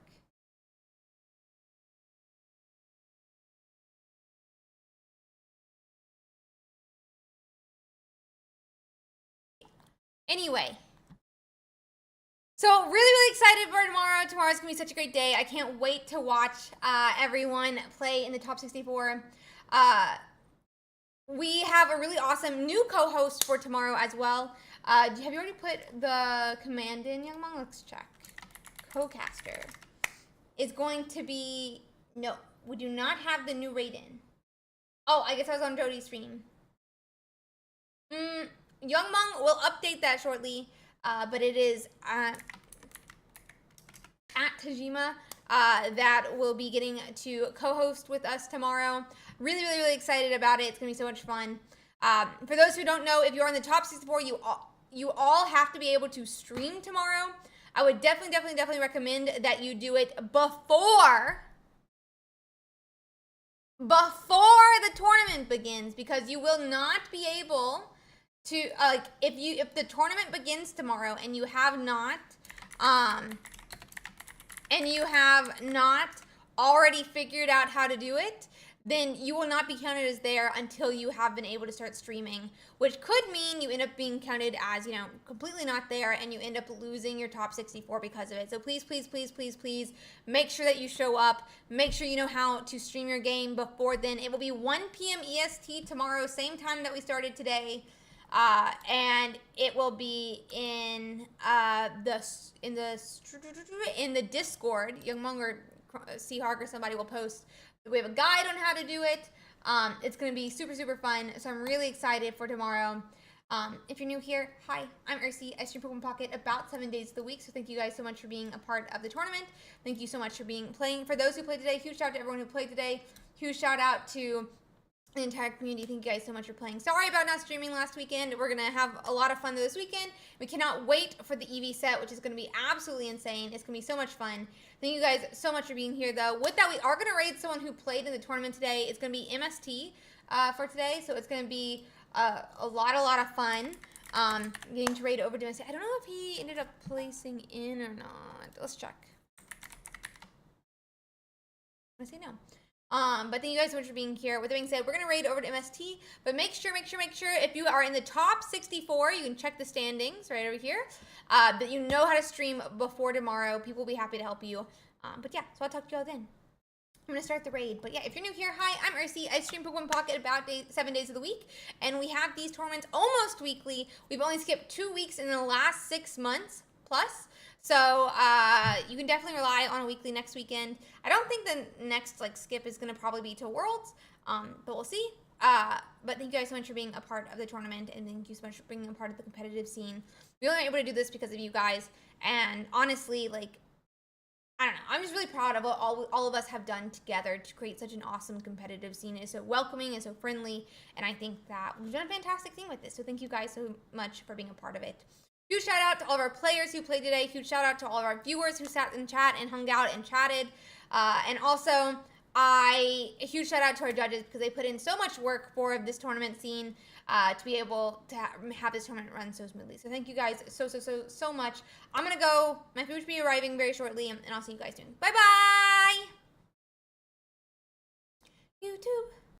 Anyway. So, really, really excited for tomorrow. Tomorrow's going to be such a great day. I can't wait to watch everyone play in the top 64. We have a really awesome new co-host for tomorrow as well. Have you already put the command in, Young Mong? Let's check. Co-caster is going to be... No, we do not have the new raid in. Oh, I guess I was on Jody's stream. Young Mong will update that shortly, but it is at Tajima that will be getting to co-host with us tomorrow. Really, really, really excited about it. It's going to be so much fun. For those who don't know, if you're on the top 64, you all have to be able to stream tomorrow. I would definitely recommend that you do it before the tournament begins, because you will not be able to, if the tournament begins tomorrow and you have not already figured out how to do it, then you will not be counted as there until you have been able to start streaming, which could mean you end up being counted as, you know, completely not there, and you end up losing your top 64 because of it. So please, please, please, please, please make sure that you show up. Make sure you know how to stream your game before then. It will be 1 p.m. EST tomorrow, same time that we started today. And it will be in the Discord. Young Mong or Seahawk or somebody will post. We have a guide on how to do it. It's going to be super, super fun. So I'm really excited for tomorrow. If you're new here, hi, I'm Ursi. I stream Pokemon Pocket about 7 days of the week. So thank you guys so much for being a part of the tournament. Thank you so much for playing. For those who played today, huge shout out to everyone who played today. Huge shout out to the entire community. Thank you guys so much for playing. Sorry about not streaming last weekend. We're going to have a lot of fun this weekend. We cannot wait for the EV set, which is going to be absolutely insane. It's going to be so much fun. Thank you guys so much for being here, though. With that, we are going to raid someone who played in the tournament today. It's going to be MST for today, so it's going to be a lot of fun getting to raid over to MST. I don't know if he ended up placing in or not. Let's check. I'm going to say no. But thank you guys so much for being here. With that being said, we're going to raid over to MST, but make sure if you are in the top 64, you can check the standings right over here, that you know how to stream before tomorrow. People will be happy to help you. But yeah, so I'll talk to y'all then. I'm going to start the raid. But yeah, if you're new here, hi, I'm Ursi. I stream Pokemon Pocket about 7 days of the week, and we have these tournaments almost weekly. We've only skipped 2 weeks in the last 6 months plus. So you can definitely rely on a weekly next weekend. I don't think the next skip is going to probably be to Worlds, but we'll see. But thank you guys so much for being a part of the tournament, and thank you so much for being a part of the competitive scene. We only were able to do this because of you guys, and honestly, I don't know. I'm just really proud of what all of us have done together to create such an awesome competitive scene. It's so welcoming and so friendly, and I think that we've done a fantastic thing with this. So thank you guys so much for being a part of it. Huge shout out to all of our players who played today. Huge shout out to all of our viewers who sat in chat and hung out and chatted. And also, a huge shout out to our judges because they put in so much work for this tournament scene. to be able to have this tournament run so smoothly. So thank you guys so much. I'm gonna go. My food should be arriving very shortly, and I'll see you guys soon. Bye bye.